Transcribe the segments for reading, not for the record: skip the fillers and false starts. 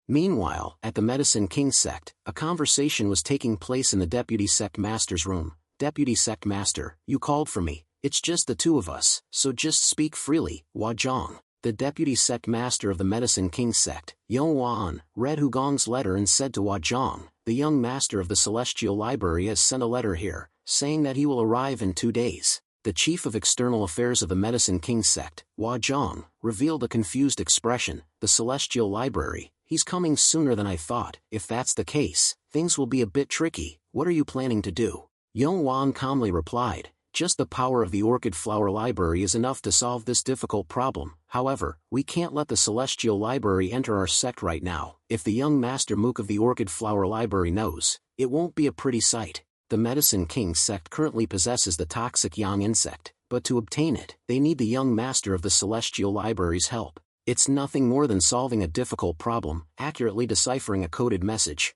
Meanwhile, at the Medicine King sect, a conversation was taking place in the Deputy Sect Master's room. Deputy Sect Master, you called for me. It's just the two of us, so just speak freely, Wajong. The Deputy Sect Master of the Medicine King sect, Yong Wan, read Hugong's letter and said to Wajong, the young master of the Celestial Library has sent a letter here, saying that he will arrive in 2 days. The Chief of External Affairs of the Medicine King sect, Wajong, revealed a confused expression. The Celestial Library, he's coming sooner than I thought. If that's the case, things will be a bit tricky. What are you planning to do? Yong Wan calmly replied, just the power of the Orchid Flower Library is enough to solve this difficult problem. However, we can't let the Celestial Library enter our sect right now. If the young Master Mook of the Orchid Flower Library knows, it won't be a pretty sight. The Medicine King sect currently possesses the toxic yang insect, but to obtain it, they need the young Master of the Celestial Library's help. It's nothing more than solving a difficult problem, accurately deciphering a coded message.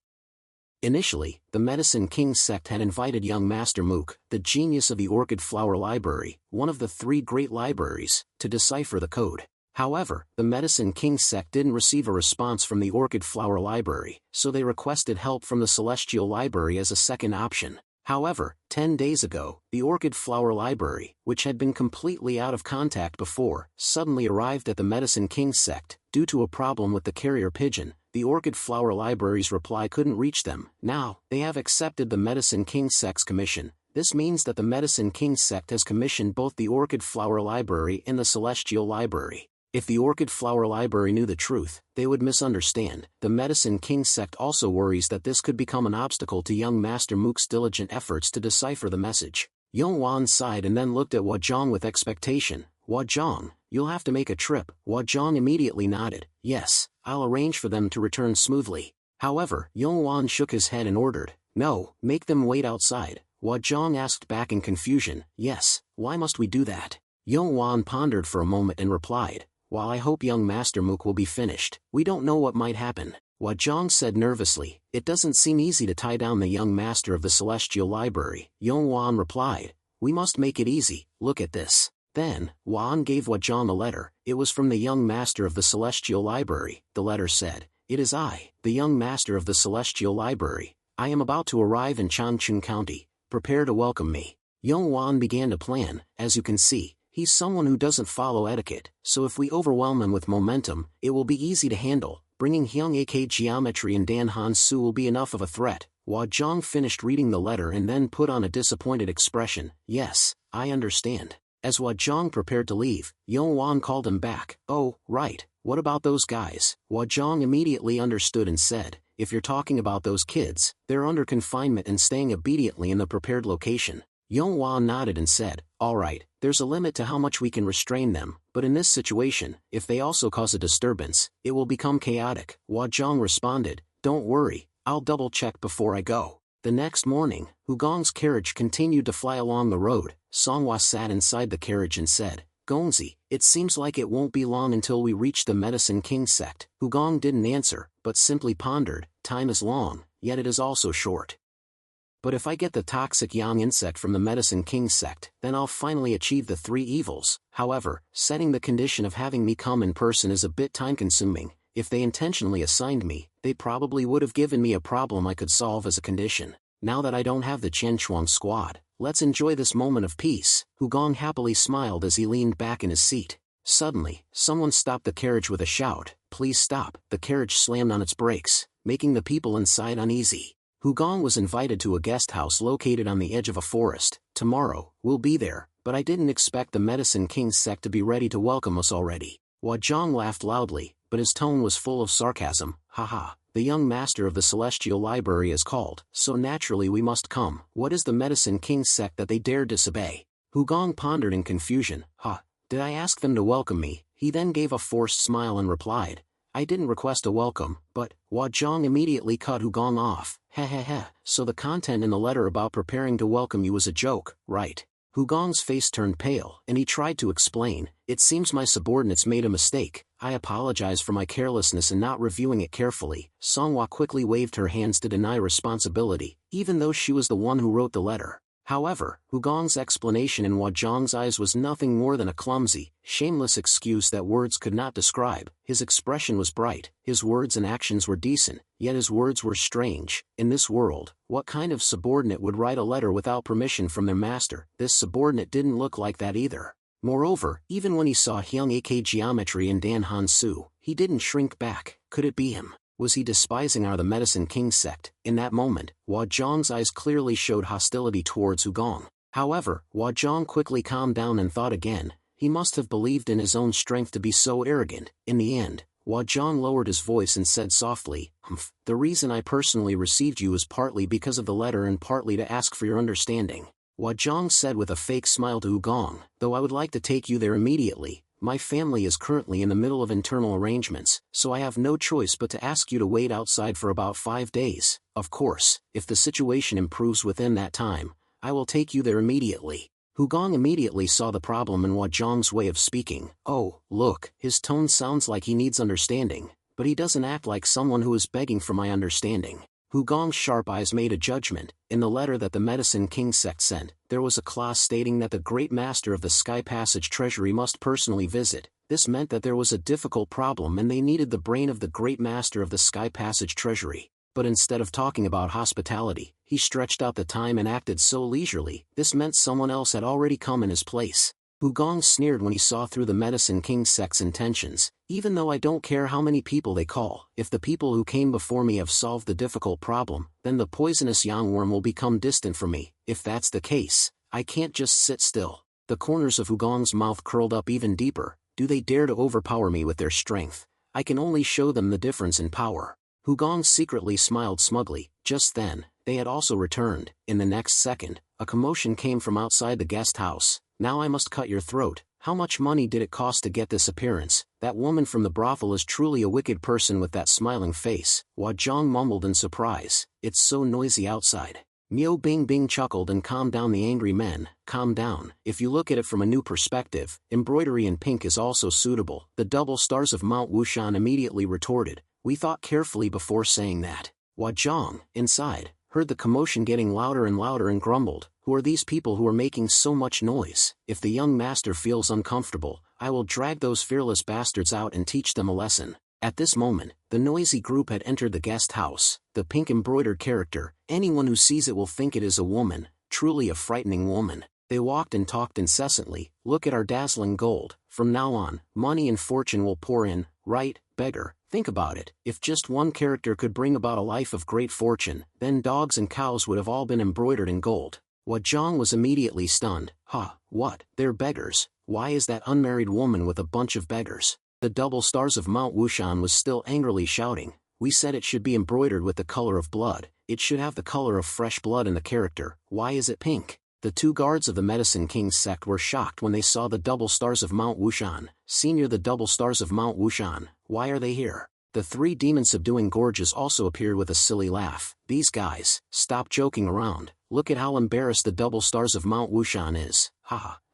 Initially, the Medicine King sect had invited young Master Mook, the genius of the Orchid Flower Library, one of the 3 great libraries, to decipher the code. However, the Medicine King sect didn't receive a response from the Orchid Flower Library, so they requested help from the Celestial Library as a second option. However, 10 days ago, the Orchid Flower Library, which had been completely out of contact before, suddenly arrived at the Medicine King sect. Due to a problem with the carrier pigeon, the Orchid Flower Library's reply couldn't reach them. Now, they have accepted the Medicine King sect's commission. This means that the Medicine King sect has commissioned both the Orchid Flower Library and the Celestial Library. If the Orchid Flower Library knew the truth, they would misunderstand. The Medicine King sect also worries that this could become an obstacle to young Master Mook's diligent efforts to decipher the message. Yong Wan sighed and then looked at Wajong with expectation. Wajong, you'll have to make a trip. Wajong immediately nodded. Yes, I'll arrange for them to return smoothly. However, Yong Wan shook his head and ordered, no, make them wait outside. Wajong asked back in confusion, yes, why must we do that? Yong Wan pondered for a moment and replied, while I hope young Master Mook will be finished, we don't know what might happen. Wajong said nervously, it doesn't seem easy to tie down the young Master of the Celestial Library. Yong Wan replied, we must make it easy, look at this. Then, Wan gave Wajong a letter. It was from the young Master of the Celestial Library. The letter said, it is I, the young Master of the Celestial Library. I am about to arrive in Changchun County. Prepare to welcome me. Yong Wan began to plan. As you can see, he's someone who doesn't follow etiquette, so if we overwhelm him with momentum, it will be easy to handle. Bringing Hyung AK Geometry and Dan Han Su will be enough of a threat. Wajong finished reading the letter and then put on a disappointed expression. Yes, I understand. As Wajong prepared to leave, Yong Wan called him back. Oh, right, what about those guys? Wajong immediately understood and said, if you're talking about those kids, they're under confinement and staying obediently in the prepared location. Yong Wan nodded and said, all right, there's a limit to how much we can restrain them, but in this situation, if they also cause a disturbance, it will become chaotic. Wajong responded, don't worry, I'll double-check before I go. The next morning, Hugong's carriage continued to fly along the road. Songhua sat inside the carriage and said, Gongzi, it seems like it won't be long until we reach the Medicine King sect. Hugong didn't answer, but simply pondered, time is long, yet it is also short. But if I get the toxic yang insect from the Medicine King sect, then I'll finally achieve the 3 evils. However, setting the condition of having me come in person is a bit time-consuming. If they intentionally assigned me, they probably would have given me a problem I could solve as a condition. Now that I don't have the Qianchuang squad, let's enjoy this moment of peace. Hugong happily smiled as he leaned back in his seat. Suddenly, someone stopped the carriage with a shout, please stop. The carriage slammed on its brakes, making the people inside uneasy. Hugong was invited to a guest house located on the edge of a forest. Tomorrow, we'll be there, but I didn't expect the Medicine King sect to be ready to welcome us already. Wajong laughed loudly, but his tone was full of sarcasm. Haha, the young Master of the Celestial Library is called, so naturally we must come. What is the Medicine King sect that they dare disobey? Hugong pondered in confusion. Did I ask them to welcome me? He then gave a forced smile and replied, I didn't request a welcome, but, Wajong immediately cut Hugong off. So the content in the letter about preparing to welcome you was a joke, right? Hugong's face turned pale, and he tried to explain, it seems my subordinates made a mistake. I apologize for my carelessness in not reviewing it carefully. Songhua quickly waved her hands to deny responsibility, even though she was the one who wrote the letter. However, Hugong's explanation in Huazhang's eyes was nothing more than a clumsy, shameless excuse that words could not describe. His expression was bright, his words and actions were decent, yet his words were strange. In this world, what kind of subordinate would write a letter without permission from their master? This subordinate didn't look like that either. Moreover, even when he saw Hyung AK Geometry and Dan Han Su, he didn't shrink back. Could it be him? Was he despising the Medicine King sect? In that moment, Huazhang's eyes clearly showed hostility towards Hugong. However, Huazhang quickly calmed down and thought again. He must have believed in his own strength to be so arrogant. In the end, Huazhang lowered his voice and said softly, "The reason I personally received you is partly because of the letter and partly to ask for your understanding." Huazhang said with a fake smile to Hugong, "Though I would like to take you there immediately, my family is currently in the middle of internal arrangements, so I have no choice but to ask you to wait outside for about 5 days. Of course, if the situation improves within that time, I will take you there immediately." Hugong immediately saw the problem in Huazhang's way of speaking. "Oh, look, his tone sounds like he needs understanding, but he doesn't act like someone who is begging for my understanding." Hugong's sharp eyes made a judgment. In the letter that the Medicine King sect sent, there was a clause stating that the Great Master of the Sky Passage Treasury must personally visit. This meant that there was a difficult problem and they needed the brain of the Great Master of the Sky Passage Treasury. But instead of talking about hospitality, he stretched out the time and acted so leisurely. This meant someone else had already come in his place. Hugong sneered when he saw through the Medicine King sect's intentions. "Even though I don't care how many people they call, if the people who came before me have solved the difficult problem, then the poisonous yangworm will become distant from me. If that's the case, I can't just sit still." The corners of Hugong's mouth curled up even deeper. "Do they dare to overpower me with their strength? I can only show them the difference in power." Hugong secretly smiled smugly. Just then, they had also returned. In the next second, a commotion came from outside the guest house. "Now I must cut your throat. How much money did it cost to get this appearance? That woman from the brothel is truly a wicked person with that smiling face." Huazhang mumbled in surprise. "It's so noisy outside." Miao Bing chuckled and calmed down the angry men. "Calm down. If you look at it from a new perspective, embroidery in pink is also suitable." The double stars of Mount Wushan immediately retorted, "We thought carefully before saying that." Huazhang, inside, heard the commotion getting louder and grumbled, "Who are these people who are making so much noise? If the young master feels uncomfortable, I will drag those fearless bastards out and teach them a lesson." At this moment, the noisy group had entered the guest house. The pink embroidered character, anyone who sees it will think it is a woman, truly a frightening woman. They walked and talked incessantly. "Look at our dazzling gold. From now on, money and fortune will pour in, right, beggar? Think about it. If just one character could bring about a life of great fortune, then dogs and cows would have all been embroidered in gold." Huazhang was immediately stunned. What? They're beggars? Why is that unmarried woman with a bunch of beggars?" The double stars of Mount Wushan was still angrily shouting, "We said it should be embroidered with the color of blood. It should have the color of fresh blood in the character. Why is it pink?" The two guards of the Medicine King sect were shocked when they saw the double stars of Mount Wushan. "Senior, the double stars of Mount Wushan, why are they here?" The three demon-subduing gorges also appeared with a silly laugh. "These guys, stop joking around. Look at how embarrassed the double stars of Mount Wushan is.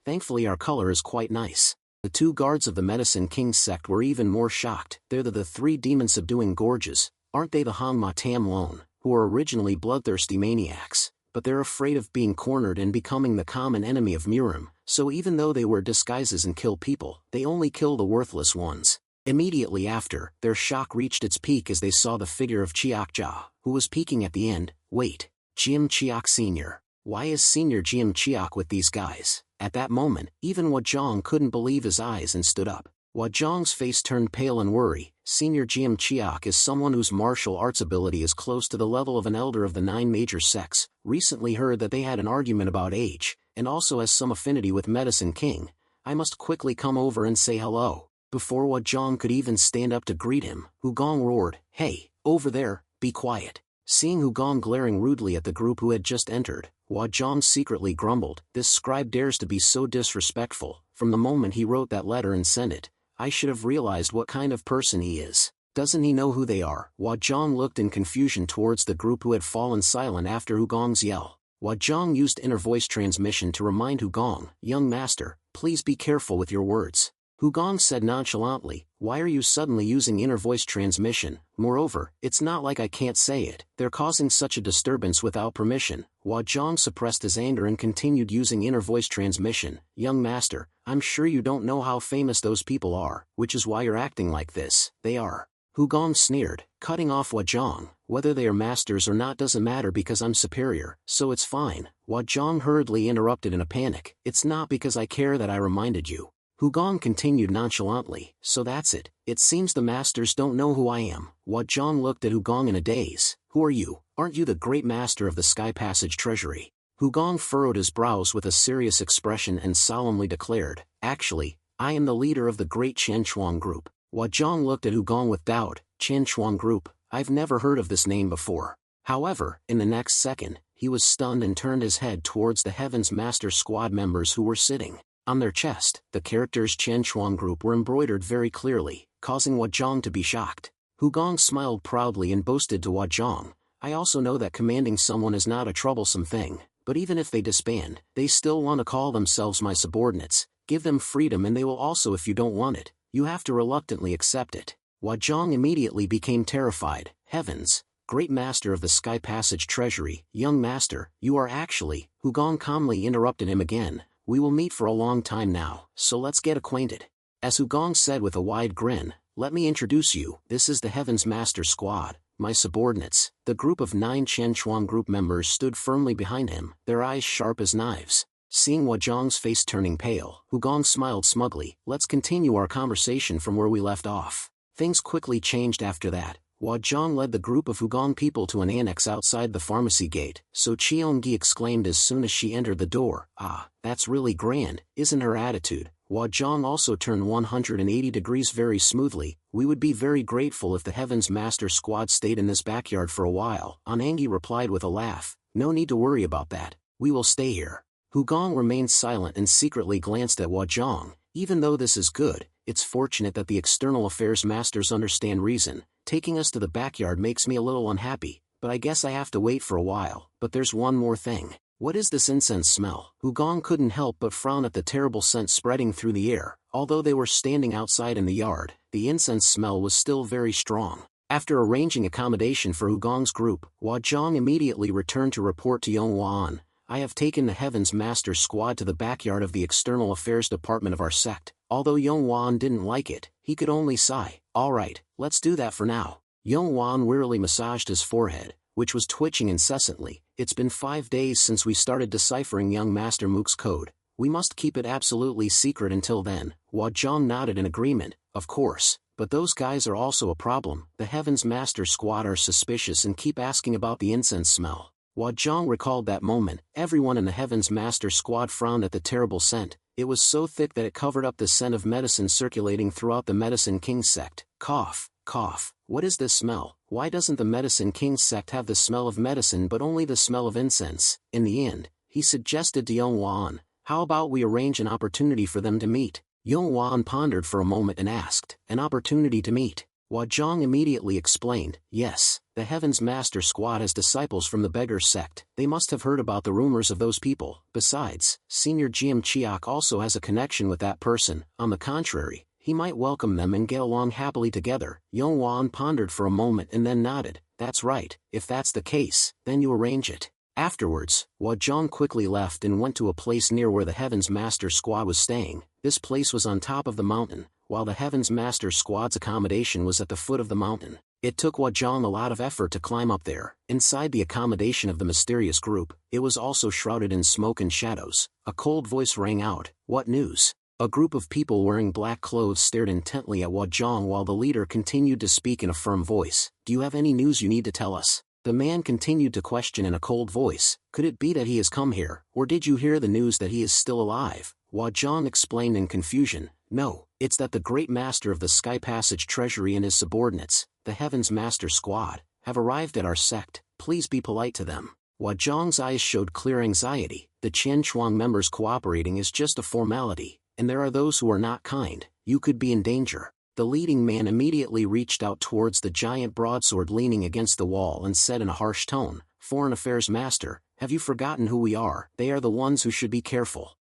Thankfully our color is quite nice." The two guards of the Medicine King sect were even more shocked. "They're the three demon-subduing gorges. Aren't they the Hangma Tam Lone, who were originally bloodthirsty maniacs? But they're afraid of being cornered and becoming the common enemy of Murim, so even though they wear disguises and kill people, they only kill the worthless ones." Immediately after, their shock reached its peak as they saw the figure of Chiak-ja, who was peeking at the end. "Wait, Jim Chiak Sr. Why is Senior Jim Chiak with these guys?" At that moment, even Huazhang couldn't believe his eyes and stood up. Huazhang's face turned pale in worry. Senior Jim Chiak is someone whose martial arts ability is close to the level of an elder of the 9 major sects. Recently heard that they had an argument about age, and also has some affinity with Medicine King. I must quickly come over and say hello. Before Huazhang could even stand up to greet him, Hugong roared, "Hey, over there, be quiet." Seeing Hugong glaring rudely at the group who had just entered, Huazhang secretly grumbled, "This scribe dares to be so disrespectful. From the moment he wrote that letter and sent it, I should have realized what kind of person he is. Doesn't he know who they are?" Huazhang looked in confusion towards the group who had fallen silent after Hugong's yell. Huazhang used inner voice transmission to remind Hugong, "Young master, please be careful with your words." Hu Gong said nonchalantly, why are you suddenly using inner voice transmission? Moreover, it's not like I can't say it. They're causing such a disturbance without permission. Hua Zhang suppressed his anger and continued using inner voice transmission. Young master, I'm sure you don't know how famous those people are, which is why you're acting like this. They are. Hu Gong sneered, cutting off Hua Zhang. Whether they are masters or not doesn't matter because I'm superior, so it's fine. Hua Zhang hurriedly interrupted in a panic. It's not because I care that I reminded you. Hu Gong continued nonchalantly, so that's it. It seems the masters don't know who I am. Hua Zhang looked at Hu Gong in a daze. Who are you? Aren't you the great master of the Sky Passage Treasury? Hu Gong furrowed his brows with a serious expression and solemnly declared, actually, I am the leader of the great Qian Chuang group. Hua Zhang looked at Hu Gong with doubt. Qian Chuang group? I've never heard of this name before. However, in the next second, he was stunned and turned his head towards the Heaven's Master Squad members who were sitting. On their chest, the characters Qian Chuang group were embroidered very clearly, causing Hua Zhang to be shocked. Hu Gong smiled proudly and boasted to Hua Zhang, I also know that commanding someone is not a troublesome thing, but even if they disband, they still want to call themselves my subordinates. Give them freedom and they will also if you don't want it, you have to reluctantly accept it. Hua Zhang immediately became terrified. Heavens! Great master of the Sky Passage Treasury, young master, you are actually, Hu Gong calmly interrupted him again. We will meet for a long time now, so let's get acquainted. As Hu Gong said with a wide grin, let me introduce you, this is the Heaven's Master Squad, my subordinates. The group of 9 Qian Chuang group members stood firmly behind him, their eyes sharp as knives. Seeing Hua Zhang's face turning pale, Hu Gong smiled smugly. Let's continue our conversation from where we left off. Things quickly changed after that. Hua Zhang led the group of Hu Gong people to an annex outside the pharmacy gate, so Cheonggi exclaimed as soon as she entered the door, ah, that's really grand, isn't her attitude? Hua Zhang also turned 180 degrees very smoothly. We would be very grateful if the Heaven's Master Squad stayed in this backyard for a while. Anangi replied with a laugh, no need to worry about that, we will stay here. Hu Gong remained silent and secretly glanced at Hua Zhang. Even though this is good, it's fortunate that the external affairs masters understand reason. Taking us to the backyard makes me a little unhappy, but I guess I have to wait for a while. But there's one more thing. What is this incense smell? Hu Gong couldn't help but frown at the terrible scent spreading through the air. Although they were standing outside in the yard, the incense smell was still very strong. After arranging accommodation for Hu Gong's group, Hua Zhang immediately returned to report to Yonghua. I have taken the Heaven's Master Squad to the backyard of the External Affairs Department of our sect. Although Yonghua didn't like it, he could only sigh. Alright, let's do that for now. Yonghua wearily massaged his forehead, which was twitching incessantly. It's been 5 days since we started deciphering young Master Mook's code. We must keep it absolutely secret until then. Hua Zhang nodded in agreement. Of course, but those guys are also a problem. The Heaven's Master Squad are suspicious and keep asking about the incense smell. Hua Zhang recalled that moment. Everyone in the Heaven's Master Squad frowned at the terrible scent. It was so thick that it covered up the scent of medicine circulating throughout the Medicine King sect. Cough, cough. What is this smell? Why doesn't the Medicine King sect have the smell of medicine but only the smell of incense? In the end, he suggested to Yonghua, how about we arrange an opportunity for them to meet? Yonghua pondered for a moment and asked, an opportunity to meet? Hua Zhang immediately explained, yes, the Heaven's Master Squad has disciples from the beggar sect. They must have heard about the rumors of those people. Besides, Senior GM Chiak also has a connection with that person. On the contrary, he might welcome them and get along happily together. Yonghua pondered for a moment and then nodded. That's right, if that's the case, then you arrange it. Afterwards, Hua Zhang quickly left and went to a place near where the Heaven's Master Squad was staying. This place was on top of the mountain, while the Heaven's Master Squad's accommodation was at the foot of the mountain. It took Hua Zhang a lot of effort to climb up there. Inside the accommodation of the mysterious group, it was also shrouded in smoke and shadows. A cold voice rang out, what news? A group of people wearing black clothes stared intently at Hua Zhang while the leader continued to speak in a firm voice. Do you have any news you need to tell us? The man continued to question in a cold voice. Could it be that he has come here, or did you hear the news that he is still alive? Hua Zhang explained in confusion. No, it's that the great master of the Sky Passage Treasury and his subordinates, the Heaven's Master Squad, have arrived at our sect. Please be polite to them. Hua Zhang's eyes showed clear anxiety. The Qian Chuang members cooperating is just a formality, and there are those who are not kind. You could be in danger. The leading man immediately reached out towards the giant broadsword leaning against the wall and said in a harsh tone, Foreign Affairs Master, have you forgotten who we are? They are the ones who should be careful.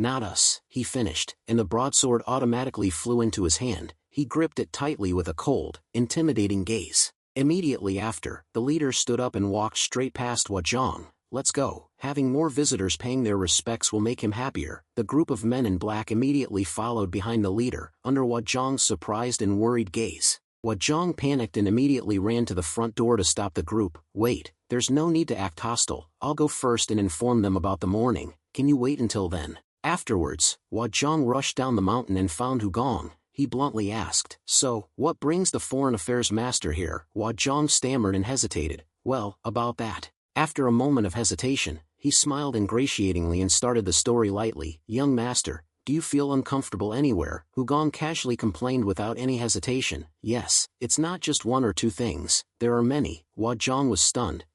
Not us, he finished, and the broadsword automatically flew into his hand. He gripped it tightly with a cold, intimidating gaze. Immediately after, the leader stood up and walked straight past Wajong. Let's go. Having more visitors paying their respects will make him happier. The group of men in black immediately followed behind the leader, under Wajong's surprised and worried gaze. Wajong panicked and immediately ran to the front door to stop the group. Wait, there's no need to act hostile. I'll go first and inform them about the morning. Can you wait until then? Afterwards, Wajong rushed down the mountain and found Hugong. He bluntly asked, "So, what brings the foreign affairs master here?" Wajong stammered and hesitated. "Well, about that." After a moment of hesitation, he smiled ingratiatingly and started the story lightly. "Young master, do you feel uncomfortable anywhere?" Hugong casually complained without any hesitation. "Yes, it's not just one or two things, there are many." Wajong was stunned.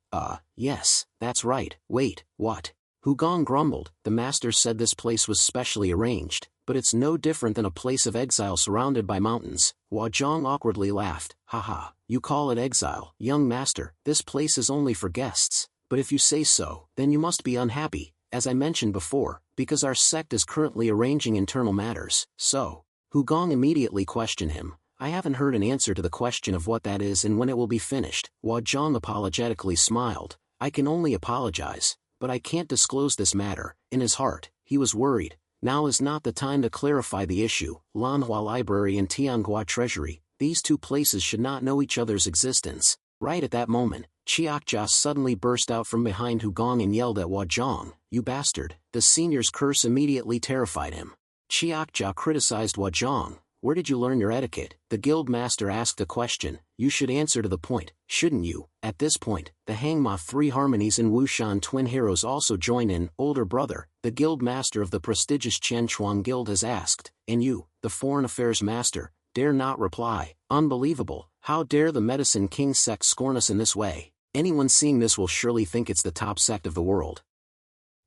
Yes, that's right. Wait, what?" Hugong grumbled. "The master said this place was specially arranged, but it's no different than a place of exile surrounded by mountains." Wajong awkwardly laughed. "Haha, you call it exile? Young master, this place is only for guests, but if you say so, then you must be unhappy, as I mentioned before, because our sect is currently arranging internal matters." "So?" Hugong immediately questioned him. "I haven't heard an answer to the question of what that is and when it will be finished." Wajong apologetically smiled. "I can only apologize, but I can't disclose this matter." In his heart, he was worried. Now is not the time to clarify the issue. Manhwa Library and Tianhua Treasury, these two places should not know each other's existence. Right at that moment, Chiakja suddenly burst out from behind Hugong and yelled at Wajong, "You bastard!" The senior's curse immediately terrified him. Chiakja criticized Wajong. "Where did you learn your etiquette?" The guild master asked a question. "You should answer to the point, shouldn't you?" At this point, the Hangma Three Harmonies and Wushan Twin Heroes also join in. "Older brother, the guild master of the prestigious Qianchuan Guild has asked, and you, the foreign affairs master, dare not reply." Unbelievable. How dare the Medicine King sect scorn us in this way? Anyone seeing this will surely think it's the top sect of the world.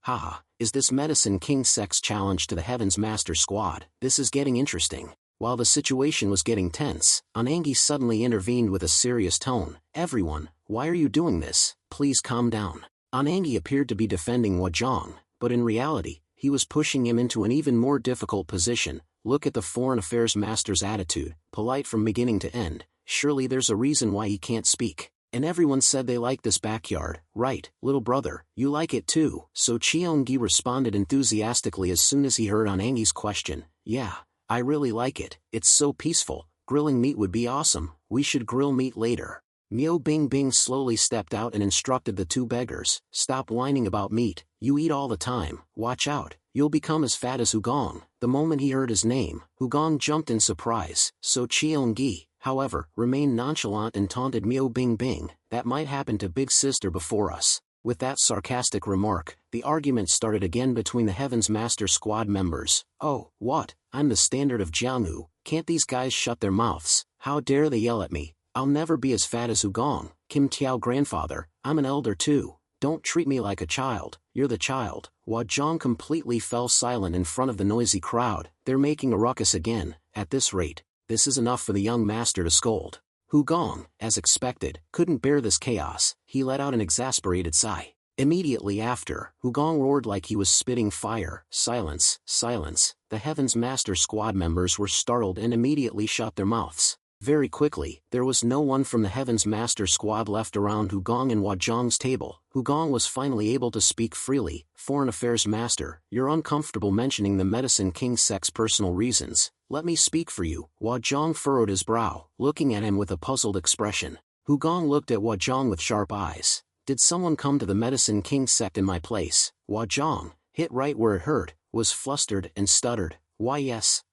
Haha, is this Medicine King sect's challenge to the Heavens Master Squad? This is getting interesting. While the situation was getting tense, Anangi suddenly intervened with a serious tone. "Everyone, why are you doing this? Please calm down." Anangi appeared to be defending Wajong, but in reality, he was pushing him into an even more difficult position. Look at the foreign affairs master's attitude, polite from beginning to end. Surely there's a reason why he can't speak. And everyone said they liked this backyard, right, little brother, you like it too? So Cheongi responded enthusiastically as soon as he heard Anangi's question. "Yeah, I really like it, it's so peaceful. Grilling meat would be awesome, we should grill meat later." Miao Bingbing slowly stepped out and instructed the two beggars, "Stop whining about meat, you eat all the time, watch out, you'll become as fat as Hugong." The moment he heard his name, Hugong jumped in surprise. So Cheongi, however, remained nonchalant and taunted Miao Bingbing, "That might happen to big sister before us." With that sarcastic remark, the argument started again between the Heavens Master Squad members. "Oh, what? I'm the standard of Jianghu, can't these guys shut their mouths? How dare they yell at me? I'll never be as fat as Hugong." "Kim Tiao grandfather, I'm an elder too. Don't treat me like a child, you're the child." Wajong completely fell silent in front of the noisy crowd. They're making a ruckus again. At this rate, this is enough for the young master to scold. Hugong, as expected, couldn't bear this chaos. He let out an exasperated sigh. Immediately after, Hugong roared like he was spitting fire. "Silence, silence." The Heavens Master Squad members were startled and immediately shut their mouths. Very quickly, there was no one from the Heavens Master Squad left around Hugong and Wajong's table. Hugong was finally able to speak freely. "Foreign Affairs Master, you're uncomfortable mentioning the Medicine King sect's personal reasons. Let me speak for you." Wajong furrowed his brow, looking at him with a puzzled expression. Hugong looked at Wajong with sharp eyes. "Did someone come to the Medicine King sect in my place?" Wajong, hit right where it hurt, was flustered and stuttered. "Why yes,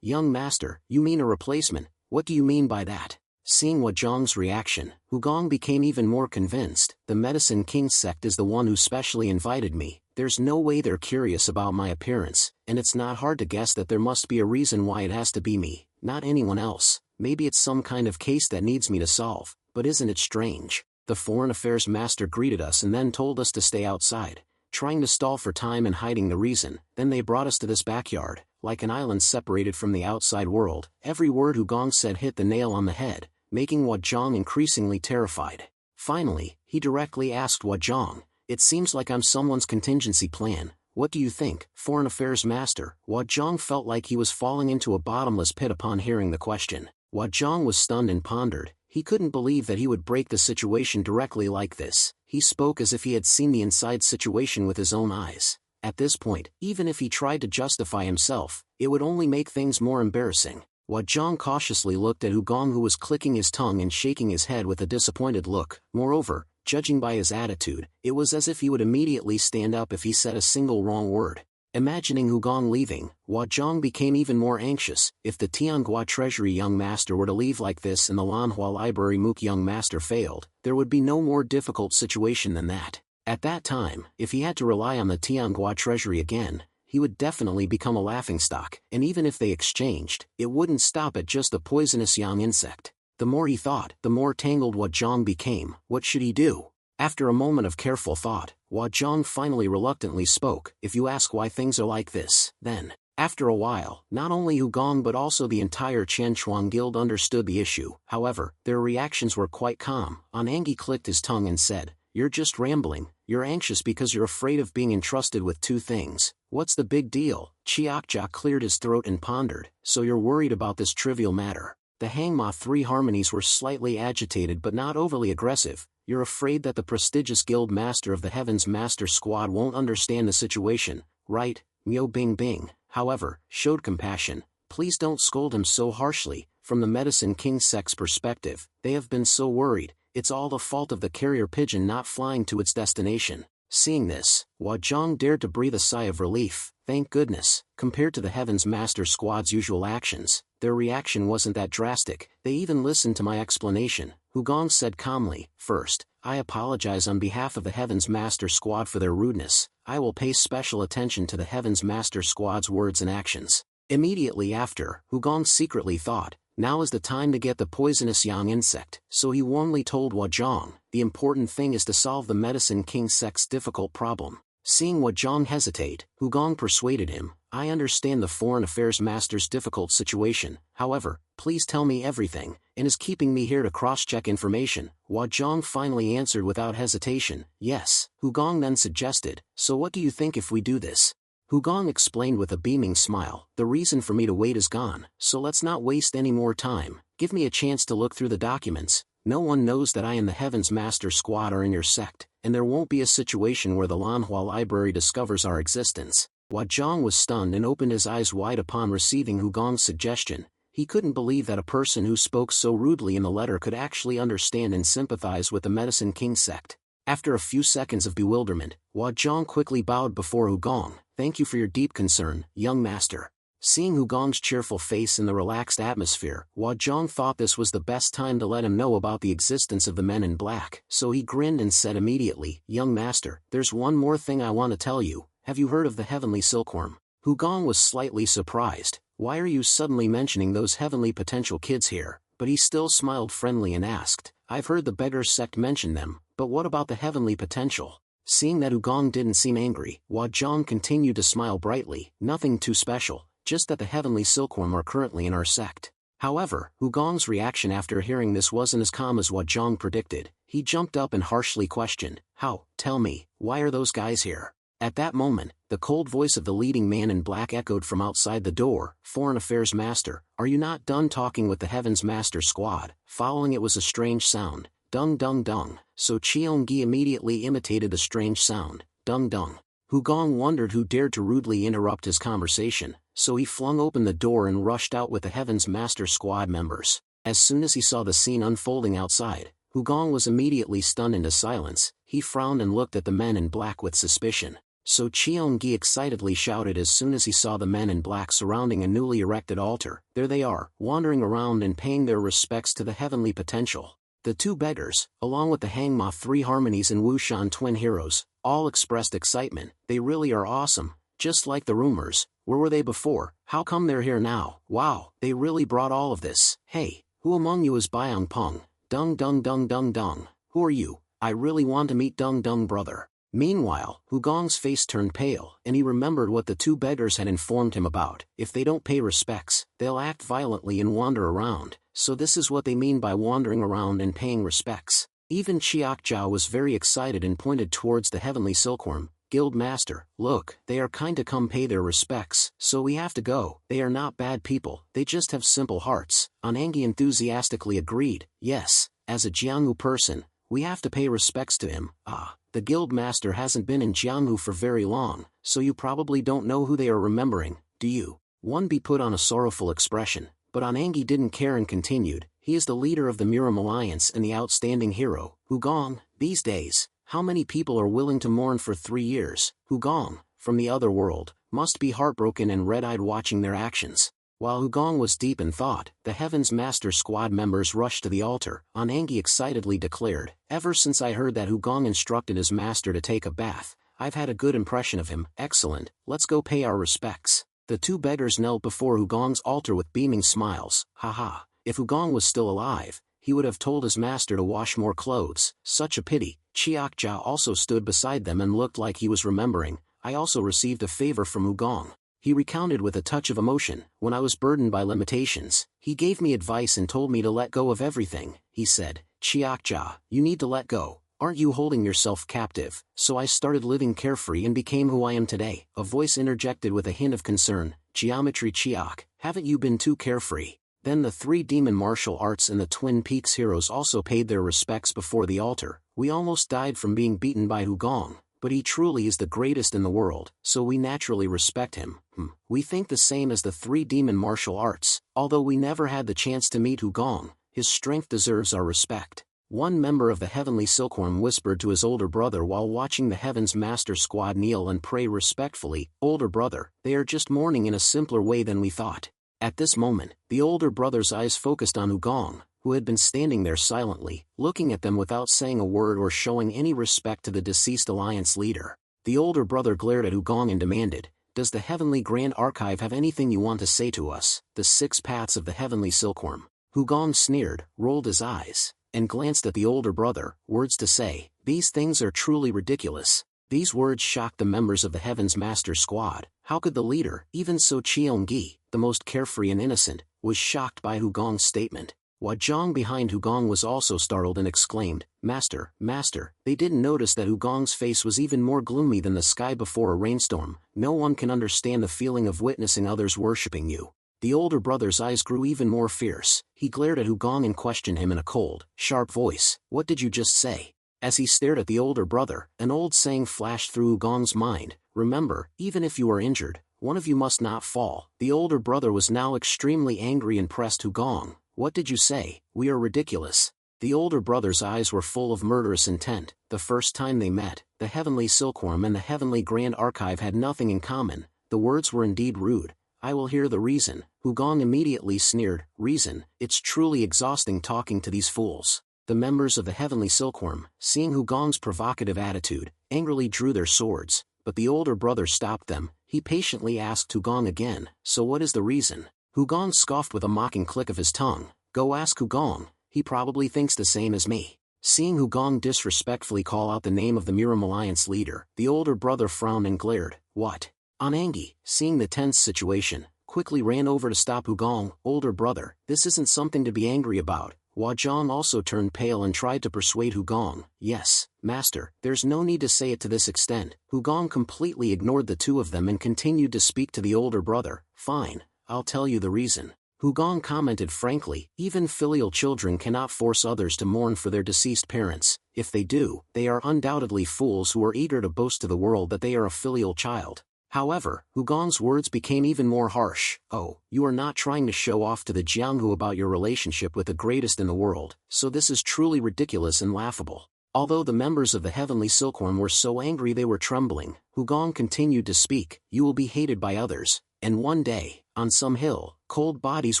young master, you mean a replacement. What do you mean by that?" Seeing Wajong's reaction, Hugong became even more convinced. "The Medicine King sect is the one who specially invited me. There's no way they're curious about my appearance, and it's not hard to guess that there must be a reason why it has to be me, not anyone else. Maybe it's some kind of case that needs me to solve, but isn't it strange? The Foreign Affairs Master greeted us and then told us to stay outside, trying to stall for time and hiding the reason. Then they brought us to this backyard, like an island separated from the outside world." Every word Hugong said hit the nail on the head, making Wajong increasingly terrified. Finally, he directly asked Wajong, "It seems like I'm someone's contingency plan. what do you think, Foreign Affairs Master? Hua Zhang felt like he was falling into a bottomless pit upon hearing the question. Hua Zhang was stunned and pondered. He couldn't believe that he would break the situation directly like this. He spoke as if he had seen the inside situation with his own eyes. At this point, even if he tried to justify himself, it would only make things more embarrassing. Hua Zhang cautiously looked at Hu Gong, who was clicking his tongue and shaking his head with a disappointed look. Moreover, judging by his attitude, it was as if he would immediately stand up if he said a single wrong word. Imagining Hu Gong leaving, Hua Zhang became even more anxious. If the Tianghua Treasury young master were to leave like this and the Lanhua Library Mook young master failed, there would be no more difficult situation than that. At that time, if he had to rely on the Tianghua Treasury again, he would definitely become a laughingstock, and even if they exchanged, it wouldn't stop at just a poisonous young insect. The more he thought, the more tangled Hua Zhang became. What should he do? After a moment of careful thought, Hua Zhang finally reluctantly spoke. If you ask why things are like this, then. After a while, not only Hu Gong but also the entire Qianchuan guild understood the issue. However, their reactions were quite calm. Anangi clicked his tongue and said, "You're just rambling. You're anxious because you're afraid of being entrusted with two things. What's the big deal?" Chiakja cleared his throat and pondered. "So you're worried about this trivial matter." The Hangma three harmonies were slightly agitated but not overly aggressive. "You're afraid that the prestigious guild master of the Heavens Master Squad won't understand the situation, right?" Miao Bing Bing, however, showed compassion. "Please don't scold him so harshly. From the Medicine King sect's perspective, they have been so worried. It's all the fault of the carrier pigeon not flying to its destination." Seeing this, Hua Zhang dared to breathe a sigh of relief. Thank goodness, compared to the Heavens Master Squad's usual actions, their reaction wasn't that drastic. They even listened to my explanation. Hu Gong said calmly, "First, I apologize on behalf of the Heavens Master Squad for their rudeness. I will pay special attention to the Heavens Master Squad's words and actions." Immediately after, Hu Gong secretly thought, now is the time to get the poisonous young insect. So he warmly told Hua Zhang, the important thing is to solve the Medicine King sect's difficult problem. Seeing Hua Zhang hesitate, Hu Gong persuaded him, "I understand the Foreign Affairs Master's difficult situation. However, please tell me everything, and is keeping me here to cross-check information." Hua Zhang finally answered without hesitation, "Yes." Hu Gong then suggested, "So what do you think if we do this?" Hu Gong explained with a beaming smile, "The reason for me to wait is gone, so let's not waste any more time. Give me a chance to look through the documents. No one knows that I and the Heavens Master Squad are in your sect, and there won't be a situation where the Lanhua Library discovers our existence." Hua Zhang was stunned and opened his eyes wide upon receiving Hu Gong's suggestion. He couldn't believe that a person who spoke so rudely in the letter could actually understand and sympathize with the Medicine King sect. After a few seconds of bewilderment, Hua Zhang quickly bowed before Hu Gong. "Thank you for your deep concern, young master." Seeing Hu Gong's cheerful face in the relaxed atmosphere, Hua Zhang thought this was the best time to let him know about the existence of the men in black. So he grinned and said immediately, "Young master, there's one more thing I want to tell you. Have you heard of the heavenly silkworm?" Hu Gong was slightly surprised. "Why are you suddenly mentioning those heavenly potential kids here?" But he still smiled friendly and asked, "I've heard the beggar sect mention them, but what about the heavenly potential?" Seeing that Hu Gong didn't seem angry, Hua Zhang continued to smile brightly. "Nothing too special, just that the heavenly silkworm are currently in our sect." However, Hu Gong's reaction after hearing this wasn't as calm as Hua Zhang predicted. He jumped up and harshly questioned, "How? Tell me, why are those guys here?" At that moment, the cold voice of the leading man in black echoed from outside the door, "Foreign Affairs Master, are you not done talking with the Heavens Master Squad?" Following it was a strange sound, "Dung dung dung." So Cheonggi immediately imitated the strange sound, "Dung dung." Hu Gong wondered who dared to rudely interrupt his conversation, so he flung open the door and rushed out with the Heavens Master Squad members. As soon as he saw the scene unfolding outside, Hu Gong was immediately stunned into silence. He frowned and looked at the men in black with suspicion. So Cheonggi excitedly shouted as soon as he saw the men in black surrounding a newly erected altar, "There they are, wandering around and paying their respects to the heavenly potential." The two beggars, along with the Hangma three harmonies and Wushan twin heroes, all expressed excitement. "They really are awesome, just like the rumors. Where were they before? How come they're here now? Wow, they really brought all of this. Hey, who among you is Byung Peng? Dung dung dung dung dung. Who are you? I really want to meet Dung Dung brother." Meanwhile, Hu Gong's face turned pale, and he remembered what the two beggars had informed him about. If they don't pay respects, they'll act violently and wander around. So this is what they mean by wandering around and paying respects. Even Chiak Jiao was very excited and pointed towards the heavenly silkworm. Guild Master, look, they are kinda come pay their respects, so we have to go. They are not bad people, they just have simple hearts. Anangi enthusiastically agreed, yes, as a Jianghu person, we have to pay respects to him. Ah, the Guild Master hasn't been in Jianghu for very long, so you probably don't know who they are remembering, do you? 1B put on a sorrowful expression, but Anangi didn't care and continued, he is the leader of the Miram Alliance and the outstanding hero, Hugong. These days, how many people are willing to mourn for 3 years? Hugong, from the other world, must be heartbroken and red-eyed watching their actions. While Hugong was deep in thought, the Heaven's Master Squad members rushed to the altar. Anangi excitedly declared, ever since I heard that Hugong instructed his master to take a bath, I've had a good impression of him. Excellent, let's go pay our respects. The two beggars knelt before Hugong's altar with beaming smiles. Haha, if Hugong was still alive, he would have told his master to wash more clothes. Such a pity. Chiakja also stood beside them and looked like he was remembering, I also received a favor from Hugong. He recounted with a touch of emotion, when I was burdened by limitations, he gave me advice and told me to let go of everything. He said, Chiakja, you need to let go, aren't you holding yourself captive? So I started living carefree and became who I am today. A voice interjected with a hint of concern, Geometry Chiak, haven't you been too carefree? Then the 3 demon martial arts and the Twin Peaks heroes also paid their respects before the altar. We almost died from being beaten by Hugong, but he truly is the greatest in the world, so we naturally respect him. We think the same as the 3 demon martial arts, although we never had the chance to meet Hugong, his strength deserves our respect. One member of the Heavenly Silkworm whispered to his older brother while watching the Heaven's Master Squad kneel and pray respectfully, older brother, they are just mourning in a simpler way than we thought. At this moment, the older brother's eyes focused on Hugong, who had been standing there silently, looking at them without saying a word or showing any respect to the deceased alliance leader. The older brother glared at Hugong and demanded, does the Heavenly Grand Archive have anything you want to say to us? The 6 paths of the Heavenly Silkworm. Hugong sneered, rolled his eyes, and glanced at the older brother, words to say, these things are truly ridiculous. These words shocked the members of the Heaven's Master Squad. How could the leader, even so Cheonggi, the most carefree and innocent, was shocked by Hugong's statement? Wajong behind Hugong was also startled and exclaimed, Master, Master, they didn't notice that Hugong's face was even more gloomy than the sky before a rainstorm. No one can understand the feeling of witnessing others worshipping you. The older brother's eyes grew even more fierce. He glared at Hugong and questioned him in a cold, sharp voice, what did you just say? As he stared at the older brother, an old saying flashed through Hugong's mind, remember, even if you are injured, one of you must not fall. The older brother was now extremely angry and pressed Hugong. What did you say? We are ridiculous. The older brother's eyes were full of murderous intent. The first time they met, the Heavenly Silkworm and the Heavenly Grand Archive had nothing in common. The words were indeed rude. I will hear the reason. Hugong immediately sneered, reason, it's truly exhausting talking to these fools. The members of the Heavenly Silkworm, seeing Hugong's provocative attitude, angrily drew their swords, but the older brother stopped them. He patiently asked Hugong again, so what is the reason? Hugong scoffed with a mocking click of his tongue, go ask Hugong, he probably thinks the same as me. Seeing Hugong disrespectfully call out the name of the Miram Alliance leader, the older brother frowned and glared, what? Anangi, seeing the tense situation, quickly ran over to stop Hugong, older brother, this isn't something to be angry about. Wajong also turned pale and tried to persuade Hugong, yes, master, there's no need to say it to this extent. Hugong completely ignored the two of them and continued to speak to the older brother, fine, I'll tell you the reason. Hugong commented frankly, even filial children cannot force others to mourn for their deceased parents. If they do, they are undoubtedly fools who are eager to boast to the world that they are a filial child. However, Hugong's words became even more harsh. Oh, you are not trying to show off to the Jianghu about your relationship with the greatest in the world, so this is truly ridiculous and laughable. Although the members of the Heavenly Silkworm were so angry they were trembling, Hugong continued to speak, you will be hated by others, and one day, on some hill, cold bodies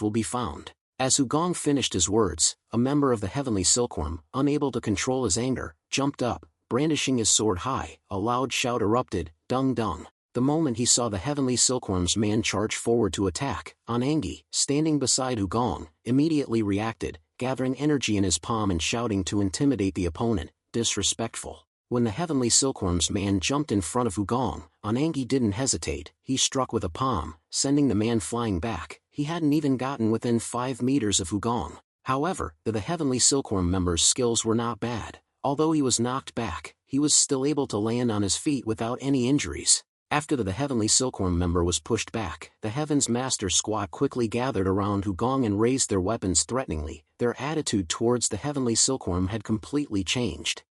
will be found. As Hugong finished his words, a member of the Heavenly Silkworm, unable to control his anger, jumped up, brandishing his sword high. A loud shout erupted, dung dung. The moment he saw the Heavenly Silkworm's man charge forward to attack, Anangi, standing beside Hugong, immediately reacted, gathering energy in his palm and shouting to intimidate the opponent, disrespectful. When the Heavenly Silkworm's man jumped in front of Hugong, Anangi didn't hesitate, he struck with a palm, sending the man flying back. He hadn't even gotten within 5 meters of Hugong. However, the Heavenly Silkworm member's skills were not bad. Although he was knocked back, he was still able to land on his feet without any injuries. After the Heavenly Silkworm member was pushed back, the Heaven's Master Squad quickly gathered around Hugong and raised their weapons threateningly. Their attitude towards the Heavenly Silkworm had completely changed.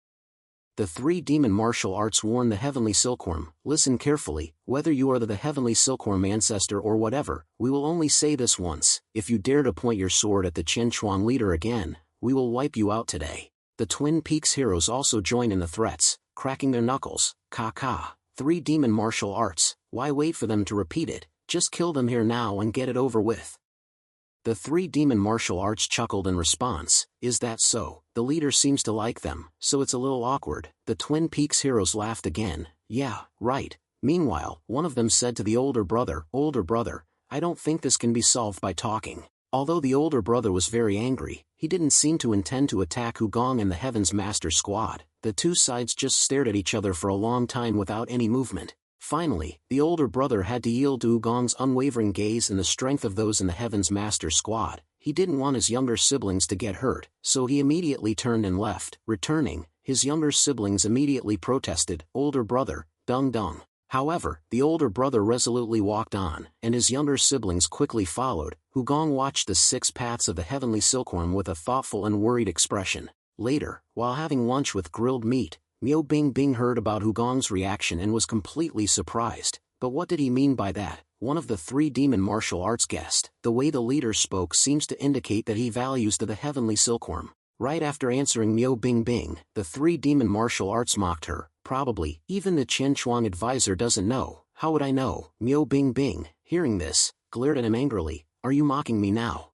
The three demon martial arts warned the Heavenly Silkworm, "Listen carefully, whether you are the Heavenly Silkworm ancestor or whatever, we will only say this once. If you dare to point your sword at the Qianchuang leader again, we will wipe you out today." The Twin Peaks heroes also joined in the threats, cracking their knuckles. "Ka. Three demon martial arts, why wait for them to repeat it? Just kill them here now and get it over with." The three demon martial arts chuckled in response. "Is that so? The leader seems to like them, so it's a little awkward." The Twin Peaks heroes laughed again. "Yeah, right." Meanwhile, one of them said to the older brother, "Older brother, I don't think this can be solved by talking." Although the older brother was very angry, he didn't seem to intend to attack Hugong and the Heaven's Master Squad. The two sides just stared at each other for a long time without any movement. Finally, the older brother had to yield to Hugong's unwavering gaze and the strength of those in the Heaven's Master Squad. He didn't want his younger siblings to get hurt, so he immediately turned and left. Returning, his younger siblings immediately protested, "Older brother, dung." However, the older brother resolutely walked on, and his younger siblings quickly followed. Hugong watched the 6 paths of the Heavenly Silkworm with a thoughtful and worried expression. Later, while having lunch with grilled meat, Miao Bingbing heard about Hugong's reaction and was completely surprised. But what did he mean by that? One of the three demon martial arts guessed. "The way the leader spoke seems to indicate that he values the Heavenly Silkworm." Right after answering Miao Bingbing, the three demon martial arts mocked her. "Probably, even the Qianchuang advisor doesn't know." "How would I know?" Miao Bingbing, hearing this, glared at him angrily. "Are you mocking me now?"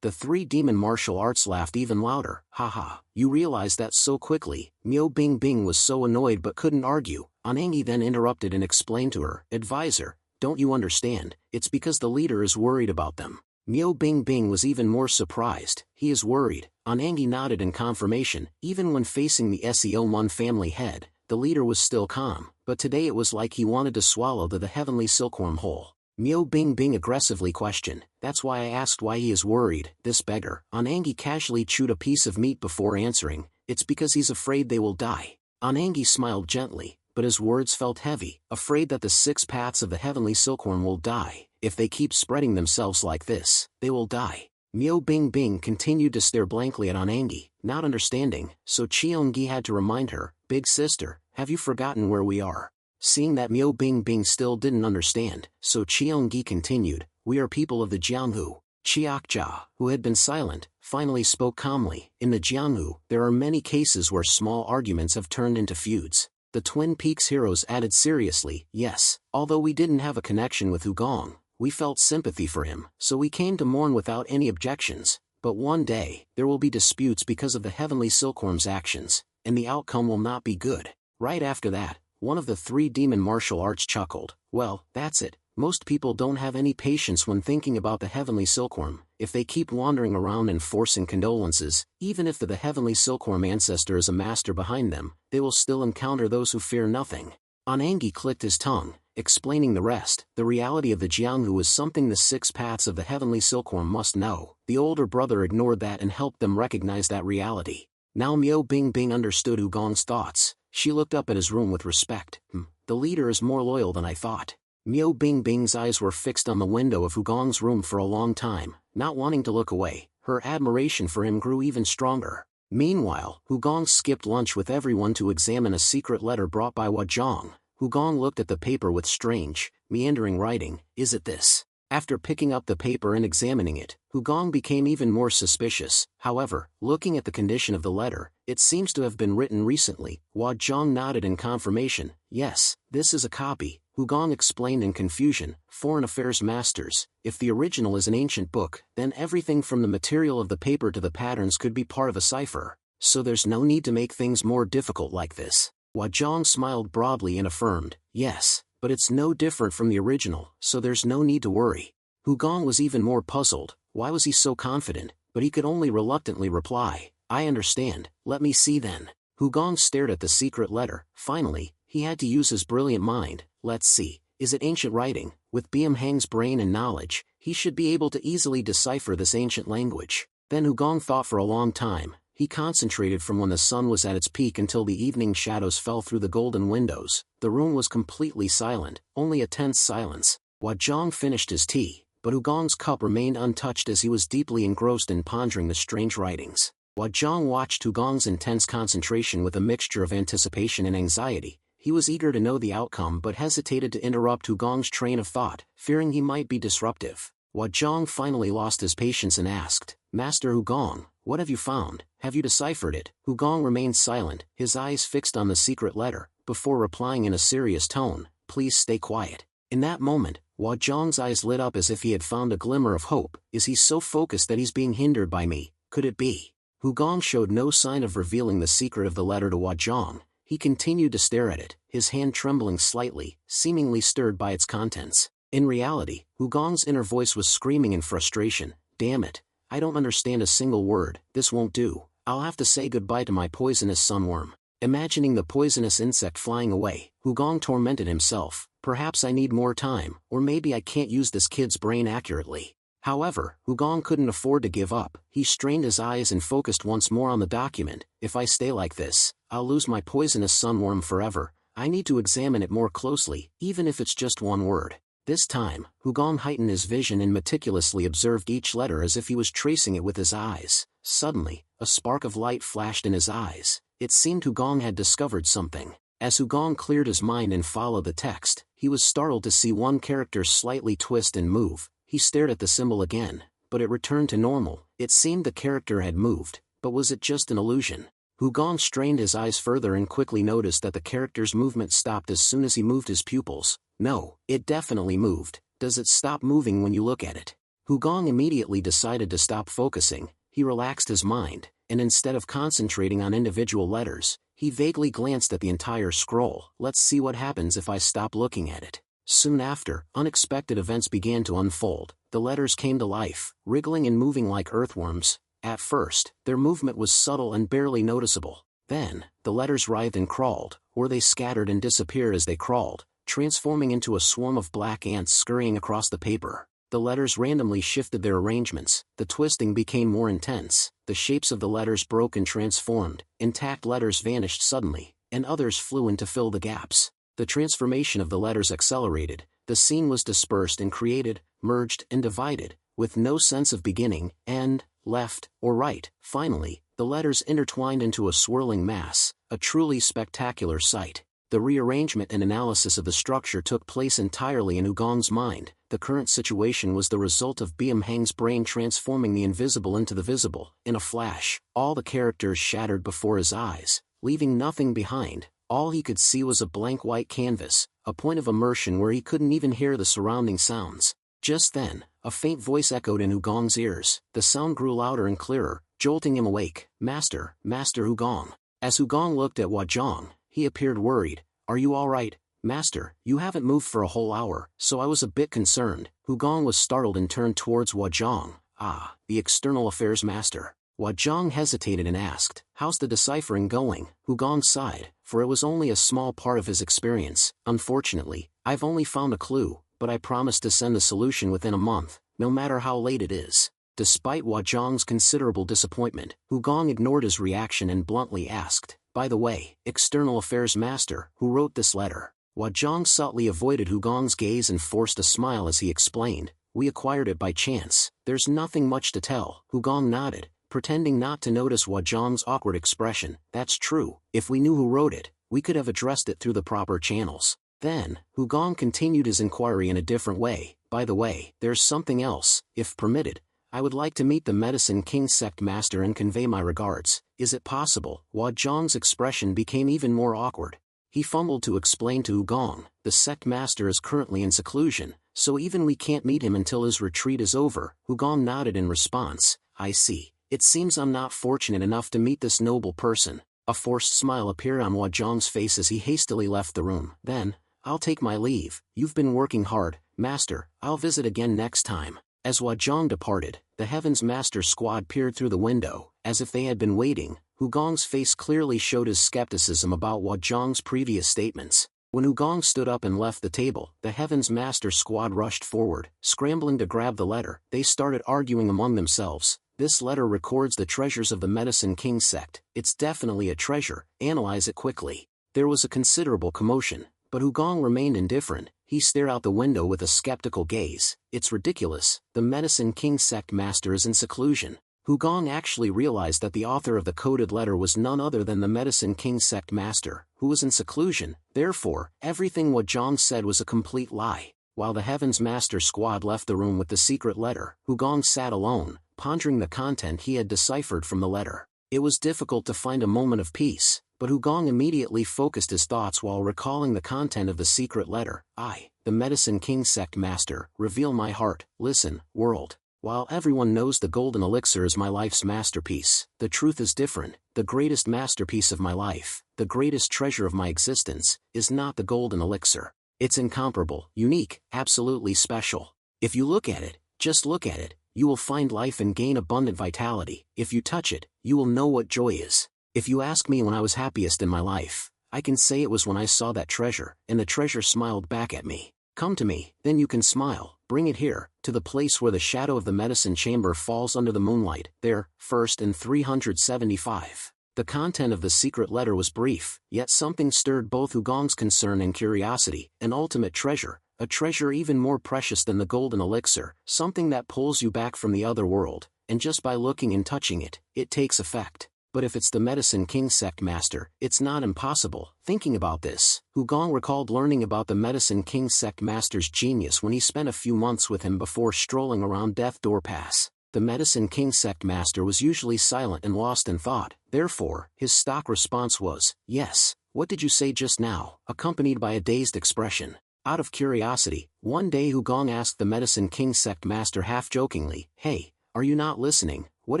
The three demon martial arts laughed even louder. "Haha, you realize that so quickly." Miao Bingbing was so annoyed but couldn't argue. Anangi then interrupted and explained to her, "Advisor, don't you understand? It's because the leader is worried about them." Miao Bingbing was even more surprised. "He is worried." Anangi nodded in confirmation. Even when facing the Seomun family head, the leader was still calm, but today it was like he wanted to swallow the Heavenly Silkworm whole. Miao Bingbing aggressively questioned, "That's why I asked why he is worried, this beggar." Anangi casually chewed a piece of meat before answering, "It's because he's afraid they will die." Anangi smiled gently, but his words felt heavy, "Afraid that the 6 paths of the Heavenly Silkworm will die. If they keep spreading themselves like this, they will die." Miao Bingbing continued to stare blankly at Anangi, not understanding, so Cheongi had to remind her, "Big sister, have you forgotten where we are?" Seeing that Miao Bingbing still didn't understand, so Cheongi continued, "We are people of the Jianghu." Chiakja, who had been silent, finally spoke calmly. "In the Jianghu, there are many cases where small arguments have turned into feuds." The Twin Peaks heroes added seriously, "Yes, although we didn't have a connection with Hugong, we felt sympathy for him, so we came to mourn without any objections. But one day, there will be disputes because of the Heavenly Silkworm's actions, and the outcome will not be good." Right after that, one of the three demon martial arts chuckled. "Well, that's it. Most people don't have any patience when thinking about the Heavenly Silkworm. If they keep wandering around and forcing condolences, even if the Heavenly Silkworm ancestor is a master behind them, they will still encounter those who fear nothing." Anangi clicked his tongue, explaining the rest. The reality of the Jianghu is something the 6 paths of the Heavenly Silkworm must know. The older brother ignored that and helped them recognize that reality. Now Miao Bingbing understood Hugong's thoughts. She looked up at his room with respect. The leader is more loyal than I thought." Miao Bingbing's eyes were fixed on the window of Hugong's room for a long time, not wanting to look away. Her admiration for him grew even stronger. Meanwhile, Hugong skipped lunch with everyone to examine a secret letter brought by Wajong. Hugong looked at the paper with strange, meandering writing. "Is it this?" After picking up the paper and examining it, Hugong became even more suspicious. However, looking at the condition of the letter, it seems to have been written recently. Wajong nodded in confirmation. "Yes, this is a copy." Hugong explained in confusion. "Foreign Affairs Masters, if the original is an ancient book, then everything from the material of the paper to the patterns could be part of a cipher. So there's no need to make things more difficult like this." Wajong smiled broadly and affirmed, "Yes, but it's no different from the original, so there's no need to worry." Hugong was even more puzzled. Why was he so confident? But he could only reluctantly reply, "I understand, let me see then." Hugong stared at the secret letter. Finally, he had to use his brilliant mind. "Let's see, is it ancient writing?" With Hang's brain and knowledge, he should be able to easily decipher this ancient language. Then Hugong thought for a long time. He concentrated from when the sun was at its peak until the evening shadows fell through the golden windows. The room was completely silent, only a tense silence. Zhang finished his tea, but Gong's cup remained untouched as he was deeply engrossed in pondering the strange writings. Zhang watched Gong's intense concentration with a mixture of anticipation and anxiety. He was eager to know the outcome but hesitated to interrupt Gong's train of thought, fearing he might be disruptive. Zhang finally lost his patience and asked, "Master Gong, what have you found? Have you deciphered it?" Gong remained silent, his eyes fixed on the secret letter, before replying in a serious tone, "Please stay quiet." In that moment, Zhang's eyes lit up as if he had found a glimmer of hope. "Is he so focused that he's being hindered by me? Could it be?" Gong showed no sign of revealing the secret of the letter to Zhang. He continued to stare at it, his hand trembling slightly, seemingly stirred by its contents. In reality, Gong's inner voice was screaming in frustration, "Damn it, I don't understand a single word, this won't do, I'll have to say goodbye to my poisonous sunworm." Imagining the poisonous insect flying away, Gong tormented himself, "Perhaps I need more time, or maybe I can't use this kid's brain accurately." However, Gong couldn't afford to give up. He strained his eyes and focused once more on the document. "If I stay like this, I'll lose my poisonous sunworm forever. I need to examine it more closely, even if it's just one word." This time, Gong heightened his vision and meticulously observed each letter as if he was tracing it with his eyes. Suddenly, a spark of light flashed in his eyes. It seemed Gong had discovered something. As Gong cleared his mind and followed the text, he was startled to see one character slightly twist and move. He stared at the symbol again, but it returned to normal. It seemed the character had moved, but was it just an illusion? Gong strained his eyes further and quickly noticed that the character's movement stopped as soon as he moved his pupils. "No, it definitely moved. Does it stop moving when you look at it?" Gong immediately decided to stop focusing. He relaxed his mind, and instead of concentrating on individual letters, he vaguely glanced at the entire scroll. "Let's see what happens if I stop looking at it." Soon after, unexpected events began to unfold. The letters came to life, wriggling and moving like earthworms. At first, their movement was subtle and barely noticeable. Then, the letters writhed and crawled, or they scattered and disappeared as they crawled, transforming into a swarm of black ants scurrying across the paper. The letters randomly shifted their arrangements, the twisting became more intense, the shapes of the letters broke and transformed, intact letters vanished suddenly, and others flew in to fill the gaps. The transformation of the letters accelerated, the scene was dispersed and created, merged and divided, with no sense of beginning, end, left, or right. Finally, the letters intertwined into a swirling mass, a truly spectacular sight. The rearrangement and analysis of the structure took place entirely in Gong's mind. The current situation was the result of Heng's brain transforming the invisible into the visible. In a flash, all the characters shattered before his eyes, leaving nothing behind. All he could see was a blank white canvas, a point of immersion where he couldn't even hear the surrounding sounds. Just then, a faint voice echoed in Gong's ears. The sound grew louder and clearer, jolting him awake. "Master, Master Gong." As Gong looked at Zhang, he appeared worried. "Are you all right, Master? You haven't moved for a whole hour, so I was a bit concerned." Gong was startled and turned towards Zhang. "Ah, the External Affairs Master." Zhang hesitated and asked, "How's the deciphering going?" Gong sighed, for it was only a small part of his experience. "Unfortunately, I've only found a clue, but I promise to send the solution within a month, no matter how late it is." Despite Zhang's considerable disappointment, Gong ignored his reaction and bluntly asked, "By the way, External Affairs Master, who wrote this letter?" Zhang subtly avoided Gong's gaze and forced a smile as he explained, "We acquired it by chance, there's nothing much to tell." Gong nodded, pretending not to notice Zhang's awkward expression. "That's true, if we knew who wrote it, we could have addressed it through the proper channels." Then, Gong continued his inquiry in a different way. "By the way, there's something else. If permitted, I would like to meet the Medicine King Sect Master and convey my regards. Is it possible?" Zhang's expression became even more awkward. He fumbled to explain to Gong, "The Sect Master is currently in seclusion, so even we can't meet him until his retreat is over." Gong nodded in response. "I see. It seems I'm not fortunate enough to meet this noble person." A forced smile appeared on Zhang's face as he hastily left the room. Then, "I'll take my leave. You've been working hard, Master. I'll visit again next time." As Zhang departed, the Heaven's Master squad peered through the window, as if they had been waiting. Gong's face clearly showed his skepticism about Zhang's previous statements. When Gong stood up and left the table, the Heaven's Master squad rushed forward, scrambling to grab the letter. They started arguing among themselves. This letter records the treasures of the Medicine King sect. It's definitely a treasure, analyze it quickly. There was a considerable commotion, but Hugong remained indifferent. He stared out the window with a skeptical gaze. It's ridiculous, the Medicine King sect master is in seclusion. Hugong actually realized that the author of the coded letter was none other than the Medicine King sect master, who was in seclusion. Therefore, everything what Zhang said was a complete lie. While the Heavens Master squad left the room with the secret letter, Hugong sat alone, pondering the content he had deciphered from the letter. It was difficult to find a moment of peace, but Hugong immediately focused his thoughts while recalling the content of the secret letter. I, the Medicine King sect master, reveal my heart. Listen, world. While everyone knows the golden elixir is my life's masterpiece, the truth is different. The greatest masterpiece of my life, the greatest treasure of my existence, is not the golden elixir. It's incomparable, unique, absolutely special. If you look at it, just look at it, you will find life and gain abundant vitality. If you touch it, you will know what joy is. If you ask me when I was happiest in my life, I can say it was when I saw that treasure, and the treasure smiled back at me. Come to me, then you can smile. Bring it here, to the place where the shadow of the medicine chamber falls under the moonlight. There, first in 375. The content of the secret letter was brief, yet something stirred both Hugong's concern and curiosity. An ultimate treasure, a treasure even more precious than the golden elixir, something that pulls you back from the other world, and just by looking and touching it, it takes effect. But if it's the Medicine King sect master, it's not impossible. Thinking about this, Hugong recalled learning about the Medicine King sect master's genius when he spent a few months with him before strolling around Death Door Pass. The Medicine King sect master was usually silent and lost in thought. Therefore, his stock response was, "Yes, what did you say just now?" accompanied by a dazed expression. Out of curiosity, one day Hugong asked the Medicine King sect master half-jokingly, "Hey, are you not listening? What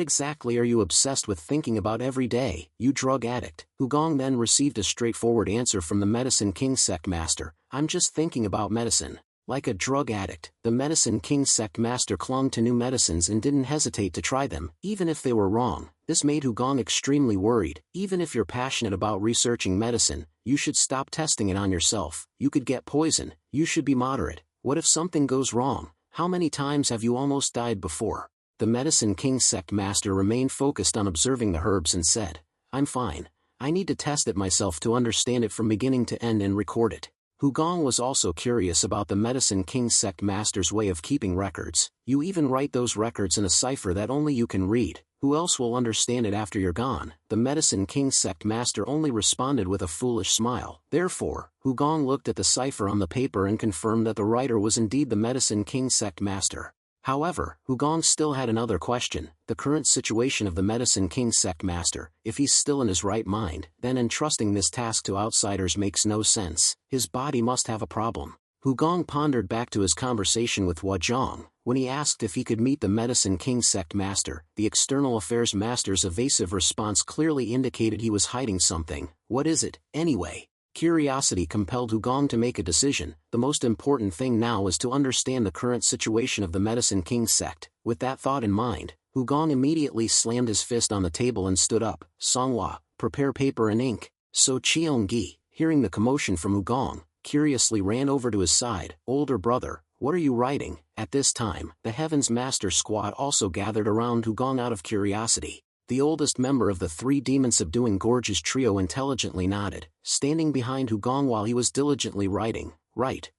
exactly are you obsessed with thinking about every day, you drug addict?" Hugong then received a straightforward answer from the Medicine King sect master, "I'm just thinking about medicine." Like a drug addict, the Medicine King sect master clung to new medicines and didn't hesitate to try them, even if they were wrong. This made Hugong extremely worried. Even if you're passionate about researching medicine, you should stop testing it on yourself. You could get poison. You should be moderate. What if something goes wrong? How many times have you almost died before? The Medicine King sect master remained focused on observing the herbs and said, "I'm fine. I need to test it myself to understand it from beginning to end and record it." Hugong was also curious about the Medicine King sect master's way of keeping records. You even write those records in a cipher that only you can read. Who else will understand it after you're gone? The Medicine King sect master only responded with a foolish smile. Therefore, Hugong looked at the cipher on the paper and confirmed that the writer was indeed the Medicine King sect master. However, Hugong still had another question: the current situation of the Medicine King sect master. If he's still in his right mind, then entrusting this task to outsiders makes no sense. His body must have a problem. Hugong pondered back to his conversation with Huazhong. When he asked if he could meet the Medicine King sect master, the External Affairs master's evasive response clearly indicated he was hiding something. What is it, anyway? Curiosity compelled Hugong to make a decision. The most important thing now was to understand the current situation of the Medicine King sect. With that thought in mind, Hugong immediately slammed his fist on the table and stood up. "Songhua, prepare paper and ink." So Cheonggi, hearing the commotion from Hugong, curiously ran over to his side. "Older brother, what are you writing?" At this time, the Heavens Master squad also gathered around Hugong out of curiosity. The oldest member of the three demon-subduing gorges trio intelligently nodded, standing behind Hugong while he was diligently writing.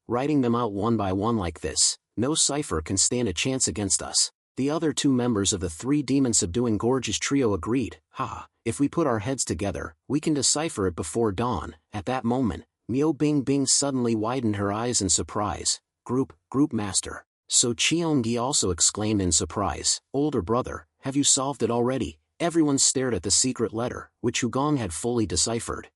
Writing them out one by one like this. No cipher can stand a chance against us. The other two members of the three demon-subduing gorges trio agreed. If we put our heads together, we can decipher it before dawn. At that moment, Miao Bingbing suddenly widened her eyes in surprise. Group master. So Cheonggi also exclaimed in surprise. "Older brother, have you solved it already?" Everyone stared at the secret letter, which Hugong had fully deciphered.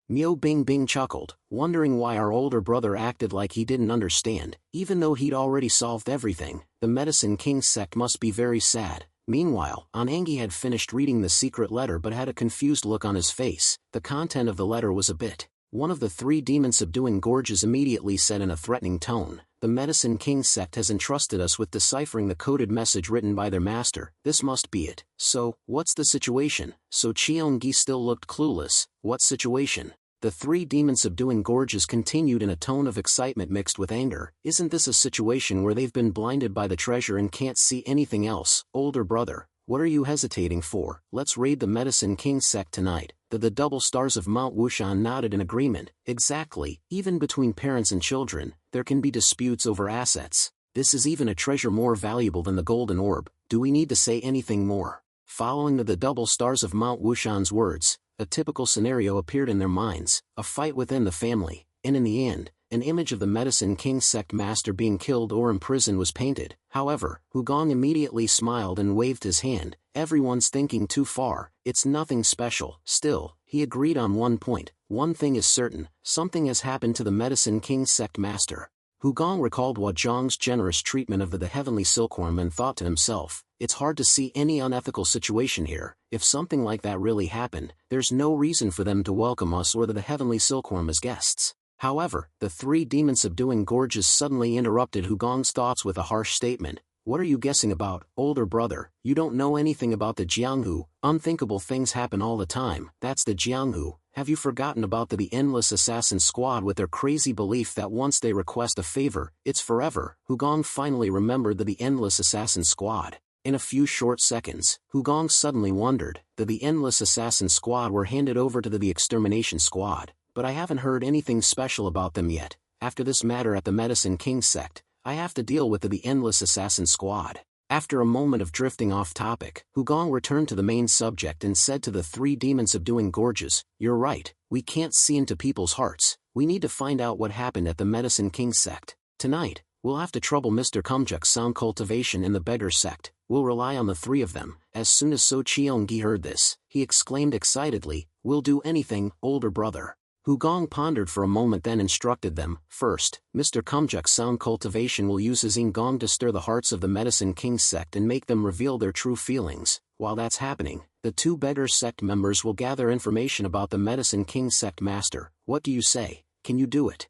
Miao Bingbing chuckled, wondering why our older brother acted like he didn't understand, even though he'd already solved everything. The Medicine King sect must be very sad. Meanwhile, Anangi had finished reading the secret letter but had a confused look on his face. The content of the letter was a bit. One of the three demon-subduing gorges immediately said in a threatening tone, "The Medicine King sect has entrusted us with deciphering the coded message written by their master. This must be it. So, what's the situation?" So Cheonggi still looked clueless. What situation? The three demon-subduing gorges continued in a tone of excitement mixed with anger. Isn't this a situation where they've been blinded by the treasure and can't see anything else? Older brother, What are you hesitating for? Let's raid the Medicine King sect tonight. The double stars of Mount Wushan nodded in agreement. Exactly, even between parents and children, there can be disputes over assets. This is even a treasure more valuable than the golden orb. Do we need to say anything more? Following the double stars of Mount Wushan's words, a typical scenario appeared in their minds, a fight within the family, and in the end, an image of the Medicine King sect master being killed or imprisoned was painted. However, Hugong immediately smiled and waved his hand. Everyone's thinking too far, it's nothing special. Still, he agreed on one point. One thing is certain, something has happened to the Medicine King sect master. Hugong recalled Huazhang's generous treatment of the heavenly silkworm and thought to himself, it's hard to see any unethical situation here. If something like that really happened, there's no reason for them to welcome us or the heavenly silkworm as guests. However, the three demon-subduing gorges suddenly interrupted Hugong's thoughts with a harsh statement. What are you guessing about, older brother? You don't know anything about the Jianghu. Unthinkable things happen all the time. That's the Jianghu. Have you forgotten about the endless assassin squad with their crazy belief that once they request a favor, it's forever? Hugong finally remembered the endless assassin squad. In a few short seconds, Hugong suddenly wondered that the endless assassin squad were handed over to the extermination squad. But I haven't heard anything special about them yet. After this matter at the Medicine King sect, I have to deal with the endless assassin squad. After a moment of drifting off topic, Hugong returned to the main subject and said to the three demon-subduing gorges, you're right, we can't see into people's hearts. We need to find out what happened at the Medicine King sect. Tonight, we'll have to trouble Mr. Kumjuk's sound cultivation in the beggar sect. We'll rely on the three of them. As soon as So Cheongi heard this, he exclaimed excitedly, we'll do anything, older brother. Hugong pondered for a moment, then instructed them. First, Mr. Kumjuk's sound cultivation will use his ingong to stir the hearts of the Medicine King sect and make them reveal their true feelings. While that's happening, the two beggar sect members will gather information about the Medicine King sect master. What do you say? Can you do it?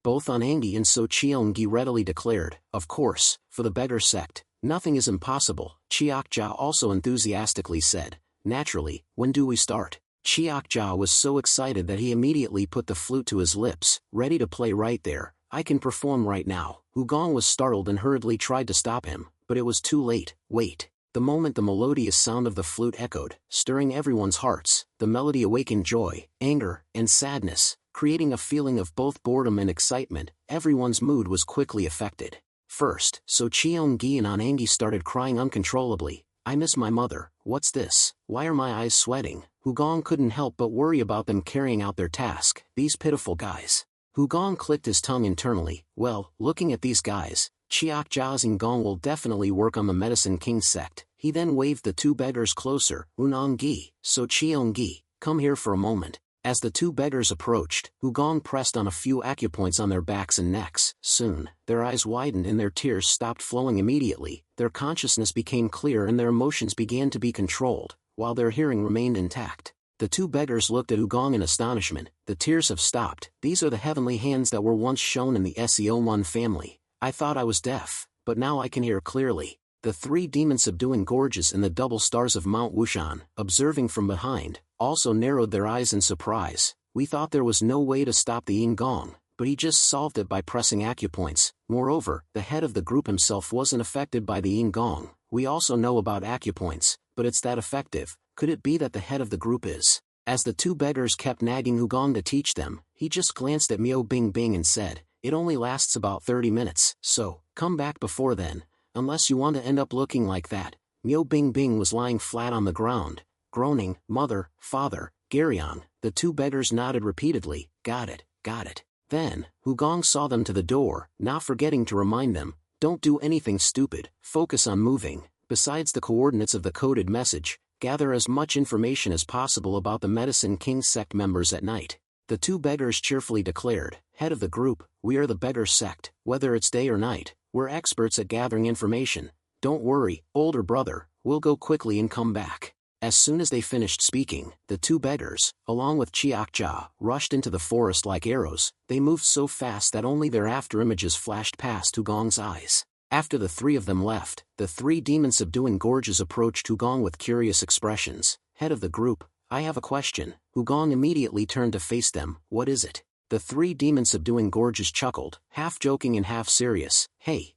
Both Anangi and So Cheongi readily declared, of course, for the beggar sect, nothing is impossible. Chiakja also enthusiastically said, naturally, when do we start? Chiakja was so excited that he immediately put the flute to his lips, ready to play right there. I can perform right now. Hugong was startled and hurriedly tried to stop him, but it was too late. Wait. The moment the melodious sound of the flute echoed, stirring everyone's hearts, the melody awakened joy, anger, and sadness, creating a feeling of both boredom and excitement. Everyone's mood was quickly affected. First, So Cheongi and Anangi started crying uncontrollably. I miss my mother. What's this? Why are my eyes sweating? Hugong couldn't help but worry about them carrying out their task. These pitiful guys. Hugong clicked his tongue internally. Well, looking at these guys, Chiakja's ingong will definitely work on the Medicine King sect. He then waved the two beggars closer. Unongi, So Cheongi, come here for a moment. As the two beggars approached, Hugong pressed on a few acupoints on their backs and necks. Soon, their eyes widened and their tears stopped flowing immediately. Their consciousness became clear and their emotions began to be controlled, while their hearing remained intact. The two beggars looked at Hugong in astonishment. The tears have stopped. These are the heavenly hands that were once shown in the Seomon family. I thought I was deaf, but now I can hear clearly. The three demon-subduing gorges in the double stars of Mount Wushan, observing from behind, also narrowed their eyes in surprise. We thought there was no way to stop the ingong, but he just solved it by pressing acupoints. Moreover, the head of the group himself wasn't affected by the ingong. We also know about acupoints, but it's that effective. Could it be that the head of the group is? As the two beggars kept nagging Hugong to teach them, he just glanced at Miao Bingbing and said, it only lasts about 30 minutes, so, come back before then, unless you want to end up looking like that. Miao Bingbing was lying flat on the ground, groaning, mother, father, Garyon. The two beggars nodded repeatedly, got it, got it. Then, Hugong saw them to the door, not forgetting to remind them, don't do anything stupid, focus on moving. Besides the coordinates of the coded message, gather as much information as possible about the Medicine King sect members at night. The two beggars cheerfully declared, head of the group, we are the beggar sect. Whether it's day or night, we're experts at gathering information. Don't worry, older brother, we'll go quickly and come back. As soon as they finished speaking, the two beggars, along with Chiakja, rushed into the forest like arrows. They moved so fast that only their after-images flashed past Hugong's eyes. After the three of them left, the three demon-subduing gorges approached Hugong with curious expressions. Head of the group, I have a question. Hugong immediately turned to face them. What is it? The three demon-subduing gorges chuckled, half joking and half serious. Hey,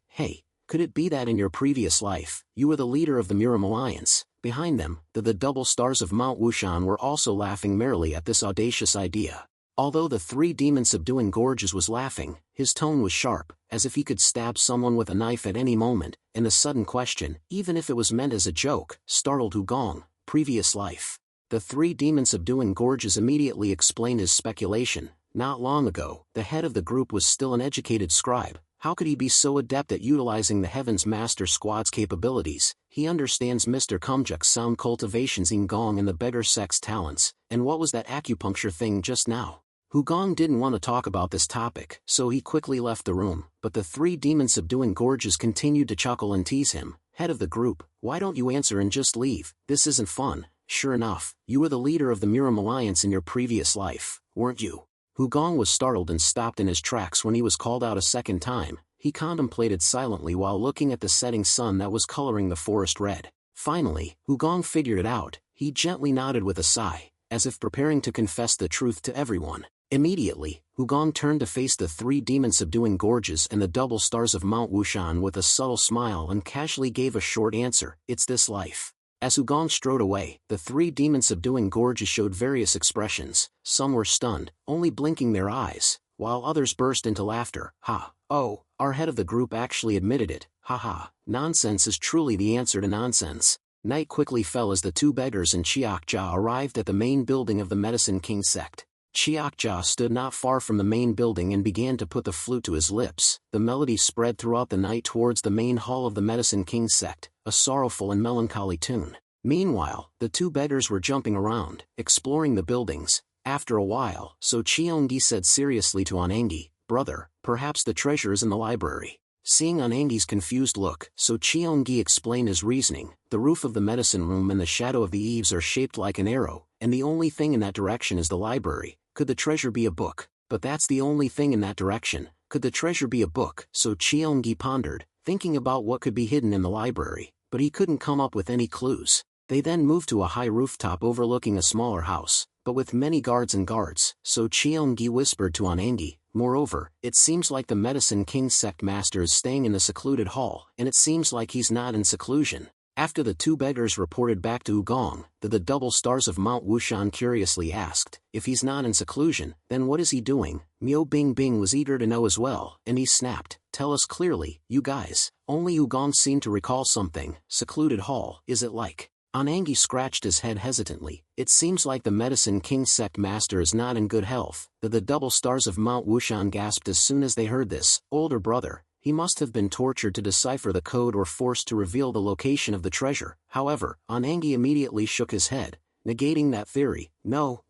Could it be that in your previous life, you were the leader of the Miram Alliance? Behind them, the double stars of Mount Wushan were also laughing merrily at this audacious idea. Although the three demon subduing gorges was laughing, his tone was sharp, as if he could stab someone with a knife at any moment, and the sudden question, even if it was meant as a joke, startled Hugong. Previous life. The three demon subduing gorges immediately explained his speculation. Not long ago, the head of the group was still an educated scribe. How could he be so adept at utilizing the Heaven's Master Squad's capabilities? He understands Mr. Kumjuk's sound cultivation's Gong and the beggar sect's talents, and what was that acupuncture thing just now? Hugong didn't want to talk about this topic, so he quickly left the room, but the three demon subduing gorges continued to chuckle and tease him. Head of the group, why don't you answer and just leave? This isn't fun. Sure enough, you were the leader of the Miram Alliance in your previous life, weren't you? Hugong was startled and stopped in his tracks when he was called out a second time. He contemplated silently while looking at the setting sun that was coloring the forest red. Finally, Hugong figured it out. He gently nodded with a sigh, as if preparing to confess the truth to everyone. Immediately, Hugong turned to face the three demon-subduing gorges and the double stars of Mount Wushan with a subtle smile and casually gave a short answer, "It's this life." As Hugong strode away, the three demon-subduing gorges showed various expressions. Some were stunned, only blinking their eyes, while others burst into laughter. Ha! Oh, our head of the group actually admitted it. Ha ha! Nonsense is truly the answer to nonsense. Night quickly fell as the two beggars and Chiakja arrived at the main building of the Medicine King sect. Chiakja stood not far from the main building and began to put the flute to his lips. The melody spread throughout the night towards the main hall of the Medicine King sect, a sorrowful and melancholy tune. Meanwhile, the two beggars were jumping around, exploring the buildings. After a while, So Cheongi said seriously to Anangi, "Brother, perhaps the treasure is in the library." Seeing Anangi's confused look, So Cheongi explained his reasoning. The roof of the medicine room and the shadow of the eaves are shaped like an arrow, and the only thing in that direction is the library. Could the treasure be a book? But that's the only thing in that direction. Could the treasure be a book? So Cheongi pondered, thinking about what could be hidden in the library, but he couldn't come up with any clues. They then moved to a high rooftop overlooking a smaller house, but with many guards and guards. So Cheongi whispered to Anangi, "Moreover, it seems like the Medicine King sect master is staying in the secluded hall, and it seems like he's not in seclusion." After the two beggars reported back to Hugong, the double stars of Mount Wushan curiously asked, "If he's not in seclusion, then what is he doing?" Miao Bingbing was eager to know as well, and he snapped, "Tell us clearly, you guys." Only Hugong seemed to recall something. Secluded hall, is it like? Anangi scratched his head hesitantly. It seems like the Medicine King sect master is not in good health. The double stars of Mount Wushan gasped as soon as they heard this. Older brother, he must have been tortured to decipher the code or forced to reveal the location of the treasure. However, Anangi immediately shook his head, negating that theory. No,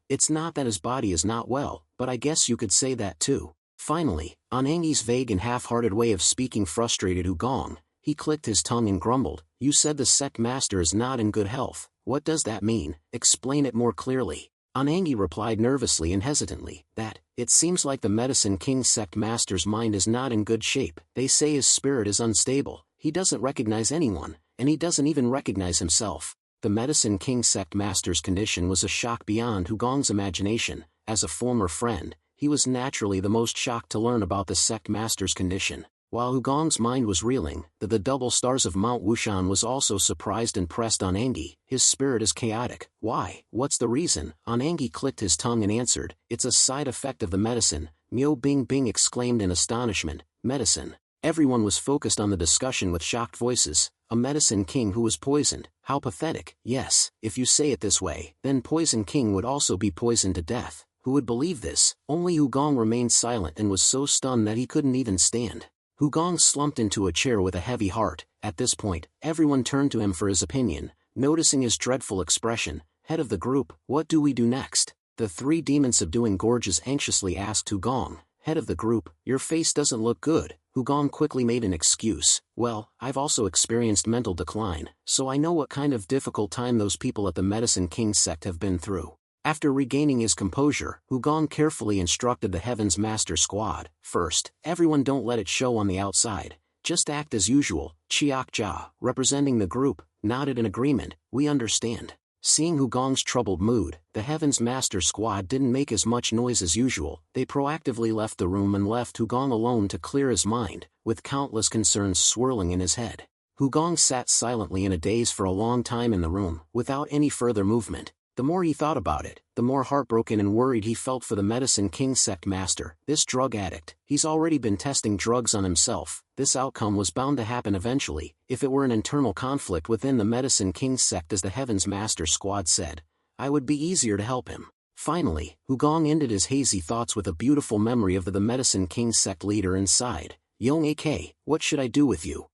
it's not that his body is not well, but I guess you could say that too. Finally, Anangi's vague and half-hearted way of speaking frustrated Hugong. He clicked his tongue and grumbled, "You said the sect master is not in good health. What does that mean? Explain it more clearly." Anangi replied nervously and hesitantly, "That, it seems like the Medicine King sect master's mind is not in good shape. They say his spirit is unstable, he doesn't recognize anyone, and he doesn't even recognize himself." The Medicine King sect master's condition was a shock beyond Hugong's imagination. As a former friend, he was naturally the most shocked to learn about the sect master's condition. While Hugong's mind was reeling, the double stars of Mount Wushan was also surprised and pressed on Anangi. "His spirit is chaotic. Why? What's the reason?" Anangi clicked his tongue and answered, "It's a side effect of the medicine." Miao Bingbing exclaimed in astonishment, "Medicine?" Everyone was focused on the discussion with shocked voices. A medicine king who was poisoned. How pathetic. Yes, if you say it this way, then Poison King would also be poisoned to death. Who would believe this? Only Hugong remained silent and was so stunned that he couldn't even stand. Hugong slumped into a chair with a heavy heart. At this point, everyone turned to him for his opinion. Noticing his dreadful expression, "Head of the group, what do we do next?" The three demon-subduing gorges anxiously asked Hugong. "Head of the group, your face doesn't look good." Hugong quickly made an excuse. "Well, I've also experienced mental decline, so I know what kind of difficult time those people at the Medicine King sect have been through." After regaining his composure, Hugong carefully instructed the Heaven's Master Squad. "First, everyone don't let it show on the outside. Just act as usual." Chiakja, representing the group, nodded in agreement. "We understand." Seeing Hugong's troubled mood, the Heaven's Master Squad didn't make as much noise as usual. They proactively left the room and left Hugong alone to clear his mind, with countless concerns swirling in his head. Hugong sat silently in a daze for a long time in the room, without any further movement. The more he thought about it, the more heartbroken and worried he felt for the Medicine King sect master, this drug addict. He's already been testing drugs on himself. This outcome was bound to happen eventually, if it were an internal conflict within the Medicine King sect, as the Heaven's Master Squad said. I would be easier to help him. Finally, Hugong ended his hazy thoughts with a beautiful memory of the Medicine King sect leader and sighed. Young AK, what should I do with you?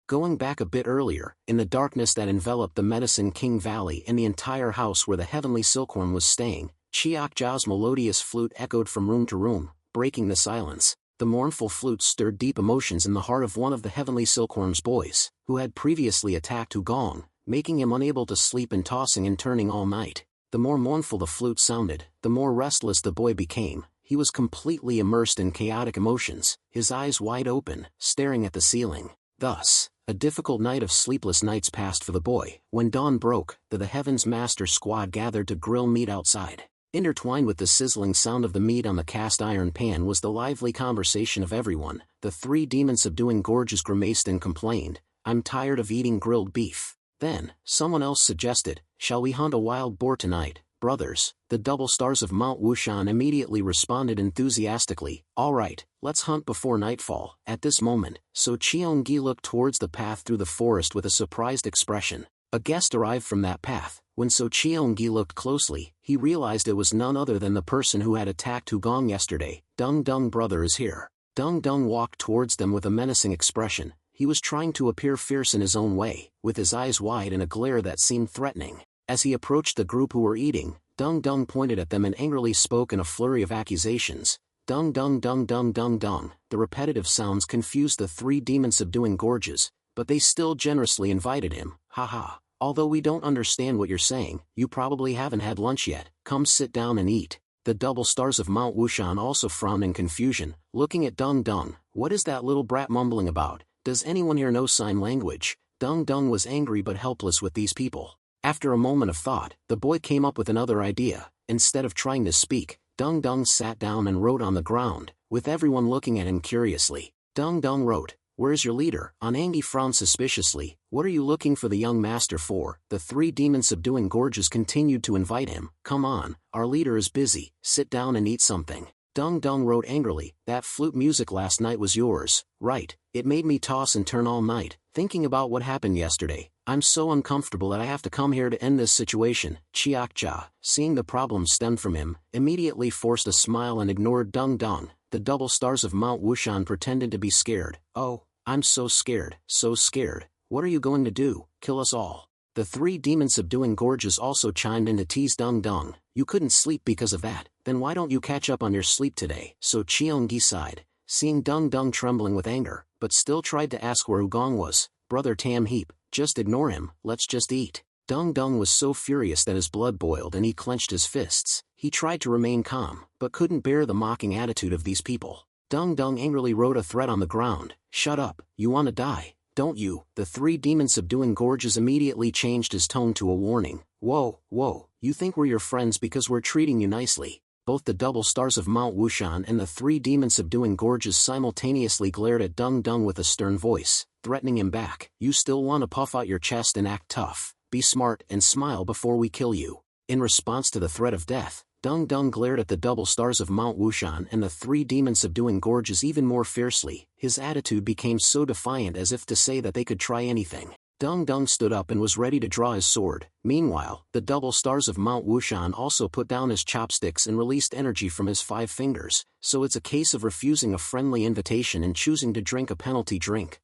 Going back a bit earlier, in the darkness that enveloped the Medicine King Valley and the entire house where the heavenly silkworm was staying, Chiak-ja's melodious flute echoed from room to room, breaking the silence. The mournful flute stirred deep emotions in the heart of one of the heavenly silkworm's boys, who had previously attacked Hugong, making him unable to sleep and tossing and turning all night. The more mournful the flute sounded, the more restless the boy became. He was completely immersed in chaotic emotions, his eyes wide open, staring at the ceiling. Thus, a difficult night of sleepless nights passed for the boy. When dawn broke, the Heaven's Master Squad gathered to grill meat outside. Intertwined with the sizzling sound of the meat on the cast iron pan was the lively conversation of everyone. The three demons subduing gorges grimaced and complained, "I'm tired of eating grilled beef." Then, someone else suggested, "Shall we hunt a wild boar tonight, brothers?" The double stars of Mount Wushan immediately responded enthusiastically, "All right, let's hunt before nightfall." At this moment, So Cheongi looked towards the path through the forest with a surprised expression. A guest arrived from that path. When So Cheongi looked closely, he realized it was none other than the person who had attacked Hugong yesterday. "Dung Dung brother is here." Dung Dung walked towards them with a menacing expression. He was trying to appear fierce in his own way, with his eyes wide and a glare that seemed threatening. As he approached the group who were eating, Dung Dung pointed at them and angrily spoke in a flurry of accusations. Dung Dung Dung Dung Dung Dung. The repetitive sounds confused the three demon-subduing gorges, but they still generously invited him. "Haha. Although we don't understand what you're saying, you probably haven't had lunch yet. Come sit down and eat." The double stars of Mount Wushan also frowned in confusion, looking at Dung Dung. "What is that little brat mumbling about? Does anyone here know sign language?" Dung Dung was angry but helpless with these people. After a moment of thought, the boy came up with another idea. Instead of trying to speak, Dung Dung sat down and wrote on the ground, with everyone looking at him curiously. Dung Dung wrote, "Where's your leader?" Anangi frowned suspiciously. "What are you looking for the young master for?" The three demon-subduing gorges continued to invite him. "Come on, our leader is busy. Sit down and eat something." Dung Dung wrote angrily, "That flute music last night was yours, right? It made me toss and turn all night, thinking about what happened yesterday. I'm so uncomfortable that I have to come here to end this situation." Chiak-ja, seeing the problem stemmed from him, immediately forced a smile and ignored Dung Dung. The double stars of Mount Wushan pretended to be scared. "Oh, I'm so scared, so scared. What are you going to do, kill us all?" The three demon-subduing gorges also chimed in to tease Dung Dung. "You couldn't sleep because of that, then why don't you catch up on your sleep today?" So Cheongi sighed, seeing Dung Dung trembling with anger, but still tried to ask where Hugong was. "Brother Tam Heap, just ignore him, let's just eat." Dung Dung was so furious that his blood boiled and he clenched his fists. He tried to remain calm, but couldn't bear the mocking attitude of these people. Dung Dung angrily wrote a threat on the ground. "Shut up, you want to die, don't you?" The three demon-subduing gorges immediately changed his tone to a warning. Whoa, you think we're your friends because we're treating you nicely?" Both the double stars of Mount Wushan and the three demon-subduing gorges simultaneously glared at Dung Dung with a stern voice, threatening him back. "You still want to puff out your chest and act tough? Be smart and smile before we kill you." In response to the threat of death, Dung Dung glared at the double stars of Mount Wushan and the three demon-subduing gorges even more fiercely. His attitude became so defiant as if to say that they could try anything. Dung Dung stood up and was ready to draw his sword. Meanwhile, the double stars of Mount Wushan also put down his chopsticks and released energy from his 5 fingers, so it's a case of refusing a friendly invitation and choosing to drink a penalty drink.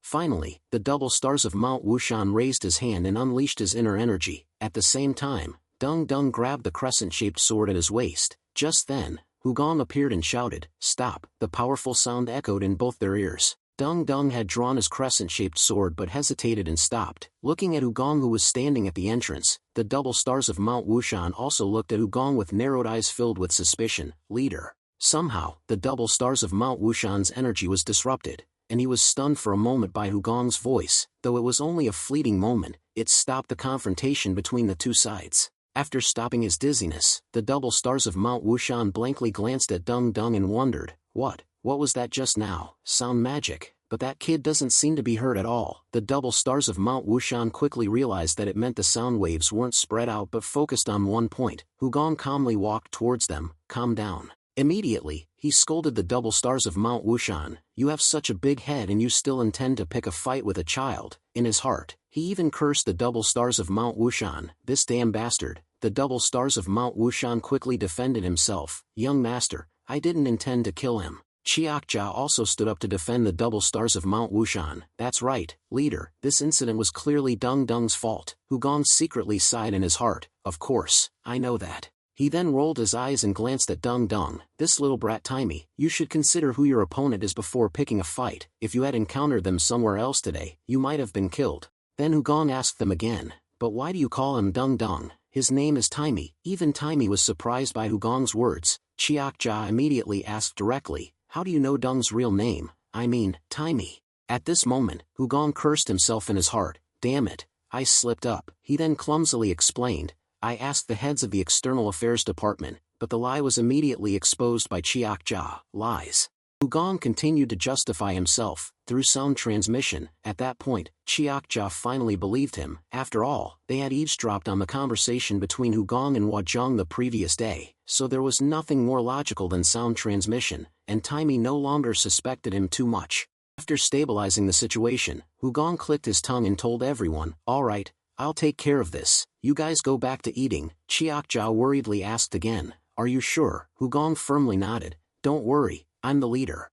Finally, the double stars of Mount Wushan raised his hand and unleashed his inner energy. At the same time, Dung Dung grabbed the crescent-shaped sword at his waist. Just then, Hugong appeared and shouted, "Stop!" The powerful sound echoed in both their ears. Dung Dung had drawn his crescent-shaped sword but hesitated and stopped, looking at Hugong who was standing at the entrance. The double stars of Mount Wushan also looked at Hugong with narrowed eyes filled with suspicion. "Leader." Somehow, the double stars of Mount Wushan's energy was disrupted, and he was stunned for a moment by Hugong's voice. Though it was only a fleeting moment, it stopped the confrontation between the two sides. After stopping his dizziness, the double stars of Mount Wushan blankly glanced at Dung Dung and wondered, what was that just now? Sound magic? But that kid doesn't seem to be hurt at all. The double stars of Mount Wushan quickly realized that it meant the sound waves weren't spread out but focused on one point. Hugong calmly walked towards them. Calm down. Immediately, he scolded the double stars of Mount Wushan. You have such a big head and you still intend to pick a fight with a child. In his heart, he even cursed the double stars of Mount Wushan. This damn bastard. The double stars of Mount Wushan quickly defended himself. Young master, I didn't intend to kill him. Chiakjia also stood up to defend the double stars of Mount Wushan. That's right, leader, this incident was clearly Dung Dung's fault. Hugong secretly sighed in his heart. Of course, I know that. He then rolled his eyes and glanced at Dung Dung. This little brat Timey, you should consider who your opponent is before picking a fight. If you had encountered them somewhere else today, you might have been killed. Then Hugong asked them again, but why do you call him Dung Dung? His name is Timey. Even Timey was surprised by Hugong's words. Chiakjia immediately asked directly, how do you know Dung's real name? I mean, Timey. At this moment, Hugong cursed himself in his heart. Damn it, I slipped up. He then clumsily explained, I asked the heads of the External Affairs Department, but the lie was immediately exposed by Chiakjia. Lies. Hugong continued to justify himself, through sound transmission. At that point, Chiakjia finally believed him. After all, they had eavesdropped on the conversation between Hugong and Huazhang the previous day, so there was nothing more logical than sound transmission, and Timey no longer suspected him too much. After stabilizing the situation, Hugong clicked his tongue and told everyone, alright, I'll take care of this, you guys go back to eating. Chiakjia worriedly asked again, are you sure? Hugong firmly nodded, don't worry, I'm the leader.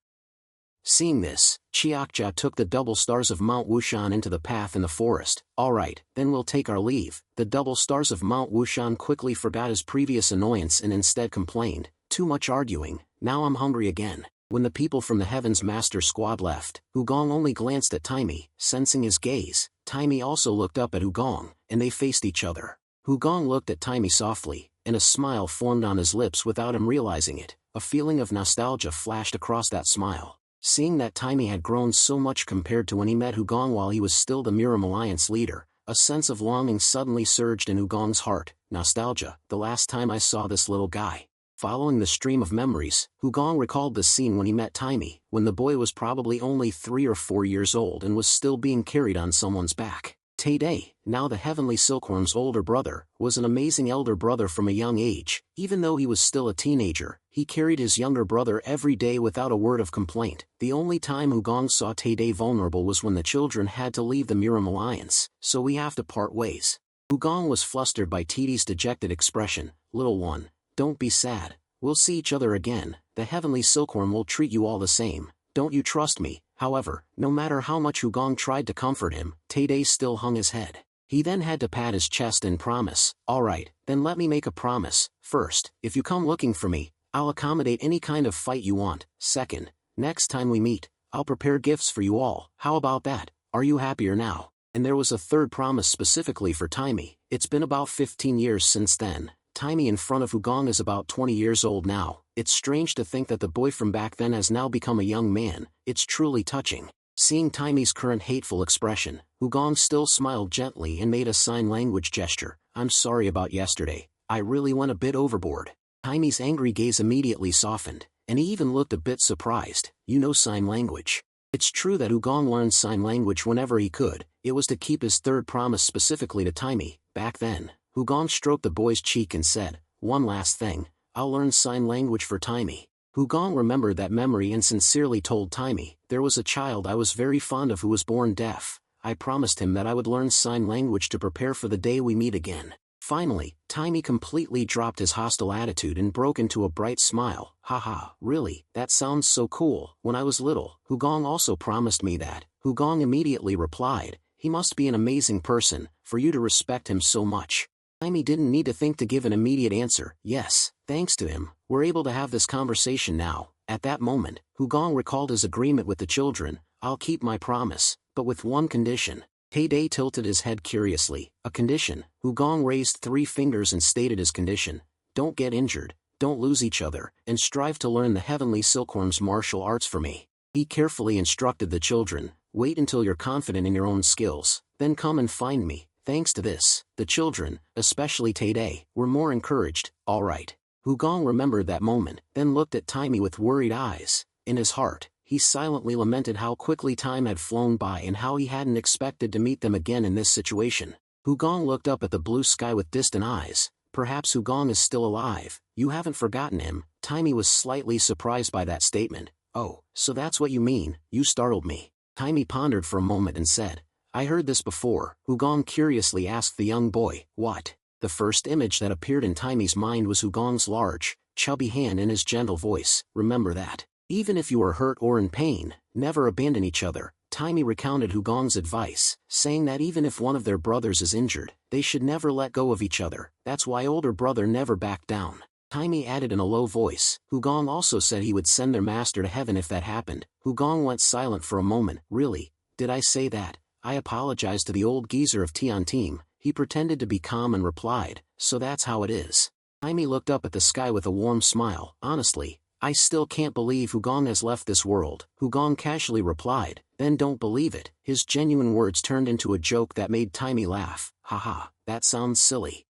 Seeing this, Chiakjia took the double stars of Mount Wushan into the path in the forest. Alright, then we'll take our leave. The double stars of Mount Wushan quickly forgot his previous annoyance and instead complained, too much arguing, now I'm hungry again. When the people from the Heavens Master Squad left, Hugong only glanced at Timey, sensing his gaze. Timey also looked up at Hugong, and they faced each other. Hugong looked at Timey softly, and a smile formed on his lips without him realizing it. A feeling of nostalgia flashed across that smile. Seeing that Timey had grown so much compared to when he met Hugong while he was still the Miram Alliance leader, a sense of longing suddenly surged in Hugong's heart. Nostalgia, the last time I saw this little guy. Following the stream of memories, Hugong recalled the scene when he met Timey, when the boy was probably only 3 or 4 years old and was still being carried on someone's back. Tay-Day, now the Heavenly Silkworm's older brother, was an amazing elder brother from a young age. Even though he was still a teenager, he carried his younger brother every day without a word of complaint. The only time Hugong saw Tay-Day vulnerable was when the children had to leave the Miram Alliance, so we have to part ways. Hugong was flustered by Tay-Day's dejected expression. Little one, don't be sad, we'll see each other again, the Heavenly Silkworm will treat you all the same, don't you trust me? However, no matter how much Hugong tried to comfort him, Tay-Day still hung his head. He then had to pat his chest and promise, alright, then let me make a promise. First, if you come looking for me, I'll accommodate any kind of fight you want. Second, next time we meet, I'll prepare gifts for you all. How about that? Are you happier now? And there was a third promise specifically for Timey. It's been about 15 years since then. Timey in front of Hugong is about 20 years old now. It's strange to think that the boy from back then has now become a young man. It's truly touching. Seeing Timey's current hateful expression, Hugong still smiled gently and made a sign language gesture. I'm sorry about yesterday. I really went a bit overboard. Timey's angry gaze immediately softened, and he even looked a bit surprised. You know sign language. It's true that Hugong learned sign language whenever he could. It was to keep his third promise specifically to Timey. Back then, Hugong stroked the boy's cheek and said, one last thing, I'll learn sign language for Timey. Hugong remembered that memory and sincerely told Timey, there was a child I was very fond of who was born deaf. I promised him that I would learn sign language to prepare for the day we meet again. Finally, Timey completely dropped his hostile attitude and broke into a bright smile. Haha, really, that sounds so cool. When I was little, Hugong also promised me that. Hugong immediately replied, he must be an amazing person, for you to respect him so much. Timey didn't need to think to give an immediate answer. Yes, thanks to him, we're able to have this conversation now. At that moment, Hugong recalled his agreement with the children. I'll keep my promise, but with one condition. Tay-Day tilted his head curiously. A condition? Hugong raised 3 fingers and stated his condition. Don't get injured, don't lose each other, and strive to learn the Heavenly Silkworm's martial arts for me. He carefully instructed the children. Wait until you're confident in your own skills, then come and find me. Thanks to this, the children, especially Tae-dae, were more encouraged. All right. Hugong remembered that moment, then looked at Taimi with worried eyes. In his heart, he silently lamented how quickly time had flown by and how he hadn't expected to meet them again in this situation. Hugong looked up at the blue sky with distant eyes. Perhaps Hugong is still alive. You haven't forgotten him. Taimi was slightly surprised by that statement. Oh, so that's what you mean. You startled me. Taimi pondered for a moment and said, I heard this before. Hugong curiously asked the young boy, what? The first image that appeared in Taimi's mind was Hugong's large, chubby hand and his gentle voice. Remember that. Even if you are hurt or in pain, never abandon each other. Taimi recounted Hugong's advice, saying that even if one of their brothers is injured, they should never let go of each other. That's why older brother never backed down. Taimi added in a low voice. Hugong also said he would send their master to heaven if that happened. Hugong went silent for a moment. Really? Did I say that? I apologized to the old geezer of Tian Team. He pretended to be calm and replied, so that's how it is. Taimi looked up at the sky with a warm smile. Honestly, I still can't believe Hugong has left this world. Hugong casually replied, then don't believe it. His genuine words turned into a joke that made Taimi laugh. Haha, that sounds silly.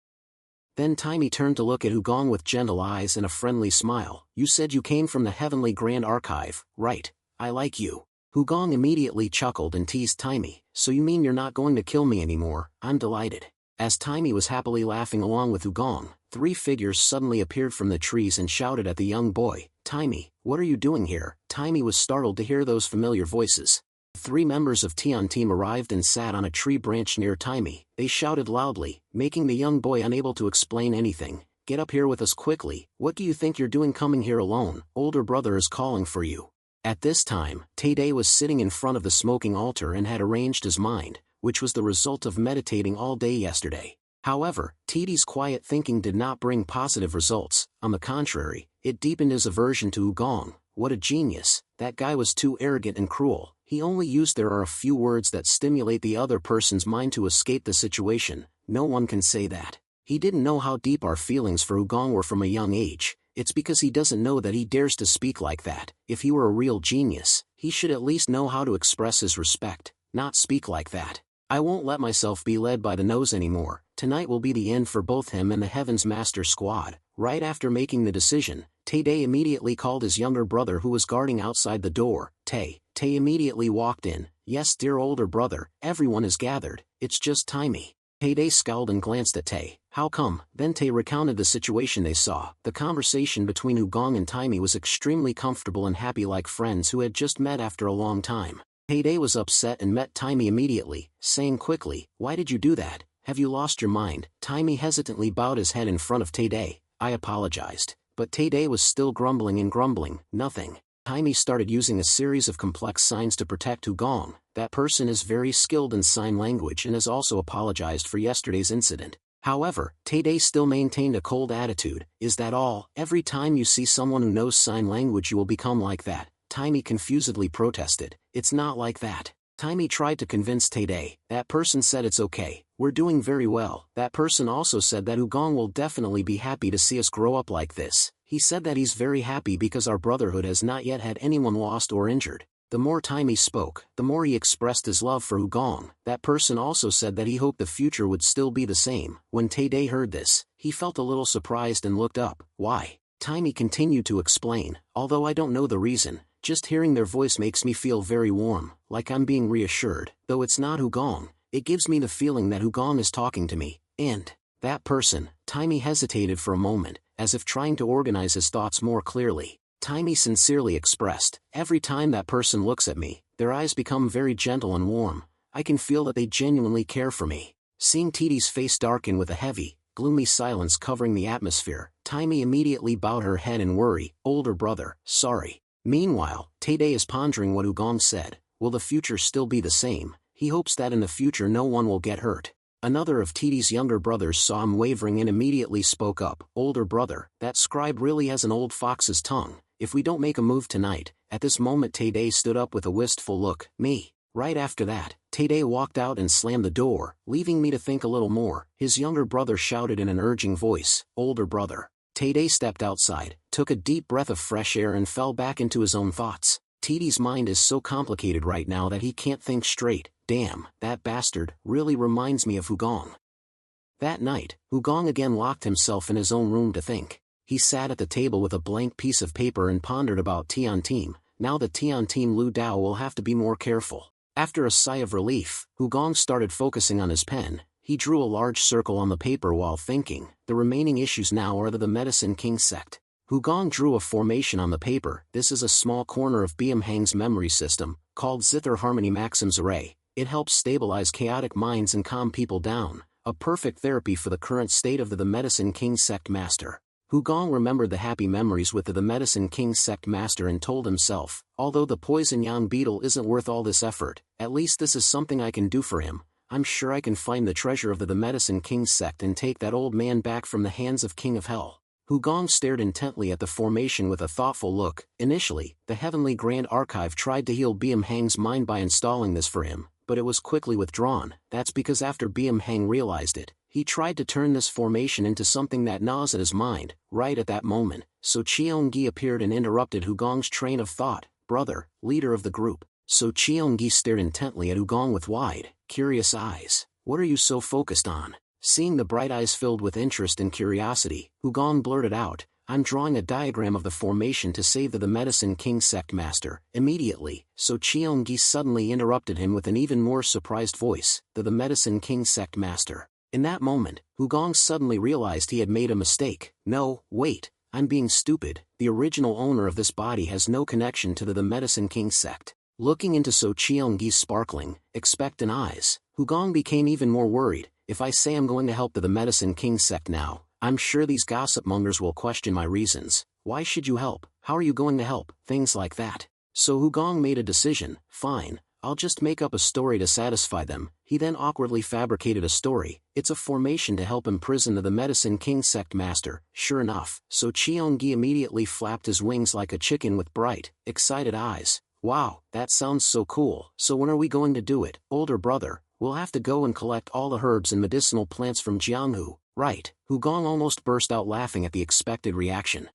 Then Taimi turned to look at Hugong with gentle eyes and a friendly smile. You said you came from the Heavenly Grand Archive, right? I like you. Hugong immediately chuckled and teased Taimi. So you mean you're not going to kill me anymore? I'm delighted. As Taimi was happily laughing along with Hugong, 3 figures suddenly appeared from the trees and shouted at the young boy, Taimi, what are you doing here? Taimi was startled to hear those familiar voices. 3 members of Tian Team arrived and sat on a tree branch near Taimi. They shouted loudly, making the young boy unable to explain anything. Get up here with us quickly. What do you think you're doing coming here alone? Older brother is calling for you. At this time, Tae-dae was sitting in front of the smoking altar and had arranged his mind, which was the result of meditating all day yesterday. However, Tae-dae's quiet thinking did not bring positive results. On the contrary, it deepened his aversion to Hugong. What a genius. That guy was too arrogant and cruel. He only used there are a few words that stimulate the other person's mind to escape the situation. No one can say that. He didn't know how deep our feelings for Hugong were from a young age. It's because he doesn't know that he dares to speak like that. If he were a real genius, he should at least know how to express his respect, not speak like that. I won't let myself be led by the nose anymore. Tonight will be the end for both him and the Heaven's Master Squad. Right after making the decision, Tae-dae immediately called his younger brother who was guarding outside the door. Tae immediately walked in. Yes, dear older brother, everyone is gathered. It's just Taimi. Tae-dae scowled and glanced at Tae. How come? Then Tae recounted the situation they saw. The conversation between Hugong and Taimi was extremely comfortable and happy like friends who had just met after a long time. Tae-dae was upset and met Taimi immediately, saying quickly, why did you do that? Have you lost your mind? Taimi hesitantly bowed his head in front of Tae-dae. I apologized. But Tae-dae was still grumbling. Nothing. Taimi started using a series of complex signs to protect Hugong. That person is very skilled in sign language and has also apologized for yesterday's incident. However, Tae-dae still maintained a cold attitude. Is that all? Every time you see someone who knows sign language you will become like that. Taimi confusedly protested. It's not like that. Taimi tried to convince Tae-dae. That person said it's okay. We're doing very well. That person also said that Hugong will definitely be happy to see us grow up like this. He said that he's very happy because our brotherhood has not yet had anyone lost or injured. The more Taimi spoke, the more he expressed his love for Hugong. That person also said that he hoped the future would still be the same. When Tae-dae heard this, he felt a little surprised and looked up. Why? Taimi continued to explain. Although I don't know the reason, just hearing their voice makes me feel very warm, like I'm being reassured. Though it's not Hugong, it gives me the feeling that Hugong is talking to me. And that person, Taimi hesitated for a moment, as if trying to organize his thoughts more clearly. Taimi sincerely expressed, every time that person looks at me, their eyes become very gentle and warm. I can feel that they genuinely care for me. Seeing Tae-dae's face darken with a heavy, gloomy silence covering the atmosphere, Taimi immediately bowed her head in worry. Older brother, sorry. Meanwhile, Tae-dae is pondering what Hugong said. Will the future still be the same? He hopes that in the future no one will get hurt. Another of Tae-dae's younger brothers saw him wavering and immediately spoke up. Older brother, that scribe really has an old fox's tongue. If we don't make a move tonight. At this moment Tae-dae stood up with a wistful look. Me. Right after that, Tae-dae walked out and slammed the door, leaving me to think a little more. His younger brother shouted in an urging voice. Older brother. Tae-dae stepped outside, took a deep breath of fresh air and fell back into his own thoughts. Tidi's mind is so complicated right now that he can't think straight. Damn, that bastard really reminds me of Hugong. That night, Hugong again locked himself in his own room to think. He sat at the table with a blank piece of paper and pondered about Tian Team. Now the Tian Team Lu Dao will have to be more careful. After a sigh of relief, Hugong started focusing on his pen. He drew a large circle on the paper while thinking. The remaining issues now are the Medicine King sect. Hugong drew a formation on the paper. This is a small corner of Biam Hang's memory system, called Zither Harmony Maxims Array. It helps stabilize chaotic minds and calm people down. A perfect therapy for the current state of the Medicine King sect master. Hugong remembered the happy memories with the Medicine King sect master and told himself, although the poison yang beetle isn't worth all this effort, at least this is something I can do for him. I'm sure I can find the treasure of the Medicine King sect and take that old man back from the hands of King of Hell. Hugong stared intently at the formation with a thoughtful look. Initially, the Heavenly Grand Archive tried to heal Biam Hang's mind by installing this for him, but it was quickly withdrawn. That's because after Biam Hang realized it, he tried to turn this formation into something that gnaws at his mind. Right at that moment, So Cheongi appeared and interrupted Hugong's train of thought. Brother, leader of the group. So Cheongi stared intently at Hugong with wide, curious eyes. What are you so focused on? Seeing the bright eyes filled with interest and curiosity, Hugong blurted out, I'm drawing a diagram of the formation to save the Medicine King sect master. Immediately, So Cheongi suddenly interrupted him with an even more surprised voice, the Medicine King sect master. In that moment, Hugong suddenly realized he had made a mistake. No, wait, I'm being stupid. The original owner of this body has no connection to the Medicine King sect. Looking into So Cheongi's sparkling, expectant eyes, Hugong became even more worried. If I say I'm going to help the Medicine King sect now, I'm sure these gossip mongers will question my reasons. Why should you help? How are you going to help? Things like that. So Hugong made a decision. Fine, I'll just make up a story to satisfy them. He then awkwardly fabricated a story. It's a formation to help imprison the Medicine King sect master. Sure enough, So Cheongi immediately flapped his wings like a chicken with bright, excited eyes. Wow, that sounds so cool. So when are we going to do it? Older brother, we'll have to go and collect all the herbs and medicinal plants from Jianghu. Right, Hugong almost burst out laughing at the expected reaction.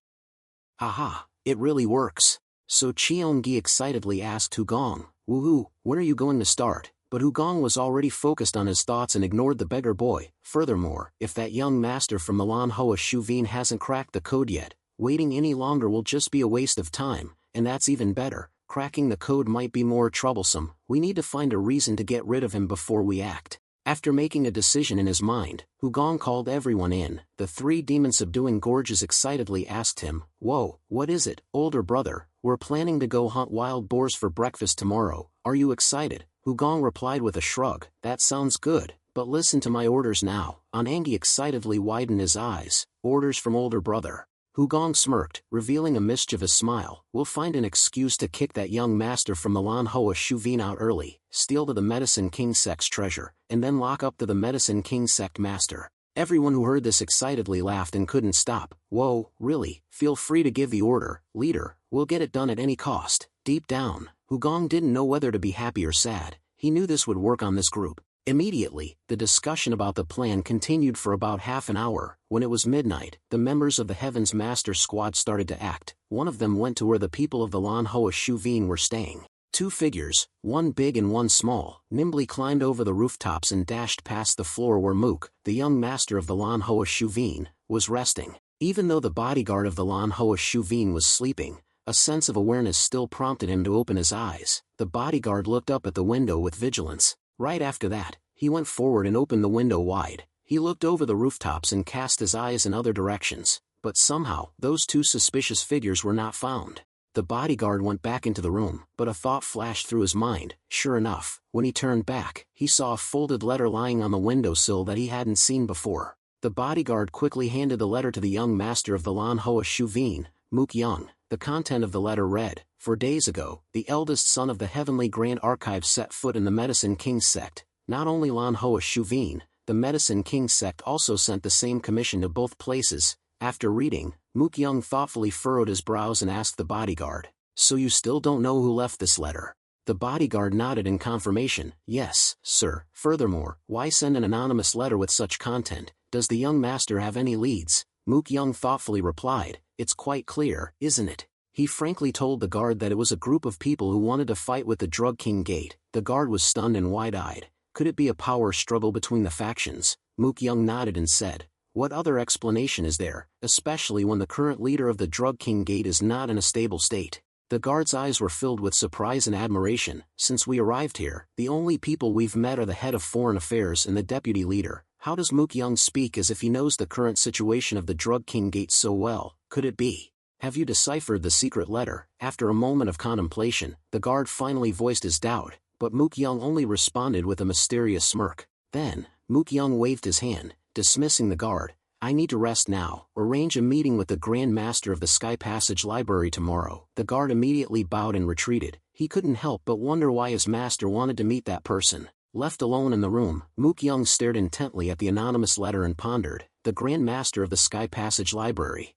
Haha, it really works. So Cheongi excitedly asked Hugong, woohoo, when are you going to start? But Hugong was already focused on his thoughts and ignored the beggar boy. Furthermore, if that young master from Manhwa Shuvin hasn't cracked the code yet, waiting any longer will just be a waste of time, and that's even better. Cracking the code might be more troublesome. We need to find a reason to get rid of him before we act. After making a decision in his mind, Hugong called everyone in. The three demon-subduing gorges excitedly asked him, Whoa, what is it, older brother? We're planning to go hunt wild boars for breakfast tomorrow. Are you excited? Hugong replied with a shrug. That sounds good, but listen to my orders now. Anangi excitedly widened his eyes. Orders from older brother. Hugong smirked, revealing a mischievous smile. We'll find an excuse to kick that young master from Manhwa Shuvin out early, steal the Medicine King sect's treasure, and then lock up the Medicine King sect master. Everyone who heard this excitedly laughed and couldn't stop. Whoa, really? Feel free to give the order, leader. We'll get it done at any cost. Deep down, Hugong didn't know whether to be happy or sad. He knew this would work on this group. Immediately, the discussion about the plan continued for about half an hour. When it was midnight, the members of the Heaven's Master Squad started to act. One of them went to where the people of the Manhwa Shuvin were staying. Two figures, one big and one small, nimbly climbed over the rooftops and dashed past the floor where Mook, the young master of the Manhwa Shuvin, was resting. Even though the bodyguard of the Manhwa Shuvin was sleeping, a sense of awareness still prompted him to open his eyes. The bodyguard looked up at the window with vigilance. Right after that, he went forward and opened the window wide. He looked over the rooftops and cast his eyes in other directions, but somehow, those two suspicious figures were not found. The bodyguard went back into the room, but a thought flashed through his mind. Sure enough, when he turned back, he saw a folded letter lying on the windowsill that he hadn't seen before. The bodyguard quickly handed the letter to the young master of the Manhwa Shuvin, Mook Young. The content of the letter read, 4 days ago, the eldest son of the Heavenly Grand Archive set foot in the Medicine King sect. Not only Manhwa Shuvin, the Medicine King sect also sent the same commission to both places. After reading, Mook Young thoughtfully furrowed his brows and asked the bodyguard, So you still don't know who left this letter? The bodyguard nodded in confirmation. Yes, sir. Furthermore, why send an anonymous letter with such content? Does the young master have any leads? Mook Young thoughtfully replied, It's quite clear, isn't it? He frankly told the guard that it was a group of people who wanted to fight with the Drug King Gate. The guard was stunned and wide-eyed. Could it be a power struggle between the factions? Mook Young nodded and said, "What other explanation is there, especially when the current leader of the Drug King Gate is not in a stable state?" The guard's eyes were filled with surprise and admiration. "Since we arrived here, the only people we've met are the head of foreign affairs and the deputy leader." How does Mook Young speak as if he knows the current situation of the Drug King Gate so well? Could it be? "Have you deciphered the secret letter?" After a moment of contemplation, the guard finally voiced his doubt, but Mook Young only responded with a mysterious smirk. Then, Mook Young waved his hand, dismissing the guard. "I need to rest now. Arrange a meeting with the Grand Master of the Sky Passage Library tomorrow." The guard immediately bowed and retreated. He couldn't help but wonder why his master wanted to meet that person. Left alone in the room, Mook Young stared intently at the anonymous letter and pondered. The Grand Master of the Sky Passage Library.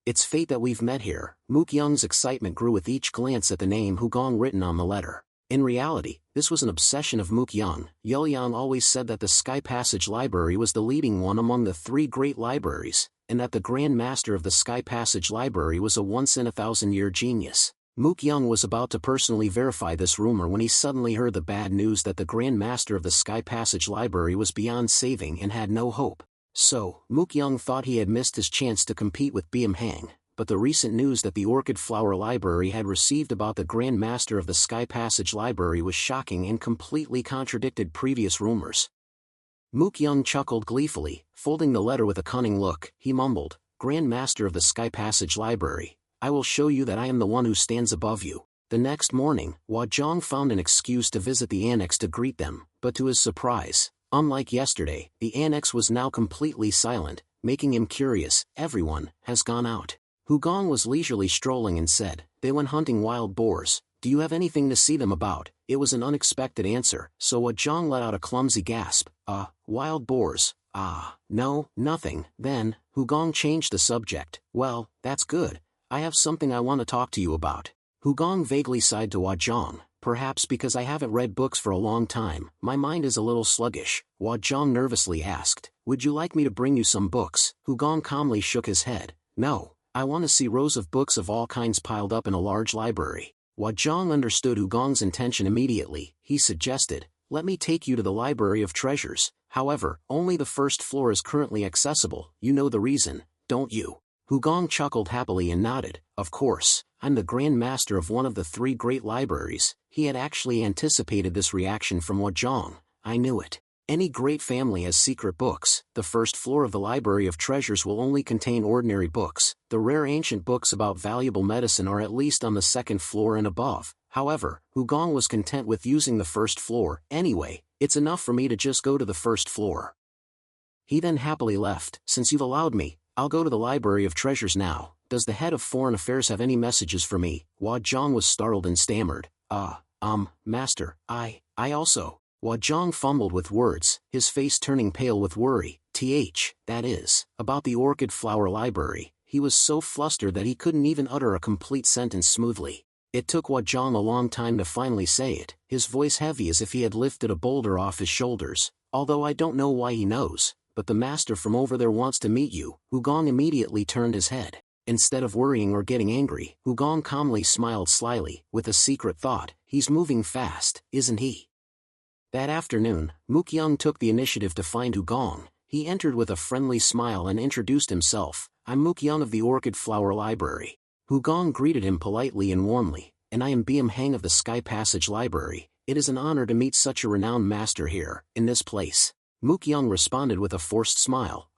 It's fate that we've met here. Mook Young's excitement grew with each glance at the name Hugong written on the letter. In reality, this was an obsession of Mook Young. Yuliang always said that the Sky Passage Library was the leading one among the 3 great libraries, and that the Grand Master of the Sky Passage Library was a once-in-a-thousand-year genius. Mook Young was about to personally verify this rumor when he suddenly heard the bad news that the Grand Master of the Sky Passage Library was beyond saving and had no hope. So, Mook Young thought he had missed his chance to compete with Biam Hang, but the recent news that the Orchid Flower Library had received about the Grand Master of the Sky Passage Library was shocking and completely contradicted previous rumors. Mook Young chuckled gleefully, folding the letter with a cunning look. He mumbled, "Grand Master of the Sky Passage Library, I will show you that I am the one who stands above you." The next morning, Huazhang found an excuse to visit the annex to greet them, but to his surprise, unlike yesterday, the annex was now completely silent, making him curious. "Everyone has gone out." Hugong was leisurely strolling and said, "They went hunting wild boars. Do you have anything to see them about?" It was an unexpected answer, so Huazhang let out a clumsy gasp. Wild boars? No, nothing." Then, Hugong changed the subject. "Well, that's good. I have something I want to talk to you about." Hugong vaguely sighed to Huazhang. "Perhaps because I haven't read books for a long time, my mind is a little sluggish." Huazhang nervously asked, "Would you like me to bring you some books?" Hugong calmly shook his head. "No, I want to see rows of books of all kinds piled up in a large library." Huazhang understood Hugong's intention immediately. He suggested, "Let me take you to the Library of Treasures. However, only the first floor is currently accessible. You know the reason, don't you?" Hugong chuckled happily and nodded. "Of course, I'm the Grand Master of one of the 3 great libraries." He had actually anticipated this reaction from Huazhang. "I knew it. Any great family has secret books. The first floor of the Library of Treasures will only contain ordinary books. The rare ancient books about valuable medicine are at least on the 2nd floor and above." However, Hugong was content with using the 1st floor. "Anyway, it's enough for me to just go to the 1st floor." He then happily left. "Since you've allowed me, I'll go to the Library of Treasures now. Does the head of foreign affairs have any messages for me?" Huazhang was startled and stammered. Master, I also." Huazhang fumbled with words, his face turning pale with worry. That is, about the Orchid Flower Library." He was so flustered that he couldn't even utter a complete sentence smoothly. It took Huazhang a long time to finally say it, his voice heavy as if he had lifted a boulder off his shoulders. "Although I don't know why he knows, but the master from over there wants to meet you." Hugong immediately turned his head. Instead of worrying or getting angry, Hugong calmly smiled slyly, with a secret thought, "He's moving fast, isn't he?" That afternoon, Mook Young took the initiative to find Hugong. He entered with a friendly smile and introduced himself. "I'm Mook Young of the Orchid Flower Library." Hugong greeted him politely and warmly. "And I am Biam Hang of the Sky Passage Library. It is an honor to meet such a renowned master here, in this place." Mook Young responded with a forced smile.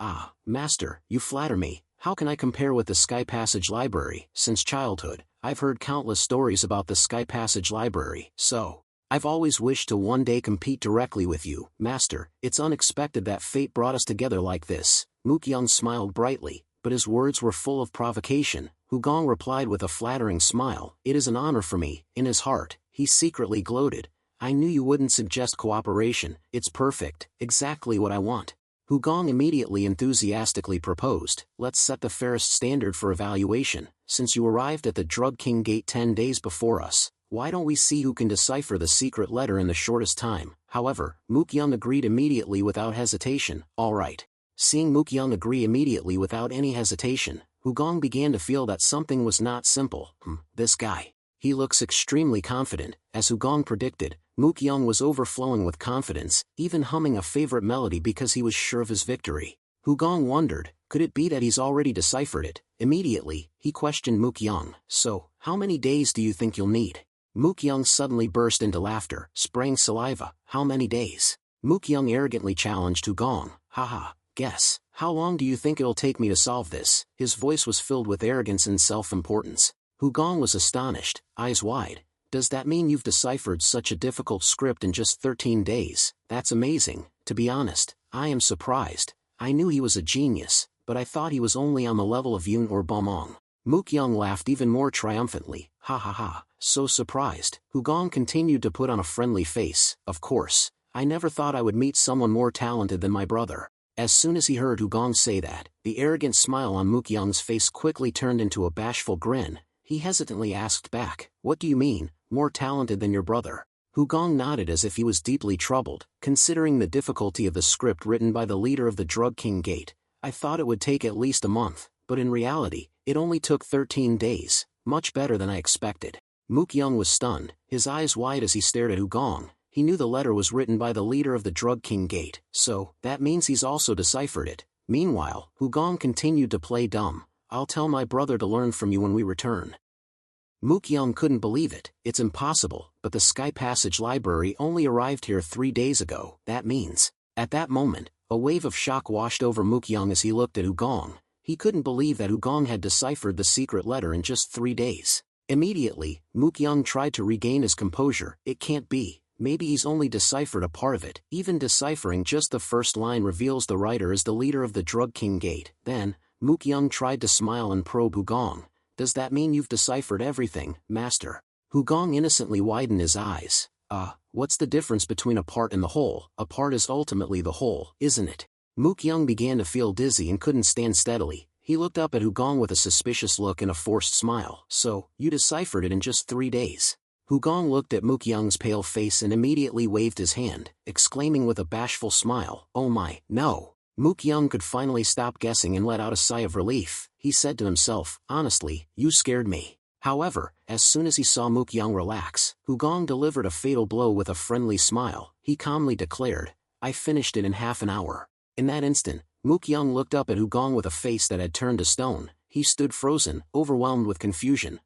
Master, you flatter me. How can I compare with the Sky Passage Library? Since childhood, I've heard countless stories about the Sky Passage Library, so I've always wished to one day compete directly with you, Master. It's unexpected that fate brought us together like this." Mook Young smiled brightly, but his words were full of provocation. Hugong replied with a flattering smile, "It is an honor for me." In his heart, he secretly gloated. "I knew you wouldn't suggest cooperation. It's perfect, exactly what I want." Hugong immediately enthusiastically proposed, "Let's set the fairest standard for evaluation. Since you arrived at the Drug King Gate 10 days before us, why don't we see who can decipher the secret letter in the shortest time?" However, Mook Young agreed immediately without hesitation. "All right." Seeing Mook Young agree immediately without any hesitation, Hugong began to feel that something was not simple. This guy. He looks extremely confident. As Hugong predicted, Mook-young was overflowing with confidence, even humming a favorite melody because he was sure of his victory. Hugong wondered, could it be that he's already deciphered it? Immediately, he questioned Mook-young. So, how many days do you think you'll need? Mook-young suddenly burst into laughter, spraying saliva. How many days? Mook-young arrogantly challenged Hugong. Haha, guess. How long do you think it'll take me to solve this? His voice was filled with arrogance and self-importance. Hugong was astonished, eyes wide. Does that mean you've deciphered such a difficult script in just 13 days? That's amazing. To be honest, I am surprised. I knew he was a genius, but I thought he was only on the level of Yoon or Bomong. Mook-young laughed even more triumphantly. Ha ha ha, so surprised. Hugong continued to put on a friendly face. Of course, I never thought I would meet someone more talented than my brother. As soon as he heard Hugong say that, the arrogant smile on Mook-young's face quickly turned into a bashful grin. He hesitantly asked back, what do you mean, more talented than your brother? Hugong nodded as if he was deeply troubled, considering the difficulty of the script written by the leader of the Drug King Gate. I thought it would take at least a month, but in reality, it only took 13 days, much better than I expected. Mook-young was stunned, his eyes wide as he stared at Hugong. He knew the letter was written by the leader of the Drug King Gate, so, that means he's also deciphered it. Meanwhile, Hugong continued to play dumb. I'll tell my brother to learn from you when we return. Mook-young couldn't believe it. It's impossible, but the Sky Passage Library only arrived here 3 days ago. That means. At that moment, a wave of shock washed over Mook-young as he looked at Hugong. He couldn't believe that Hugong had deciphered the secret letter in just 3 days. Immediately, Mook-young tried to regain his composure. It can't be. Maybe he's only deciphered a part of it. Even deciphering just the first line reveals the writer is the leader of the Drug King Gate. Then, Mook-young tried to smile and probe Hugong. Does that mean you've deciphered everything, master? Hugong innocently widened his eyes. What's the difference between a part and the whole? A part is ultimately the whole, isn't it? Mook-young began to feel dizzy and couldn't stand steadily. He looked up at Hugong with a suspicious look and a forced smile. So, you deciphered it in just 3 days. Hugong looked at Mook-young's pale face and immediately waved his hand, exclaiming with a bashful smile, oh my, no. Mook-young could finally stop guessing and let out a sigh of relief. He said to himself, honestly, you scared me. However, as soon as he saw Mook-young relax, Hugong delivered a fatal blow with a friendly smile. He calmly declared, I finished it in half an hour. In that instant, Mook-young looked up at Hugong with a face that had turned to stone. He stood frozen, overwhelmed with confusion.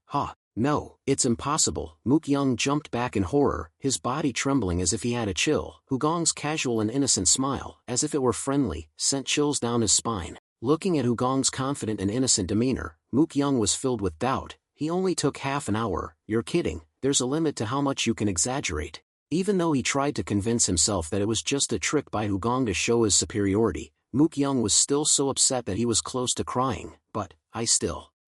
No, it's impossible. Mook-young jumped back in horror, his body trembling as if he had a chill. Hugong's casual and innocent smile, as if it were friendly, sent chills down his spine. Looking at Hugong's confident and innocent demeanor, Mook-young was filled with doubt. He only took half an hour. You're kidding. There's a limit to how much you can exaggerate. Even though he tried to convince himself that it was just a trick by Hugong to show his superiority, Mook-young was still so upset that he was close to crying. But,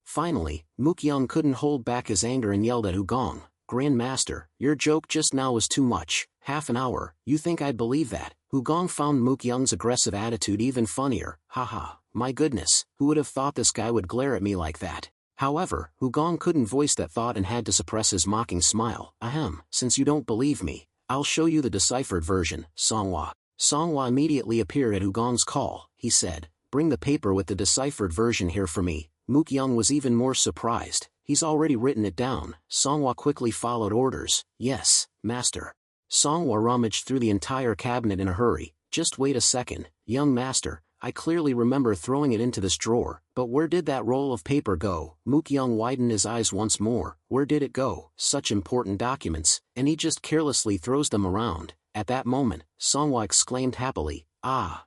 Finally, Mook-young couldn't hold back his anger and yelled at Hugong, Grand Master, your joke just now was too much. Half an hour, you think I'd believe that? Hugong found Mook-young's aggressive attitude even funnier. Haha, my goodness, who would have thought this guy would glare at me like that? However, Hugong couldn't voice that thought and had to suppress his mocking smile. Ahem, since you don't believe me, I'll show you the deciphered version, Manhwa. Manhwa immediately appeared at Hugong's call. He said, bring the paper with the deciphered version here for me. Mook-young was even more surprised. He's already written it down. Manhwa quickly followed orders. Yes, master. Manhwa rummaged through the entire cabinet in a hurry. Just wait a second, young master. I clearly remember throwing it into this drawer, but where did that roll of paper go? Mook-young widened his eyes once more. Where did it go? Such important documents, and he just carelessly throws them around. At that moment, Manhwa exclaimed happily,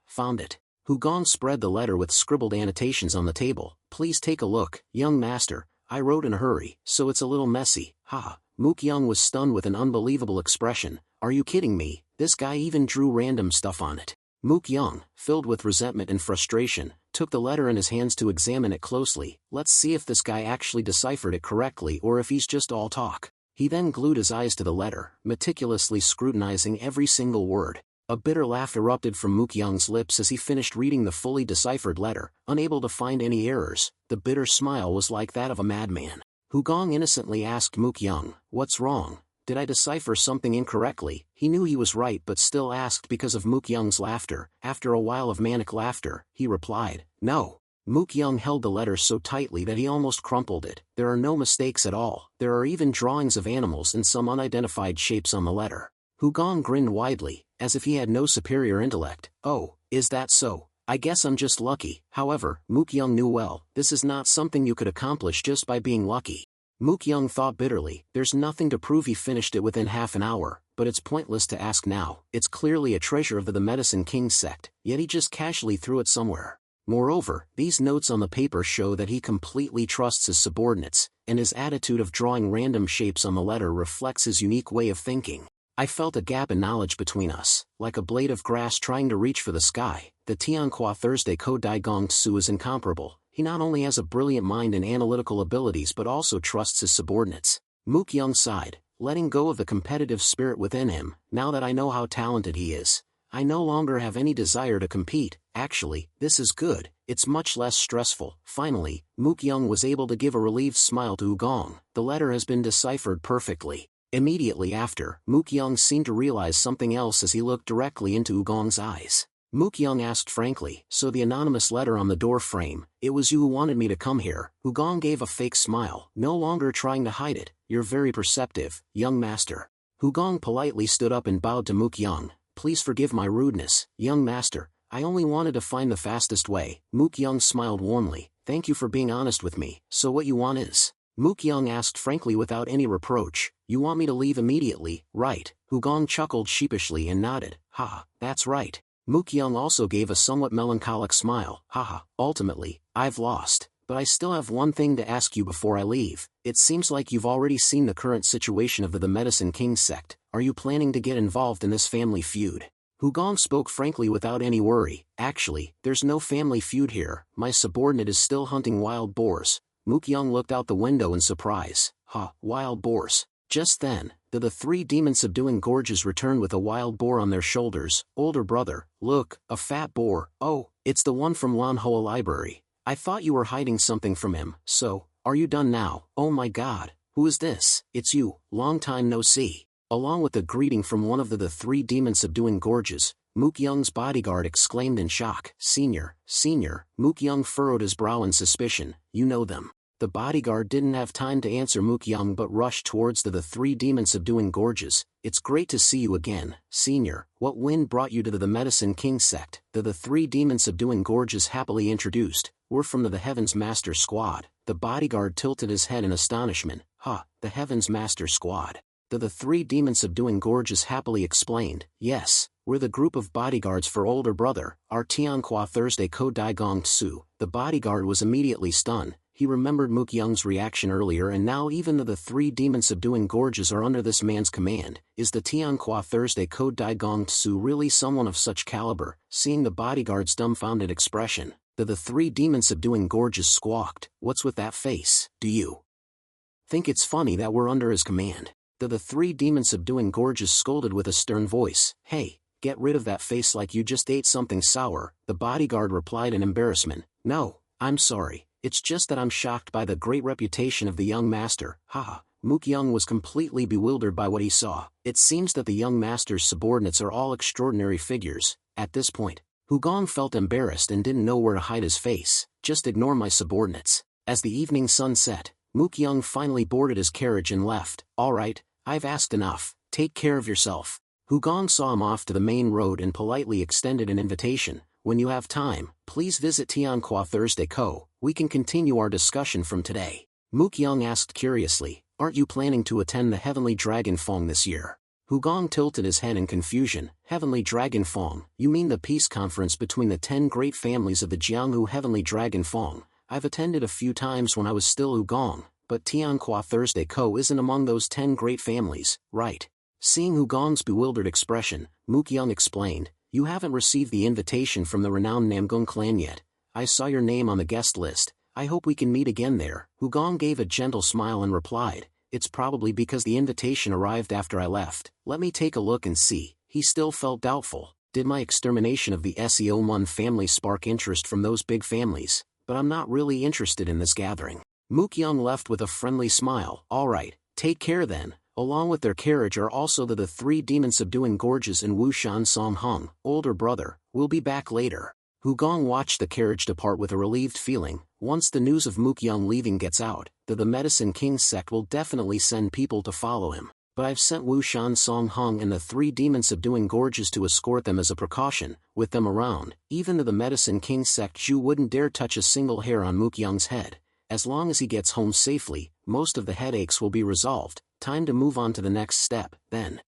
found it. Hugong spread the letter with scribbled annotations on the table. Please take a look, young master. I wrote in a hurry, so it's a little messy. Mook-young was stunned with an unbelievable expression. Are you kidding me? This guy even drew random stuff on it. Mook-young, filled with resentment and frustration, took the letter in his hands to examine it closely. Let's see if this guy actually deciphered it correctly or if he's just all talk. He then glued his eyes to the letter, meticulously scrutinizing every single word. A bitter laugh erupted from Mook-young's lips as he finished reading the fully deciphered letter, unable to find any errors. The bitter smile was like that of a madman. Hugong innocently asked Mook-young, what's wrong? Did I decipher something incorrectly? He knew he was right but still asked because of Mook-young's laughter. After a while of manic laughter, he replied, no. Mook Young held the letter so tightly that he almost crumpled it. There are no mistakes at all. There are even drawings of animals and some unidentified shapes on the letter. Hugong grinned widely, as if he had no superior intellect. Oh, is that so? I guess I'm just lucky. However, Mook Young knew well, this is not something you could accomplish just by being lucky. Mook Young thought bitterly, there's nothing to prove he finished it within half an hour, but it's pointless to ask now. It's clearly a treasure of the Medicine King sect, yet he just casually threw it somewhere. Moreover, these notes on the paper show that he completely trusts his subordinates, and his attitude of drawing random shapes on the letter reflects his unique way of thinking. I felt a gap in knowledge between us, like a blade of grass trying to reach for the sky. The Tianhua Thursday Ko Dai Gong Tsu is incomparable. He not only has a brilliant mind and analytical abilities but also trusts his subordinates. Mook Young sighed, letting go of the competitive spirit within him. Now that I know how talented he is, I no longer have any desire to compete. Actually, this is good, it's much less stressful. Finally, Mook Young was able to give a relieved smile to Hugong. The letter has been deciphered perfectly. Immediately after, Mook Young seemed to realize something else as he looked directly into Hugong's eyes. Mook Young asked frankly, so the anonymous letter on the door frame, it was you who wanted me to come here? Hugong gave a fake smile, no longer trying to hide it. You're very perceptive, young master. Hugong politely stood up and bowed to Mook Young. Please forgive my rudeness, young master. I only wanted to find the fastest way. Mook Young smiled warmly. Thank you for being honest with me. So what you want is? Mook Young asked frankly without any reproach. You want me to leave immediately, right? Hugong chuckled sheepishly and nodded. Haha, that's right. Mook Young also gave a somewhat melancholic smile. Haha, ultimately, I've lost. But I still have one thing to ask you before I leave. It seems like you've already seen the current situation of the Medicine King sect. Are you planning to get involved in this family feud? Hugong spoke frankly without any worry. Actually, there's no family feud here. My subordinate is still hunting wild boars. Mook Young looked out the window in surprise. Wild boars. Just then, the three demon-subduing gorges returned with a wild boar on their shoulders. Older brother, look, a fat boar. Oh, it's the one from Lanhwa Library. I thought you were hiding something from him. So, are you done now? Oh my god, who is this? It's you, long time no see. Along with the greeting from one of the three demon-subduing gorges, Mook Young's bodyguard exclaimed in shock. Senior. Mook Young furrowed his brow in suspicion. You know them. The bodyguard didn't have time to answer Mook Young but rushed towards the three demon-subduing gorges. It's great to see you again, Senior. What wind brought you to the Medicine King sect? The three demon-subduing gorges happily introduced. We're from the Heavens Master Squad. The bodyguard tilted his head in astonishment. The Heavens Master Squad. The three demon-subduing gorges happily explained. Yes, we're the group of bodyguards for older brother, our Tianhua Thursday Ko Dai Gong Tsu. The bodyguard was immediately stunned. He remembered Mook Young's reaction earlier and now even the three demon-subduing gorges are under this man's command. Is the Tianhua Thursday Ko Dai Gong Tsu really someone of such caliber? Seeing the bodyguard's dumbfounded expression, the three demon-subduing gorges squawked. What's with that face? Do you think it's funny that we're under his command? The three demon-subduing gorges scolded with a stern voice. Hey, get rid of that face like you just ate something sour. The bodyguard replied in embarrassment. No, I'm sorry. It's just that I'm shocked by the great reputation of the young master. Mook Young was completely bewildered by what he saw. It seems that the young master's subordinates are all extraordinary figures. At this point, Hugong felt embarrassed and didn't know where to hide his face. Just ignore my subordinates. As the evening sun set, Mook Young finally boarded his carriage and left. Alright, I've asked enough. Take care of yourself. Hugong saw him off to the main road and politely extended an invitation. When you have time, please visit Tianhua Thursday Ko. We can continue our discussion from today. Mook Young asked curiously, aren't you planning to attend the Heavenly Dragon Fong this year? Hugong tilted his head in confusion. Heavenly Dragon Fong? You mean the peace conference between the 10 great families of the Jianghu Heavenly Dragon Fong? I've attended a few times when I was still Hugong, but Tianhua Thursday Ko isn't among those 10 great families, right? Seeing Hugong's bewildered expression, Mook Young explained, you haven't received the invitation from the renowned Namgung clan yet. I saw your name on the guest list. I hope we can meet again there. Hugong gave a gentle smile and replied, it's probably because the invitation arrived after I left. Let me take a look and see. He still felt doubtful. Did my extermination of the Seomun family spark interest from those big families? But I'm not really interested in this gathering. Mook Young left with a friendly smile. Alright, take care then. Along with their carriage are also the three demon-subduing gorges and Wushan Song Hung. Older brother, we'll be back later. Hu Gong watched the carriage depart with a relieved feeling. Once the news of Mook Young leaving gets out, the Medicine King sect will definitely send people to follow him. But I've sent Wu Shan Song Hung and the 3 demon-subduing gorges to escort them as a precaution. With them around, even the Medicine King sect Zhu wouldn't dare touch a single hair on Mook Young's head. As long as he gets home safely, most of the headaches will be resolved. Time to move on to the next step, then.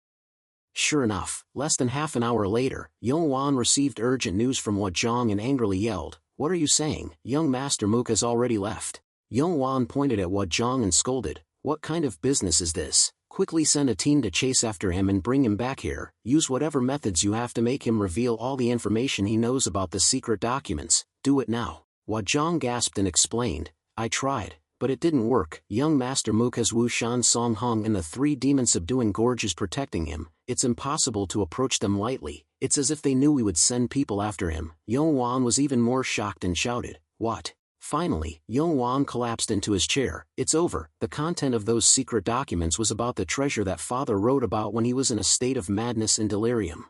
Sure enough, less than half an hour later, Yong Wan received urgent news from Wat Zhang and angrily yelled, "What are you saying? Young Master Mook has already left." Yong Wan pointed at Wat Zhang and scolded, "What kind of business is this? Quickly send a team to chase after him and bring him back here. Use whatever methods you have to make him reveal all the information he knows about the secret documents. Do it now." Wat Zhang gasped and explained, "I tried, but it didn't work. Young Master Mook has Wu Shan Song Hung and the 3 demon-subduing gorges protecting him. It's impossible to approach them lightly. It's as if they knew we would send people after him." Yong Wan was even more shocked and shouted, "What?" Finally, Yong Wan collapsed into his chair. "It's over." The content of those secret documents was about the treasure that father wrote about when he was in a state of madness and delirium.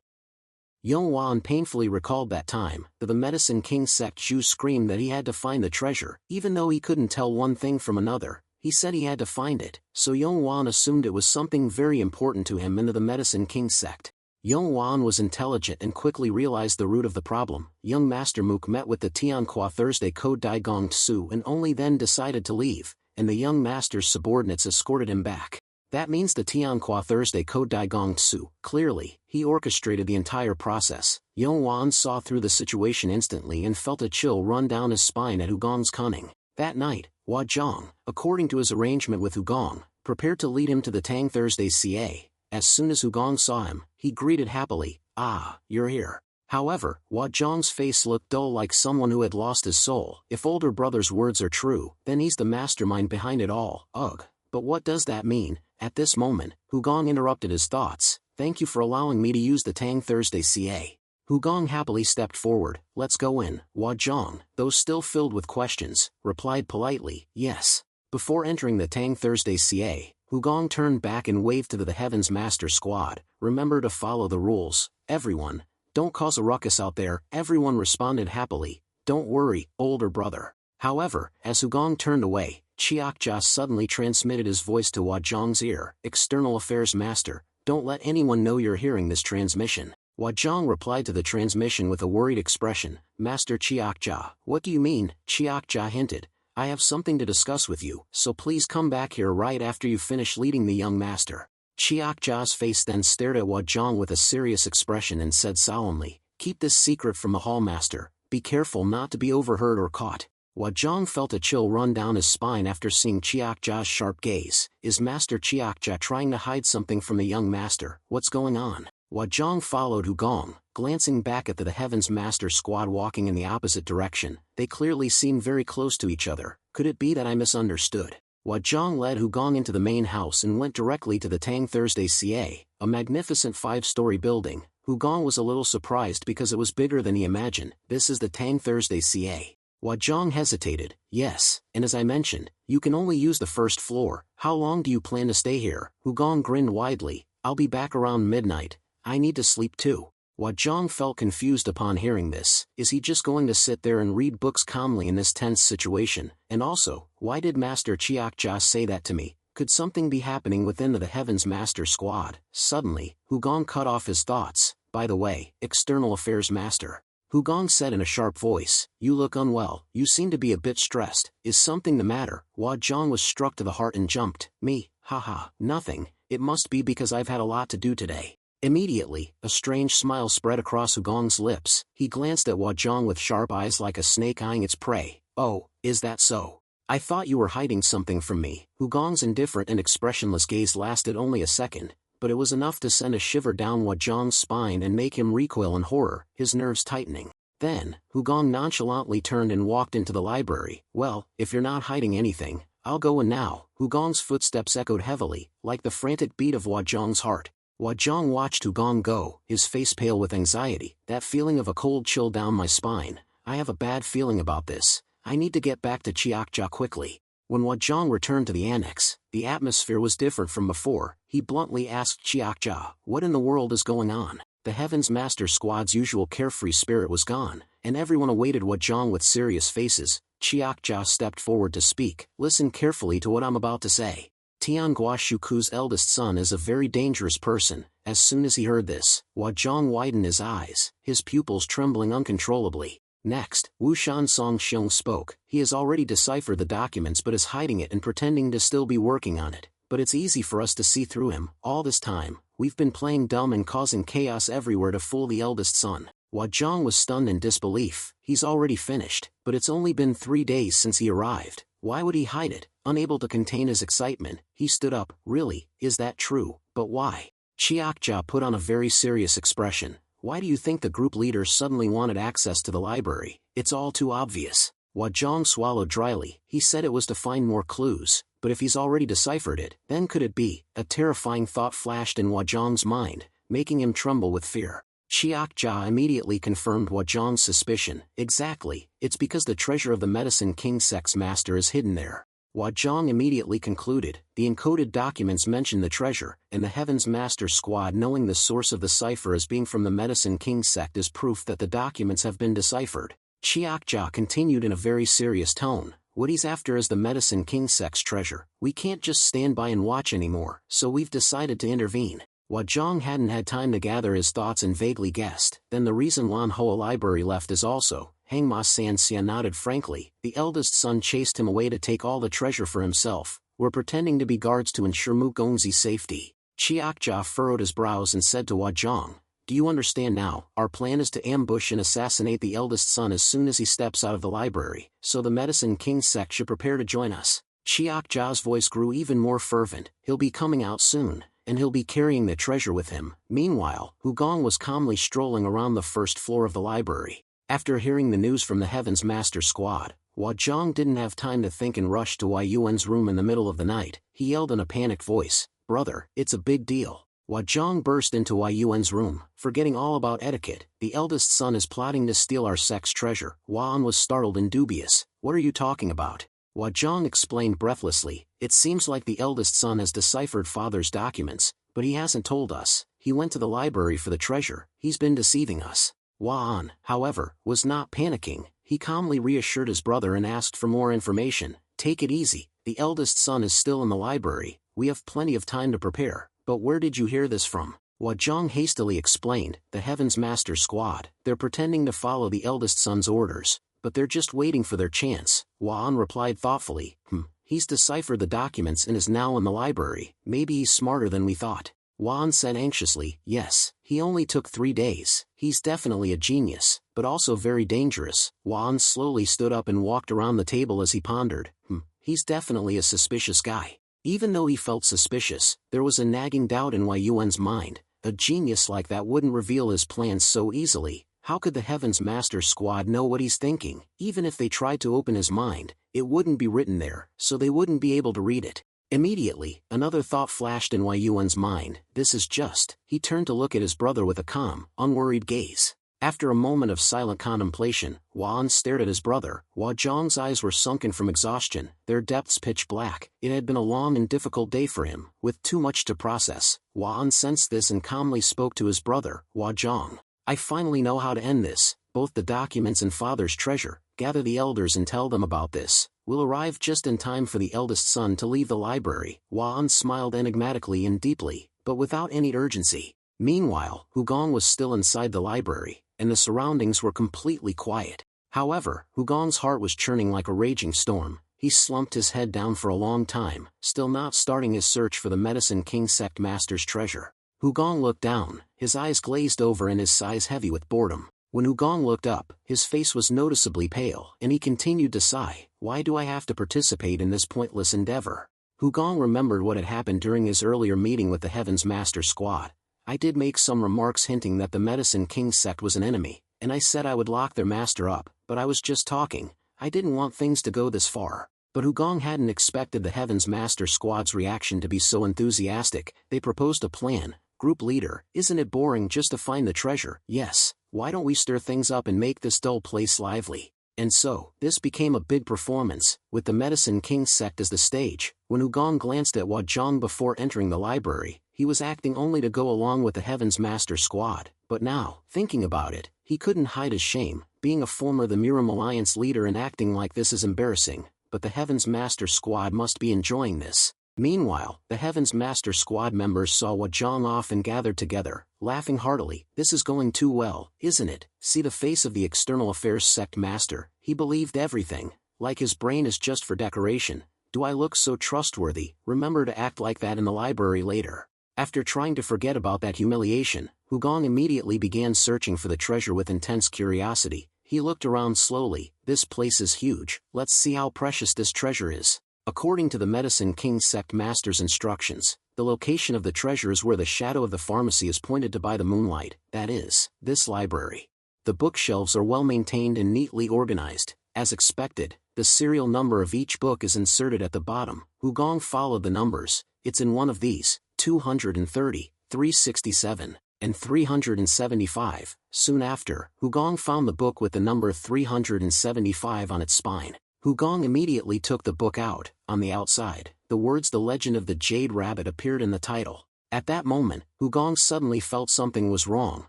Yong Wan painfully recalled that time. The Medicine King sect Zhu screamed that he had to find the treasure, even though he couldn't tell one thing from another. He said he had to find it, so Yong Wan assumed it was something very important to him and the Medicine King sect. Yong Wan was intelligent and quickly realized the root of the problem. Young Master Mook met with the Tianhua Thursday Code Dai Gong Tsu and only then decided to leave, and the young master's subordinates escorted him back. That means the Tianhua Thursday Code Dai Gong Tsu. Clearly, he orchestrated the entire process. Yong Wan saw through the situation instantly and felt a chill run down his spine at Hu Gong's cunning. That night, Wat Zhang, according to his arrangement with Hu Gong, prepared to lead him to the Tang Thursday CA. As soon as Hu Gong saw him, he greeted happily, "Ah, you're here." However, Wat Zhang's face looked dull like someone who had lost his soul. If older brother's words are true, then he's the mastermind behind it all. Ugh. But what does that mean? At this moment, Hu Gong interrupted his thoughts. "Thank you for allowing me to use the Tang Thursday CA." Hu Gong happily stepped forward. "Let's go in." Wat Zhang, though still filled with questions, replied politely, "Yes." Before entering the Tang Thursday CA, Hu Gong turned back and waved to the Heaven's Master Squad. "Remember to follow the rules, everyone. Don't cause a ruckus out there." Everyone responded happily, "Don't worry, older brother." However, as Hu Gong turned away, Chiakja suddenly transmitted his voice to Wat Zhang's ear. "External Affairs Master, don't let anyone know you're hearing this transmission." Wat Zhang replied to the transmission with a worried expression. "Master Chiakja, what do you mean?" Chiakja hinted, "I have something to discuss with you, so please come back here right after you finish leading the young master." Chiakja's face then stared at Wat Zhang with a serious expression and said solemnly, "Keep this secret from the hall master. Be careful not to be overheard or caught." Wat Zhang felt a chill run down his spine after seeing Chiakja's sharp gaze. Is Master Chiakja trying to hide something from the young master? What's going on? Wat Zhang followed Hu Gong, glancing back at the Heaven's Master Squad walking in the opposite direction. They clearly seemed very close to each other. Could it be that I misunderstood? Wat Zhang led Hu Gong into the main house and went directly to the Tang Thursday CA, a magnificent 5-story building. Hu Gong was a little surprised because it was bigger than he imagined. "This is the Tang Thursday CA." Wat Zhang hesitated. "Yes, and as I mentioned, you can only use the first floor. How long do you plan to stay here?" Hu Gong grinned widely. "I'll be back around midnight. I need to sleep too." Wat Zhang felt confused upon hearing this. Is he just going to sit there and read books calmly in this tense situation? And also, why did Master Chiakja say that to me? Could something be happening within the Heaven's Master Squad? Suddenly, Hu Gong cut off his thoughts. "By the way, External Affairs Master," Hu Gong said in a sharp voice, "you look unwell. You seem to be a bit stressed. Is something the matter?" Wat Zhang was struck to the heart and jumped. "Me? Haha, nothing. It must be because I've had a lot to do today." Immediately, a strange smile spread across Hu Gong's lips. He glanced at Wat Zhang with sharp eyes like a snake eyeing its prey. "Oh, is that so? I thought you were hiding something from me." Hu Gong's indifferent and expressionless gaze lasted only a second, but it was enough to send a shiver down Wat Zhang's spine and make him recoil in horror, his nerves tightening. Then, Hu Gong nonchalantly turned and walked into the library. "Well, if you're not hiding anything, I'll go in now." Hu Gong's footsteps echoed heavily, like the frantic beat of Wat Zhang's heart. Wat Zhang watched Hu Gong go, his face pale with anxiety. "That feeling of a cold chill down my spine. I have a bad feeling about this. I need to get back to Chiakja quickly." When Wat Zhang returned to the annex, the atmosphere was different from before. He bluntly asked Chiakja, "What in the world is going on?" The Heavens Master Squad's usual carefree spirit was gone, and everyone awaited Wajong with serious faces. Chiakja stepped forward to speak. Listen carefully to what I'm about to say. Tiangua Shuku's eldest son is a very dangerous person. As soon as he heard this, Wajong widened his eyes, his pupils trembling uncontrollably. Next, Wu Shan Songxiong spoke. He has already deciphered the documents but is hiding it and pretending to still be working on it. But it's easy for us to see through him. All this time, we've been playing dumb and causing chaos everywhere to fool the eldest son. Wajong was stunned in disbelief. He's already finished, but it's only been 3 days since he arrived. Why would he hide it? Unable to contain his excitement, he stood up. Really, is that true? But why? Chiakja put on a very serious expression. Why do you think the group leader suddenly wanted access to the library? It's all too obvious. Wajong swallowed dryly. He said it was to find more clues, but if he's already deciphered it, then could it be? A terrifying thought flashed in Wajong's mind, making him tremble with fear. Chiakja immediately confirmed Wajong's suspicion. Exactly, it's because the treasure of the Medicine King Sect's master is hidden there. Wajong immediately concluded. The encoded documents mention the treasure, and the Heavens Master Squad knowing the source of the cipher as being from the Medicine King Sect is proof that the documents have been deciphered. Chiakja continued in a very serious tone. What he's after is the Medicine King Sect's treasure. We can't just stand by and watch anymore, so we've decided to intervene. Wajong hadn't had time to gather his thoughts and vaguely guessed. Then the reason Lan Hoa Library left is also. Hangma Sanxia nodded frankly. The eldest son chased him away to take all the treasure for himself. We're pretending to be guards to ensure Mu Gongzi's safety. Chiakja furrowed his brows and said to Wajong, do you understand now? Our plan is to ambush and assassinate the eldest son as soon as he steps out of the library, so the Medicine King Sect should prepare to join us. Chiakja's voice grew even more fervent. He'll be coming out soon, and he'll be carrying the treasure with him. Meanwhile, Hugong was calmly strolling around the first floor of the library. After hearing the news from the Heavens Master Squad, Wajong didn't have time to think and rushed to Wai Yuan's room in the middle of the night. He yelled in a panicked voice, "Brother, it's a big deal." Wajong burst into Wai Yuan's room, forgetting all about etiquette. The eldest son is plotting to steal our sect's treasure. Wan was startled and dubious. What are you talking about? Wajong explained breathlessly. It seems like the eldest son has deciphered father's documents, but he hasn't told us. He went to the library for the treasure. He's been deceiving us. Wan, however, was not panicking. He calmly reassured his brother and asked for more information. Take it easy. The eldest son is still in the library. We have plenty of time to prepare. But where did you hear this from? Wajong hastily explained. The Heavens Master Squad. They're pretending to follow the eldest son's orders, but they're just waiting for their chance. Wan replied thoughtfully. He's deciphered the documents and is now in the library. Maybe he's smarter than we thought. Wan said anxiously. Yes, he only took 3 days. He's definitely a genius, but also very dangerous. Wan slowly stood up and walked around the table as he pondered. He's definitely a suspicious guy. Even though he felt suspicious, there was a nagging doubt in Wai Yuan's mind. A genius like that wouldn't reveal his plans so easily. How could the Heavens Master Squad know what he's thinking? Even if they tried to open his mind, it wouldn't be written there, so they wouldn't be able to read it. Immediately, another thought flashed in Wai Yuan's mind. This is just. He turned to look at his brother with a calm, unworried gaze. After a moment of silent contemplation, Wan stared at his brother. Wajong's eyes were sunken from exhaustion, their depths pitch black. It had been a long and difficult day for him, with too much to process. Wan sensed this and calmly spoke to his brother. Wajong, I finally know how to end this. Both the documents and father's treasure. Gather the elders and tell them about this. We'll arrive just in time for the eldest son to leave the library. Wan smiled enigmatically and deeply, but without any urgency. Meanwhile, Hugong was still inside the library, and the surroundings were completely quiet. However, Hugong's heart was churning like a raging storm. He slumped his head down for a long time, still not starting his search for the Medicine King Sect Master's treasure. Hugong looked down, his eyes glazed over and his sighs heavy with boredom. When Hugong looked up, his face was noticeably pale, and he continued to sigh. Why do I have to participate in this pointless endeavor? Hugong remembered what had happened during his earlier meeting with the Heavens Master Squad. I did make some remarks hinting that the Medicine King Sect was an enemy, and I said I would lock their master up, but I was just talking. I didn't want things to go this far. But Hugong hadn't expected the Heavens Master Squad's reaction to be so enthusiastic. They proposed a plan. Group leader, isn't it boring just to find the treasure? Yes. Why don't we stir things up and make this dull place lively? And so, this became a big performance, with the Medicine King Sect as the stage. When Hugong glanced at Wajong before entering the library, he was acting only to go along with the Heaven's Master squad, but now, thinking about it, he couldn't hide his shame. Being a former the Miram Alliance leader and acting like this is embarrassing, but the Heaven's Master squad must be enjoying this. Meanwhile, the Heaven's Master squad members saw what Zhang off and gathered together, laughing heartily. This is going too well, isn't it? See the face of the External Affairs Sect Master, he believed everything, like his brain is just for decoration. Do I look so trustworthy? Remember to act like that in the library later. After trying to forget about that humiliation, Hugong immediately began searching for the treasure with intense curiosity. He looked around slowly. This place is huge, let's see how precious this treasure is. According to the Medicine King Sect Master's instructions, the location of the treasure is where the shadow of the pharmacy is pointed to by the moonlight, that is, this library. The bookshelves are well maintained and neatly organized. As expected, the serial number of each book is inserted at the bottom. Hugong followed the numbers. It's in one of these, 230, 367, and 375. Soon after, Hugong found the book with the number 375 on its spine. Hugong immediately took the book out. On the outside, the words "The Legend of the Jade Rabbit" appeared in the title. At that moment, Hugong suddenly felt something was wrong.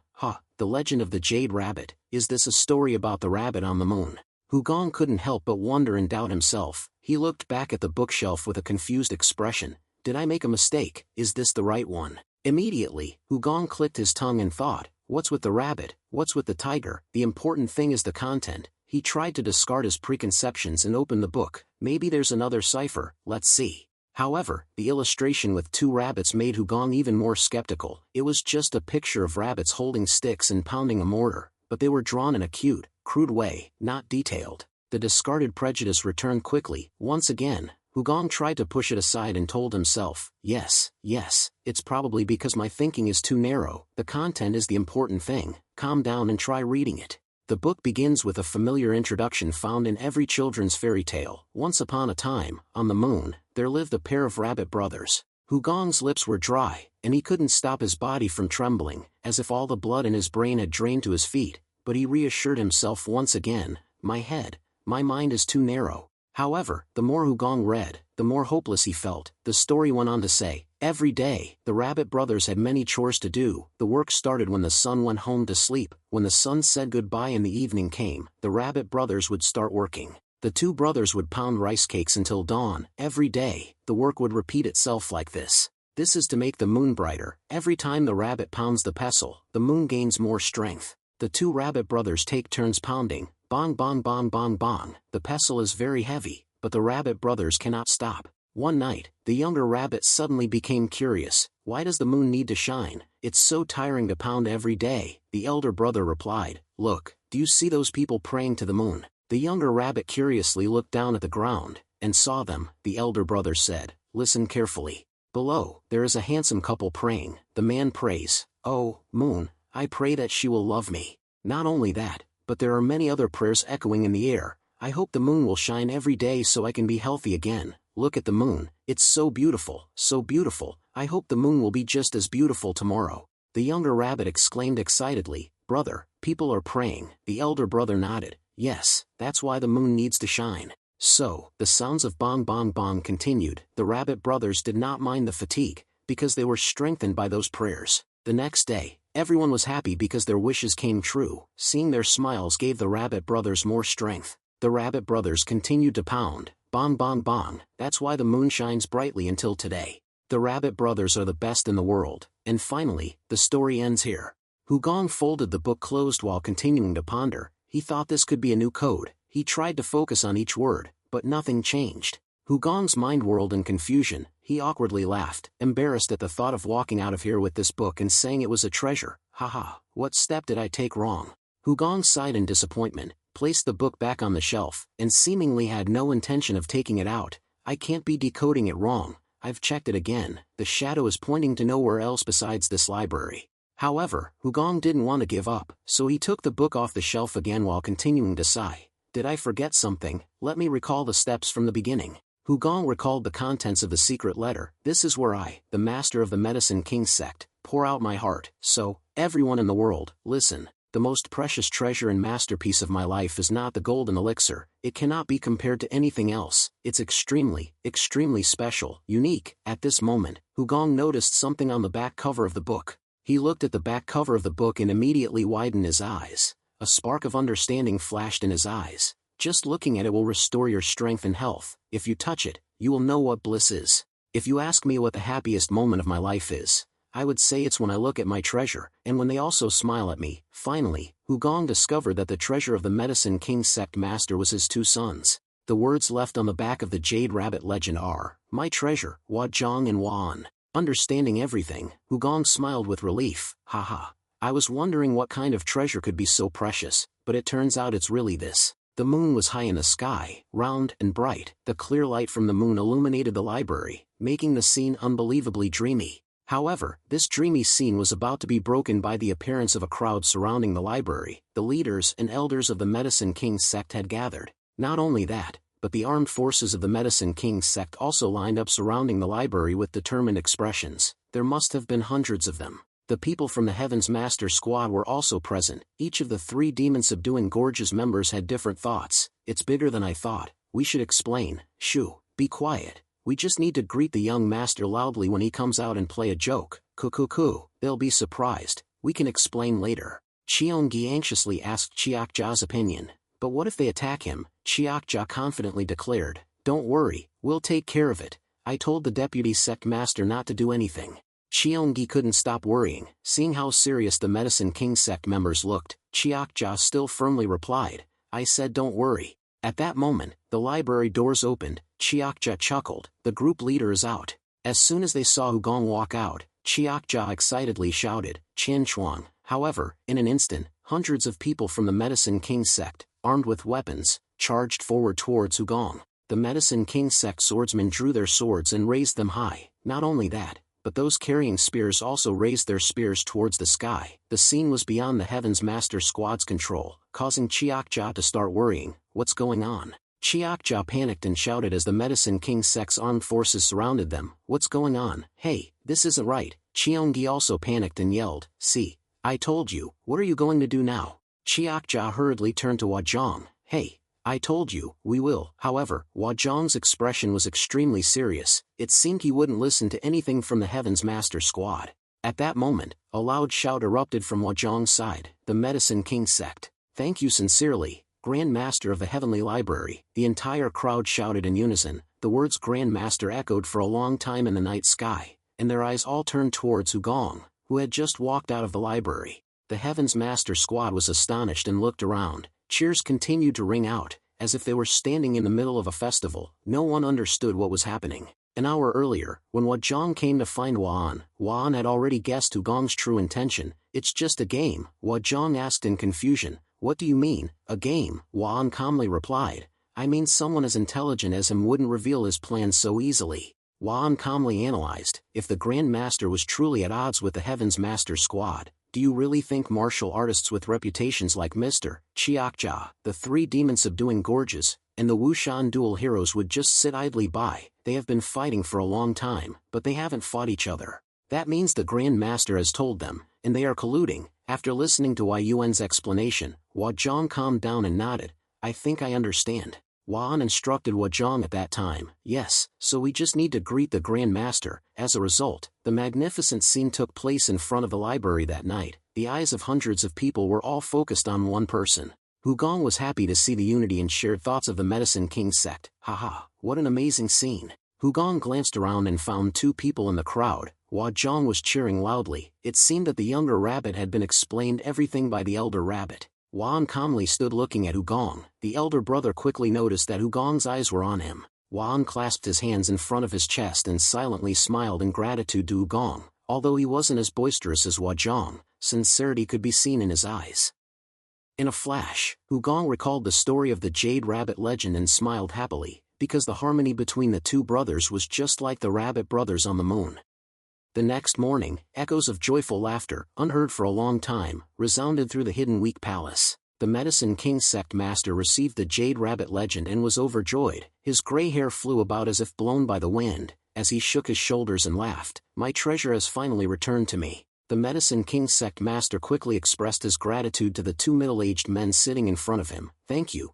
The Legend of the Jade Rabbit, is this a story about the rabbit on the moon? Hugong couldn't help but wonder and doubt himself. He looked back at the bookshelf with a confused expression. Did I make a mistake? Is this the right one? Immediately, Hugong clicked his tongue and thought, what's with the rabbit? What's with the tiger? The important thing is the content. He tried to discard his preconceptions and open the book. Maybe there's another cipher, let's see. However, the illustration with two rabbits made Hugong even more skeptical. It was just a picture of rabbits holding sticks and pounding a mortar, but they were drawn in a cute, crude way, not detailed. The discarded prejudice returned quickly. Once again, Hugong tried to push it aside and told himself, yes, it's probably because my thinking is too narrow. The content is the important thing. Calm down and try reading it. The book begins with a familiar introduction found in every children's fairy tale. Once upon a time, on the moon, there lived a pair of rabbit brothers. Hugong's lips were dry, and he couldn't stop his body from trembling, as if all the blood in his brain had drained to his feet, but he reassured himself once again, my mind is too narrow. However, the more Hugong read, the more hopeless he felt. The story went on to say, every day, the rabbit brothers had many chores to do. The work started when the sun went home to sleep. When the sun said goodbye and the evening came, the rabbit brothers would start working. The two brothers would pound rice cakes until dawn. Every day, the work would repeat itself like this. This is to make the moon brighter. Every time the rabbit pounds the pestle, the moon gains more strength. The two rabbit brothers take turns pounding. Bong bong bong bong bong. The pestle is very heavy, but the rabbit brothers cannot stop. One night, the younger rabbit suddenly became curious. Why does the moon need to shine? It's so tiring to pound every day. The elder brother replied, look, do you see those people praying to the moon? The younger rabbit curiously looked down at the ground, and saw them. The elder brother said, listen carefully. Below, there is a handsome couple praying. The man prays, oh, moon, I pray that she will love me. Not only that, but there are many other prayers echoing in the air. I hope the moon will shine every day so I can be healthy again. Look at the moon, it's so beautiful, so beautiful. I hope the moon will be just as beautiful tomorrow. The younger rabbit exclaimed excitedly, brother, people are praying. The elder brother nodded, yes, that's why the moon needs to shine. So, the sounds of bong bong bong continued. The rabbit brothers did not mind the fatigue, because they were strengthened by those prayers. The next day, everyone was happy because their wishes came true. Seeing their smiles gave the rabbit brothers more strength. The rabbit brothers continued to pound. Bong bong bong. That's why the moon shines brightly until today. The rabbit brothers are the best in the world. And finally, the story ends here. Hugong folded the book closed while continuing to ponder. He thought this could be a new code. He tried to focus on each word, but nothing changed. Hugong's mind whirled in confusion. He awkwardly laughed, embarrassed at the thought of walking out of here with this book and saying it was a treasure. Haha, what step did I take wrong? Hugong sighed in disappointment, placed the book back on the shelf, and seemingly had no intention of taking it out. I can't be decoding it wrong. I've checked it again. The shadow is pointing to nowhere else besides this library. However, Hugong didn't want to give up, so he took the book off the shelf again while continuing to sigh. Did I forget something? Let me recall the steps from the beginning. Hugong recalled the contents of the secret letter. This is where I, the master of the Medicine King sect, pour out my heart. So, everyone in the world, listen. The most precious treasure and masterpiece of my life is not the golden elixir, it cannot be compared to anything else, it's extremely, extremely special, unique. At this moment, Hugong noticed something on the back cover of the book. He looked at the back cover of the book and immediately widened his eyes. A spark of understanding flashed in his eyes. Just looking at it will restore your strength and health. If you touch it, you will know what bliss is. If you ask me what the happiest moment of my life is, I would say it's when I look at my treasure, and when they also smile at me. Finally, Hugong discovered that the treasure of the Medicine King sect master was his two sons. The words left on the back of the Jade Rabbit legend are, "My treasure, Huazhong and Huan." Understanding everything, Hugong smiled with relief. Haha. I was wondering what kind of treasure could be so precious, but it turns out it's really this. The moon was high in the sky, round and bright. The clear light from the moon illuminated the library, making the scene unbelievably dreamy. However, this dreamy scene was about to be broken by the appearance of a crowd surrounding the library. The leaders and elders of the Medicine King sect had gathered. Not only that, but the armed forces of the Medicine King sect also lined up surrounding the library with determined expressions. There must have been hundreds of them. The people from the Heaven's Master Squad were also present. Each of the 3 demon-subduing Gorge's members had different thoughts. It's bigger than I thought. We should explain. Shoo, be quiet. We just need to greet the young master loudly when he comes out and play a joke. Kukuku, they'll be surprised. We can explain later. Cheonggi anxiously asked Chiakja's opinion. But what if they attack him? Chiakja confidently declared. Don't worry, we'll take care of it. I told the deputy sect master not to do anything. Cheonggi couldn't stop worrying. Seeing how serious the Medicine King sect members looked, Chiakja still firmly replied, I said don't worry. At that moment, the library doors opened. Chiakja chuckled, the group leader is out. As soon as they saw Hugong walk out, Chiakja excitedly shouted, Qian Chuang. However, in an instant, hundreds of people from the Medicine King sect, armed with weapons, charged forward towards Hugong. The Medicine King sect swordsmen drew their swords and raised them high. Not only that, but those carrying spears also raised their spears towards the sky. The scene was beyond the Heaven's Master Squad's control, causing Chiakja to start worrying. What's going on? Chiakja panicked and shouted as the Medicine King sect's armed forces surrounded them. What's going on? Hey, this isn't right. Cheonggi also panicked and yelled, see, I told you, what are you going to do now? Chiakja hurriedly turned to Huazhong. Hey, I told you, we will. However, Huazhong's expression was extremely serious. It seemed he wouldn't listen to anything from the Heaven's Master Squad. At that moment, a loud shout erupted from Huazhong's side. The Medicine King sect. Thank you sincerely, Grand Master of the Heavenly Library. The entire crowd shouted in unison. The words Grand Master echoed for a long time in the night sky, and their eyes all turned towards Hugong, who had just walked out of the library. The Heaven's Master Squad was astonished and looked around. Cheers continued to ring out, as if they were standing in the middle of a festival. No one understood what was happening. An hour earlier, when Huazhong came to find Huan had already guessed Hugong's true intention. It's just a game, Huazhong asked in confusion. What do you mean, a game? Huan calmly replied. I mean someone as intelligent as him wouldn't reveal his plans so easily. Huan calmly analyzed, if the Grand Master was truly at odds with the Heaven's Master Squad, do you really think martial artists with reputations like Mr. Chiakja, the 3 demon-subduing Gorges, and the Wushan dual heroes would just sit idly by? They have been fighting for a long time, but they haven't fought each other. That means the Grand Master has told them, and they are colluding. After listening to Yuan's explanation, Huazhong calmed down and nodded. I think I understand. Huan instructed Huazhong at that time. Yes, so we just need to greet the Grand Master. As a result, the magnificent scene took place in front of the library that night. The eyes of hundreds of people were all focused on one person. Hugong was happy to see the unity and shared thoughts of the Medicine King sect. Haha, what an amazing scene. Hugong glanced around and found 2 people in the crowd. Huazhong was cheering loudly. It seemed that the younger rabbit had been explained everything by the elder rabbit. Huan calmly stood looking at Hugong. The elder brother quickly noticed that Hugong's eyes were on him. Huan clasped his hands in front of his chest and silently smiled in gratitude to Hugong. Although he wasn't as boisterous as Huazhong, sincerity could be seen in his eyes. In a flash, Hugong recalled the story of the Jade Rabbit legend and smiled happily, because the harmony between the 2 brothers was just like the Rabbit brothers on the moon. The next morning, echoes of joyful laughter, unheard for a long time, resounded through the hidden Weak Palace. The Medicine King sect master received the Jade Rabbit legend and was overjoyed. His gray hair flew about as if blown by the wind, as he shook his shoulders and laughed. My treasure has finally returned to me. The Medicine King sect master quickly expressed his gratitude to the two middle-aged men sitting in front of him. Thank you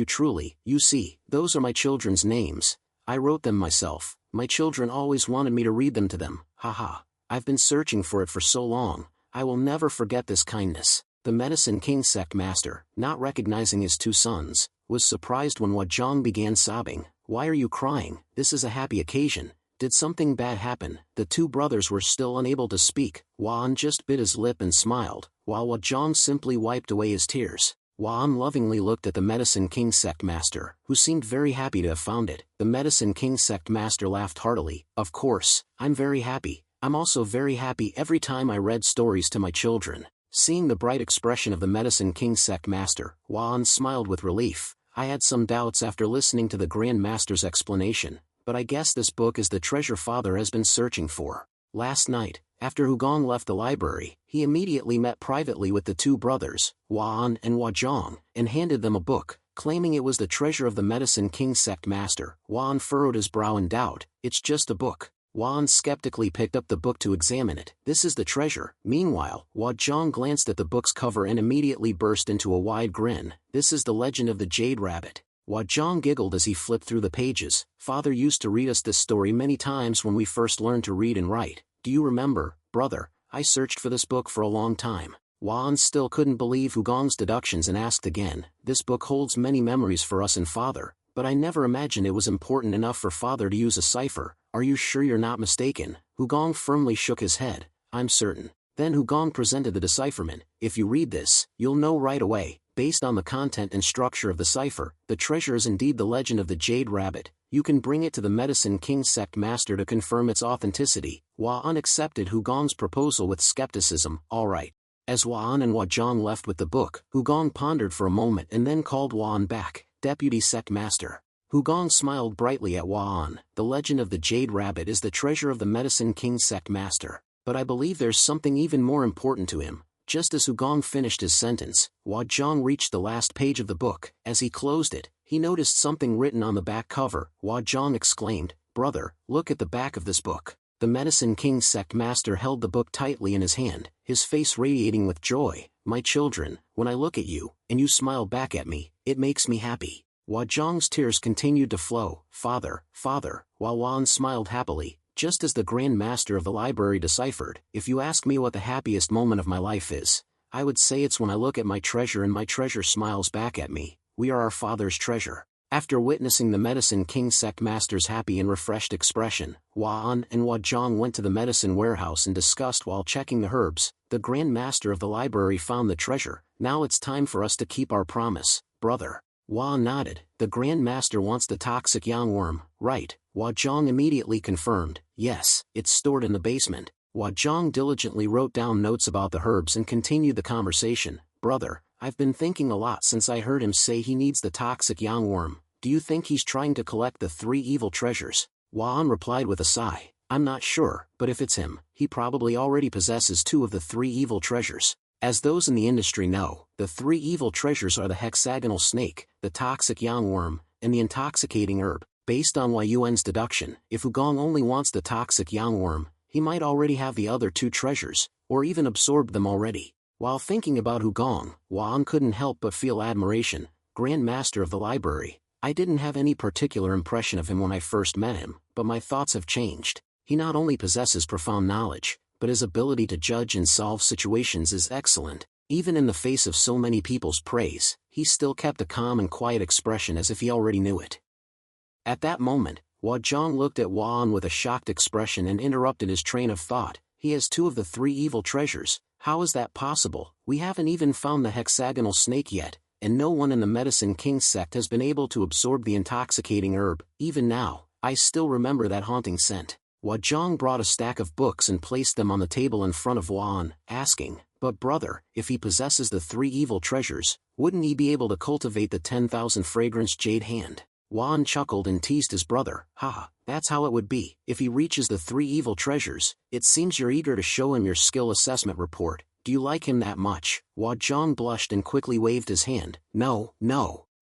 truly. You see, those are my children's names. I wrote them myself. My children always wanted me to read them to them. Haha. I've been searching for it for so long. I will never forget this kindness. The Medicine King sect master, not recognizing his two sons, was surprised when Wajong began sobbing. Why are you crying? This is a happy occasion. Did something bad happen? The two brothers were still unable to speak. Wan just bit his lip and smiled, while Wajong simply wiped away his tears. Wan lovingly looked at the Medicine King sect master, who seemed very happy to have found it. The Medicine King sect master laughed heartily. Of course, I'm very happy. I'm also very happy every time I read stories to my children. Seeing the bright expression of the Medicine King sect master, Wan smiled with relief. I had some doubts after listening to the Grand Master's explanation, but I guess this book is the treasure father has been searching for. Last night, after Hugong left the library, he immediately met privately with the two brothers, Wan and Wajong, and handed them a book, claiming it was the treasure of the Medicine King sect master. Wan furrowed his brow in doubt. It's just a book. Wan skeptically picked up the book to examine it. This is the treasure. Meanwhile, Wajong glanced at the book's cover and immediately burst into a wide grin. This is the legend of the Jade Rabbit. Wajong giggled as he flipped through the pages. Father used to read us this story many times when we first learned to read and write. Do you remember, brother? I searched for this book for a long time. Wan still couldn't believe Hugong's deductions and asked again. This book holds many memories for us and father, but I never imagined it was important enough for father to use a cipher. Are you sure you're not mistaken? Hugong firmly shook his head. I'm certain. Then Hugong presented the decipherment. If you read this, you'll know right away. Based on the content and structure of the cipher, the treasure is indeed the legend of the Jade Rabbit. You can bring it to the Medicine King sect master to confirm its authenticity. Wan accepted Hugong's proposal with skepticism. All right. As Wan and Wajong left with the book, Hugong pondered for a moment and then called Wan back. Deputy sect master. Hugong smiled brightly at Wan. The legend of the Jade Rabbit is the treasure of the Medicine King sect master, but I believe there's something even more important to him. Just as Hugong finished his sentence, Wajong reached the last page of the book. As he closed it, he noticed something written on the back cover. Wajong exclaimed, "Brother, look at the back of this book." The Medicine King sect master held the book tightly in his hand, his face radiating with joy. My children, when I look at you, and you smile back at me, it makes me happy. Wajong's tears continued to flow. Father, while Wan smiled happily, just as the Grand Master of the library deciphered. If you ask me what the happiest moment of my life is, I would say it's when I look at my treasure and my treasure smiles back at me. We are our father's treasure. After witnessing the Medicine King sect master's happy and refreshed expression, Wan and Wajong went to the medicine warehouse and discussed while checking the herbs. The Grand Master of the library found the treasure. Now it's time for us to keep our promise, brother. Wan nodded. The Grand Master wants the toxic yangworm, right? Wajong immediately confirmed. Yes, it's stored in the basement. Wajong diligently wrote down notes about the herbs and continued the conversation. Brother, I've been thinking a lot since I heard him say he needs the toxic yangworm. Do you think he's trying to collect the 3 evil treasures? Wan replied with a sigh. I'm not sure, but if it's him, he probably already possesses 2 of the 3 evil treasures. As those in the industry know, the 3 evil treasures are the hexagonal snake, the toxic yangworm, and the intoxicating herb. Based on Yun's deduction, if Hugong only wants the toxic yangworm, he might already have the other 2 treasures, or even absorbed them already. While thinking about Hugong, Wan couldn't help but feel admiration. Grand Master of the library. I didn't have any particular impression of him when I first met him, but my thoughts have changed. He not only possesses profound knowledge, but his ability to judge and solve situations is excellent. Even in the face of so many people's praise, he still kept a calm and quiet expression as if he already knew it. At that moment, Wajong looked at Wan with a shocked expression and interrupted his train of thought. He has 2 of the 3 evil treasures. How is that possible? We haven't even found the hexagonal snake yet, and no one in the Medicine King sect has been able to absorb the intoxicating herb. Even now, I still remember that haunting scent. Wajong brought a stack of books and placed them on the table in front of Wan, asking, but brother, if he possesses the 3 evil treasures, wouldn't he be able to cultivate the 10,000 fragrance jade hand? Wan chuckled and teased his brother. Haha, that's how it would be. If he reaches the 3 evil treasures, it seems you're eager to show him your skill assessment report. Do you like him that much? Wajong blushed and quickly waved his hand. No.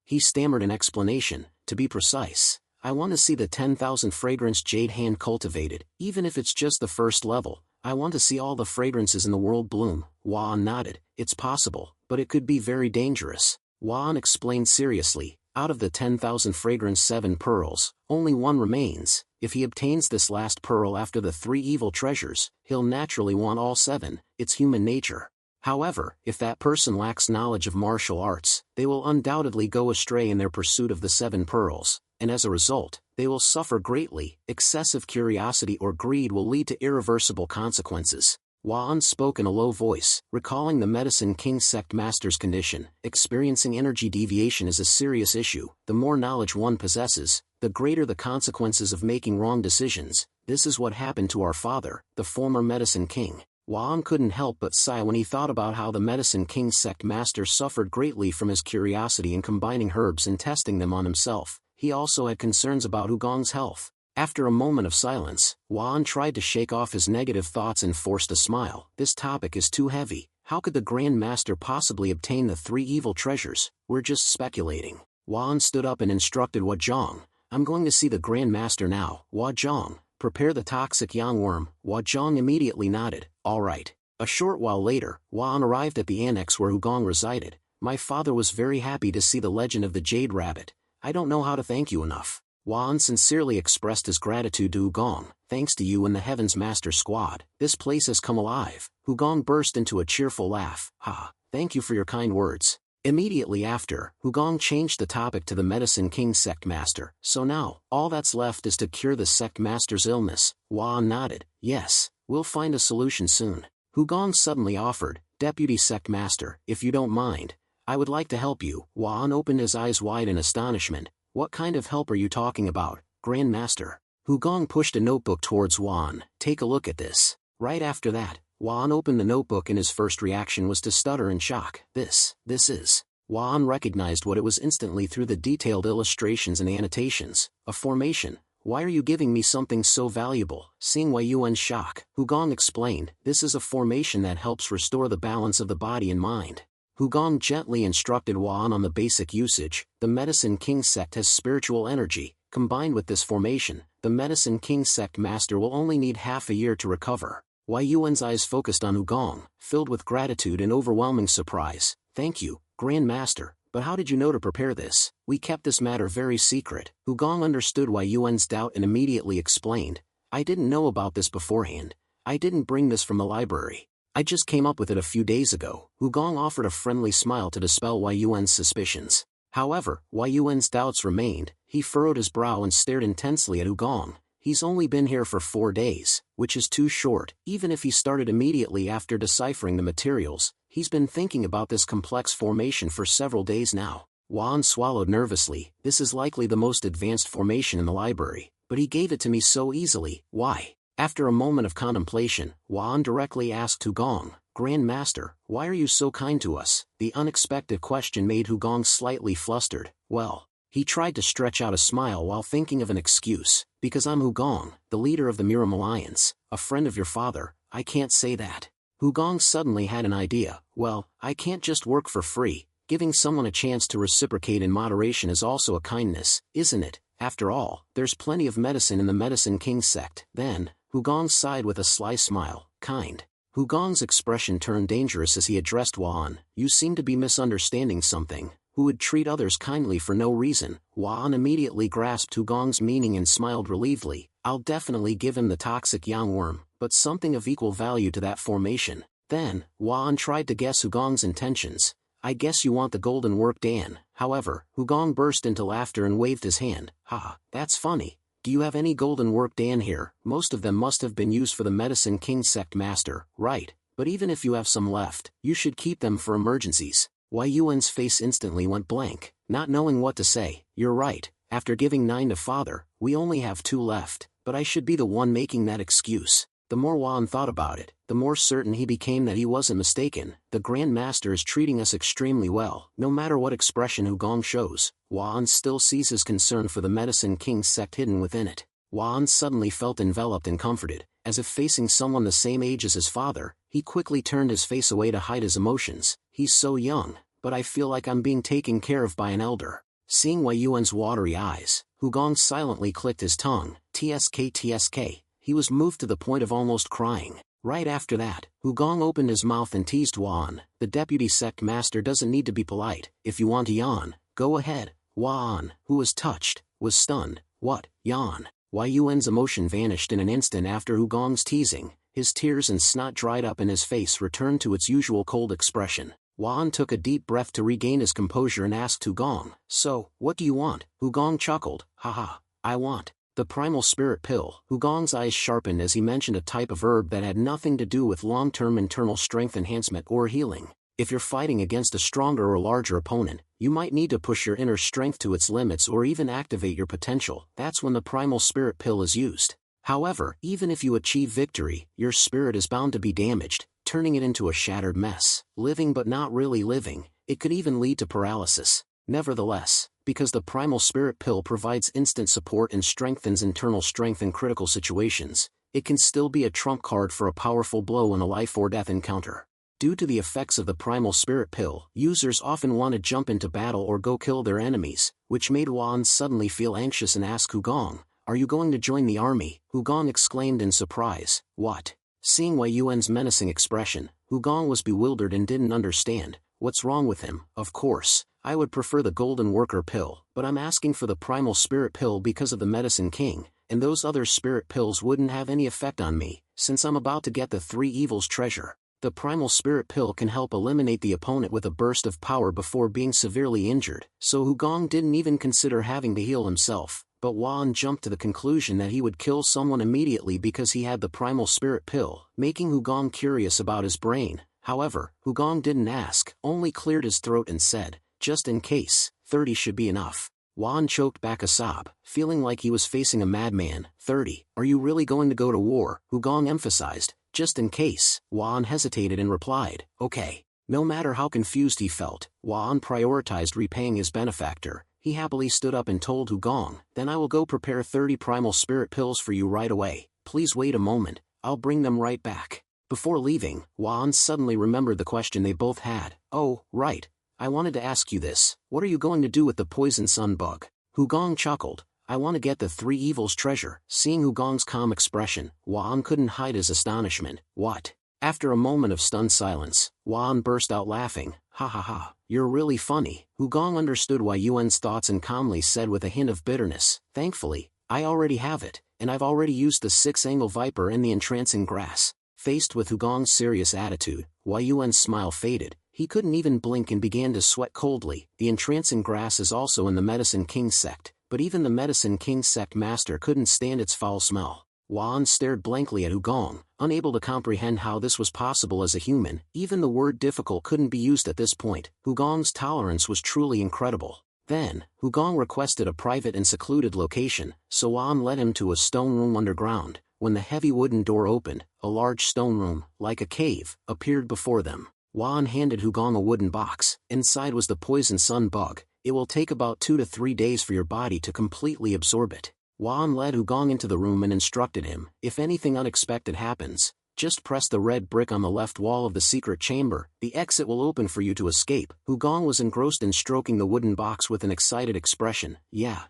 He stammered an explanation. To be precise, I want to see the 10,000 fragrance jade hand cultivated, even if it's just the first level. I want to see all the fragrances in the world bloom. Wan nodded. It's possible, but it could be very dangerous. Wan explained seriously. Out of the 10,000 fragrance 7 pearls, only one remains. If he obtains this last pearl after the 3 evil treasures, he'll naturally want all 7, it's human nature. However, if that person lacks knowledge of martial arts, they will undoubtedly go astray in their pursuit of the 7 pearls, and as a result, they will suffer greatly. Excessive curiosity or greed will lead to irreversible consequences. Wan spoke in a low voice, recalling the Medicine King sect master's condition. Experiencing energy deviation is a serious issue. The more knowledge one possesses, the greater the consequences of making wrong decisions. This is what happened to our father, the former Medicine King. Wan couldn't help but sigh when he thought about how the Medicine King sect master suffered greatly from his curiosity in combining herbs and testing them on himself. He also had concerns about Hugong's health. After a moment of silence, Wan tried to shake off his negative thoughts and forced a smile. This topic is too heavy. How could the Grand Master possibly obtain the 3 evil treasures? We're just speculating. Wan stood up and instructed Hua Zhang. I'm going to see the Grand Master now. Hua Zhang, prepare the toxic yang worm. Hua Zhang immediately nodded. All right. A short while later, Wan arrived at the annex where Hugong resided. My father was very happy to see the legend of the Jade Rabbit. I don't know how to thank you enough. Wan sincerely expressed his gratitude to Hugong. Thanks to you and the Heavens Master Squad, this place has come alive. Hugong burst into a cheerful laugh. Ha, thank you for your kind words. Immediately after, Hugong changed the topic to the Medicine King sect master. So now, all that's left is to cure the sect master's illness. Wan nodded. Yes, we'll find a solution soon. Hugong suddenly offered, Deputy sect master, if you don't mind, I would like to help you. Wan opened his eyes wide in astonishment. What kind of help are you talking about, Grand Master? Hugong pushed a notebook towards Wan. Take a look at this. Right after that, Wan opened the notebook and his first reaction was to stutter in shock. This is. Wan recognized what it was instantly through the detailed illustrations and annotations. A formation. Why are you giving me something so valuable? Seeing Wei Yuan's shock, Hugong explained, this is a formation that helps restore the balance of the body and mind. Hugong gently instructed Wan on the basic usage. The Medicine King sect has spiritual energy. Combined with this formation, the Medicine King sect master will only need half a year to recover. Wei Yuan's eyes focused on Hugong, filled with gratitude and overwhelming surprise. Thank you, Grand Master, but how did you know to prepare this? We kept this matter very secret. Hugong understood Wei Yuan's doubt and immediately explained. I didn't know about this beforehand. I didn't bring this from the library. I just came up with it a few days ago. Hugong offered a friendly smile to dispel Wei Yuan's suspicions. However, Wei Yuan's doubts remained. He furrowed his brow and stared intensely at Hugong. He's only been here for 4 days, which is too short. Even if he started immediately after deciphering the materials, he's been thinking about this complex formation for several days now. Wan swallowed nervously. This is likely the most advanced formation in the library, but he gave it to me so easily. Why? After a moment of contemplation, Wan directly asked Hugong, Grand Master, why are you so kind to us? The unexpected question made Hugong slightly flustered. Well, he tried to stretch out a smile while thinking of an excuse. Because I'm Hugong, the leader of the Miram Alliance, a friend of your father, I can't say that. Hugong suddenly had an idea. Well, I can't just work for free. Giving someone a chance to reciprocate in moderation is also a kindness, isn't it? After all, there's plenty of medicine in the Medicine King sect. Then, Hugong sighed with a sly smile. Kind. Hugong's expression turned dangerous as he addressed Wan. You seem to be misunderstanding something. Who would treat others kindly for no reason? Wan immediately grasped Hugong's meaning and smiled relievedly. I'll definitely give him the toxic yang worm, but something of equal value to that formation. Then, Wan tried to guess Hugong's intentions. I guess you want the golden work Dan. However, Hugong burst into laughter and waved his hand. Ha, that's funny. Do you have any golden work Dan here? Most of them must have been used for the Medicine King sect master, right? But even if you have some left, you should keep them for emergencies. Wei Yuan's face instantly went blank, not knowing what to say. You're right, after giving 9 to father, we only have 2 left, but I should be the one making that excuse. The more Wan thought about it, the more certain he became that he wasn't mistaken. The Grand Master is treating us extremely well. No matter what expression Hugong shows, Wan still sees his concern for the Medicine King sect hidden within it. Wan suddenly felt enveloped and comforted, as if facing someone the same age as his father. He quickly turned his face away to hide his emotions. He's so young, but I feel like I'm being taken care of by an elder. Seeing Wei Yuan's watery eyes, Hugong silently clicked his tongue. TSK. He was moved to the point of almost crying. Right after that, Hugong opened his mouth and teased Wan. The deputy sect master doesn't need to be polite. If you want to yawn, go ahead. Wan, who was touched, was stunned. What, yawn? Wai Yuan's emotion vanished in an instant after Hugong's teasing. His tears and snot dried up and his face returned to its usual cold expression. Wan took a deep breath to regain his composure and asked Hugong, "So, what do you want?" Hugong chuckled, "Haha, I want the primal spirit pill." Hugong's eyes sharpened as he mentioned a type of herb that had nothing to do with long-term internal strength enhancement or healing. If you're fighting against a stronger or larger opponent, you might need to push your inner strength to its limits or even activate your potential. That's when the primal spirit pill is used. However, even if you achieve victory, your spirit is bound to be damaged, turning it into a shattered mess, living but not really living. It could even lead to paralysis. Nevertheless, because the primal spirit pill provides instant support and strengthens internal strength in critical situations, it can still be a trump card for a powerful blow in a life-or-death encounter. Due to the effects of the primal spirit pill, users often want to jump into battle or go kill their enemies, which made Wan suddenly feel anxious and ask Hugong, "Are you going to join the army?" Hugong exclaimed in surprise, "What?" Seeing Wei Yuan's menacing expression, Hugong was bewildered and didn't understand. What's wrong with him? Of course, I would prefer the golden worker pill, but I'm asking for the primal spirit pill because of the medicine king, and those other spirit pills wouldn't have any effect on me, since I'm about to get the three evils treasure. The primal spirit pill can help eliminate the opponent with a burst of power before being severely injured, so Hugong didn't even consider having to heal himself, but Wan jumped to the conclusion that he would kill someone immediately because he had the primal spirit pill, making Hugong curious about his brain. However, Hugong didn't ask, only cleared his throat and said, "Just in case, 30 should be enough." Wan choked back a sob, feeling like he was facing a madman. 30, are you really going to go to war? Hugong emphasized, "Just in case." Wan hesitated and replied, "Okay." No matter how confused he felt, Wan prioritized repaying his benefactor. He happily stood up and told Hugong, "Then I will go prepare 30 primal spirit pills for you right away. Please wait a moment, I'll bring them right back." Before leaving, Wan suddenly remembered the question they both had. "Oh, right. I wanted to ask you this. What are you going to do with the poison sun bug?" Hugong chuckled, "I want to get the three evils treasure." Seeing Hugong's calm expression, Wan couldn't hide his astonishment. "What?" After a moment of stunned silence, Wan burst out laughing, "Ha ha ha, you're really funny." Hugong understood Wei Yuan's thoughts and calmly said with a hint of bitterness, "Thankfully, I already have it, and I've already used the six-angle viper and the entrancing grass." Faced with Hugong's serious attitude, Wei Yuan's smile faded. He couldn't even blink and began to sweat coldly. The entrancing grass is also in the Medicine King sect, but even the Medicine King sect master couldn't stand its foul smell. Wan stared blankly at Hugong, unable to comprehend how this was possible as a human. Even the word difficult couldn't be used at this point. Hugong's tolerance was truly incredible. Then, Hugong requested a private and secluded location, so Wan led him to a stone room underground. When the heavy wooden door opened, a large stone room, like a cave, appeared before them. Wan handed Hugong a wooden box. Inside was the poison sun bug. "It will take about 2 to 3 days for your body to completely absorb it." Wan led Hugong into the room and instructed him, "If anything unexpected happens, just press the red brick on the left wall of the secret chamber. The exit will open for you to escape." Hugong was engrossed in stroking the wooden box with an excited expression. Yeah,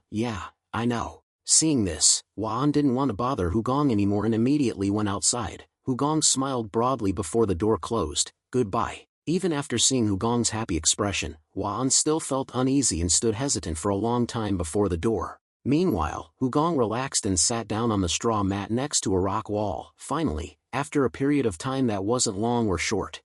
I know." Seeing this, Wan didn't want to bother Hugong anymore and immediately went outside. Hugong smiled broadly before the door closed. "Goodbye." Even after seeing Hugong's happy expression, Wan still felt uneasy and stood hesitant for a long time before the door. Meanwhile, Hugong relaxed and sat down on the straw mat next to a rock wall. Finally, after a period of time that wasn't long or short,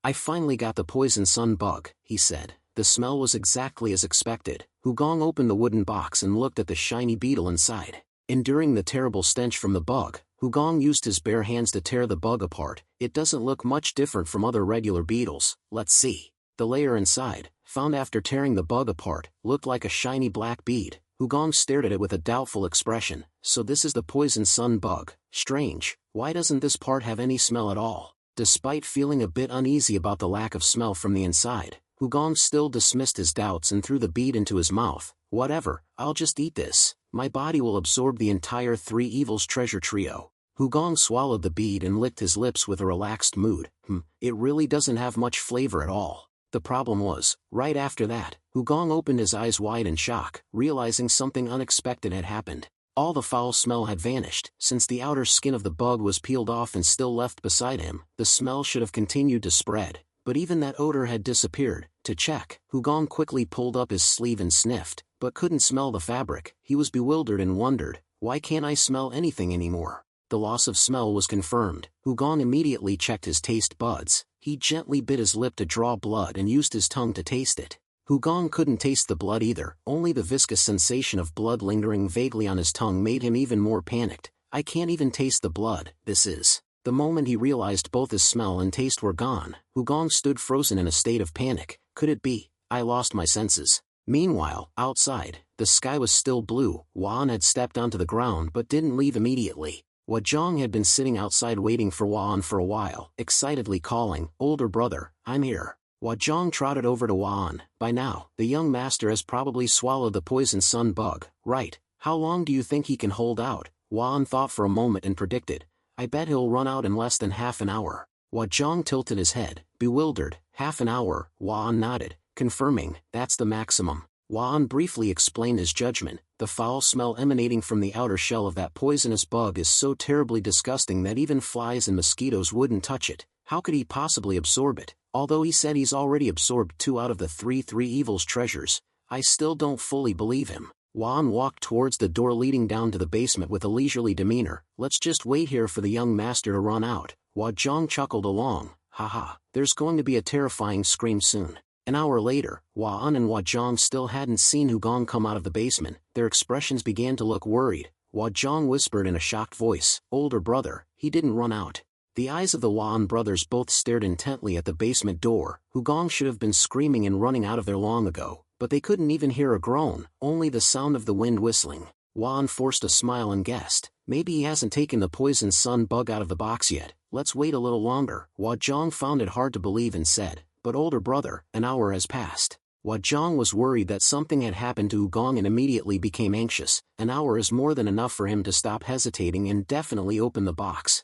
"I finally got the poison sun bug," he said. The smell was exactly as expected. Hugong opened the wooden box and looked at the shiny beetle inside. Enduring the terrible stench from the bug, Hugong used his bare hands to tear the bug apart. "It doesn't look much different from other regular beetles. Let's see." The layer inside, found after tearing the bug apart, looked like a shiny black bead. Hugong stared at it with a doubtful expression. "So this is the poison sun bug. Strange, why doesn't this part have any smell at all?" Despite feeling a bit uneasy about the lack of smell from the inside, Hugong still dismissed his doubts and threw the bead into his mouth. "Whatever, I'll just eat this. My body will absorb the entire three evils treasure trio." Hugong swallowed the bead and licked his lips with a relaxed mood. It really doesn't have much flavor at all." The problem was, right after that, Hugong opened his eyes wide in shock, realizing something unexpected had happened. All the foul smell had vanished. Since the outer skin of the bug was peeled off and still left beside him, the smell should have continued to spread, but even that odor had disappeared. To check, Hugong quickly pulled up his sleeve and sniffed, but couldn't smell the fabric. He was bewildered and wondered, why can't I smell anything anymore? The loss of smell was confirmed. Hugong immediately checked his taste buds. He gently bit his lip to draw blood and used his tongue to taste it. Hugong couldn't taste the blood either, only the viscous sensation of blood lingering vaguely on his tongue made him even more panicked. I can't even taste the blood, this is. The moment he realized both his smell and taste were gone, Hugong stood frozen in a state of panic. Could it be? I lost my senses. Meanwhile, outside, the sky was still blue. Wan had stepped onto the ground but didn't leave immediately. Wajong had been sitting outside waiting for Wan for a while, excitedly calling, "Older brother, I'm here." Wajong trotted over to Wan. By now, the young master has probably swallowed the poison sun bug, right? How long do you think he can hold out? Wan thought for a moment and predicted, I bet he'll run out in less than half an hour. Wajong tilted his head, bewildered. Half an hour? Wan nodded, confirming, that's the maximum. Wan briefly explained his judgment. The foul smell emanating from the outer shell of that poisonous bug is so terribly disgusting that even flies and mosquitoes wouldn't touch it. How could he possibly absorb it? Although he said he's already absorbed 2 out of the three evils treasures, I still don't fully believe him. Wan walked towards the door leading down to the basement with a leisurely demeanor. Let's just wait here for the young master to run out. Wajong chuckled along. Haha, there's going to be a terrifying scream soon. An hour later, Wan and Wajong still hadn't seen Hugong come out of the basement. Their expressions began to look worried. Wajong whispered in a shocked voice, "Older brother, he didn't run out." The eyes of the Wan brothers both stared intently at the basement door. Hugong should have been screaming and running out of there long ago, but they couldn't even hear a groan, only the sound of the wind whistling. Wan forced a smile and guessed, maybe he hasn't taken the poison sun bug out of the box yet. Let's wait a little longer. Wajong found it hard to believe and said, "But older brother, an hour has passed." Wajong was worried that something had happened to Hugong and immediately became anxious. An hour is more than enough for him to stop hesitating and definitely open the box.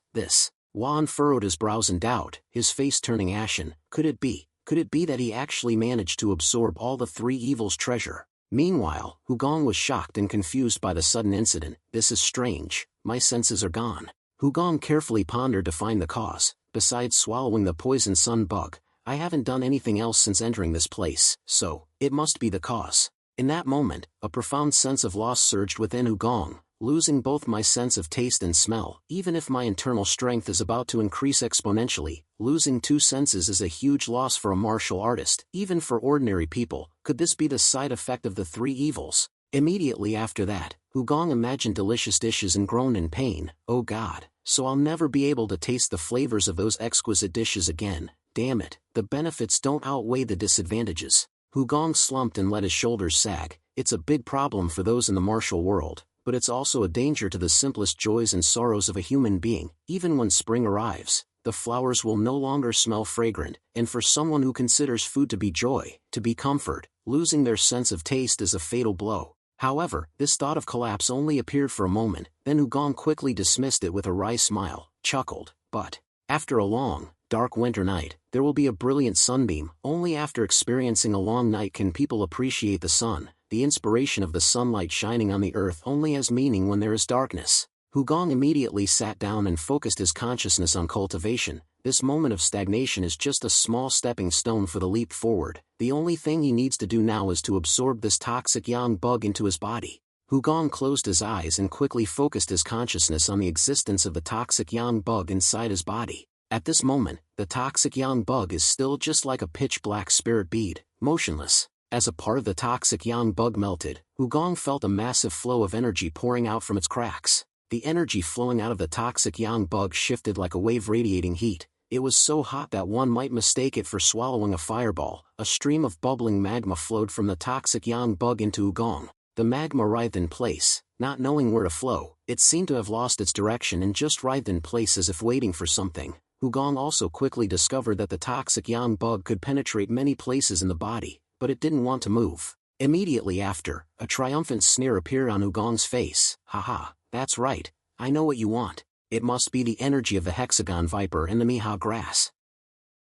Wan furrowed his brows in doubt, his face turning ashen. Could it be that he actually managed to absorb all the 3 evils treasure? Meanwhile, Hugong was shocked and confused by the sudden incident. This is strange, my senses are gone. Hugong carefully pondered to find the cause. Besides swallowing the poison sun bug, I haven't done anything else since entering this place, so it must be the cause. In that moment, a profound sense of loss surged within Hugong. Losing both my sense of taste and smell, even if my internal strength is about to increase exponentially, losing 2 senses is a huge loss for a martial artist, even for ordinary people. Could this be the side effect of the 3 evils? Immediately after that, Hugong imagined delicious dishes and groaned in pain. Oh God, so I'll never be able to taste the flavors of those exquisite dishes again. Damn it, the benefits don't outweigh the disadvantages. Hugong slumped and let his shoulders sag. It's a big problem for those in the martial world, but it's also a danger to the simplest joys and sorrows of a human being. Even when spring arrives, the flowers will no longer smell fragrant, and for someone who considers food to be joy, to be comfort, losing their sense of taste is a fatal blow. However, this thought of collapse only appeared for a moment, then Hugong quickly dismissed it with a wry smile, chuckled, but, after a long, dark winter night, there will be a brilliant sunbeam. Only after experiencing a long night can people appreciate the sun. The inspiration of the sunlight shining on the earth only has meaning when there is darkness. Hugong immediately sat down and focused his consciousness on cultivation. This moment of stagnation is just a small stepping stone for the leap forward. The only thing he needs to do now is to absorb this toxic yang bug into his body. Hugong closed his eyes and quickly focused his consciousness on the existence of the toxic yang bug inside his body. At this moment, the toxic yang bug is still just like a pitch-black spirit bead, motionless. As a part of the toxic yang bug melted, Hugong felt a massive flow of energy pouring out from its cracks. The energy flowing out of the toxic yang bug shifted like a wave radiating heat. It was so hot that one might mistake it for swallowing a fireball. A stream of bubbling magma flowed from the toxic yang bug into Hugong. The magma writhed in place, not knowing where to flow. It seemed to have lost its direction and just writhed in place as if waiting for something. Hugong also quickly discovered that the toxic yang bug could penetrate many places in the body, but it didn't want to move. Immediately after, a triumphant sneer appeared on Hugong's face. Haha, that's right, I know what you want. It must be the energy of the hexagon viper and the Miha grass.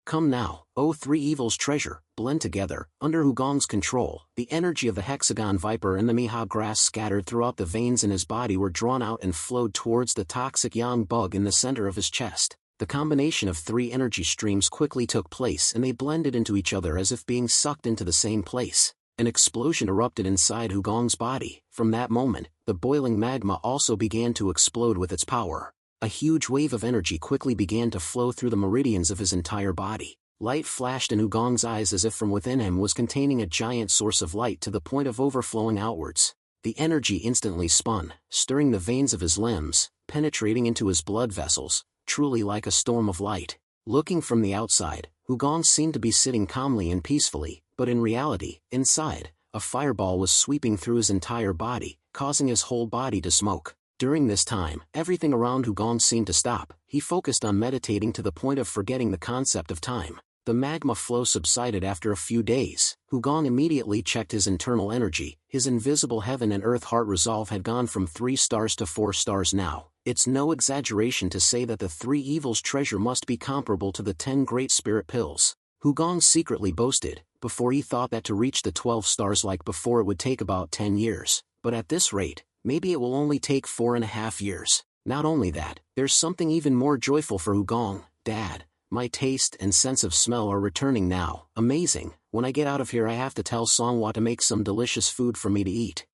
Come now, O three evils treasure, blend together, under Hugong's control. The energy of the hexagon viper and the Miha grass scattered throughout the veins in his body were drawn out and flowed towards the toxic yang bug in the center of his chest. The combination of three energy streams quickly took place and they blended into each other as if being sucked into the same place. An explosion erupted inside Hugong's body. From that moment, the boiling magma also began to explode with its power. A huge wave of energy quickly began to flow through the meridians of his entire body. Light flashed in Hugong's eyes as if from within him was containing a giant source of light to the point of overflowing outwards. The energy instantly spun, stirring the veins of his limbs, penetrating into his blood vessels, truly like a storm of light. Looking from the outside, Hugong seemed to be sitting calmly and peacefully, but in reality, inside, a fireball was sweeping through his entire body, causing his whole body to smoke. During this time, everything around Hugong seemed to stop. He focused on meditating to the point of forgetting the concept of time. The magma flow subsided after a few days. Hugong immediately checked his internal energy. His invisible heaven and earth heart resolve had gone from 3 stars to 4 stars now. It's no exaggeration to say that the three evils treasure must be comparable to the 10 great spirit pills. Hugong secretly boasted, before he thought that to reach the 12 stars like before it would take about 10 years. But at this rate, maybe it will only take 4.5 years. Not only that, there's something even more joyful for Hugong. Dad, my taste and sense of smell are returning now. Amazing. When I get out of here I have to tell Songhua to make some delicious food for me to eat.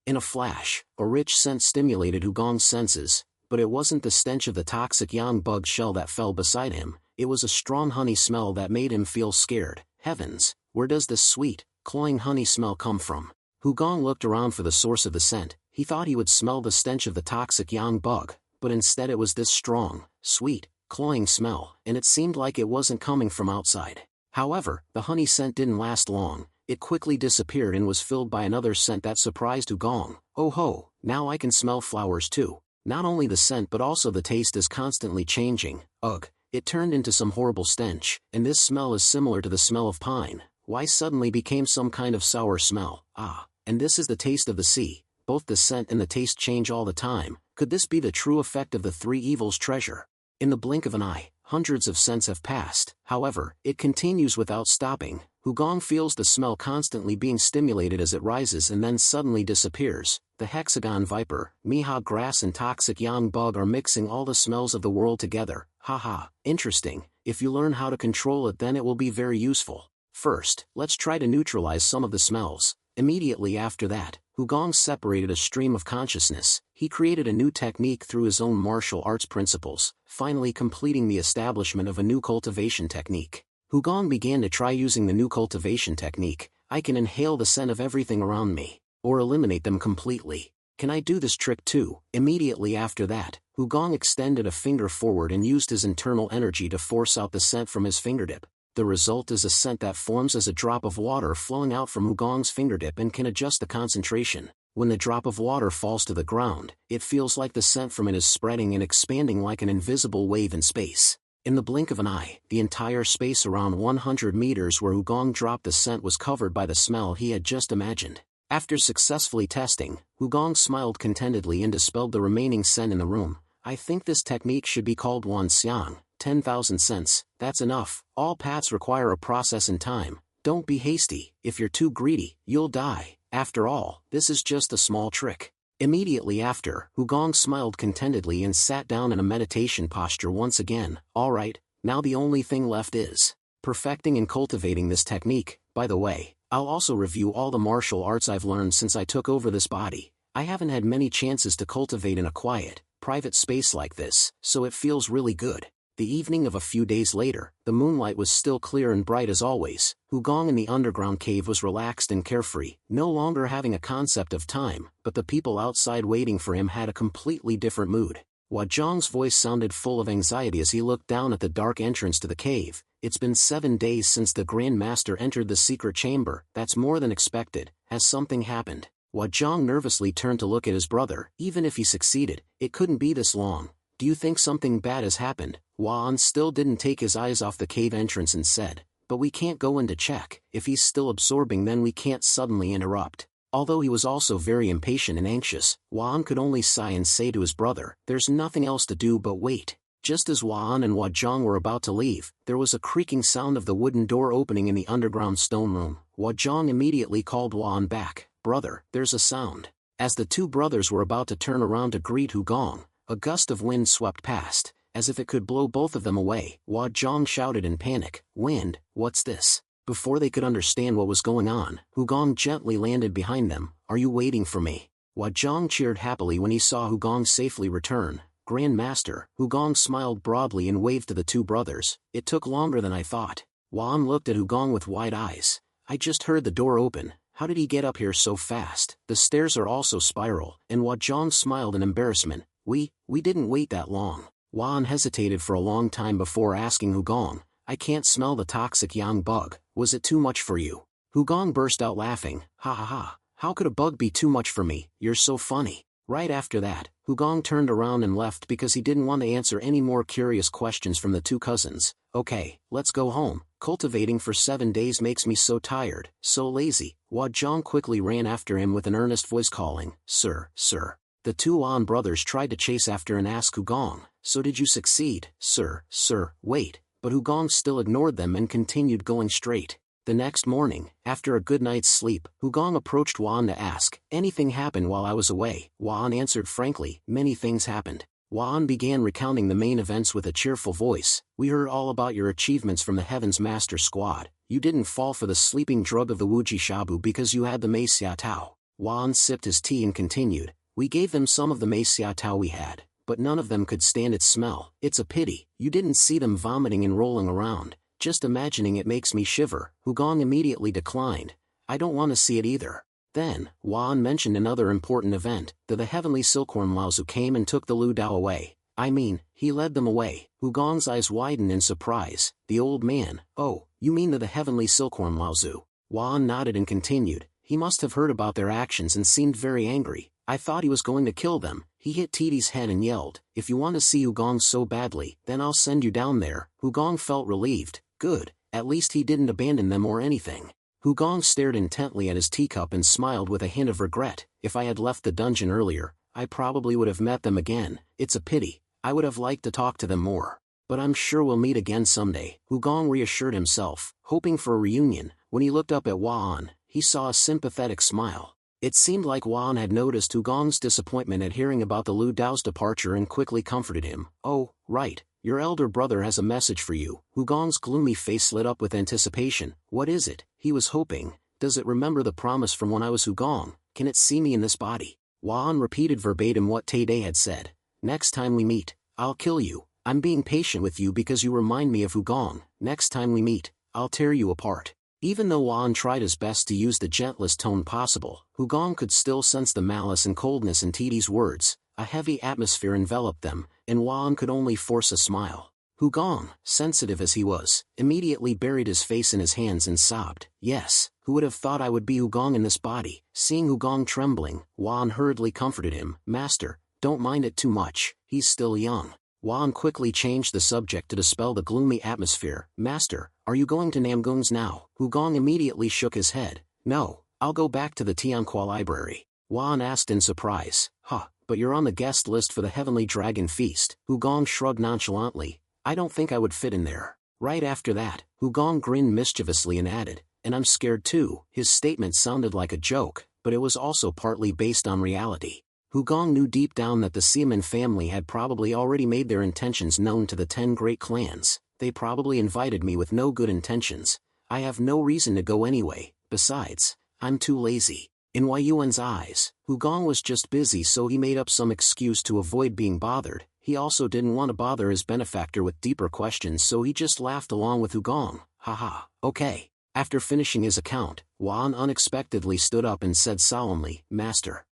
In a flash, a rich scent stimulated Hugong's senses, but it wasn't the stench of the toxic yang bug shell that fell beside him. It was a strong honey smell that made him feel scared. Heavens, where does this sweet, cloying honey smell come from? Hugong looked around for the source of the scent. He thought he would smell the stench of the toxic yang bug, but instead it was this strong, sweet, cloying smell, and it seemed like it wasn't coming from outside. However, the honey scent didn't last long. It quickly disappeared and was filled by another scent that surprised Hugong. Oh ho, now I can smell flowers too. Not only the scent but also the taste is constantly changing. Ugh, it turned into some horrible stench, and this smell is similar to the smell of pine. Why suddenly became some kind of sour smell? Ah, and this is the taste of the sea. Both the scent and the taste change all the time. Could this be the true effect of the three evils treasure? In the blink of an eye, hundreds of scents have passed. However, it continues without stopping. Hugong feels the smell constantly being stimulated as it rises and then suddenly disappears. The hexagon viper, Miha grass and toxic yang bug are mixing all the smells of the world together. Haha, interesting. If you learn how to control it then it will be very useful. First, let's try to neutralize some of the smells. Immediately after that, Hugong separated a stream of consciousness. He created a new technique through his own martial arts principles, finally completing the establishment of a new cultivation technique. Hugong began to try using the new cultivation technique. I can inhale the scent of everything around me, or eliminate them completely. Can I do this trick too? Immediately after that, Hugong extended a finger forward and used his internal energy to force out the scent from his fingertip. The result is a scent that forms as a drop of water flowing out from Hugong's fingertip and can adjust the concentration. When the drop of water falls to the ground, it feels like the scent from it is spreading and expanding like an invisible wave in space. In the blink of an eye, the entire space around 100 meters where Hugong dropped the scent was covered by the smell he had just imagined. After successfully testing, Hugong smiled contentedly and dispelled the remaining scent in the room. I think this technique should be called Wan Xiang, 10,000 cents. That's enough. All paths require a process and time. Don't be hasty. If you're too greedy, you'll die. After all, this is just a small trick. Immediately after, Hugong smiled contentedly and sat down in a meditation posture once again. Alright, now the only thing left is perfecting and cultivating this technique. By the way, I'll also review all the martial arts I've learned since I took over this body. I haven't had many chances to cultivate in a quiet, private space like this, so it feels really good. The evening of a few days later, the moonlight was still clear and bright as always. Hugong in the underground cave was relaxed and carefree, no longer having a concept of time, but the people outside waiting for him had a completely different mood. Hua Zhang's voice sounded full of anxiety as he looked down at the dark entrance to the cave. It's been 7 days since the Grand Master entered the secret chamber. That's more than expected. Has something happened? Hua Zhang nervously turned to look at his brother. Even if he succeeded, it couldn't be this long. Do you think something bad has happened? Huan still didn't take his eyes off the cave entrance and said, but we can't go in to check. If he's still absorbing then we can't suddenly interrupt. Although he was also very impatient and anxious, Huan could only sigh and say to his brother, there's nothing else to do but wait. Just as Huan and Huazhang were about to leave, there was a creaking sound of the wooden door opening in the underground stone room. Huazhang immediately called Huan back. "Brother, there's a sound." As the two brothers were about to turn around to greet Hugong, a gust of wind swept past, as if it could blow both of them away. Huazhang shouted in panic, "Wind, what's this?" Before they could understand what was going on, Hugong gently landed behind them. "Are you waiting for me?" Huazhang cheered happily when he saw Hugong safely return. "Grand Master." Hugong smiled broadly and waved to the two brothers. "It took longer than I thought." Huan looked at Hugong with wide eyes. "I just heard the door open. How did he get up here so fast?" "The stairs are also spiral," and Huazhang smiled in embarrassment. We didn't wait that long." Huan hesitated for a long time before asking Hugong, "I can't smell the toxic yang bug. Was it too much for you?" Hugong burst out laughing. "Ha ha ha, how could a bug be too much for me? You're so funny." Right after that, Hugong turned around and left because he didn't want to answer any more curious questions from the two cousins. "Okay, let's go home. Cultivating for 7 days makes me so tired, so lazy." Huazhang quickly ran after him with an earnest voice calling, "Sir, sir." The two Huan brothers tried to chase after and ask Hugong, "So did you succeed?" "Sir, sir." "Wait," but Hugong still ignored them and continued going straight. The next morning, after a good night's sleep, Hugong approached Huan to ask, "Anything happened while I was away?" Huan answered frankly, "Many things happened." Huan began recounting the main events with a cheerful voice. "We heard all about your achievements from the Heaven's Master Squad. You didn't fall for the sleeping drug of the Wuji Shabu because you had the Mei Xia Tao." Huan sipped his tea and continued, "We gave them some of the Mei Xia Tao we had, but none of them could stand its smell. It's a pity. You didn't see them vomiting and rolling around. Just imagining it makes me shiver." Hugong immediately declined. "I don't want to see it either." Then, Huan mentioned another important event, the Heavenly Silkworm Laozu came and took the Lu Dao away. "I mean, he led them away." Hugong's eyes widened in surprise. The old man, "Oh, you mean the Heavenly Silkworm Laozu?" Huan nodded and continued, "He must have heard about their actions and seemed very angry. I thought he was going to kill them." He hit Tidi's head and yelled, "If you want to see Hugong so badly, then I'll send you down there." Hugong felt relieved. Good, at least he didn't abandon them or anything. Hugong stared intently at his teacup and smiled with a hint of regret. "If I had left the dungeon earlier, I probably would have met them again. It's a pity. I would have liked to talk to them more. But I'm sure we'll meet again someday." Hugong reassured himself, hoping for a reunion. When he looked up at Huan, he saw a sympathetic smile. It seemed like Huan had noticed Hugong's disappointment at hearing about the Lu Dao's departure and quickly comforted him. "Oh, right. Your elder brother has a message for you." Hugong's gloomy face lit up with anticipation. "What is it?" He was hoping. "Does it remember the promise from when I was Hugong? Can it see me in this body?" Huan repeated verbatim what Tay had said. "Next time we meet, I'll kill you. I'm being patient with you because you remind me of Hugong. Next time we meet, I'll tear you apart." Even though Huan tried his best to use the gentlest tone possible, Hugong could still sense the malice and coldness in Tidi's words. A heavy atmosphere enveloped them, and Huan could only force a smile. Hugong, sensitive as he was, immediately buried his face in his hands and sobbed. "Yes, who would have thought I would be Hugong in this body?" Seeing Hugong trembling, Huan hurriedly comforted him. "Master, don't mind it too much, he's still young." Huan quickly changed the subject to dispel the gloomy atmosphere. "Master, are you going to Namgung's now?" Hugong immediately shook his head. "No, I'll go back to the Tianhua Library." Huan asked in surprise. "Huh, but you're on the guest list for the Heavenly Dragon Feast." Hugong shrugged nonchalantly. "I don't think I would fit in there." Right after that, Hugong grinned mischievously and added, "And I'm scared too." His statement sounded like a joke, but it was also partly based on reality. Hugong knew deep down that the Xiamen family had probably already made their intentions known to the 10 great clans. "They probably invited me with no good intentions. I have no reason to go anyway. Besides, I'm too lazy." In Yuan's eyes, Hugong was just busy, so he made up some excuse to avoid being bothered. He also didn't want to bother his benefactor with deeper questions, so he just laughed along with Hugong. "Haha, okay." After finishing his account, Huan unexpectedly stood up and said solemnly, "Master."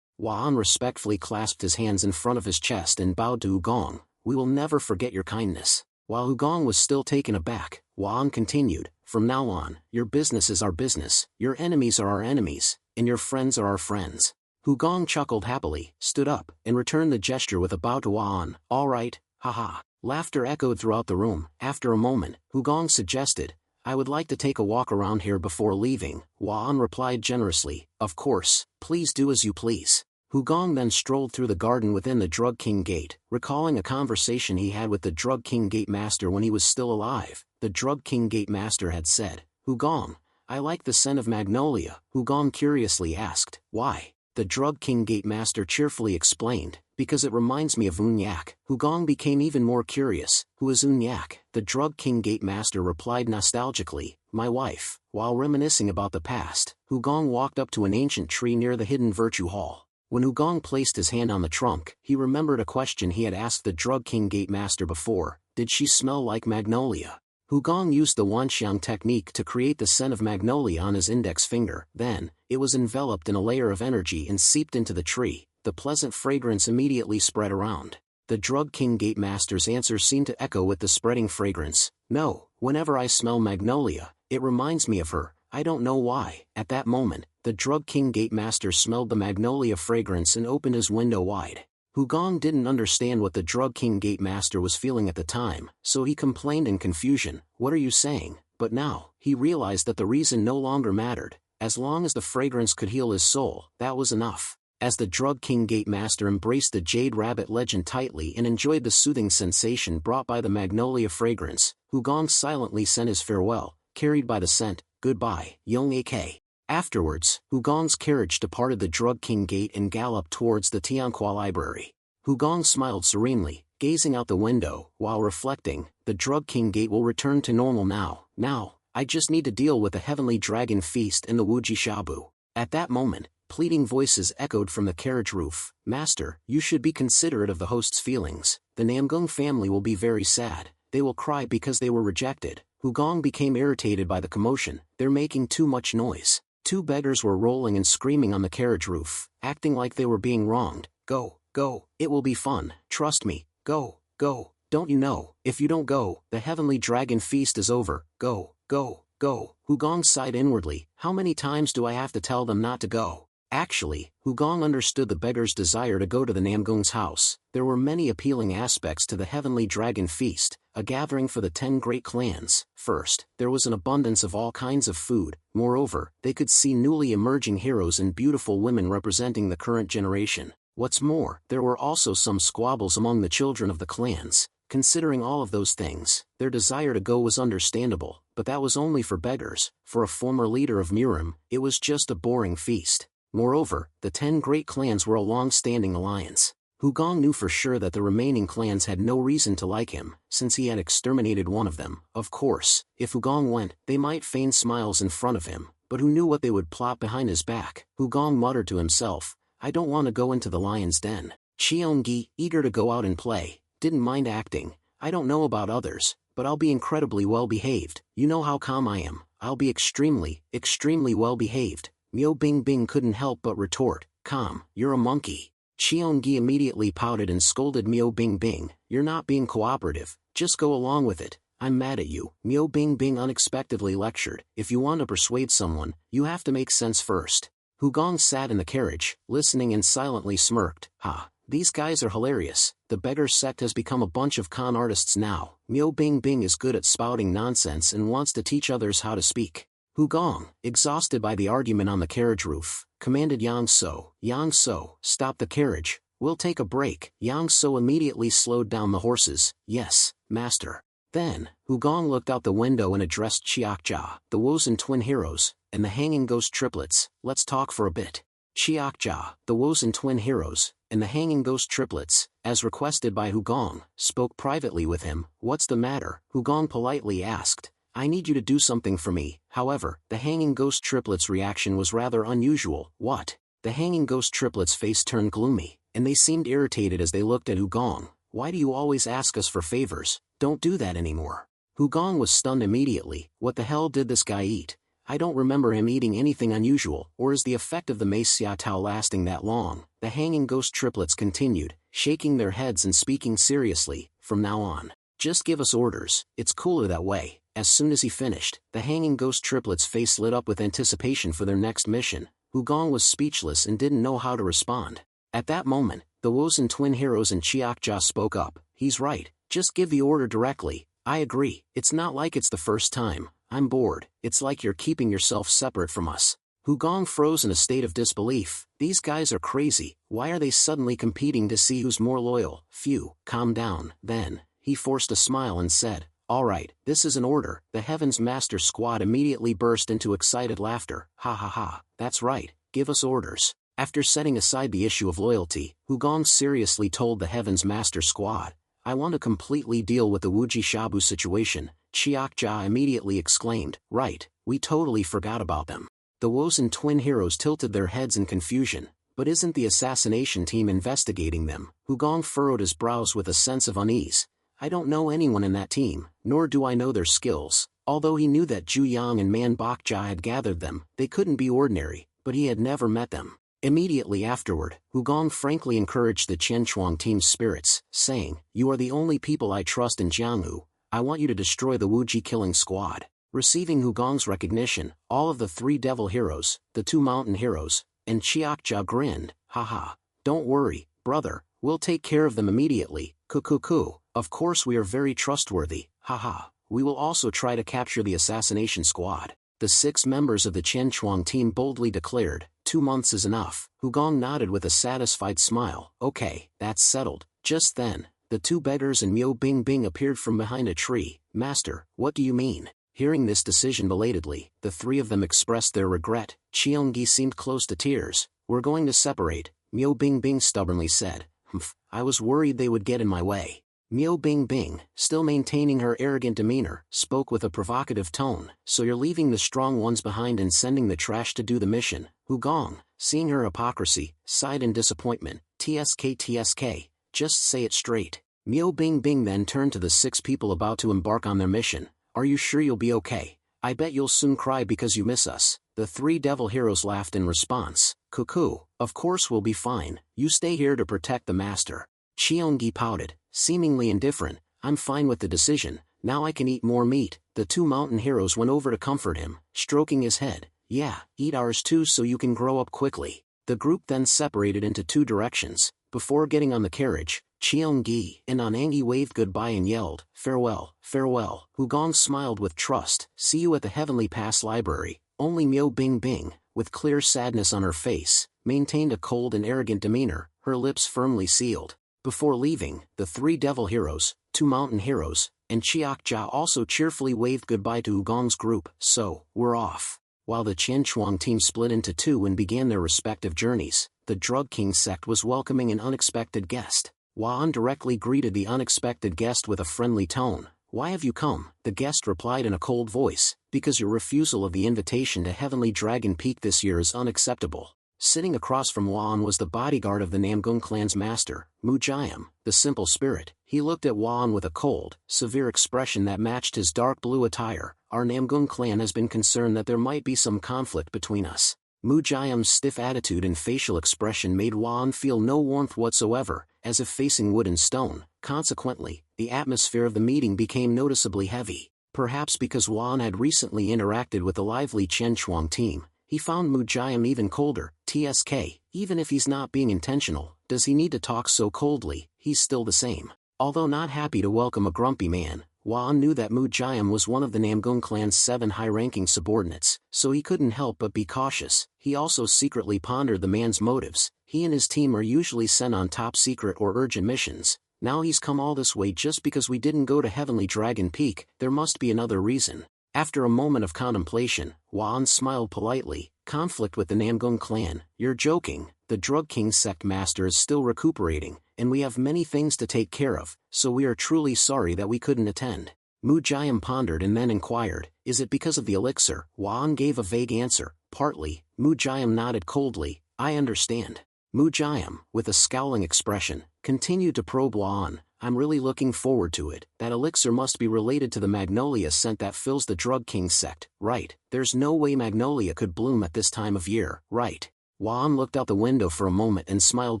Huan respectfully clasped his hands in front of his chest and bowed to Hugong. "We will never forget your kindness." While Hugong was still taken aback, Huan continued, "From now on, your business is our business, your enemies are our enemies, and your friends are our friends." Hugong chuckled happily, stood up, and returned the gesture with a bow to Huan. "All right, haha." Laughter echoed throughout the room. After a moment, Hugong suggested, "I would like to take a walk around here before leaving." Huan replied generously, "Of course, please do as you please." Hugong then strolled through the garden within the Drug King Gate, recalling a conversation he had with the Drug King Gate Master when he was still alive. The Drug King Gate Master had said, "Hugong, I like the scent of magnolia." Hugong curiously asked, "Why?" The Drug King Gate Master cheerfully explained, "Because it reminds me of Unyak." Hugong became even more curious. "Who is Unyak?" The Drug King Gate Master replied nostalgically, "My wife." While reminiscing about the past, Hugong walked up to an ancient tree near the hidden Virtue Hall. When Hugong placed his hand on the trunk, he remembered a question he had asked the Drug King Gate Master before: did she smell like magnolia? Hugong used the Wanxiang technique to create the scent of magnolia on his index finger. Then, it was enveloped in a layer of energy and seeped into the tree. The pleasant fragrance immediately spread around. The Drug King Gate Master's answer seemed to echo with the spreading fragrance. "No, whenever I smell magnolia, it reminds me of her. I don't know why." At that moment, the Drug King Gate Master smelled the magnolia fragrance and opened his window wide. Hugong didn't understand what the Drug King Gate Master was feeling at the time, so he complained in confusion, "What are you saying?" But now, he realized that the reason no longer mattered. As long as the fragrance could heal his soul, that was enough. As the Drug King Gate Master embraced the Jade Rabbit legend tightly and enjoyed the soothing sensation brought by the magnolia fragrance, Hugong silently sent his farewell, carried by the scent. "Goodbye, young AK." Afterwards, Hugong's carriage departed the Drug King Gate and galloped towards the Tianhua Library. Hugong smiled serenely, gazing out the window, while reflecting, "The Drug King Gate will return to normal now. Now, I just need to deal with the Heavenly Dragon Feast and the Wuji Shabu." At that moment, pleading voices echoed from the carriage roof. "Master, you should be considerate of the host's feelings. The Namgung family will be very sad. They will cry because they were rejected." Hugong became irritated by the commotion. "They're making too much noise." Two beggars were rolling and screaming on the carriage roof, acting like they were being wronged. "Go, go, it will be fun, trust me, go, go, don't you know, if you don't go, the Heavenly Dragon Feast is over, go, go, go." Hugong sighed inwardly, "How many times do I have to tell them not to go?" Actually, Hugong understood the beggar's desire to go to the Namgung's house. There were many appealing aspects to the Heavenly Dragon Feast, a gathering for the 10 great clans. First, there was an abundance of all kinds of food. Moreover, they could see newly emerging heroes and beautiful women representing the current generation. What's more, there were also some squabbles among the children of the clans. Considering all of those things, their desire to go was understandable, but that was only for beggars. For a former leader of Murim, it was just a boring feast. Moreover, the 10 great clans were a long-standing alliance. Hugong knew for sure that the remaining clans had no reason to like him, since he had exterminated one of them. Of course, if Hugong went, they might feign smiles in front of him, but who knew what they would plot behind his back? Hugong muttered to himself, "I don't want to go into the lion's den." Cheongi, eager to go out and play, didn't mind acting. "I don't know about others, but I'll be incredibly well behaved. You know how calm I am. I'll be extremely, extremely well behaved." Miao Bingbing couldn't help but retort, "Calm, you're a monkey." Cheongi immediately pouted and scolded Miao Bingbing, "You're not being cooperative, just go along with it. I'm mad at you." Miao Bingbing unexpectedly lectured, "If you want to persuade someone, you have to make sense first." Hugong sat in the carriage, listening and silently smirked, "Ha, these guys are hilarious. The beggar sect has become a bunch of con artists now. Miao Bingbing is good at spouting nonsense and wants to teach others how to speak." Hugong, exhausted by the argument on the carriage roof, commanded Yang So, "Yang So, stop the carriage, we'll take a break." Yang So immediately slowed down the horses. "Yes, master." Then, Hugong looked out the window and addressed Chiakja, the Wozen twin heroes, and the Hanging Ghost triplets. "Let's talk for a bit." Chiakja, the Wozen twin heroes, and the Hanging Ghost triplets, as requested by Hugong, spoke privately with him. "What's the matter?" Hugong politely asked. "I need you to do something for me." However, the Hanging Ghost triplets' reaction was rather unusual. "What?" The Hanging Ghost triplets' face turned gloomy, and they seemed irritated as they looked at Hugong. "Why do you always ask us for favors? Don't do that anymore." Hugong was stunned immediately. What the hell did this guy eat? I don't remember him eating anything unusual, or is the effect of the Mace Xiaotao lasting that long? The Hanging Ghost triplets continued, shaking their heads and speaking seriously. "From now on, just give us orders, it's cooler that way." As soon as he finished, the Hanging Ghost triplets' face lit up with anticipation for their next mission. Hugong was speechless and didn't know how to respond. At that moment, the Wozen twin heroes and Chiakja spoke up. "He's right, just give the order directly." "I agree, it's not like it's the first time. I'm bored, it's like you're keeping yourself separate from us." Hu Gong froze in a state of disbelief. These guys are crazy. Why are they suddenly competing to see who's more loyal? Phew, calm down. Then, he forced a smile and said, "All right, this is an order." The Heaven's Master Squad immediately burst into excited laughter. Ha ha ha, that's right, give us orders. After setting aside the issue of loyalty, Hu Gong seriously told the Heaven's Master Squad, "I want to completely deal with the Wuji Shabu situation." Chiakja immediately exclaimed, "Right, we totally forgot about them." The Wozen twin heroes tilted their heads in confusion. But isn't the assassination team investigating them? Hu Gong furrowed his brows with a sense of unease. I don't know anyone in that team, nor do I know their skills. Although he knew that Zhu Yang and Man Bokja had gathered them, they couldn't be ordinary, but he had never met them. Immediately afterward, Hu Gong frankly encouraged the Qianchuang team's spirits, saying, "You are the only people I trust in Jianghu. I want you to destroy the Wuji killing squad." Receiving Hu Gong's recognition, all of the 3 devil heroes, the 2 mountain heroes, and Chiakja grinned. "Haha, don't worry, brother, we'll take care of them immediately." Kukuku, of course we are very trustworthy. Haha, we will also try to capture the assassination squad. The 6 members of the Qianchuang team boldly declared, 2 months is enough. Hu Gong nodded with a satisfied smile. Okay, that's settled. Just then, the 2 beggars and Miao Bingbing appeared from behind a tree. Master, what do you mean? Hearing this decision belatedly, the 3 of them expressed their regret. Cheonggi seemed close to tears. We're going to separate, Miao Bingbing stubbornly said. Humph, I was worried they would get in my way. Miao Bingbing, still maintaining her arrogant demeanor, spoke with a provocative tone. So you're leaving the strong ones behind and sending the trash to do the mission? Hu Gong, seeing her hypocrisy, sighed in disappointment. TSK, just say it straight. Miao Bingbing then turned to the 6 people about to embark on their mission. Are you sure you'll be okay? I bet you'll soon cry because you miss us. The 3 devil heroes laughed in response. Cuckoo, of course we'll be fine. You stay here to protect the master. Cheonggi pouted, seemingly indifferent. I'm fine with the decision. Now I can eat more meat. The 2 mountain heroes went over to comfort him, stroking his head. Yeah, eat ours too so you can grow up quickly. The group then separated into 2 directions. Before getting on the carriage, Cheonggi and Anangi waved goodbye and yelled, "Farewell, farewell." Hu Gong smiled with trust. See you at the Heavenly Pass Library. Only Miao Bingbing, with clear sadness on her face, maintained a cold and arrogant demeanor, her lips firmly sealed. Before leaving, the 3 devil heroes, 2 mountain heroes, and Chiakja also cheerfully waved goodbye to Hu Gong's group. So, we're off. While the Qianchuang team split into 2 and began their respective journeys, the Drug King sect was welcoming an unexpected guest. Wan directly greeted the unexpected guest with a friendly tone. Why have you come? The guest replied in a cold voice, because your refusal of the invitation to Heavenly Dragon Peak this year is unacceptable. Sitting across from Wan was the bodyguard of the Namgung clan's master, Mujayam, the simple spirit. He looked at Wan with a cold, severe expression that matched his dark blue attire. Our Namgung clan has been concerned that there might be some conflict between us. Mujayam's stiff attitude and facial expression made Wan feel no warmth whatsoever, as if facing wood and stone. Consequently, the atmosphere of the meeting became noticeably heavy. Perhaps because Wan had recently interacted with the lively Qianchuang team, he found Mujayam even colder. TSK, even if he's not being intentional, does he need to talk so coldly? He's still the same. Although not happy to welcome a grumpy man, Wan knew that Mujayam was one of the Namgung clan's 7 high-ranking subordinates, so he couldn't help but be cautious. He also secretly pondered the man's motives. He and his team are usually sent on top-secret or urgent missions. Now he's come all this way just because we didn't go to Heavenly Dragon Peak. There must be another reason. After a moment of contemplation, Wan smiled politely. Conflict with the Namgung clan? You're joking. The Drug King sect master is still recuperating, and we have many things to take care of, so we are truly sorry that we couldn't attend. Mujayam pondered and then inquired, is it because of the elixir? Wan gave a vague answer. Partly. Mujayam nodded coldly. I understand. Mujayam, with a scowling expression, continued to probe Wan. I'm really looking forward to it. That elixir must be related to the magnolia scent that fills the Drug King sect, right? There's no way magnolia could bloom at this time of year, right? Wan looked out the window for a moment and smiled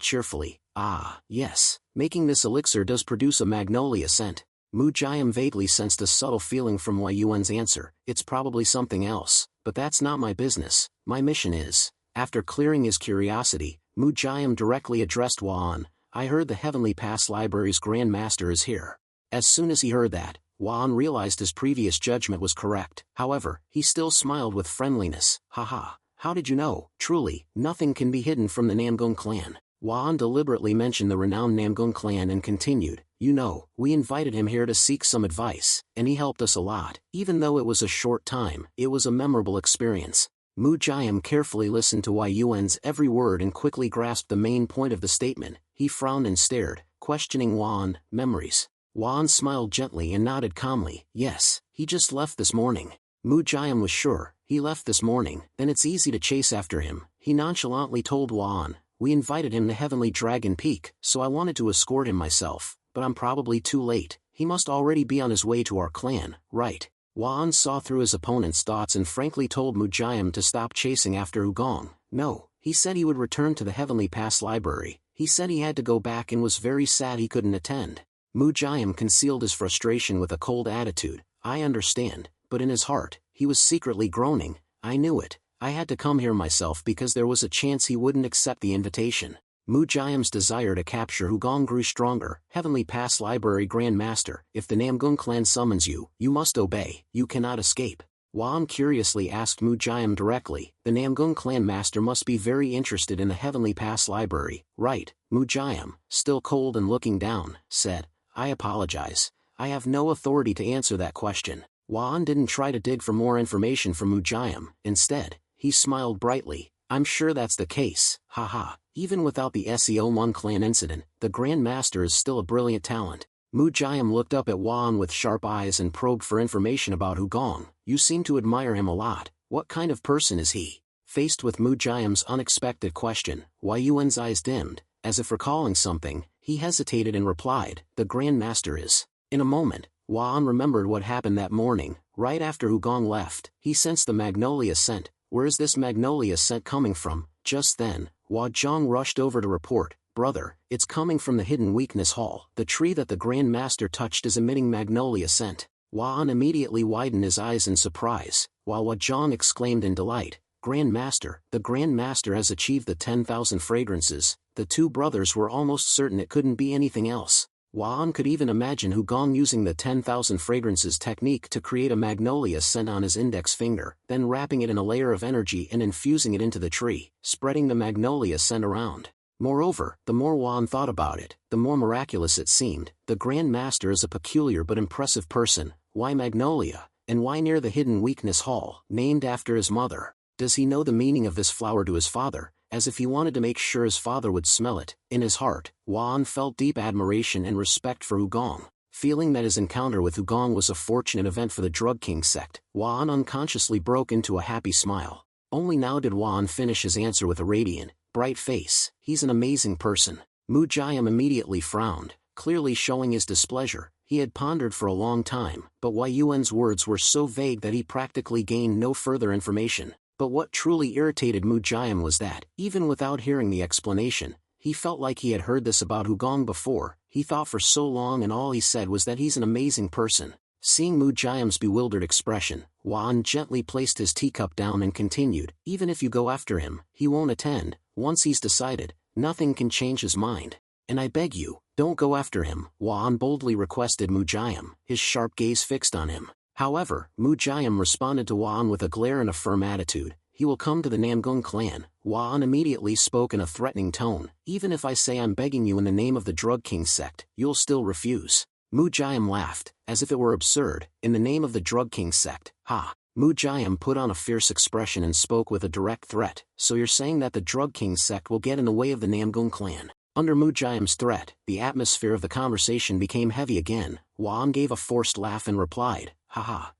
cheerfully. Ah, yes, making this elixir does produce a magnolia scent. Mujayam vaguely sensed a subtle feeling from Wei Yuan's answer. It's probably something else, but that's not my business. My mission is. After clearing his curiosity, Mujayam directly addressed Wan. I heard the Heavenly Pass Library's Grand Master is here. As soon as he heard that, Wan realized his previous judgment was correct. However, he still smiled with friendliness. Haha, How did you know? Truly, nothing can be hidden from the Namgung clan. Wan deliberately mentioned the renowned Namgung clan and continued, you know, we invited him here to seek some advice, and he helped us a lot. Even though it was a short time, it was a memorable experience. Mu Jiam carefully listened to Wai Yuan's every word and quickly grasped the main point of the statement. He frowned and stared, questioning Wan. Memories. Wan smiled gently and nodded calmly. Yes, he just left this morning. Mu Jiam was sure. He left this morning, then it's easy to chase after him. He nonchalantly told Wan. We invited him to Heavenly Dragon Peak, so I wanted to escort him myself, but I'm probably too late. He must already be on his way to our clan, right? Wan saw through his opponent's thoughts and frankly told Mu Jiam to stop chasing after Ugong. No, he said he would return to the Heavenly Pass Library. He said he had to go back and was very sad he couldn't attend. Mu Jiam concealed his frustration with a cold attitude. I understand, but in his heart, he was secretly groaning. I knew it. I had to come here myself because there was a chance he wouldn't accept the invitation. Mu Jiam's desire to capture Hugong grew stronger. Heavenly Pass Library Grand Master, if the Namgung clan summons you, you must obey. You cannot escape. Wan curiously asked Mu Jiam directly. The Namgung clan master must be very interested in the Heavenly Pass Library, right? Mu Jiam, still cold and looking down, said, I apologize. I have no authority to answer that question. Wan didn't try to dig for more information from Mu Jiam. Instead, he smiled brightly. I'm sure that's the case. Haha. Even without the SEO1 clan incident, the Grand Master is still a brilliant talent. Mu Jiam looked up at Wan with sharp eyes and probed for information about Hugong. You seem to admire him a lot. What kind of person is he? Faced with Mu Jiam's unexpected question, Wai Yuan's eyes dimmed. As if recalling something, he hesitated and replied, the Grand Master is. In a moment, Wan remembered what happened that morning. Right after Hugong left, he sensed the magnolia scent. Where is this magnolia scent coming from? Just then, Hua Zhang rushed over to report, Brother, it's coming from the Hidden Weakness Hall. The tree that the Grand Master touched is emitting magnolia scent. Wan immediately widened his eyes in surprise, while Hua Zhang exclaimed in delight, Grand Master, the Grand Master has achieved the 10,000 fragrances. The two brothers were almost certain it couldn't be anything else. Wan could even imagine Hugong using the 10,000 fragrances technique to create a magnolia scent on his index finger, then wrapping it in a layer of energy and infusing it into the tree, spreading the magnolia scent around. Moreover, the more Wan thought about it, the more miraculous it seemed. The Grand Master is a peculiar but impressive person. Why magnolia? And why near the Hidden Weakness Hall, named after his mother? Does he know the meaning of this flower to his father? As if he wanted to make sure his father would smell it. In his heart, Wan felt deep admiration and respect for Hugong. Feeling that his encounter with Hugong was a fortunate event for the Drug King sect, Wan unconsciously broke into a happy smile. Only now did Wan finish his answer with a radiant, bright face. He's an amazing person. Mu Jiam immediately frowned, clearly showing his displeasure. He had pondered for a long time, but Wai Yuan's words were so vague that he practically gained no further information. But what truly irritated Mu Jiam was that, even without hearing the explanation, he felt like he had heard this about Hugong before. He thought for so long and all he said was that he's an amazing person. Seeing Mu Jiam's bewildered expression, Wan gently placed his teacup down and continued, even if you go after him, he won't attend. Once he's decided, nothing can change his mind. And I beg you, don't go after him, Wan boldly requested Mu Jiam, his sharp gaze fixed on him. However, Mu Jiam responded to Wan with a glare and a firm attitude. He will come to the Namgung clan. Wan immediately spoke in a threatening tone. Even if I say I'm begging you in the name of the Drug King sect, you'll still refuse. Mu Jiam laughed, as if it were absurd. In the name of the Drug King sect, ha. Mu Jiam put on a fierce expression and spoke with a direct threat. So you're saying that the Drug King sect will get in the way of the Namgung clan? Under Mu Jiam's threat, the atmosphere of the conversation became heavy again. Wan gave a forced laugh and replied, Haha,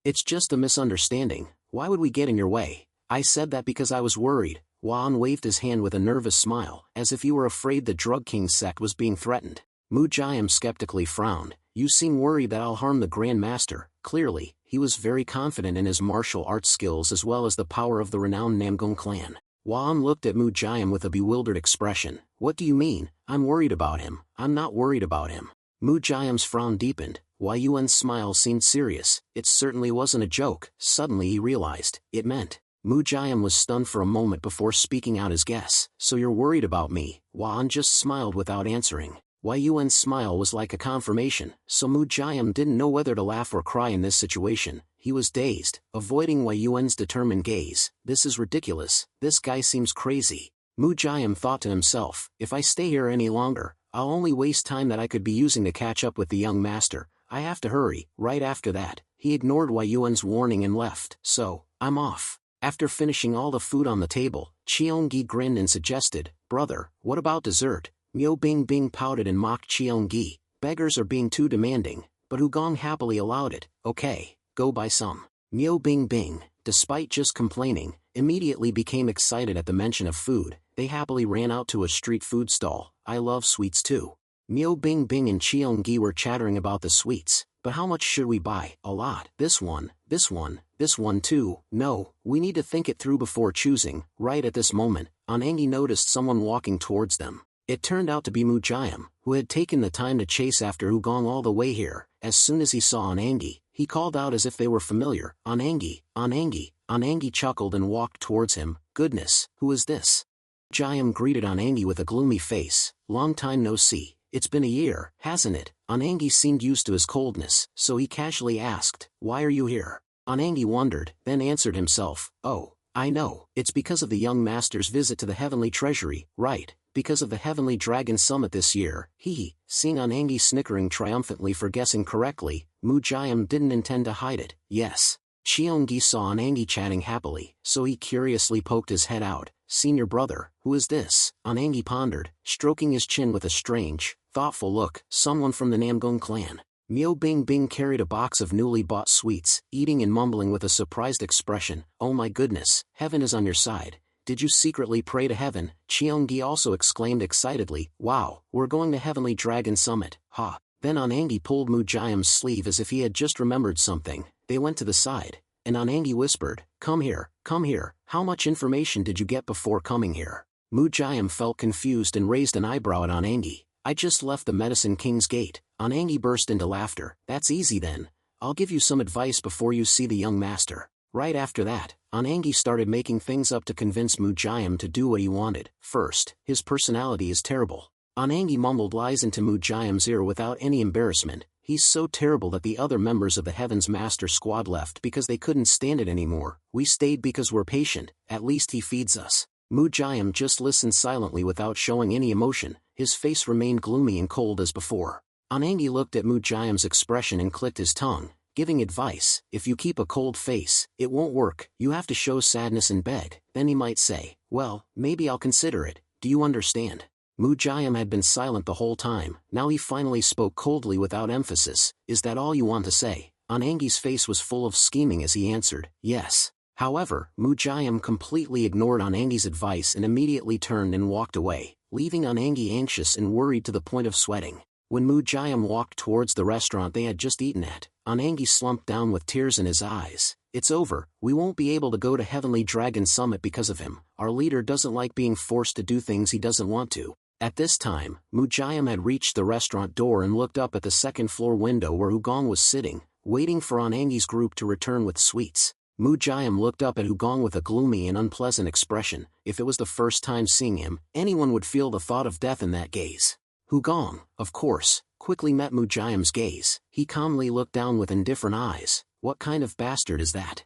it's just a misunderstanding. Why would we get in your way? I said that because I was worried. Wan waved his hand with a nervous smile, as if he were afraid the Drug King sect was being threatened. Mu Jiam skeptically frowned. You seem worried that I'll harm the Grand Master. Clearly, he was very confident in his martial arts skills as well as the power of the renowned Namgung clan. Wan looked at Mu Jiam with a bewildered expression. What do you mean? I'm worried about him. I'm not worried about him. Mu Jiam's frown deepened. Wai Yuan's smile seemed serious. It certainly wasn't a joke. Suddenly he realized, it meant. Mu Jiam was stunned for a moment before speaking out his guess. So you're worried about me? Wan just smiled without answering. Wei Yuan's smile was like a confirmation, so Mu Jiam didn't know whether to laugh or cry in this situation. He was dazed, avoiding Wei Yuan's determined gaze. This is ridiculous, this guy seems crazy. Mu Jiam thought to himself, if I stay here any longer, I'll only waste time that I could be using to catch up with the young master. I have to hurry. Right after that, he ignored Wei Yuan's warning and left. So, I'm off. After finishing all the food on the table, Cheonggi grinned and suggested, brother, what about dessert? Miao Bingbing pouted and mocked Cheonggi. Beggars are being too demanding, but Hugong happily allowed it. Okay, go buy some. Miao Bingbing, despite just complaining, immediately became excited at the mention of food. They happily ran out to a street food stall. I love sweets too. Miao Bingbing and Cheonggi were chattering about the sweets. But how much should we buy? A lot. This one too. No, we need to think it through before choosing. Right at this moment, Anangi noticed someone walking towards them. It turned out to be Mu Jiam, who had taken the time to chase after Hugong all the way here. As soon as he saw Anangi, he called out as if they were familiar. Anangi, Anangi. Anangi chuckled and walked towards him. Goodness, who is this? Jiam greeted Anangi with a gloomy face. Long time no see. It's been a year, hasn't it? Anangi seemed used to his coldness, so he casually asked, why are you here? Anangi wondered, then answered himself, oh, I know, it's because of the young master's visit to the Heavenly Treasury, right, because of the Heavenly Dragon Summit this year. Seeing Anangi snickering triumphantly for guessing correctly, Mu Jiam didn't intend to hide it. Yes. Cheonggi saw Anangi chatting happily, so he curiously poked his head out. Senior brother, who is this? Anangi pondered, stroking his chin with a strange, thoughtful look. Someone from the Namgong clan. Miao Bingbing carried a box of newly bought sweets, eating and mumbling with a surprised expression. Oh my goodness, heaven is on your side. Did you secretly pray to heaven? Cheonggi also exclaimed excitedly. Wow, we're going to Heavenly Dragon Summit. Ha. Then Anangi pulled Mu Jiam's sleeve as if he had just remembered something. They went to the side, and Anangi whispered, come here, how much information did you get before coming here? Mu Jiam felt confused and raised an eyebrow at Anangi. I just left the Medicine King's gate. Anangi burst into laughter. That's easy then. I'll give you some advice before you see the young master. Right after that, Anangi started making things up to convince Mu Jiam to do what he wanted. First, his personality is terrible. Anangi mumbled lies into Mu Jiam's ear without any embarrassment. He's so terrible that the other members of the Heaven's Master Squad left because they couldn't stand it anymore. We stayed because we're patient, at least he feeds us. Mu Jiam just listened silently without showing any emotion. His face remained gloomy and cold as before. Anangi looked at Mu Jiam's expression and clicked his tongue, giving advice. If you keep a cold face, it won't work. You have to show sadness and beg. Then he might say, well, maybe I'll consider it. Do you understand? Mu Jiam had been silent the whole time. Now he finally spoke coldly without emphasis. Is that all you want to say? Anangi's face was full of scheming as he answered, yes. However, Mu Jiam completely ignored Anangi's advice and immediately turned and walked away, leaving Anangi anxious and worried to the point of sweating. When Mu Jiam walked towards the restaurant they had just eaten at, Anangi slumped down with tears in his eyes. It's over, we won't be able to go to Heavenly Dragon Summit because of him. Our leader doesn't like being forced to do things he doesn't want to. At this time, Mu Jiam had reached the restaurant door and looked up at the second-floor window where Hugong was sitting, waiting for Anangi's group to return with sweets. Mu Jiam looked up at Hugong with a gloomy and unpleasant expression. If it was the first time seeing him, anyone would feel the thought of death in that gaze. Hugong, of course, quickly met Mu Jiam's gaze. He calmly looked down with indifferent eyes. What kind of bastard is that?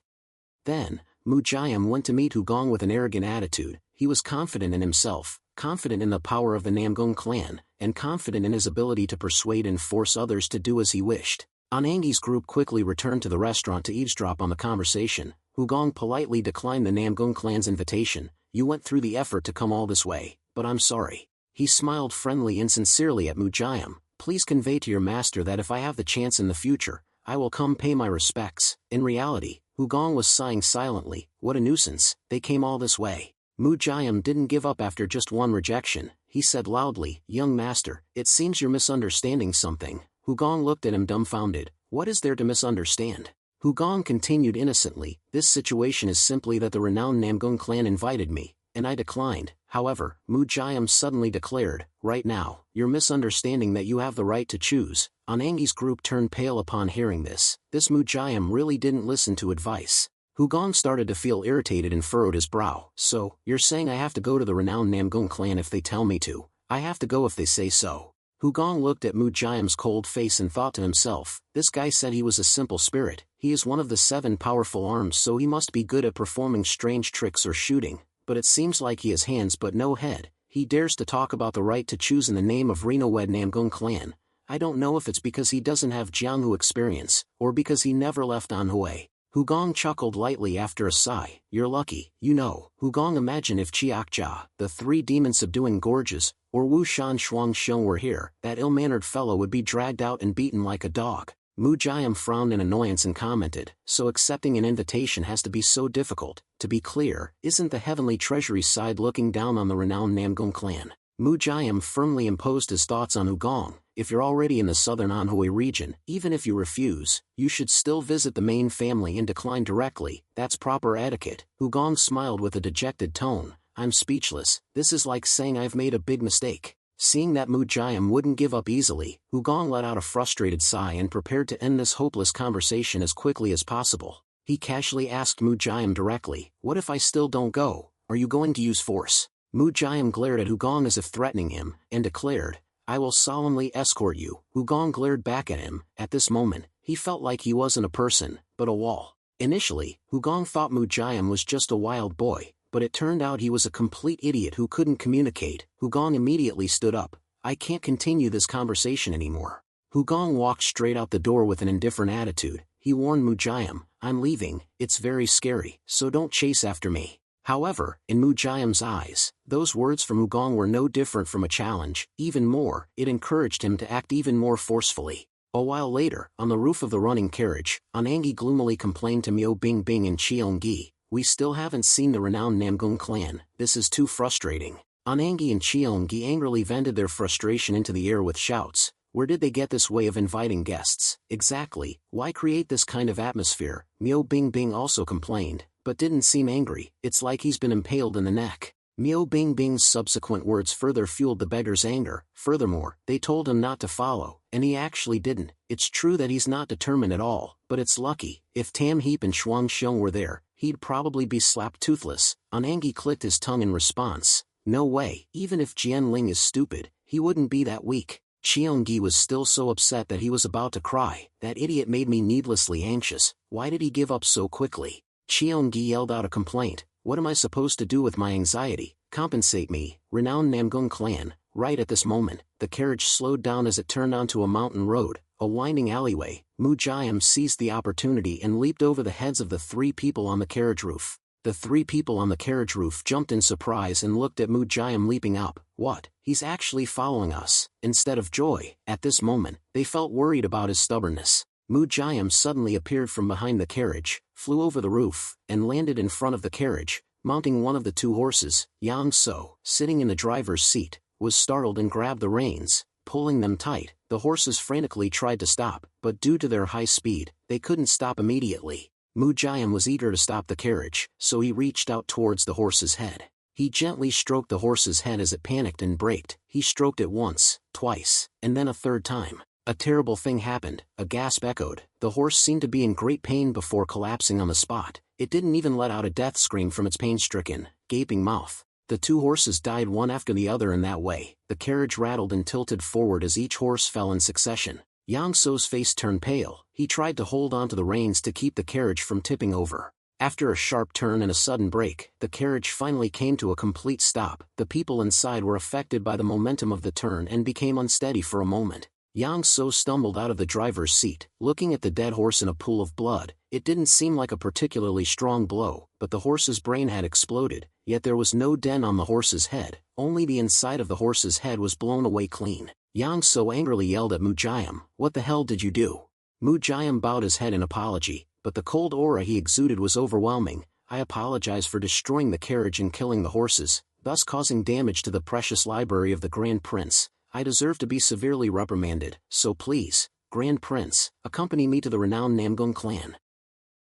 Then, Mu Jiam went to meet Hugong with an arrogant attitude. He was confident in himself, confident in the power of the Namgong clan, and confident in his ability to persuade and force others to do as he wished. Anangi's group quickly returned to the restaurant to eavesdrop on the conversation. Hugong politely declined the Namgong clan's invitation. You went through the effort to come all this way, but I'm sorry. He smiled friendly and sincerely at Mu Jiam. Please convey to your master that if I have the chance in the future, I will come pay my respects. In reality, Hugong was sighing silently. What a nuisance, they came all this way. Mu Jiam didn't give up after just one rejection. He said loudly, young master, it seems you're misunderstanding something. Hugong looked at him dumbfounded. What is there to misunderstand? Hugong continued innocently, this situation is simply that the renowned Namgong clan invited me, and I declined. However, Mu Jiam suddenly declared, right now, you're misunderstanding that you have the right to choose. Anangi's group turned pale upon hearing this. This Mu Jiam really didn't listen to advice. Hugong started to feel irritated and furrowed his brow. So, you're saying I have to go to the renowned Namgong clan if they tell me to? I have to go if they say so. Hugong looked at Mu Jiam's cold face and thought to himself, this guy said he was a simple spirit, he is one of the 7 powerful arms, so he must be good at performing strange tricks or shooting, but it seems like he has hands but no head. He dares to talk about the right to choose in the name of Reno-wed Namgung clan. I don't know if it's because he doesn't have Jianghu experience, or because he never left Anhui. Hugong chuckled lightly after a sigh. You're lucky, you know. Hugong, imagine if Chiakjia, the 3 demon-subduing gorges, or Wu Shan Shuang Xiong were here, that ill-mannered fellow would be dragged out and beaten like a dog. Mu Jiam frowned in annoyance and commented, so accepting an invitation has to be so difficult. To be clear, isn't the heavenly treasury side looking down on the renowned Namgung clan? Mu Jiam firmly imposed his thoughts on Hugong. If you're already in the southern Anhui region, even if you refuse, you should still visit the main family and decline directly. That's proper etiquette. Hugong smiled with a dejected tone. I'm speechless. This is like saying I've made a big mistake. Seeing that Mu Jiam wouldn't give up easily, Hugong let out a frustrated sigh and prepared to end this hopeless conversation as quickly as possible. He casually asked Mu Jiam directly, what if I still don't go? Are you going to use force? Mu Jiam glared at Hugong as if threatening him, and declared, I will solemnly escort you. Hugong glared back at him. At this moment, he felt like he wasn't a person, but a wall. Initially, Hugong thought Mu Jiam was just a wild boy, but it turned out he was a complete idiot who couldn't communicate. Hugong immediately stood up. I can't continue this conversation anymore. Hugong walked straight out the door with an indifferent attitude. He warned Mu Jiam, I'm leaving, it's very scary, so don't chase after me. However, in Mu Jiam's eyes, those words from Hugong were no different from a challenge. Even more, it encouraged him to act even more forcefully. A while later, on the roof of the running carriage, Anangi gloomily complained to Miao Bingbing and Cheonggi, we still haven't seen the renowned Namgung clan, this is too frustrating. Anangi and Cheonggi angrily vented their frustration into the air with shouts. Where did they get this way of inviting guests? Exactly, why create this kind of atmosphere? Miao Bingbing also complained, but didn't seem angry. It's like he's been impaled in the neck. Miao Bingbing's subsequent words further fueled the beggar's anger. Furthermore, they told him not to follow, and he actually didn't. It's true that he's not determined at all, but it's lucky. If Tam Heap and Shuang Xiong were there, he'd probably be slapped toothless. Anangi clicked his tongue in response. No way, even if Jian Ling is stupid, he wouldn't be that weak. Cheonggi was still so upset that he was about to cry. That idiot made me needlessly anxious. Why did he give up so quickly? Cheonggi yelled out a complaint. What am I supposed to do with my anxiety? Compensate me, renowned Namgung clan. Right at this moment, the carriage slowed down as it turned onto a mountain road, a winding alleyway. Mu Jiam seized the opportunity and leaped over the heads of the 3 people on the carriage roof. The 3 people on the carriage roof jumped in surprise and looked at Mu Jiam leaping up. What? He's actually following us. Instead of joy, at this moment, they felt worried about his stubbornness. Mu Jiam suddenly appeared from behind the carriage, flew over the roof, and landed in front of the carriage, mounting one of the 2 horses. Yang So, sitting in the driver's seat, was startled and grabbed the reins, pulling them tight. The horses frantically tried to stop, but due to their high speed, they couldn't stop immediately. Mu Jiam was eager to stop the carriage, so he reached out towards the horse's head. He gently stroked the horse's head as it panicked and braked. He stroked it once, twice, and then a 3rd time. A terrible thing happened. A gasp echoed. The horse seemed to be in great pain before collapsing on the spot. It didn't even let out a death scream from its pain-stricken, gaping mouth. The 2 horses died one after the other in that way. The carriage rattled and tilted forward as each horse fell in succession. Yang So's face turned pale. He tried to hold onto the reins to keep the carriage from tipping over. After a sharp turn and a sudden brake, the carriage finally came to a complete stop. The people inside were affected by the momentum of the turn and became unsteady for a moment. Yang So stumbled out of the driver's seat, looking at the dead horse in a pool of blood. It didn't seem like a particularly strong blow, but the horse's brain had exploded, yet there was no dent on the horse's head, only the inside of the horse's head was blown away clean. Yang So angrily yelled at Mu Jiam, what the hell did you do? Mu Jiam bowed his head in apology, but the cold aura he exuded was overwhelming. I apologize for destroying the carriage and killing the horses, thus causing damage to the precious library of the Grand Prince. I deserve to be severely reprimanded, so please, Grand Prince, accompany me to the renowned Namgung clan.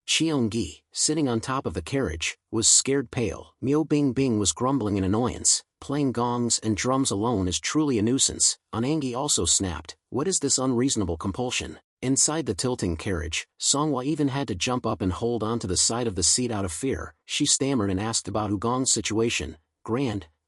Cheonggi, sitting on top of the carriage, was scared pale. Miao Bingbing was grumbling in annoyance. Playing gongs and drums alone is truly a nuisance. Anangi also snapped. What is this unreasonable compulsion? Inside the tilting carriage, Songhua even had to jump up and hold onto the side of the seat out of fear. She stammered and asked about Hugong's situation.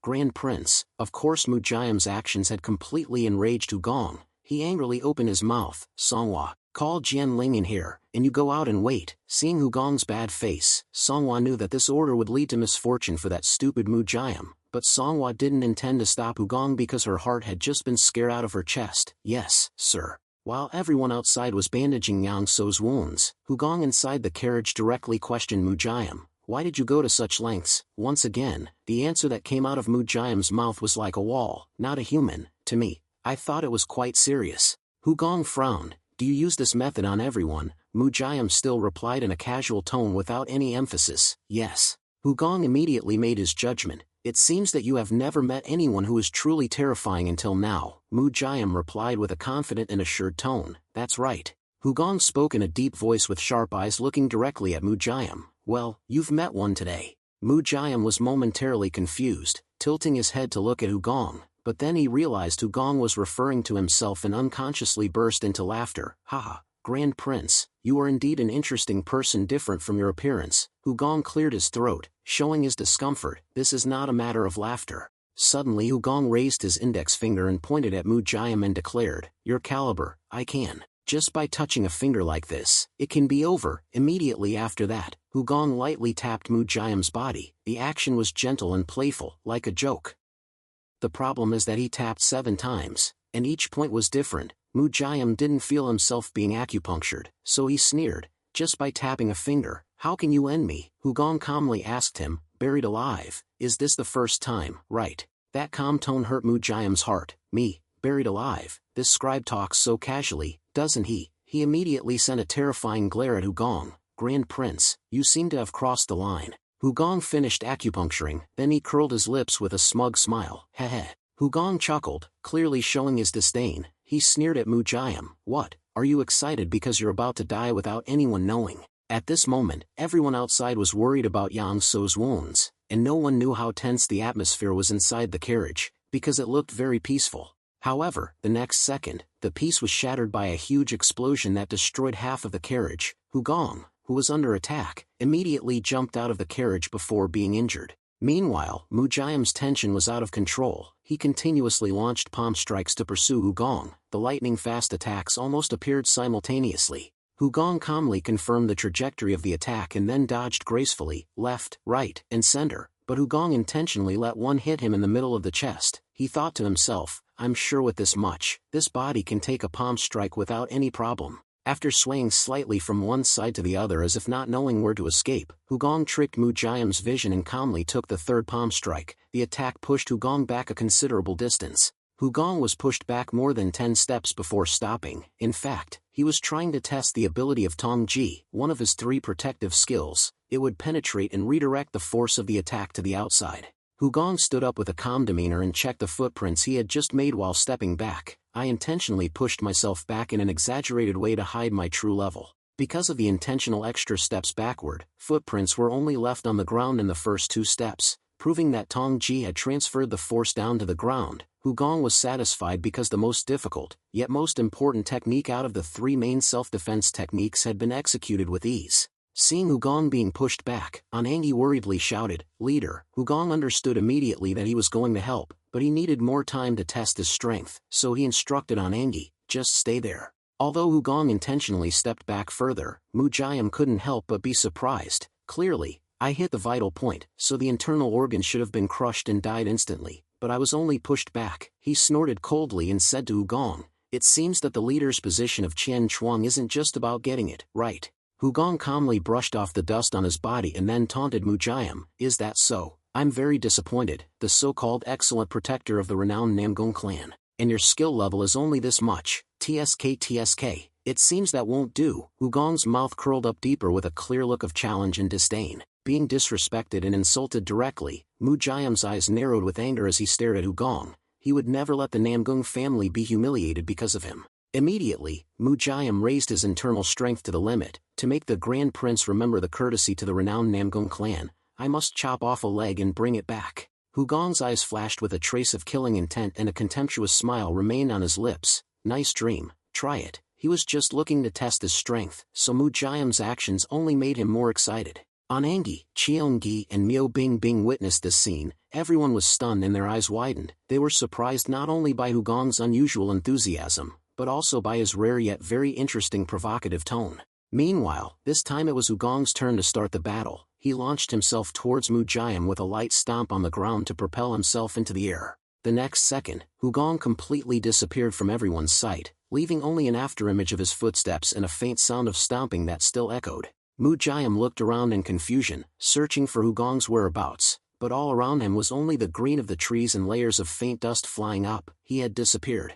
Grand Prince. Of course Mujayam's actions had completely enraged Hugong. He angrily opened his mouth. Songhua, call Jianling in here, and you go out and wait. Seeing Hugong's bad face, Songhua knew that this order would lead to misfortune for that stupid Mujayam, but Songhua didn't intend to stop Hugong because her heart had just been scared out of her chest. Yes, sir. While everyone outside was bandaging Yang So's wounds, Hugong inside the carriage directly questioned Mujayam. Why did you go to such lengths? Once again, the answer that came out of Mujayam's mouth was like a wall, not a human. To me, I thought it was quite serious. Hugong frowned. Do you use this method on everyone? Mujayam still replied in a casual tone without any emphasis. Yes. Hugong immediately made his judgment. It seems that you have never met anyone who is truly terrifying until now. Mujayam replied with a confident and assured tone. That's right. Hugong spoke in a deep voice with sharp eyes looking directly at Mujayam. Well, you've met one today. Mujayam was momentarily confused, tilting his head to look at Hugong, but then he realized Hugong was referring to himself and unconsciously burst into laughter. Haha, Grand Prince, you are indeed an interesting person different from your appearance. Hugong cleared his throat, showing his discomfort. This is not a matter of laughter. Suddenly Hugong raised his index finger and pointed at Mujayam and declared, your caliber, I can. Just by touching a finger like this, it can be over. Immediately after that, Hugong lightly tapped Mujayam's body. The action was gentle and playful, like a joke. The problem is that he tapped 7 times, and each point was different. Mujayam didn't feel himself being acupunctured, so he sneered, just by tapping a finger, how can you end me? Hugong calmly asked him, buried alive, is this the first time? Right. That calm tone hurt Mujayam's heart. Me, buried alive, this scribe talks so casually, doesn't he? He immediately sent a terrifying glare at Hugong. Grand Prince, you seem to have crossed the line. Hugong finished acupuncturing, then he curled his lips with a smug smile. Heh. Hugong chuckled, clearly showing his disdain. He sneered at Mujayam. What, are you excited because you're about to die without anyone knowing? At this moment, everyone outside was worried about Yang So's wounds, and no one knew how tense the atmosphere was inside the carriage, because it looked very peaceful. However, the next second, the peace was shattered by a huge explosion that destroyed half of the carriage. Hugong, who was under attack, immediately jumped out of the carriage before being injured. Meanwhile, Mujayam's tension was out of control. He continuously launched palm strikes to pursue Hugong. The lightning-fast attacks almost appeared simultaneously. Hugong calmly confirmed the trajectory of the attack and then dodged gracefully, left, right, and center, but Hugong intentionally let one hit him in the middle of the chest. He thought to himself, I'm sure with this much, this body can take a palm strike without any problem. After swaying slightly from one side to the other as if not knowing where to escape, Hugong tricked Mujayam's vision and calmly took the third palm strike. The attack pushed Hugong back a considerable distance. Hugong was pushed back more than 10 steps before stopping. In fact, he was trying to test the ability of Tongji, one of his 3 protective skills. It would penetrate and redirect the force of the attack to the outside. Hugong stood up with a calm demeanor and checked the footprints he had just made while stepping back. I intentionally pushed myself back in an exaggerated way to hide my true level. Because of the intentional extra steps backward, footprints were only left on the ground in the first 2 steps, proving that Tongji had transferred the force down to the ground. Hugong was satisfied because the most difficult, yet most important technique out of the 3 main self-defense techniques had been executed with ease. Seeing Hugong being pushed back, Anangi worriedly shouted, Leader. Hugong understood immediately that he was going to help, but he needed more time to test his strength, so he instructed Anangi, just stay there. Although Hugong intentionally stepped back further, Mujayam couldn't help but be surprised. Clearly, I hit the vital point, so the internal organ should have been crushed and died instantly, but I was only pushed back. He snorted coldly and said to Hugong, it seems that the leader's position of Qian Chuang isn't just about getting it right. Hugong calmly brushed off the dust on his body and then taunted Mujayam, is that so? I'm very disappointed, the so-called excellent protector of the renowned Namgung clan, and your skill level is only this much. TSK. It seems that won't do. Hugong's mouth curled up deeper with a clear look of challenge and disdain. Being disrespected and insulted directly, Mujayam's eyes narrowed with anger as he stared at Hugong. He would never let the Namgung family be humiliated because of him. Immediately, Mujayam raised his internal strength to the limit. To make the Grand Prince remember the courtesy to the renowned Namgung clan, I must chop off a leg and bring it back. Hugong's eyes flashed with a trace of killing intent and a contemptuous smile remained on his lips. Nice dream, try it. He was just looking to test his strength, so Mujayam's actions only made him more excited. Anangi, Cheongi and Myo Bingbing witnessed this scene. Everyone was stunned and their eyes widened. They were surprised not only by Hugong's unusual enthusiasm, but also by his rare yet very interesting provocative tone. Meanwhile, this time it was Hugong's turn to start the battle. He launched himself towards Mujayam with a light stomp on the ground to propel himself into the air. The next second, Hugong completely disappeared from everyone's sight, leaving only an afterimage of his footsteps and a faint sound of stomping that still echoed. Mujayam looked around in confusion, searching for Hugong's whereabouts, but all around him was only the green of the trees and layers of faint dust flying up. He had disappeared.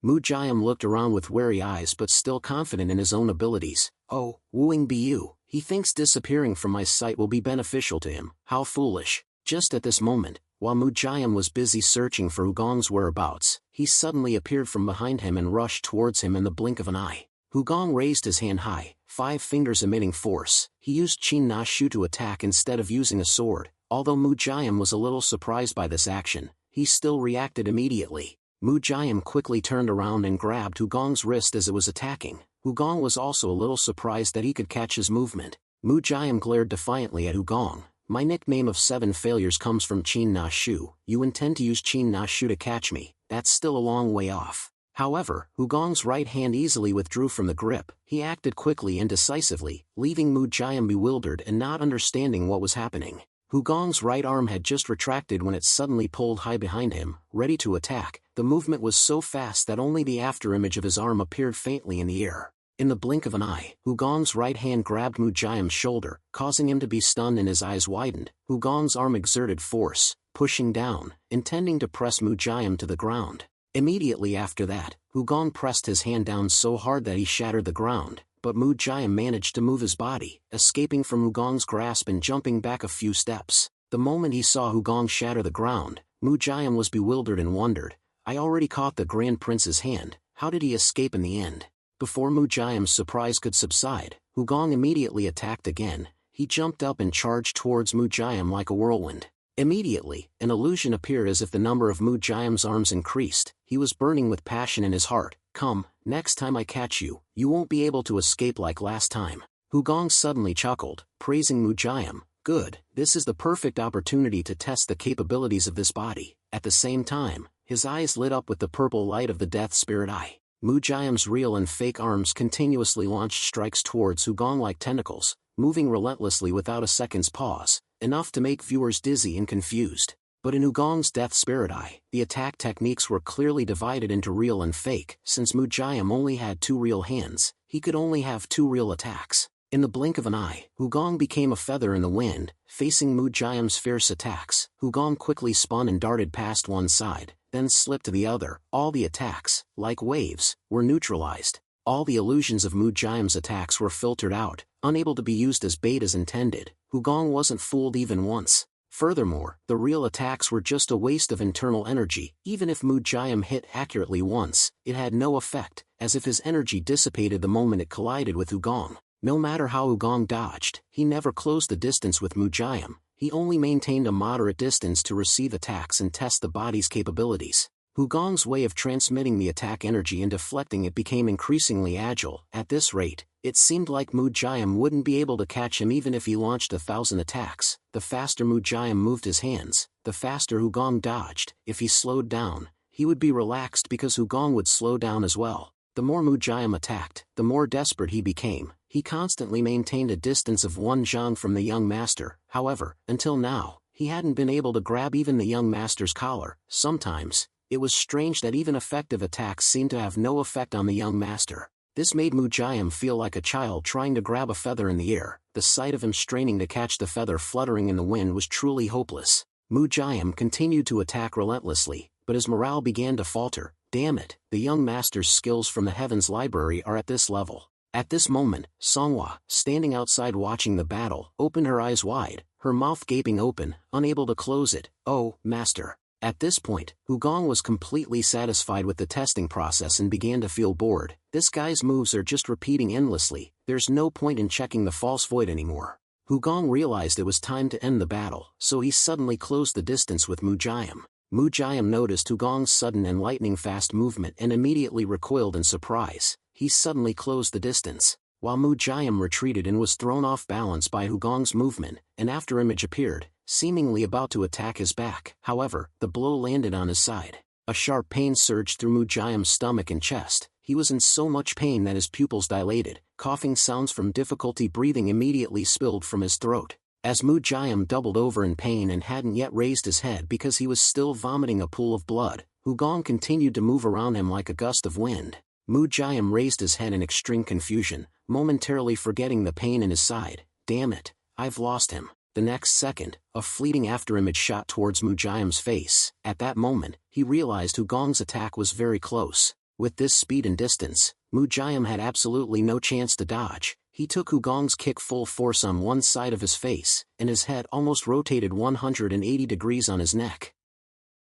Mujayam looked around with wary eyes but still confident in his own abilities. Oh, wooing Bu, he thinks disappearing from my sight will be beneficial to him. How foolish. Just at this moment, while Mujayam was busy searching for Hugong's whereabouts, he suddenly appeared from behind him and rushed towards him in the blink of an eye. Hugong raised his hand high, 5 fingers emitting force. He used Qin Na Shu to attack instead of using a sword. Although Mujayam was a little surprised by this action, he still reacted immediately. Mujayam quickly turned around and grabbed Hugong's wrist as it was attacking. Hugong was also a little surprised that he could catch his movement. Mujayam glared defiantly at Hugong. My nickname of 7 failures comes from Qin Na Shu. You intend to use Qin Na Shu to catch me? That's still a long way off. However, Hugong's right hand easily withdrew from the grip. He acted quickly and decisively, leaving Mujayam bewildered and not understanding what was happening. Hugong's right arm had just retracted when it suddenly pulled high behind him, ready to attack. The movement was so fast that only the afterimage of his arm appeared faintly in the air. In the blink of an eye, Hugong's right hand grabbed Mujayam's shoulder, causing him to be stunned and his eyes widened. Hugong's arm exerted force, pushing down, intending to press Mujayam to the ground. Immediately after that, Hugong pressed his hand down so hard that he shattered the ground, but Mujayam managed to move his body, escaping from Hugong's grasp and jumping back a few steps. The moment he saw Hugong shatter the ground, Mujayam was bewildered and wondered. I already caught the Grand Prince's hand, how did he escape in the end? Before Mujayam's surprise could subside, Hugong immediately attacked again. He jumped up and charged towards Mujayam like a whirlwind. Immediately, an illusion appeared as if the number of Mujayam's arms increased. He was burning with passion in his heart. Come, next time I catch you, you won't be able to escape like last time. Hugong suddenly chuckled, praising Mujayam. Good, this is the perfect opportunity to test the capabilities of this body. At the same time, his eyes lit up with the purple light of the Death Spirit Eye. Mujayam's real and fake arms continuously launched strikes towards Hugong like tentacles, moving relentlessly without a second's pause, enough to make viewers dizzy and confused. But in Hugong's Death Spirit Eye, the attack techniques were clearly divided into real and fake. Since Mujayam only had 2 real hands, he could only have 2 real attacks. In the blink of an eye, Hugong became a feather in the wind, facing Mujayam's fierce attacks. Hugong quickly spun and darted past one side, then slipped to the other. All the attacks, like waves, were neutralized. All the illusions of Mujayam's attacks were filtered out, unable to be used as bait as intended. Hugong wasn't fooled even once. Furthermore, the real attacks were just a waste of internal energy. Even if Mujayam hit accurately once, it had no effect, as if his energy dissipated the moment it collided with Hugong. No matter how Hugong dodged, he never closed the distance with Mujayam. He only maintained a moderate distance to receive attacks and test the body's capabilities. Hugong's way of transmitting the attack energy and deflecting it became increasingly agile. At this rate, it seemed like Mujayam wouldn't be able to catch him even if he launched 1,000 attacks. The faster Mujayam moved his hands, the faster Hugong dodged. If he slowed down, he would be relaxed because Hugong would slow down as well. The more Mujayam attacked, the more desperate he became. He constantly maintained a distance of 1 zhang from the young master. However, until now, he hadn't been able to grab even the young master's collar. Sometimes, it was strange that even effective attacks seemed to have no effect on the young master. This made Mujayam feel like a child trying to grab a feather in the air. The sight of him straining to catch the feather fluttering in the wind was truly hopeless. Mujayam continued to attack relentlessly, but his morale began to falter. Damn it, the young master's skills from the Heavens Library are at this level. At this moment, Manhwa, standing outside watching the battle, opened her eyes wide, her mouth gaping open, unable to close it. Oh, master. At this point, Hugong was completely satisfied with the testing process and began to feel bored. This guy's moves are just repeating endlessly, there's no point in checking the false void anymore. Hugong realized it was time to end the battle, so he suddenly closed the distance with Mujayam. Mujayam noticed Hugong's sudden and lightning-fast movement and immediately recoiled in surprise. He suddenly closed the distance. while Mu Jiam retreated and was thrown off balance by Hugong's movement, an afterimage appeared, seemingly about to attack his back. However, the blow landed on his side. A sharp pain surged through Mu Jiam's stomach and chest. He was in so much pain that his pupils dilated. Coughing sounds from difficulty breathing immediately spilled from his throat. As Mu Jiam doubled over in pain and hadn't yet raised his head because he was still vomiting a pool of blood, Hugong continued to move around him like a gust of wind. Mu Jiam raised his head in extreme confusion, momentarily forgetting the pain in his side. Damn it, I've lost him. The next second, a fleeting afterimage shot towards Mu Jiam's face. At that moment, he realized Hugong's attack was very close. With this speed and distance, Mu Jiam had absolutely no chance to dodge. He took Hugong's kick full force on one side of his face, and his head almost rotated 180 degrees on his neck.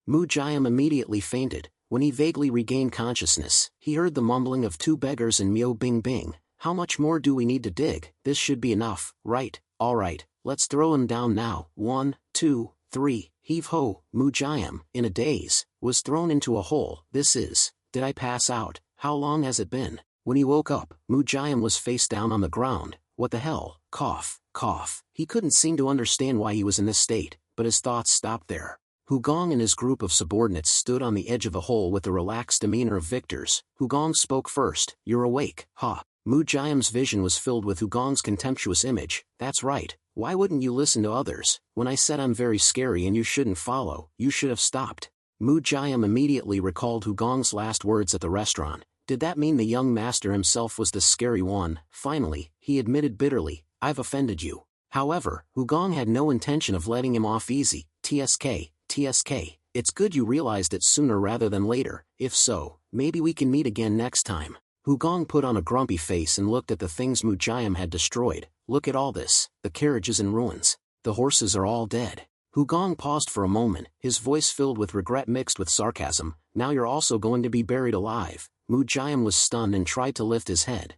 Mu Jiam immediately fainted. When he vaguely regained consciousness, he heard the mumbling of two beggars and Myo Bing Bing. How much more do we need to dig? This should be enough, right? Alright, let's throw him down now. 1, 2, 3, heave-ho. Mu Jiam, in a daze, was thrown into a hole. Did I pass out? How long has it been? When he woke up, Mu Jiam was face down on the ground. What the hell? Cough, cough. He couldn't seem to understand why he was in this state, but his thoughts stopped there. Hugong and his group of subordinates stood on the edge of the hole with the relaxed demeanor of victors. Hugong spoke first. You're awake, huh? Mu Jiam's vision was filled with Hugong's contemptuous image. That's right. Why wouldn't you listen to others? When I said I'm very scary and you shouldn't follow, you should have stopped. Mu Jiam immediately recalled Hugong's last words at the restaurant. Did that mean the young master himself was the scary one? Finally, he admitted bitterly, I've offended you. However, Hugong had no intention of letting him off easy. TSK, it's good you realized it sooner rather than later. If so, maybe we can meet again next time. Hugong put on a grumpy face and looked at the things Mu Jiam had destroyed. Look at all this. The carriage is in ruins. The horses are all dead. Hugong paused for a moment, his voice filled with regret mixed with sarcasm. Now you're also going to be buried alive. Mu Jiam was stunned and tried to lift his head.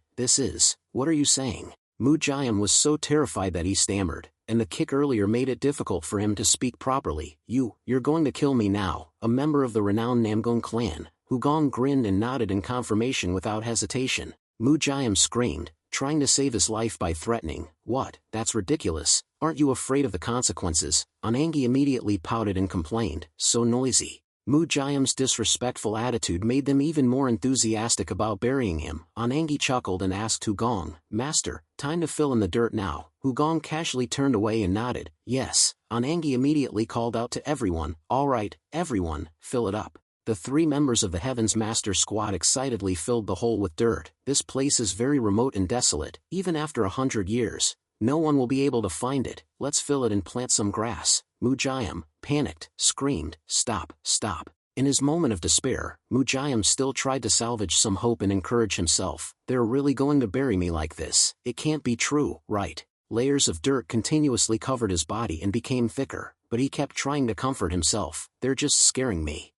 What are you saying? Mu Jiam was so terrified that he stammered, and the kick earlier made it difficult for him to speak properly. You're going to kill me now, a member of the renowned Namgong clan. Hugong grinned and nodded in confirmation without hesitation. Mu Jiam screamed, trying to save his life by threatening. What? That's ridiculous. Aren't you afraid of the consequences? Anangi immediately pouted and complained. So noisy. Mu Jiam's disrespectful attitude made them even more enthusiastic about burying him. Anangi chuckled and asked Hugong, Master, time to fill in the dirt now. Hugong casually turned away and nodded. Yes. Anangi immediately called out to everyone. Alright, everyone, fill it up. The three members of the Heavens Master Squad excitedly filled the hole with dirt. This place is very remote and desolate. Even after 100 years, no one will be able to find it. Let's fill it and plant some grass. Mu Jiam, panicked, screamed, Stop, stop. In his moment of despair, Mu Jiam still tried to salvage some hope and encourage himself. They're really going to bury me like this. It can't be true, right? Layers of dirt continuously covered his body and became thicker, but he kept trying to comfort himself. They're just scaring me.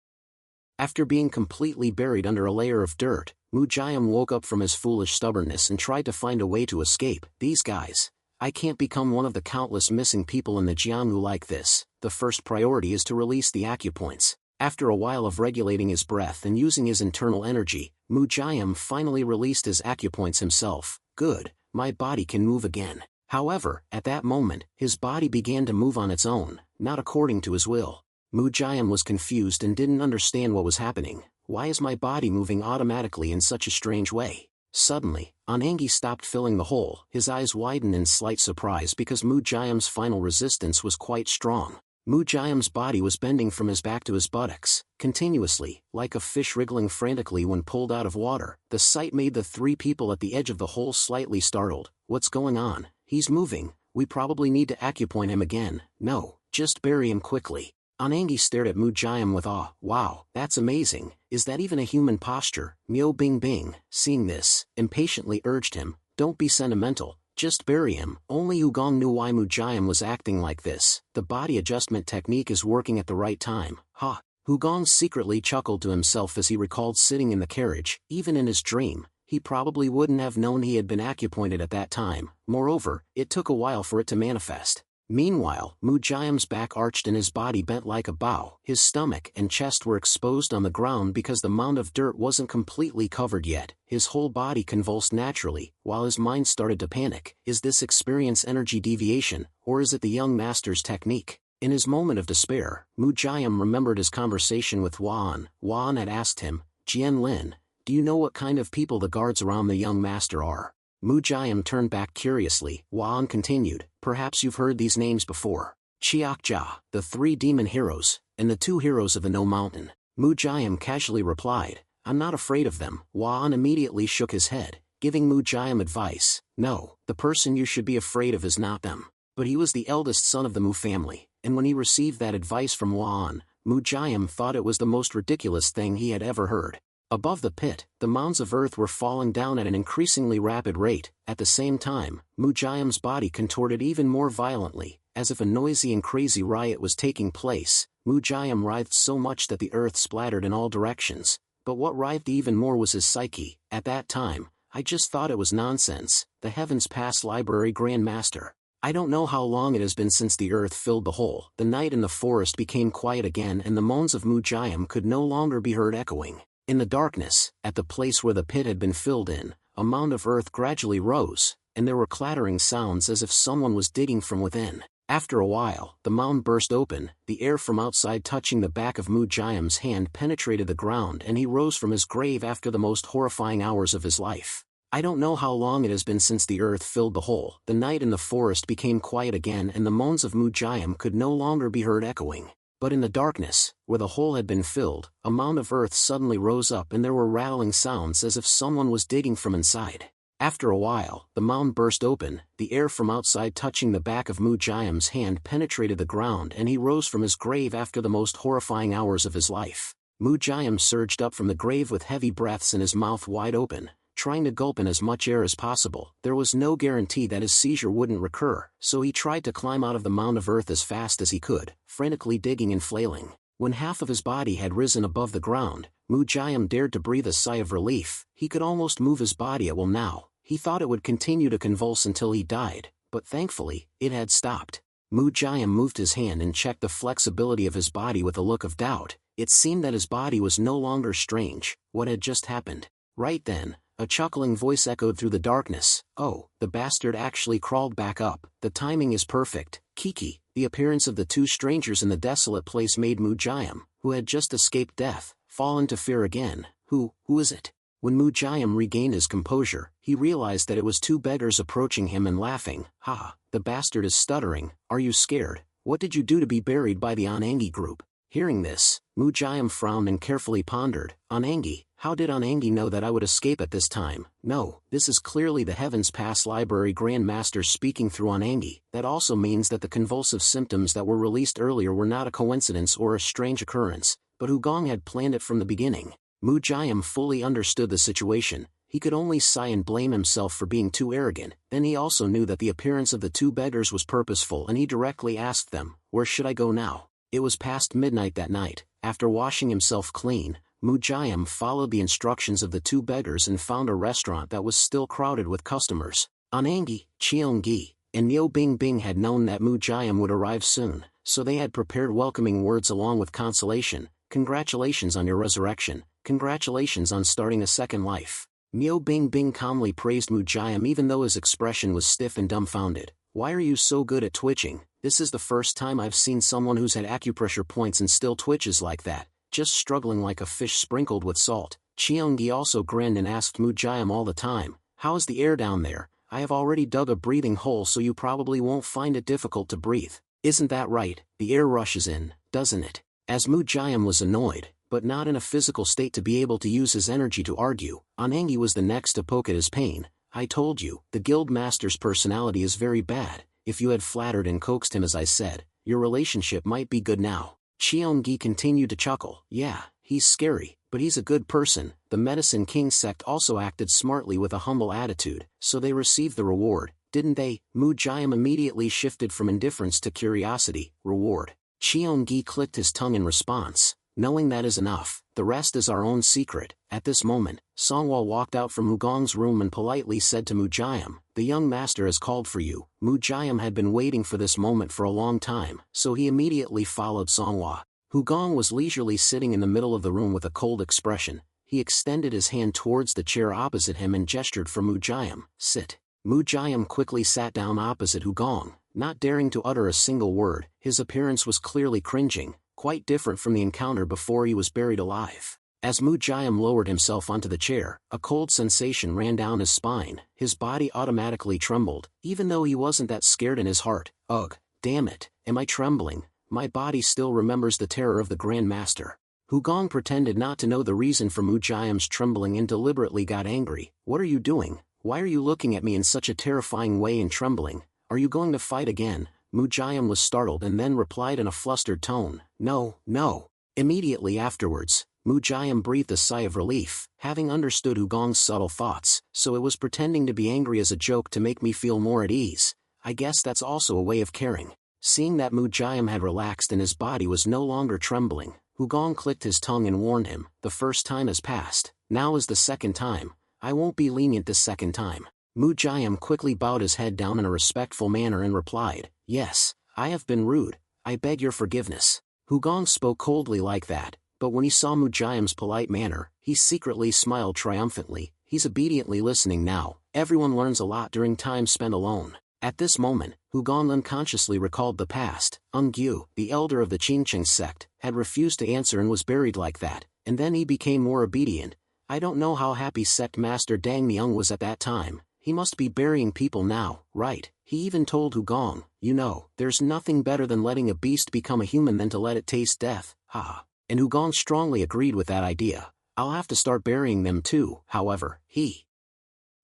After being completely buried under a layer of dirt, Mu Jiam woke up from his foolish stubbornness and tried to find a way to escape. These guys. I can't become one of the countless missing people in the Jianghu like this. The first priority is to release the acupoints. After a while of regulating his breath and using his internal energy, Mu Jiam finally released his acupoints himself. Good, my body can move again. However, at that moment, his body began to move on its own, not according to his will. Mu Jiam was confused and didn't understand what was happening. Why is my body moving automatically in such a strange way? Suddenly, Anangi stopped filling the hole. His eyes widened in slight surprise because Mu Jiam's final resistance was quite strong. Mu Jiam's body was bending from his back to his buttocks, continuously, like a fish wriggling frantically when pulled out of water. The sight made the three people at the edge of the hole slightly startled. What's going on? He's moving. We probably need to acupoint him again. No, just bury him quickly. Anangi stared at Mu Jiam with awe. Wow, that's amazing. Is that even a human posture? Myo Bing Bing, seeing this, impatiently urged him, don't be sentimental, just bury him. Only Hugong knew why Mu Jiam was acting like this. The body adjustment technique is working at the right time. Ha! Hugong secretly chuckled to himself as he recalled sitting in the carriage. Even in his dream, he probably wouldn't have known he had been acupointed at that time. Moreover, it took a while for it to manifest. Meanwhile, Mujayam's back arched and his body bent like a bow. His stomach and chest were exposed on the ground because the mound of dirt wasn't completely covered yet. His whole body convulsed naturally, while his mind started to panic. Is this experience energy deviation, or is it the young master's technique? In his moment of despair, Mujayam remembered his conversation with Wan. Wan had asked him, "Jian Lin, do you know what kind of people the guards around the young master are?" Mujayam turned back curiously. Wan continued, "Perhaps you've heard these names before. Chiakja, the 3 demon heroes, and the 2 heroes of the No Mountain." Mujayam casually replied, "I'm not afraid of them." Wan immediately shook his head, giving Mujayam advice. "No, the person you should be afraid of is not them." But he was the eldest son of the Mu family, and when he received that advice from Wan, Mujayam thought it was the most ridiculous thing he had ever heard. Above the pit, the mounds of earth were falling down at an increasingly rapid rate. At the same time, Mujayam's body contorted even more violently, as if a noisy and crazy riot was taking place. Mujayam writhed so much that the earth splattered in all directions. But what writhed even more was his psyche. At that time, I just thought it was nonsense. The heavens pass library Grand Master. I don't know how long it has been since the earth filled the hole. The night in the forest became quiet again and the moans of Mujayam could no longer be heard echoing. In the darkness, at the place where the pit had been filled in, a mound of earth gradually rose, and there were clattering sounds as if someone was digging from within. After a while, the mound burst open, the air from outside touching the back of Mujayam's hand penetrated the ground and he rose from his grave after the most horrifying hours of his life. I don't know how long it has been since the earth filled the hole. The night in the forest became quiet again and the moans of Mujayam could no longer be heard echoing. But in the darkness, where the hole had been filled, a mound of earth suddenly rose up and there were rattling sounds as if someone was digging from inside. After a while, the mound burst open, the air from outside touching the back of Mujayam's hand penetrated the ground and he rose from his grave after the most horrifying hours of his life. Mujayam surged up from the grave with heavy breaths and his mouth wide open, trying to gulp in as much air as possible. There was no guarantee that his seizure wouldn't recur, so he tried to climb out of the mound of earth as fast as he could, frantically digging and flailing. When half of his body had risen above the ground, Mujayam dared to breathe a sigh of relief. He could almost move his body at will now. He thought it would continue to convulse until he died, but thankfully, it had stopped. Mujayam moved his hand and checked the flexibility of his body with a look of doubt. It seemed that his body was no longer strange. What had just happened? Right then, a chuckling voice echoed through the darkness. "Oh, the bastard actually crawled back up. The timing is perfect." Kiki, the appearance of the 2 strangers in the desolate place made Mujayam, who had just escaped death, fall into fear again. Who is it?" When Mujayam regained his composure, he realized that it was 2 beggars approaching him and laughing. "Ha, the bastard is stuttering. Are you scared? What did you do to be buried by the Anangi group?" Hearing this, Mujayam frowned and carefully pondered. "Anangi? How did Anangi know that I would escape at this time? No, this is clearly the Heavens Pass Library Grand Master speaking through Anangi. That also means that the convulsive symptoms that were released earlier were not a coincidence or a strange occurrence, but Hugong had planned it from the beginning." Mujayam fully understood the situation. He could only sigh and blame himself for being too arrogant. Then he also knew that the appearance of the 2 beggars was purposeful and he directly asked them, "Where should I go now?" It was past midnight that night. After washing himself clean, Mujayam followed the instructions of the 2 beggars and found a restaurant that was still crowded with customers. Anangi, Cheonggi, and Nyo Bingbing had known that Mujayam would arrive soon, so they had prepared welcoming words along with consolation. "Congratulations on your resurrection. Congratulations on starting a second life." Nyo Bingbing calmly praised Mujayam even though his expression was stiff and dumbfounded. "Why are you so good at twitching? This is the first time I've seen someone who's had acupressure points and still twitches like that, just struggling like a fish sprinkled with salt." Cheonggi also grinned and asked Mujayam all the time, "How is the air down there? I have already dug a breathing hole so you probably won't find it difficult to breathe. Isn't that right? The air rushes in, doesn't it?" As Mujayam was annoyed, but not in a physical state to be able to use his energy to argue, Anangi was the next to poke at his pain. "I told you, the guild master's personality is very bad. If you had flattered and coaxed him as I said, your relationship might be good now." Cheonggi continued to chuckle. "Yeah, he's scary, but he's a good person." The Medicine King sect also acted smartly with a humble attitude, so they received the reward, didn't they? Mujayam immediately shifted from indifference to curiosity. "Reward." Cheonggi clicked his tongue in response. Knowing that is enough, the rest is our own secret. At this moment, Songhwa walked out from Hugong's room and politely said to Mujayam, "The young master has called for you." Mujayam had been waiting for this moment for a long time, so he immediately followed Songhwa. Hugong was leisurely sitting in the middle of the room with a cold expression. He extended his hand towards the chair opposite him and gestured for Mujayam, "Sit." Mujayam quickly sat down opposite Hugong, not daring to utter a single word. His appearance was clearly cringing, quite different from the encounter before he was buried alive. As Mujayam lowered himself onto the chair, a cold sensation ran down his spine. His body automatically trembled, even though he wasn't that scared in his heart. Ugh, damn it, am I trembling? My body still remembers the terror of the Grand Master. Hugong pretended not to know the reason for Mujayam's trembling and deliberately got angry. "What are you doing? Why are you looking at me in such a terrifying way and trembling? Are you going to fight again?" Mujayam was startled and then replied in a flustered tone, "No, no." Immediately afterwards, Mujayam breathed a sigh of relief, having understood Hugong's subtle thoughts, so it was pretending to be angry as a joke to make me feel more at ease. I guess that's also a way of caring. Seeing that Mujayam had relaxed and his body was no longer trembling, Hugong clicked his tongue and warned him, "The first time has passed, now is the second time. I won't be lenient this second time." Mujayam quickly bowed his head down in a respectful manner and replied, "Yes, I have been rude, I beg your forgiveness." Hugong spoke coldly like that, but when he saw Mujayam's polite manner, he secretly smiled triumphantly. He's obediently listening now. Everyone learns a lot during time spent alone. At this moment, Hugong unconsciously recalled the past. Ungyu, the elder of the Qingqing sect, had refused to answer and was buried like that, and then he became more obedient. I don't know how happy sect master Dang Myung was at that time. He must be burying people now, right? He even told Hugong, "You know, there's nothing better than letting a beast become a human than to let it taste death." Ha! And Hugong strongly agreed with that idea. I'll have to start burying them too. However, he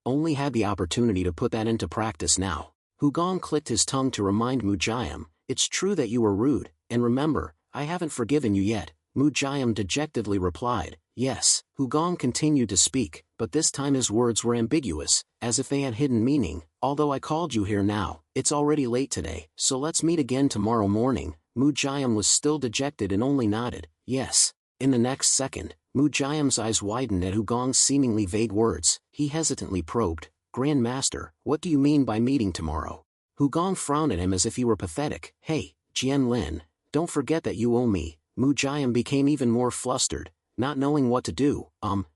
only had the opportunity to put that into practice now. Hugong clicked his tongue to remind Mujayam, "It's true that you were rude, and remember, I haven't forgiven you yet." Mujayam dejectedly replied, "Yes." Hugong continued to speak, but this time his words were ambiguous, as if they had hidden meaning. "Although I called you here now, it's already late today, so let's meet again tomorrow morning." Mujayam was still dejected and only nodded, "Yes." In the next second, Mujayam's eyes widened at Hugong's seemingly vague words. He hesitantly probed, "Grand Master, what do you mean by meeting tomorrow?" Hugong frowned at him as if he were pathetic. "Hey, Jian Lin, don't forget that you owe me." Mujayam became even more flustered, not knowing what to do.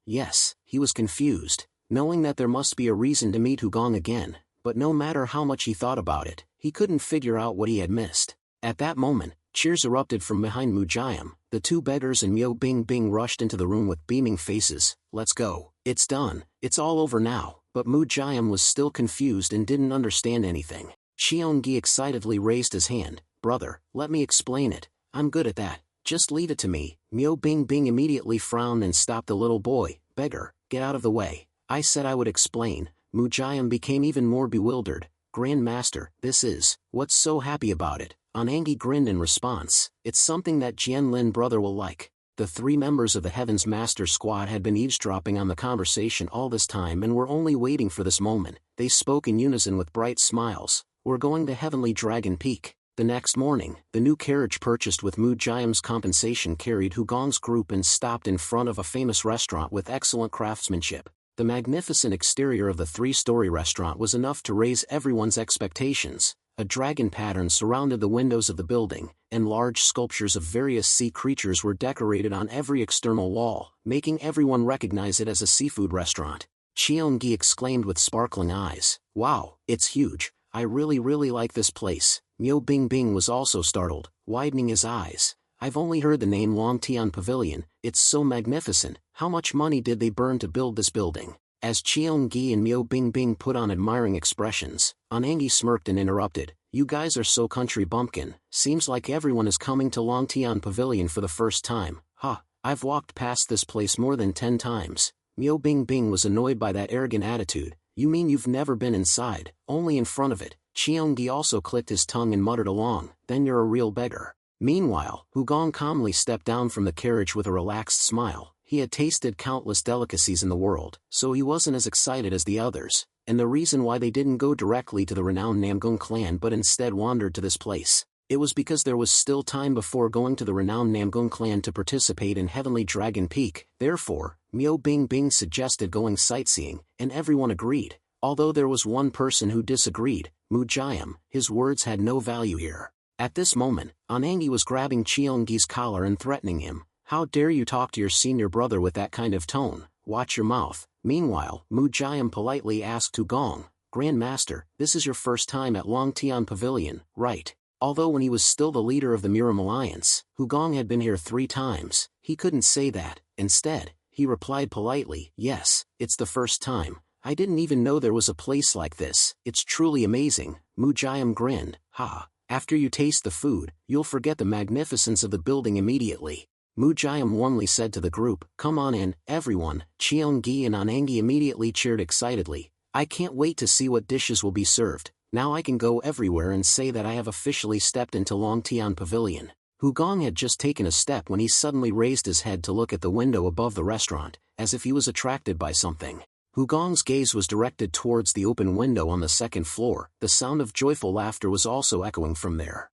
Yes, he was confused, knowing that there must be a reason to meet Hugong again, but no matter how much he thought about it, he couldn't figure out what he had missed. At that moment, cheers erupted from behind Mujayam. The two beggars and Myo Bing Bing rushed into the room with beaming faces. "Let's go. It's done. It's all over now." But Mujayam was still confused and didn't understand anything. Cheongi excitedly raised his hand. "Brother, let me explain it. I'm good at that. Just leave it to me." Myo Bing Bing immediately frowned and stopped the little boy. "Beggar, get out of the way. I said I would explain." Mujayam became even more bewildered. "Grand Master, this is, what's so happy about it?" Anangi grinned in response. "It's something that Jian Lin brother will like." The three members of the Heavens Master Squad had been eavesdropping on the conversation all this time and were only waiting for this moment. They spoke in unison with bright smiles. "We're going to Heavenly Dragon Peak." The next morning, the new carriage purchased with Mujayam's compensation carried Hugong's group and stopped in front of a famous restaurant with excellent craftsmanship. The magnificent exterior of the three-story restaurant was enough to raise everyone's expectations. A dragon pattern surrounded the windows of the building, and large sculptures of various sea creatures were decorated on every external wall, making everyone recognize it as a seafood restaurant. Cheongi exclaimed with sparkling eyes, "Wow, it's huge. I really like this place." Myo Bing Bing was also startled, widening his eyes. "I've only heard the name Longtian Pavilion. It's so magnificent. How much money did they burn to build this building?" As Cheongi and Myo Bing Bing put on admiring expressions, Anangi smirked and interrupted, "You guys are so country bumpkin. Seems like everyone is coming to Longtian Pavilion for the first time." "Ha, I've walked past this place more than 10 times. Myo Bing Bing was annoyed by that arrogant attitude. "You mean you've never been inside, only in front of it?" Cheongi also clicked his tongue and muttered along, "Then you're a real beggar." Meanwhile, Hugong calmly stepped down from the carriage with a relaxed smile. He had tasted countless delicacies in the world, so he wasn't as excited as the others, and the reason why they didn't go directly to the renowned Namgung clan but instead wandered to this place It was because there was still time before going to the renowned Namgung clan to participate in Heavenly Dragon Peak. Therefore, Miao Bingbing suggested going sightseeing, and everyone agreed, although there was one person who disagreed, Mu Jiam. His words had no value here. At this moment, Anangi was grabbing Cheongi's collar and threatening him. "How dare you talk to your senior brother with that kind of tone? Watch your mouth." Meanwhile, Mu Jiam politely asked Hugong, "Grand Master, this is your first time at Longtian Pavilion, right?" Although when he was still the leader of the Miram Alliance, Hugong had been here 3 times, he couldn't say that. Instead, he replied politely, "Yes, it's the first time. I didn't even know there was a place like this. It's truly amazing." Mu Jiam grinned, "Ha, after you taste the food, you'll forget the magnificence of the building immediately." Mu Jiam warmly said to the group, "Come on in, everyone." Cheongi and Anangi immediately cheered excitedly. "I can't wait to see what dishes will be served. Now I can go everywhere and say that I have officially stepped into Longtian Pavilion." Hugong had just taken a step when he suddenly raised his head to look at the window above the restaurant, as if he was attracted by something. Hugong's gaze was directed towards the open window on the 2nd floor. The sound of joyful laughter was also echoing from there.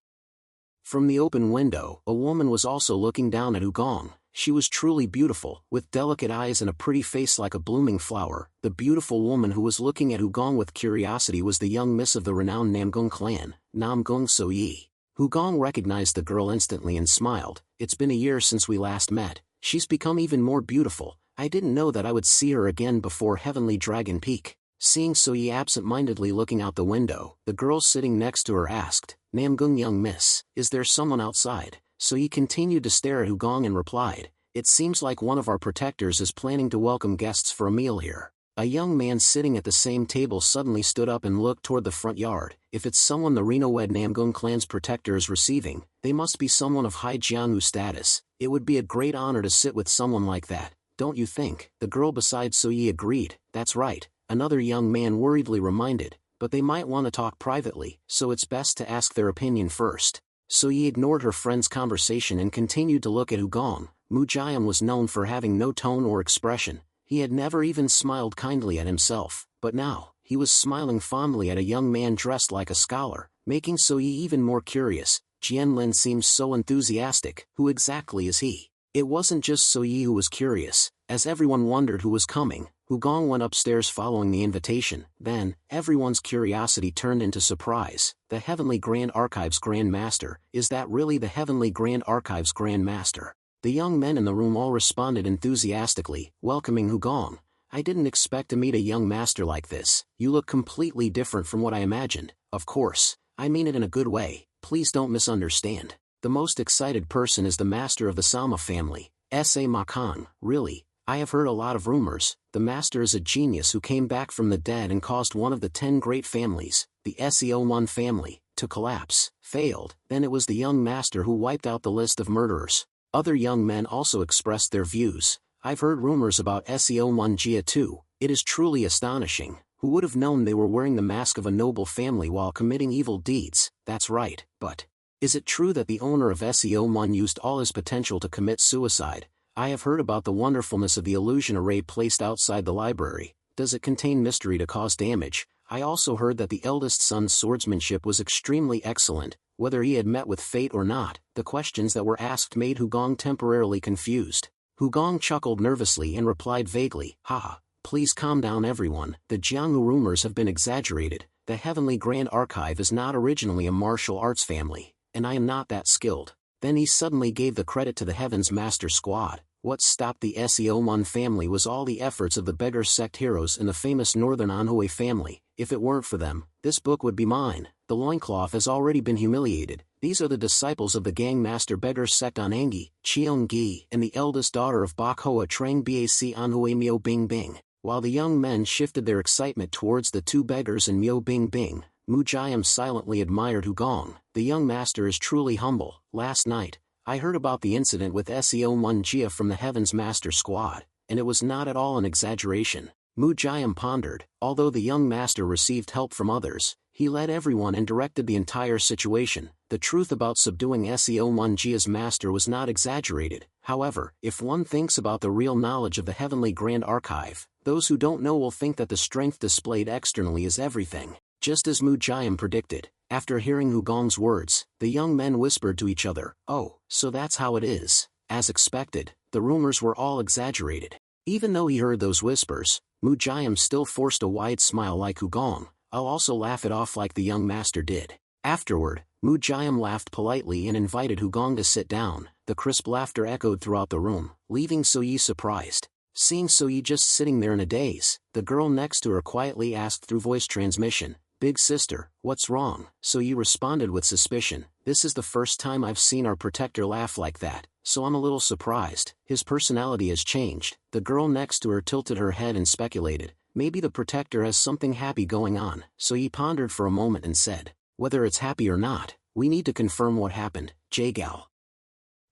From the open window, a woman was also looking down at Hugong. She was truly beautiful, with delicate eyes and a pretty face like a blooming flower. The beautiful woman who was looking at Hugong with curiosity was the young miss of the renowned Namgung clan, Namgung So-yi. Hugong recognized the girl instantly and smiled. "It's been a year since we last met. She's become even more beautiful. I didn't know that I would see her again before Heavenly Dragon Peak." Seeing So-yi absent-mindedly looking out the window, the girl sitting next to her asked, "Namgung young miss, is there someone outside?" So-yi continued to stare at Hugong and replied, "It seems like one of our protectors is planning to welcome guests for a meal here." A young man sitting at the same table suddenly stood up and looked toward the front yard. "If it's someone the Reno-Wed Namgung clan's protector is receiving, they must be someone of high Jianwu status. It would be a great honor to sit with someone like that, don't you think?" The girl beside So-yi agreed. "That's right," another young man worriedly reminded, "but they might want to talk privately, so it's best to ask their opinion first." So-yi ignored her friend's conversation and continued to look at Hugong. Mu Jiam was known for having no tone or expression. He had never even smiled kindly at himself, but now, he was smiling fondly at a young man dressed like a scholar, making So-yi even more curious. Jianlin seems so enthusiastic. Who exactly is he? It wasn't just So-yi who was curious. As everyone wondered who was coming, Hugong went upstairs following the invitation. Then, everyone's curiosity turned into surprise. "The Heavenly Grand Archives Grand Master, is that really the Heavenly Grand Archives Grand Master?" The young men in the room all responded enthusiastically, welcoming Hugong. "I didn't expect to meet a young master like this. You look completely different from what I imagined." "Of course, I mean it in a good way, please don't misunderstand. The most excited person is the master of the Sama family, S.A. Makang." "Really? I have heard a lot of rumors. The master is a genius who came back from the dead and caused one of the 10 great families, the Seomun family, to collapse." "Failed." "Then it was the young master who wiped out the list of murderers." Other young men also expressed their views. "I've heard rumors about Seomun Jia too. It is truly astonishing. Who would have known they were wearing the mask of a noble family while committing evil deeds?" "That's right, but is it true that the owner of Seomun used all his potential to commit suicide?" "I have heard about the wonderfulness of the illusion array placed outside the library. Does it contain mystery to cause damage?" "I also heard that the eldest son's swordsmanship was extremely excellent, whether he had met with fate or not." The questions that were asked made Hugong temporarily confused. Hugong chuckled nervously and replied vaguely, "Haha, please calm down everyone. The Jianghu rumors have been exaggerated. The Heavenly Grand Archive is not originally a martial arts family, and I am not that skilled." Then he suddenly gave the credit to the Heaven's Master Squad. What stopped the Seomun family was all the efforts of the beggar sect heroes in the famous Northern Anhui family. If it weren't for them, this book would be mine. The loincloth has already been humiliated. These are the disciples of the gang master beggar sect Anangi, Cheongi, and the eldest daughter of Bak Hoa Trang Bac Anhui Miao Bing Bing. While the young men shifted their excitement towards the 2 beggars and Miao Bing Bing, Mu Jiam silently admired Hugong. "The young master is truly humble. Last night, I heard about the incident with Seomun Jia from the Heaven's Master Squad, and it was not at all an exaggeration." Mu Jiam pondered. Although the young master received help from others, he led everyone and directed the entire situation. The truth about subduing Seomun Jia's master was not exaggerated. However, if one thinks about the real knowledge of the Heavenly Grand Archive, those who don't know will think that the strength displayed externally is everything. Just as Mu Jiam predicted, After hearing Hugong's words, the young men whispered to each other, "Oh, so that's how it is." As expected, the rumors were all exaggerated. Even though he heard those whispers, Mujayam still forced a wide smile like Hugong. "I'll also laugh it off like the young master did." Afterward, Mujayam laughed politely and invited Hugong to sit down. The crisp laughter echoed throughout the room, leaving So-yi surprised. Seeing So-yi just sitting there in a daze, the girl next to her quietly asked through voice transmission, "Big sister, what's wrong?" So-yi responded with suspicion, "This is the first time I've seen our protector laugh like that, so I'm a little surprised. His personality has changed." The girl next to her tilted her head and speculated, "Maybe the protector has something happy going on." So-yi pondered for a moment and said, "Whether it's happy or not, we need to confirm what happened." Jaegal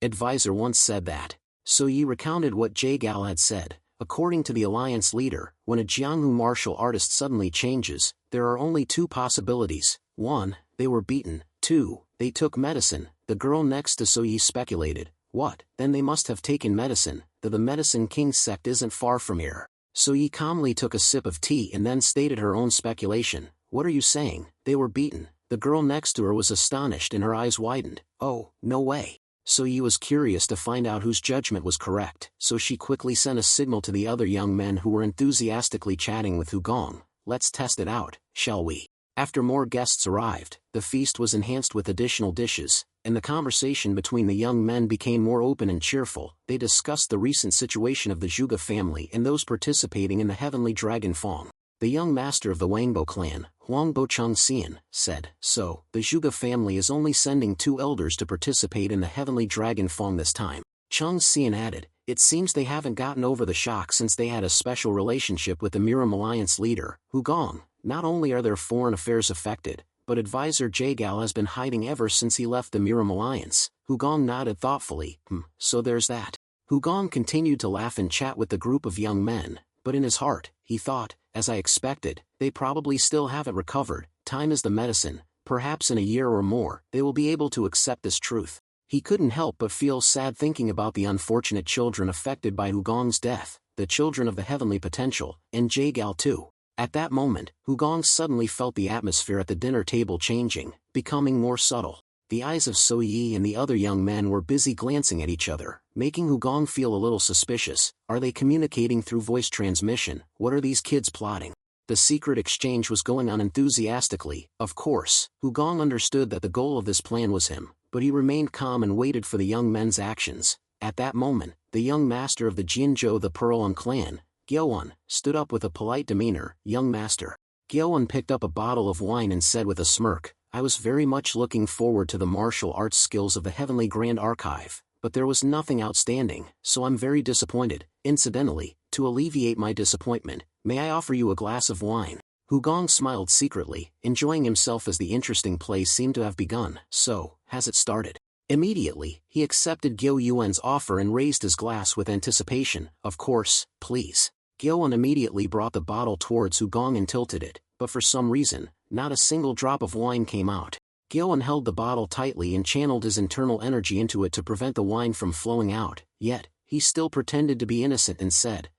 advisor once said that. So-yi recounted what Jaegal had said. According to the alliance leader, when a Jianghu martial artist suddenly changes, there are only two possibilities. 1, they were beaten. 2, they took medicine. The girl next to So-yi speculated, "What? Then they must have taken medicine. The Medicine King sect isn't far from here." So-yi calmly took a sip of tea and then stated her own speculation. "What are you saying? They were beaten?" The girl next to her was astonished and her eyes widened. "Oh, no way." So-yi was curious to find out whose judgment was correct, so she quickly sent a signal to the other young men who were enthusiastically chatting with Hugong. "Let's test it out, shall we?" After more guests arrived, the feast was enhanced with additional dishes, and the conversation between the young men became more open and cheerful. They discussed the recent situation of the Zhuge family and those participating in the Heavenly Dragon Fong. The young master of the Wangbo clan, Huangbo Chengxian, said, "So, the Zhuge family is only sending 2 elders to participate in the Heavenly Dragon Fong this time." Chengxian added, "It seems they haven't gotten over the shock since they had a special relationship with the Miram Alliance leader, Hugong. Not only are their foreign affairs affected, but advisor Jaegal has been hiding ever since he left the Miram Alliance." Hugong nodded thoughtfully, So there's that." Hugong continued to laugh and chat with the group of young men, but in his heart, he thought, "As I expected, they probably still haven't recovered. Time is the medicine. Perhaps in a year or more, they will be able to accept this truth." He couldn't help but feel sad thinking about the unfortunate children affected by Hugong's death, the children of the heavenly potential, and Jaegal too. At that moment, Hugong suddenly felt the atmosphere at the dinner table changing, becoming more subtle. The eyes of So-yi and the other young men were busy glancing at each other, making Hugong feel a little suspicious. Are they communicating through voice transmission? What are these kids plotting? The secret exchange was going on enthusiastically. Of course, Hugong understood that the goal of this plan was him, but he remained calm and waited for the young men's actions. At that moment, the young master of the Jinzhou the Pearl clan, Gyeowon, stood up with a polite demeanor. "Young master." Gyeowon picked up a bottle of wine and said with a smirk, "I was very much looking forward to the martial arts skills of the Heavenly Grand Archive, but there was nothing outstanding, so I'm very disappointed. Incidentally, to alleviate my disappointment, may I offer you a glass of wine?" Hugong smiled secretly, enjoying himself as the interesting play seemed to have begun. "So, has it started?" Immediately, he accepted Gyo Yuan's offer and raised his glass with anticipation. "Of course, please." Gyeowon immediately brought the bottle towards Hugong and tilted it, but for some reason, not a single drop of wine came out. Gyeowon held the bottle tightly and channeled his internal energy into it to prevent the wine from flowing out, yet, he still pretended to be innocent and said,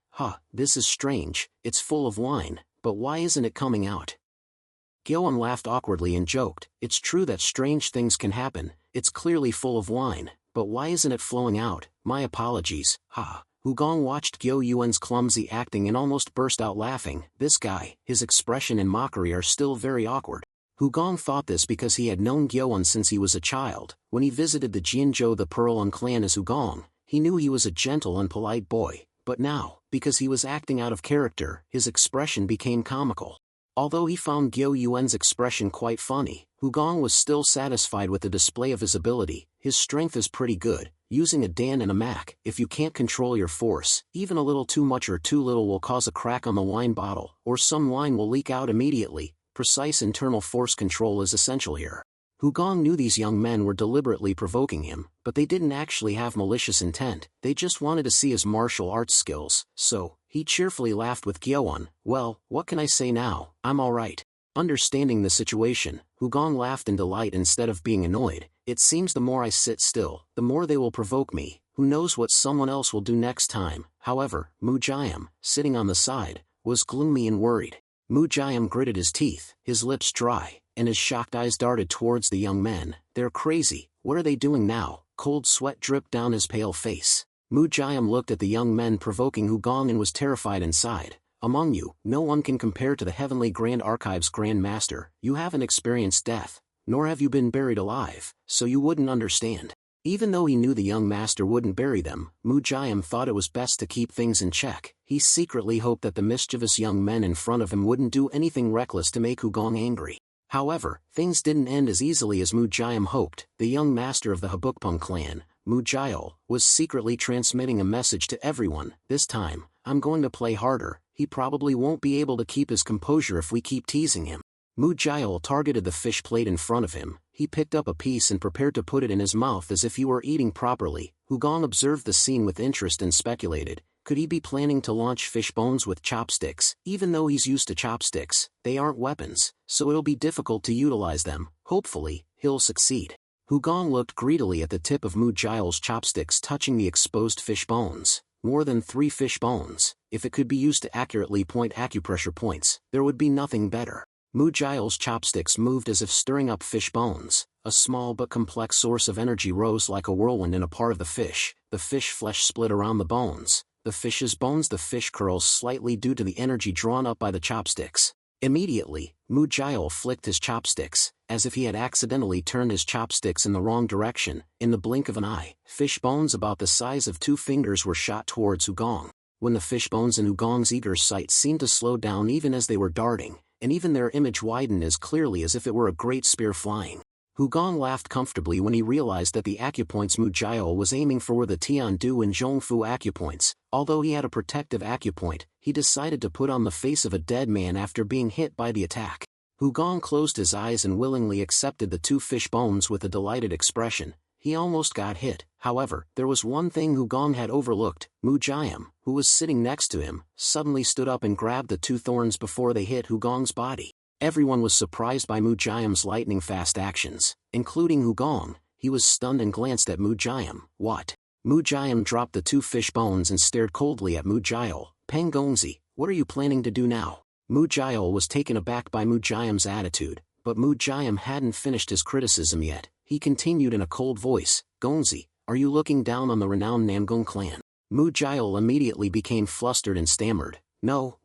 This is strange, it's full of wine, but why isn't it coming out?" Gyeowon laughed awkwardly and joked, "It's true that strange things can happen, it's clearly full of wine, but why isn't it flowing out? My apologies, Hugong watched Gyo Yuan's clumsy acting and almost burst out laughing. This guy, his expression and mockery are still very awkward. Hugong thought this because he had known Gyeowon since he was a child. When he visited the Jinzhou the Pearl clan as Hugong, he knew he was a gentle and polite boy, but now, because he was acting out of character, his expression became comical. Although he found Gyo Yuan's expression quite funny, Hugong was still satisfied with the display of his ability. His strength is pretty good, using a Dan and a Mac. If you can't control your force, even a little too much or too little will cause a crack on the wine bottle, or some wine will leak out immediately. Precise internal force control is essential here. Hugong knew these young men were deliberately provoking him, but they didn't actually have malicious intent, they just wanted to see his martial arts skills, so, he cheerfully laughed with Gyeowon. "Well, what can I say now, I'm alright." Understanding the situation, Hugong laughed in delight instead of being annoyed. "It seems the more I sit still, the more they will provoke me. Who knows what someone else will do next time." However, Mujayam, sitting on the side, was gloomy and worried. Mujayam gritted his teeth, his lips dry. and his shocked eyes darted towards the young men. They're crazy, what are they doing now? Cold sweat dripped down his pale face. Mujayam looked at the young men provoking Hugong and was terrified inside. Among you, no one can compare to the Heavenly Grand Archives Grand Master. You haven't experienced death, nor have you been buried alive, so you wouldn't understand. Even though he knew the young master wouldn't bury them, Mujayam thought it was best to keep things in check. He secretly hoped that the mischievous young men in front of him wouldn't do anything reckless to make Hugong angry. However, things didn't end as easily as Mujayam hoped. The young master of the Habukpung clan, Mujayal, was secretly transmitting a message to everyone. This time, I'm going to play harder. He probably won't be able to keep his composure if we keep teasing him. Mujayal targeted the fish plate in front of him. He picked up a piece and prepared to put it in his mouth as if he were eating properly. Hugong observed the scene with interest and speculated, could he be planning to launch fish bones with chopsticks? Even though he's used to chopsticks, they aren't weapons, so it'll be difficult to utilize them. Hopefully, he'll succeed. Hugong looked greedily at the tip of Mujayal's chopsticks touching the exposed fish bones. More than 3 fish bones. If it could be used to accurately point acupressure points, there would be nothing better. Mujayal's chopsticks moved as if stirring up fish bones. A small but complex source of energy rose like a whirlwind in a part of the fish. The fish flesh split around the bones. The fish's bones, the fish curls slightly due to the energy drawn up by the chopsticks. Immediately, Mujayal flicked his chopsticks, as if he had accidentally turned his chopsticks in the wrong direction. In the blink of an eye, fish bones about the size of 2 fingers were shot towards Hugong. When the fish bones in Hugong's eager sight seemed to slow down even as they were darting, and even their image widened as clearly as if it were a great spear flying. Hugong laughed comfortably when he realized that the acupoints Mujayal was aiming for were the Tiandu and Zhongfu acupoints. Although he had a protective acupoint, he decided to put on the face of a dead man after being hit by the attack. Hugong closed his eyes and willingly accepted the 2 fish bones with a delighted expression. He almost got hit. However, there was one thing Hugong had overlooked. Mujayam, who was sitting next to him, suddenly stood up and grabbed the 2 thorns before they hit Hugong's body. Everyone was surprised by Mujayam's lightning-fast actions, including Hugong. He was stunned and glanced at Mujayam. What? Mujayam dropped the 2 fish bones and stared coldly at Mujayal. Pengongzi, what are you planning to do now? Mujayal was taken aback by Mujayam's attitude, but Mujayam hadn't finished his criticism yet. He continued in a cold voice, Gongzi, are you looking down on the renowned Namgung clan? Mujayal immediately became flustered and stammered, No,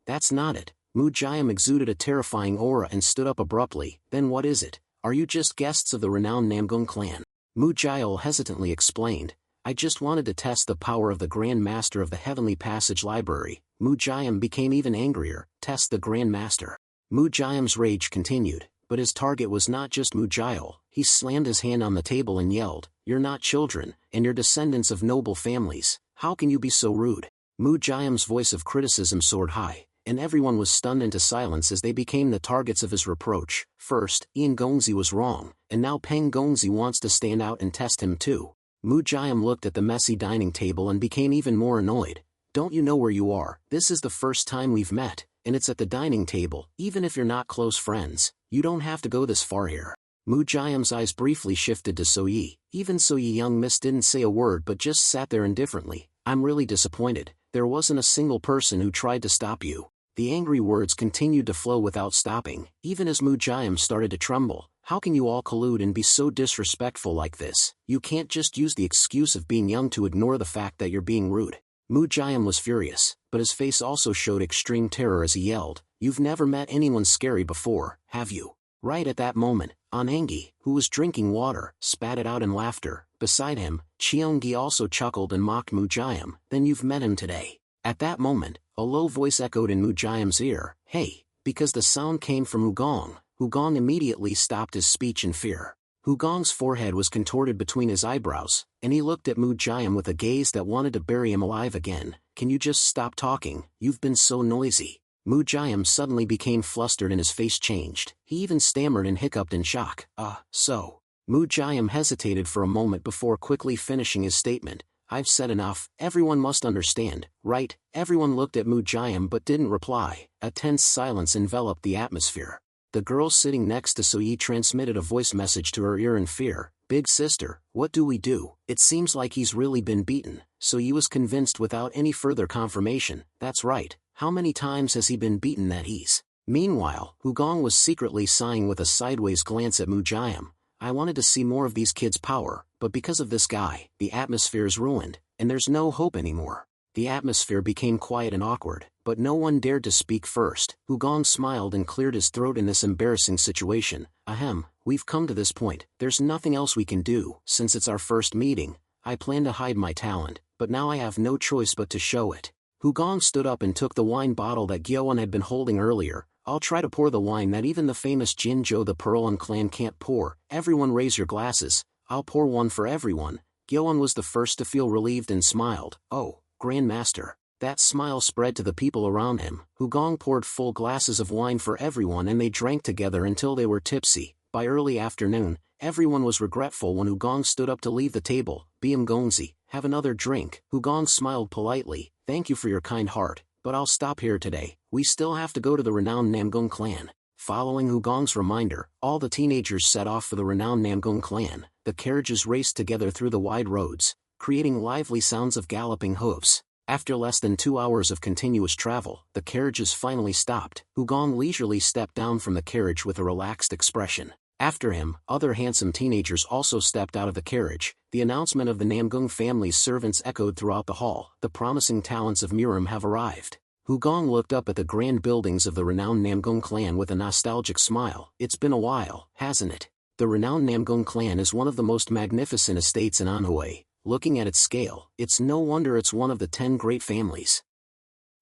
that's not it. Mujayam exuded a terrifying aura and stood up abruptly. Then what is it? Are you just guests of the renowned Namgung clan? Mujayal hesitantly explained, I just wanted to test the power of the Grand Master of the Heavenly Passage Library. Mujayam became even angrier. Test the Grand Master. Mujayam's rage continued, but his target was not just Mujayal. He slammed his hand on the table and yelled, You're not children, and you're descendants of noble families. How can you be so rude? Mujayam's voice of criticism soared high, and everyone was stunned into silence as they became the targets of his reproach. First, Ian Gongzi was wrong, and now Peng Gongzi wants to stand out and test him too. Mujayam looked at the messy dining table and became even more annoyed. Don't you know where you are? This is the first time we've met, and it's at the dining table. Even if you're not close friends, you don't have to go this far here. Mujayam's eyes briefly shifted to Soyi. Even Soyi young miss didn't say a word but just sat there indifferently. I'm really disappointed. There wasn't a single person who tried to stop you. The angry words continued to flow without stopping, even as Mujayam started to tremble. How can you all collude and be so disrespectful like this? You can't just use the excuse of being young to ignore the fact that you're being rude. Mujayam was furious, but his face also showed extreme terror as he yelled, You've never met anyone scary before, have you? Right at that moment, Anangi, who was drinking water, spat it out in laughter. Beside him, Cheongi also chuckled and mocked Mujayam. Then you've met him today. At that moment, a low voice echoed in Mujayam's ear, Hey, because the sound came from Hugong. Hugong immediately stopped his speech in fear. Hugong's forehead was contorted between his eyebrows, and he looked at Mujayam with a gaze that wanted to bury him alive again. Can you just stop talking? You've been so noisy. Mujayam suddenly became flustered and his face changed. He even stammered and hiccuped in shock. So. Mujayam hesitated for a moment before quickly finishing his statement. I've said enough. Everyone must understand, right? Everyone looked at Mujayam but didn't reply. A tense silence enveloped the atmosphere. The girl sitting next to Soyi transmitted a voice message to her ear in fear. Big sister, what do we do? It seems like he's really been beaten. Soyi was convinced without any further confirmation. That's right. How many times has he been beaten that he's Meanwhile, Hugong was secretly sighing with a sideways glance at Mujayam. I wanted to see more of these kids' power, but because of this guy, the atmosphere is ruined, and there's no hope anymore. The atmosphere became quiet and awkward, but no one dared to speak first. Hugong smiled and cleared his throat in this embarrassing situation. Ahem, we've come to this point. There's nothing else we can do. Since it's our first meeting, I plan to hide my talent, but now I have no choice but to show it. Hugong stood up and took the wine bottle that Gyeowon had been holding earlier. I'll try to pour the wine that even the famous Jinjo the Pearlon clan can't pour. Everyone raise your glasses. I'll pour one for everyone. Gyeowon was the first to feel relieved and smiled. Oh, Grandmaster. That smile spread to the people around him. Hugong poured full glasses of wine for everyone and they drank together until they were tipsy. By early afternoon, everyone was regretful when Hugong stood up to leave the table. Biam Gongzi, have another drink. Hugong smiled politely. Thank you for your kind heart, but I'll stop here today. We still have to go to the renowned Namgung clan. Following Hugong's reminder, all the teenagers set off for the renowned Namgung clan. The carriages raced together through the wide roads, creating lively sounds of galloping hooves. After less than 2 hours of continuous travel, the carriages finally stopped. Hugong leisurely stepped down from the carriage with a relaxed expression. After him, other handsome teenagers also stepped out of the carriage. The announcement of the Namgung family's servants echoed throughout the hall. The promising talents of Miram have arrived. Hugong looked up at the grand buildings of the renowned Namgung clan with a nostalgic smile. It's been a while, hasn't it? The renowned Namgung clan is one of the most magnificent estates in Manhwa. Looking at its scale, it's no wonder it's one of the 10 great families.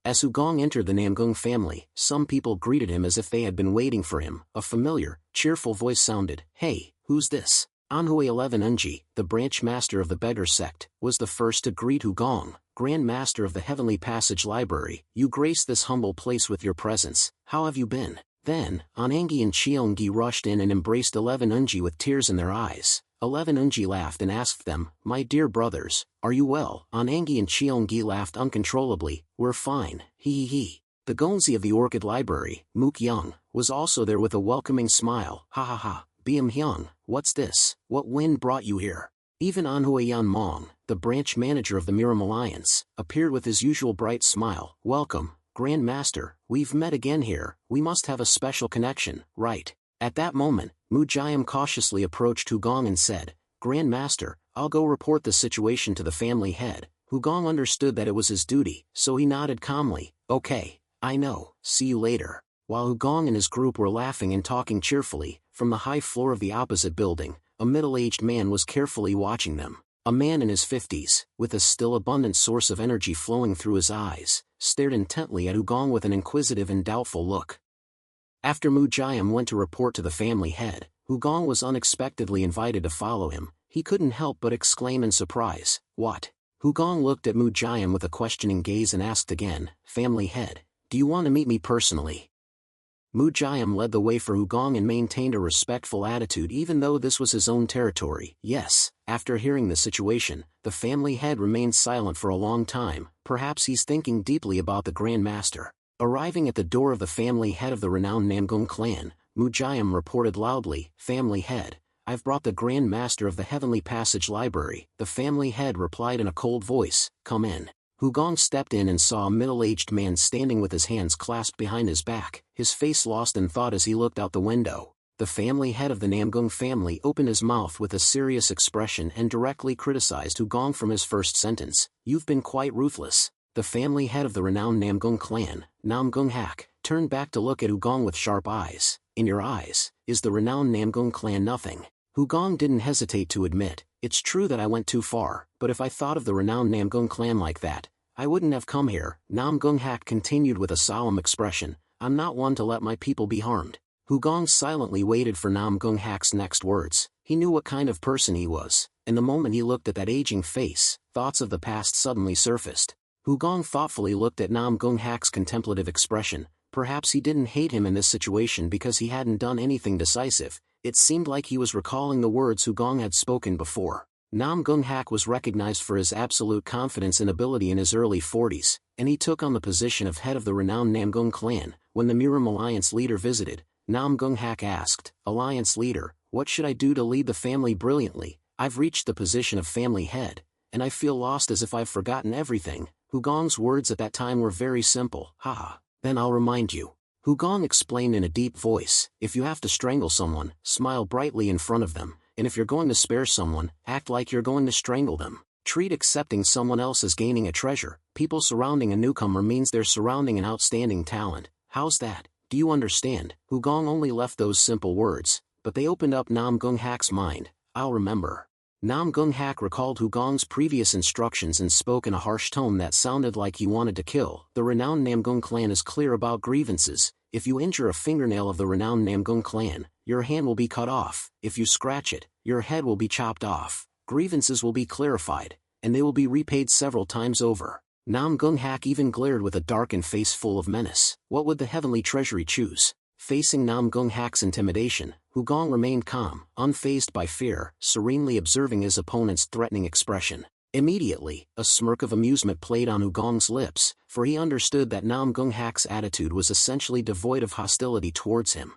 As Hugong entered the Namgung family, some people greeted him as if they had been waiting for him. A familiar, cheerful voice sounded. Hey, who's this? Manhwa 11 Unji, the branch master of the beggar sect, was the first to greet Hugong. Grand Master of the Heavenly Passage Library, you grace this humble place with your presence. How have you been? Then, Anangi and Cheongi rushed in and embraced 11 Unji with tears in their eyes. 11 Unji laughed and asked them, my dear brothers, are you well? Anangi and Cheongi laughed uncontrollably. We're fine, hee hee hee. The Gonzi of the Orchid Library, Mook Young, was also there with a welcoming smile. Ha ha ha, Biam Hyung, what's this? What wind brought you here? Even Anhua Yan Mong, the branch manager of the Miram Alliance, appeared with his usual bright smile. Welcome, Grand Master, we've met again here. We must have a special connection, right? At that moment, Mujayam cautiously approached Hugong and said, Grand Master, I'll go report the situation to the family head. Hugong understood that it was his duty, so he nodded calmly. Okay, I know, see you later. While Hugong and his group were laughing and talking cheerfully, from the high floor of the opposite building, a middle-aged man was carefully watching them. A man in his 50s, with a still abundant source of energy flowing through his eyes, stared intently at Hugong with an inquisitive and doubtful look. After Mujayam went to report to the family head, Hugong was unexpectedly invited to follow him. He couldn't help but exclaim in surprise, what? Hugong looked at Mujayam with a questioning gaze and asked again, family head, do you want to meet me personally? Mujayam led the way for Hugong and maintained a respectful attitude even though this was his own territory. Yes, after hearing the situation, the family head remained silent for a long time. Perhaps he's thinking deeply about the Grand Master. Arriving at the door of the family head of the renowned Namgung clan, Mujayam reported loudly, family head, I've brought the Grand Master of the Heavenly Passage Library. The family head replied in a cold voice, come in. Hugong stepped in and saw a middle-aged man standing with his hands clasped behind his back, his face lost in thought as he looked out the window. The family head of the Namgung family opened his mouth with a serious expression and directly criticized Hugong from his first sentence. You've been quite ruthless. The family head of the renowned Namgung clan, Namgung Hak, turned back to look at Hugong with sharp eyes. In your eyes, is the renowned Namgung clan nothing? Hugong didn't hesitate to admit, it's true that I went too far, but if I thought of the renowned Namgung clan like that, I wouldn't have come here. Namgung Hak continued with a solemn expression, I'm not one to let my people be harmed. Hugong silently waited for Namgung Hak's next words. He knew what kind of person he was, and the moment he looked at that aging face, thoughts of the past suddenly surfaced. Hugong thoughtfully looked at Namgung Hak's contemplative expression. Perhaps he didn't hate him in this situation because he hadn't done anything decisive. It seemed like he was recalling the words Hugong had spoken before. Namgung Hak was recognized for his absolute confidence and ability in his early 40s, and he took on the position of head of the renowned Namgung clan. When the Miram Alliance leader visited, Namgung Hak asked, Alliance leader, what should I do to lead the family brilliantly? I've reached the position of family head, and I feel lost as if I've forgotten everything. Hugong's words at that time were very simple. Haha, then I'll remind you. Hu Gong explained in a deep voice, if you have to strangle someone, smile brightly in front of them, and if you're going to spare someone, act like you're going to strangle them. Treat accepting someone else as gaining a treasure. People surrounding a newcomer means they're surrounding an outstanding talent. How's that? Do you understand? Hu Gong only left those simple words, but they opened up Nam Gung Hak's mind. I'll remember. Nam Gung Hak recalled Hu Gong's previous instructions and spoke in a harsh tone that sounded like he wanted to kill. The renowned Namgung clan is clear about grievances. If you injure a fingernail of the renowned Namgung clan, your hand will be cut off. If you scratch it, your head will be chopped off. Grievances will be clarified, and they will be repaid several times over. Nam Gung Hak even glared with a darkened face full of menace. What would the heavenly treasury choose? Facing Nam Gung Hak's intimidation, Hu Gong remained calm, unfazed by fear, serenely observing his opponent's threatening expression. Immediately, a smirk of amusement played on Hu Gong's lips, for he understood that Nam Gung Hak's attitude was essentially devoid of hostility towards him.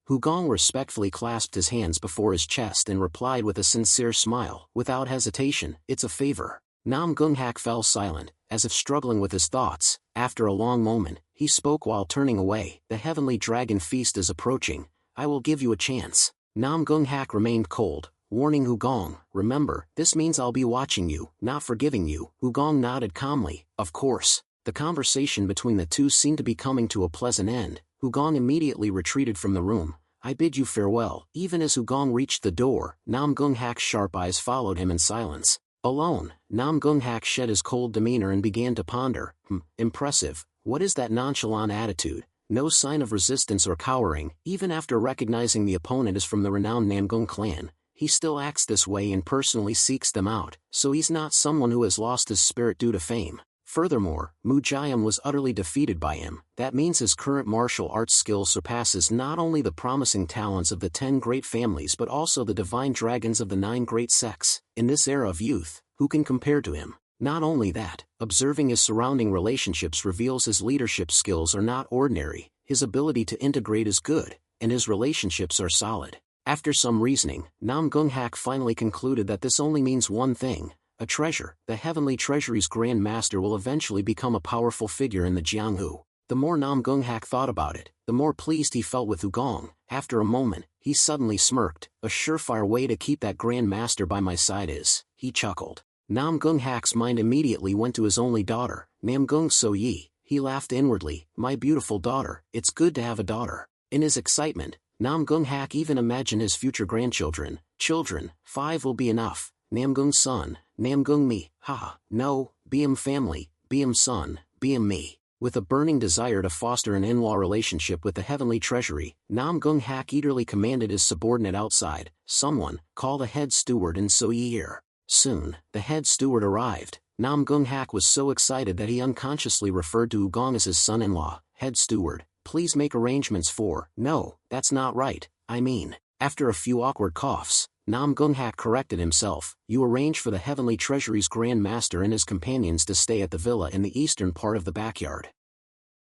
Hu Gong respectfully clasped his hands before his chest and replied with a sincere smile. Without hesitation, it's a favor. Nam Gung Hak fell silent, as if struggling with his thoughts. After a long moment, he spoke while turning away. The heavenly dragon feast is approaching. I will give you a chance. Nam Gung Hak remained cold, warning Hu Gong, remember, this means I'll be watching you, not forgiving you. Hu Gong nodded calmly. Of course. The conversation between the two seemed to be coming to a pleasant end. Hu Gong immediately retreated from the room. I bid you farewell. Even as Hu Gong reached the door, Nam Gung Hak's sharp eyes followed him in silence. Alone, Nam Gung Hak shed his cold demeanor and began to ponder. Impressive. What is that nonchalant attitude? No sign of resistance or cowering. Even after recognizing the opponent is from the renowned Namgung clan, he still acts this way and personally seeks them out, so he's not someone who has lost his spirit due to fame. Furthermore, Mu Jiam was utterly defeated by him. That means his current martial arts skill surpasses not only the promising talents of the 10 great families but also the divine dragons of the 9 great sects. In this era of youth, who can compare to him? Not only that, observing his surrounding relationships reveals his leadership skills are not ordinary, his ability to integrate is good, and his relationships are solid. After some reasoning, Nam Gung Hak finally concluded that this only means one thing. A treasure. The heavenly treasury's grand master will eventually become a powerful figure in the Jianghu. The more Nam Gung Hak thought about it, the more pleased he felt with Hu Gong. After a moment, he suddenly smirked. A surefire way to keep that grand master by my side is, he chuckled. Nam Gung Hak's mind immediately went to his only daughter, Namgung So Yi. He laughed inwardly. My beautiful daughter, it's good to have a daughter. In his excitement, Nam Gung Hak even imagined his future grandchildren. Children, 5 will be enough. Namgung son, Namgung me, haha, no, Biam family, Biam son, Biam me. With a burning desire to foster an in-law relationship with the heavenly treasury, Nam Gung Hak eagerly commanded his subordinate outside, someone, call the head steward in So Yi ear. Soon, the head steward arrived. Nam Gung Hak was so excited that he unconsciously referred to Hu Gong as his son-in-law. Head steward, please make arrangements for, no, that's not right, I mean. After a few awkward coughs, Nam Gung Hak corrected himself. You arrange for the heavenly treasury's grand master and his companions to stay at the villa in the eastern part of the backyard.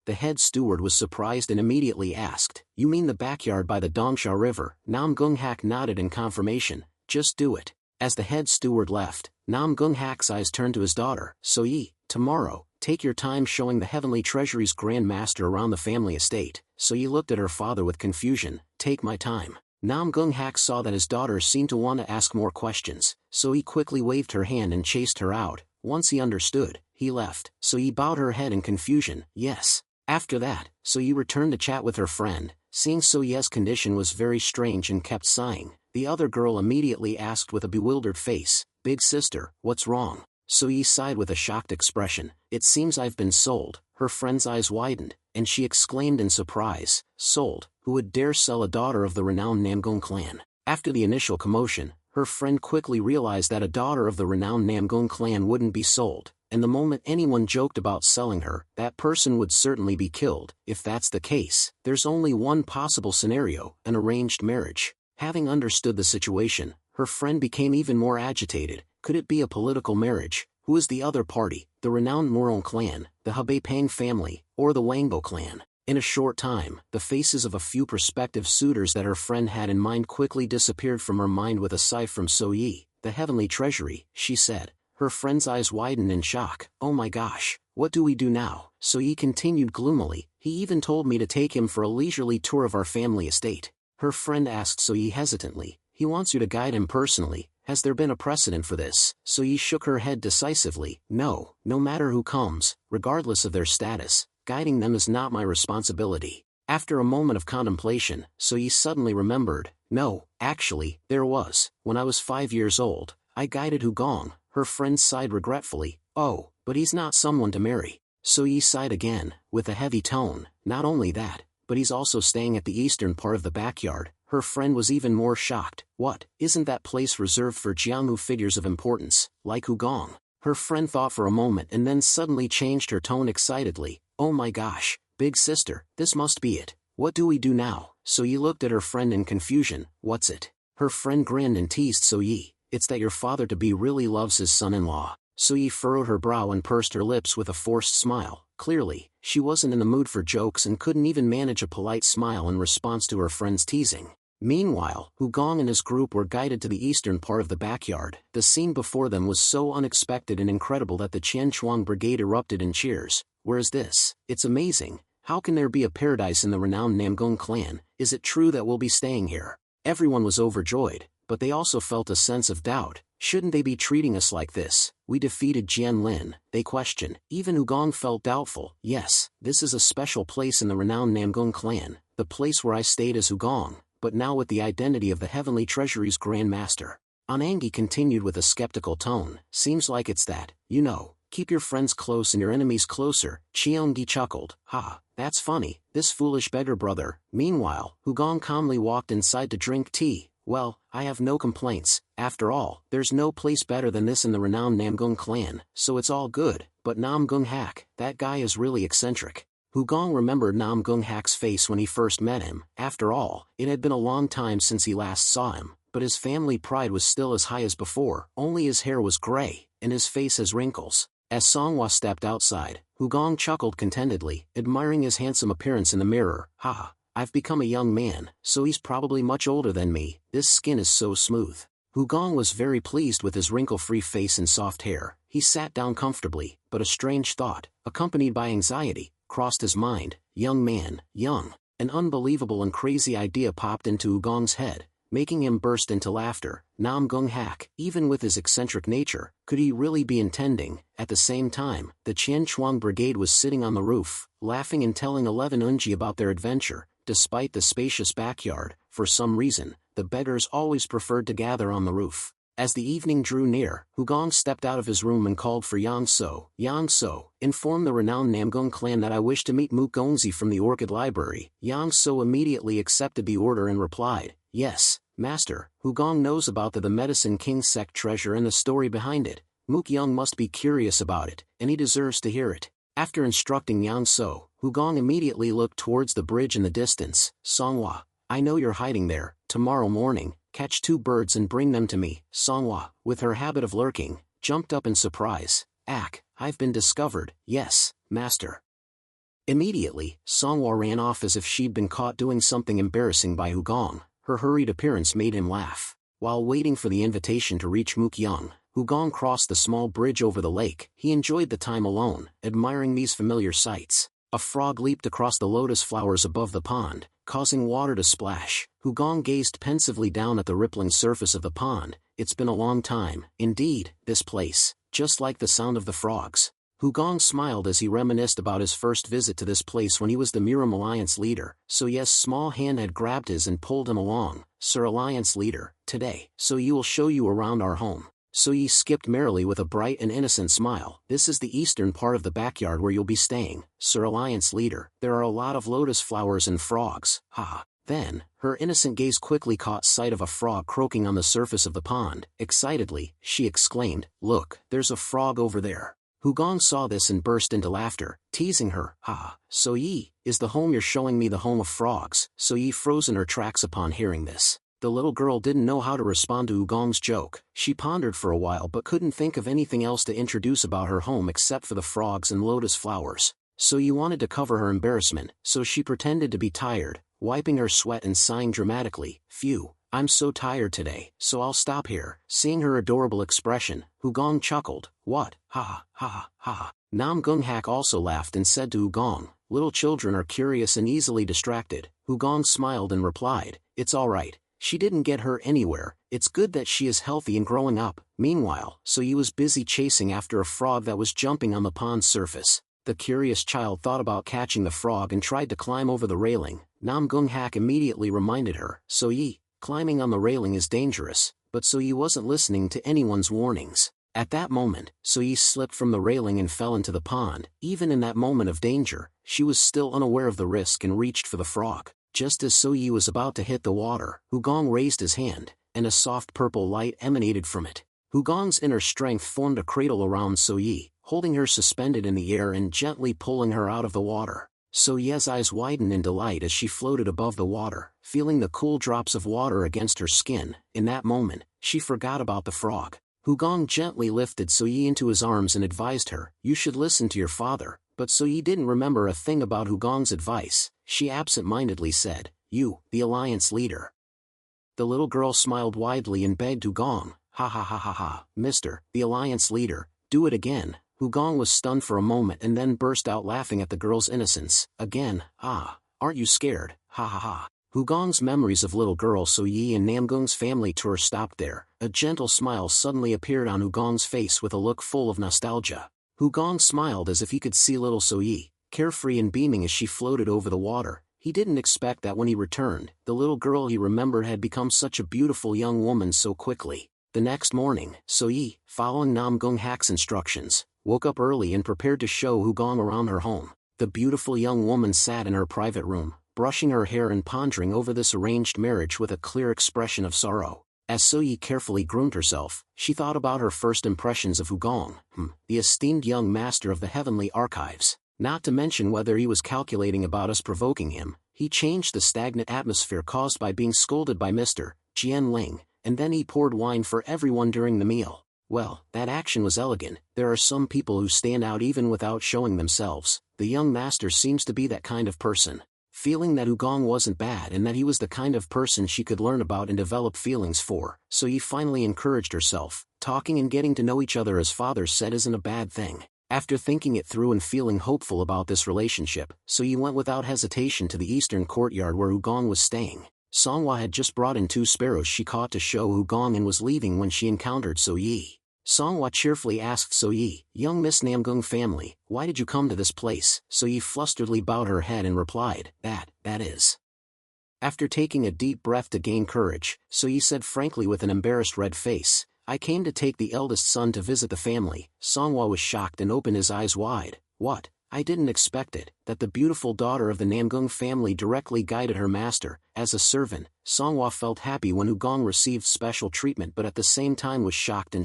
The head steward was surprised and immediately asked, you mean the backyard by the Dongsha River? Nam Gung Hak nodded in confirmation. Just do it. As the head steward left, Nam Gung Hak's eyes turned to his daughter. So Yi, tomorrow, take your time showing the heavenly treasury's grand master around the family estate. So Yi looked at her father with confusion. Take my time. Nam Gung Hak saw that his daughter seemed to want to ask more questions, so he quickly waved her hand and chased her out. Once he understood, he left. So Yi bowed her head in confusion. Yes. After that, So Yi returned to chat with her friend. Seeing So Ye's condition was very strange and kept sighing, the other girl immediately asked with a bewildered face, Big sister, what's wrong? So Yi sighed with a shocked expression. It seems I've been sold. Her friend's eyes widened, and she exclaimed in surprise, sold? Who would dare sell a daughter of the renowned Namgung clan? After the initial commotion, her friend quickly realized that a daughter of the renowned Namgung clan wouldn't be sold, and the moment anyone joked about selling her, that person would certainly be killed. If that's the case, there's only one possible scenario, an arranged marriage. Having understood the situation, her friend became even more agitated. Could it be a political marriage? Who is the other party? The renowned Murong clan, the Hebei Pang family, or the Wangbo clan? In a short time, the faces of a few prospective suitors that her friend had in mind quickly disappeared from her mind. With a sigh from So Yi, the heavenly treasury, she said. Her friend's eyes widened in shock. Oh my gosh, what do we do now? So Yi continued gloomily. He even told me to take him for a leisurely tour of our family estate. Her friend asked So-yi hesitantly, he wants you to guide him personally, has there been a precedent for this? So-yi shook her head decisively, no matter who comes, regardless of their status, guiding them is not my responsibility. After a moment of contemplation, So-yi suddenly remembered, no, actually, there was, when I was 5 years old, I guided Hugong. Her friend sighed regretfully, oh, but he's not someone to marry. So-yi sighed again, with a heavy tone, not only that, but he's also staying at the eastern part of the backyard. Her friend was even more shocked, what, isn't that place reserved for Jianghu figures of importance, like Hugong? Her friend thought for a moment and then suddenly changed her tone excitedly, oh my gosh, big sister, this must be it. What do we do now? So-yi looked at her friend in confusion, what's it? Her friend grinned and teased So-yi, it's that your father-to-be really loves his son-in-law. So-yi furrowed her brow and pursed her lips with a forced smile. Clearly, she wasn't in the mood for jokes and couldn't even manage a polite smile in response to her friend's teasing. Meanwhile, Hugong and his group were guided to the eastern part of the backyard. The scene before them was so unexpected and incredible that the Qianchuang brigade erupted in cheers. Where is this? It's amazing. How can there be a paradise in the renowned Namgung clan? Is it true that we'll be staying here? Everyone was overjoyed, but they also felt a sense of doubt. Shouldn't they be treating us like this? We defeated Jian Lin, they questioned. Even Hugong felt doubtful. Yes, this is a special place in the renowned Namgung clan, the place where I stayed as Hugong, but now with the identity of the Heavenly Treasury's Grand Master. Anangi continued with a skeptical tone, seems like it's that, keep your friends close and your enemies closer. Cheongi chuckled, ha, that's funny, this foolish beggar brother. Meanwhile, Hugong calmly walked inside to drink tea. Well, I have no complaints, after all, there's no place better than this in the renowned Namgung clan, so it's all good, but Namgung Hak, that guy is really eccentric. Hugong remembered Namgung Hak's face when he first met him. After all, it had been a long time since he last saw him, but his family pride was still as high as before, only his hair was gray, and his face has wrinkles. As Songhua stepped outside, Hugong chuckled contentedly, admiring his handsome appearance in the mirror. Ha! I've become a young man, so he's probably much older than me, this skin is so smooth. Hugong was very pleased with his wrinkle-free face and soft hair. He sat down comfortably, but a strange thought, accompanied by anxiety, crossed his mind. Young man, young. An unbelievable and crazy idea popped into Hugong's head, making him burst into laughter. Namgung Hak, even with his eccentric nature, could he really be intending? At the same time, the Qianchuang brigade was sitting on the roof, laughing and telling 11 Unji about their adventure. Despite the spacious backyard, for some reason, the beggars always preferred to gather on the roof. As the evening drew near, Hugong stepped out of his room and called for Yang So. Yang So, inform the renowned Namgung clan that I wish to meet Mu Gongzi from the Orchid Library. Yang So immediately accepted the order and replied, yes, master. Hugong knows about the Medicine King sect treasure and the story behind it. Mook Young must be curious about it, and he deserves to hear it. After instructing Yang So, Hugong immediately looked towards the bridge in the distance. Songhua, I know you're hiding there. Tomorrow morning, catch 2 birds and bring them to me. Songhua, with her habit of lurking, jumped up in surprise. I've been discovered. Yes, master. Immediately, Songhua ran off as if she'd been caught doing something embarrassing by Hugong. Her hurried appearance made him laugh. While waiting for the invitation to reach Mook Young, Hugong crossed the small bridge over the lake. He enjoyed the time alone, admiring these familiar sights. A frog leaped across the lotus flowers above the pond, causing water to splash. Hugong gazed pensively down at the rippling surface of the pond. It's been a long time, indeed, this place, just like the sound of the frogs. Hugong smiled as he reminisced about his first visit to this place when he was the Miram Alliance leader. So yes, small hand had grabbed his and pulled him along. Sir Alliance leader, today, so you will show you around our home. So ye skipped merrily with a bright and innocent smile. This is the eastern part of the backyard where you'll be staying, Sir Alliance leader. There are a lot of lotus flowers and frogs. Ha! Then, her innocent gaze quickly caught sight of a frog croaking on the surface of the pond. Excitedly, she exclaimed, look, there's a frog over there. Hugong saw this and burst into laughter, teasing her. Ha! So ye, is the home you're showing me the home of frogs? So ye froze in her tracks upon hearing this. The little girl didn't know how to respond to Hugong's joke. She pondered for a while but couldn't think of anything else to introduce about her home except for the frogs and lotus flowers. So ye wanted to cover her embarrassment, so she pretended to be tired, wiping her sweat and sighing dramatically. Phew, I'm so tired today, so I'll stop here. Seeing her adorable expression, Hugong chuckled. What? Ha ha ha. Nam Gung-hak also laughed and said to Hugong, little children are curious and easily distracted. Hugong smiled and replied, it's alright, she didn't get hurt anywhere, it's good that she is healthy and growing up. Meanwhile, So-yi was busy chasing after a frog that was jumping on the pond's surface. The curious child thought about catching the frog and tried to climb over the railing. Nam Gung-hak immediately reminded her, So-yi, climbing on the railing is dangerous, but So-yi wasn't listening to anyone's warnings. At that moment, So-yi slipped from the railing and fell into the pond. Even in that moment of danger, she was still unaware of the risk and reached for the frog. Just as So-yi was about to hit the water, Hugong raised his hand, and a soft purple light emanated from it. Hugong's inner strength formed a cradle around So-yi, holding her suspended in the air and gently pulling her out of the water. So-yi's eyes widened in delight as she floated above the water, feeling the cool drops of water against her skin. In that moment, she forgot about the frog. Hugong gently lifted So-yi into his arms and advised her, you should listen to your father. But So-yi didn't remember a thing about Hugong's advice. She absent-mindedly said, you, the alliance leader. The little girl smiled widely and begged Hugong, ha ha ha ha ha, Mr. the alliance leader, do it again. Hugong was stunned for a moment and then burst out laughing at the girl's innocence. Again, ah, aren't you scared, ha ha ha. Hugong's memories of little girl So-yi and Namgung's family tour stopped there. A gentle smile suddenly appeared on Hugong's face with a look full of nostalgia. Hugong smiled as if he could see little So-yi, carefree and beaming as she floated over the water. He didn't expect that when he returned, the little girl he remembered had become such a beautiful young woman so quickly. The next morning, So-yi, following Nam Gung-hak's instructions, woke up early and prepared to show Hugong around her home. The beautiful young woman sat in her private room, brushing her hair and pondering over this arranged marriage with a clear expression of sorrow. As So-yi carefully groomed herself, she thought about her first impressions of Hugong, the esteemed young master of the heavenly archives. Not to mention whether he was calculating about us provoking him. He changed the stagnant atmosphere caused by being scolded by Mr. Jian Ling, and then he poured wine for everyone during the meal. Well, that action was elegant. There are some people who stand out even without showing themselves. The young master seems to be that kind of person. Feeling that Hugong wasn't bad and that he was the kind of person she could learn about and develop feelings for, So-yi finally encouraged herself. Talking and getting to know each other as father said isn't a bad thing. After thinking it through and feeling hopeful about this relationship, So-yi went without hesitation to the eastern courtyard where Hugong was staying. Manhwa had just brought in 2 sparrows she caught to show Hugong and was leaving when she encountered So-yi. Manhwa cheerfully asked So-yi, young Miss Namgung family, why did you come to this place? So-yi flusteredly bowed her head and replied, that is. After taking a deep breath to gain courage, So-yi said frankly with an embarrassed red face, I came to take the eldest son to visit the family. Manhwa was shocked and opened his eyes wide. What? I didn't expect it, that the beautiful daughter of the Namgung family directly guided her master. As a servant, Manhwa felt happy when Hugong received special treatment but at the same time was shocked.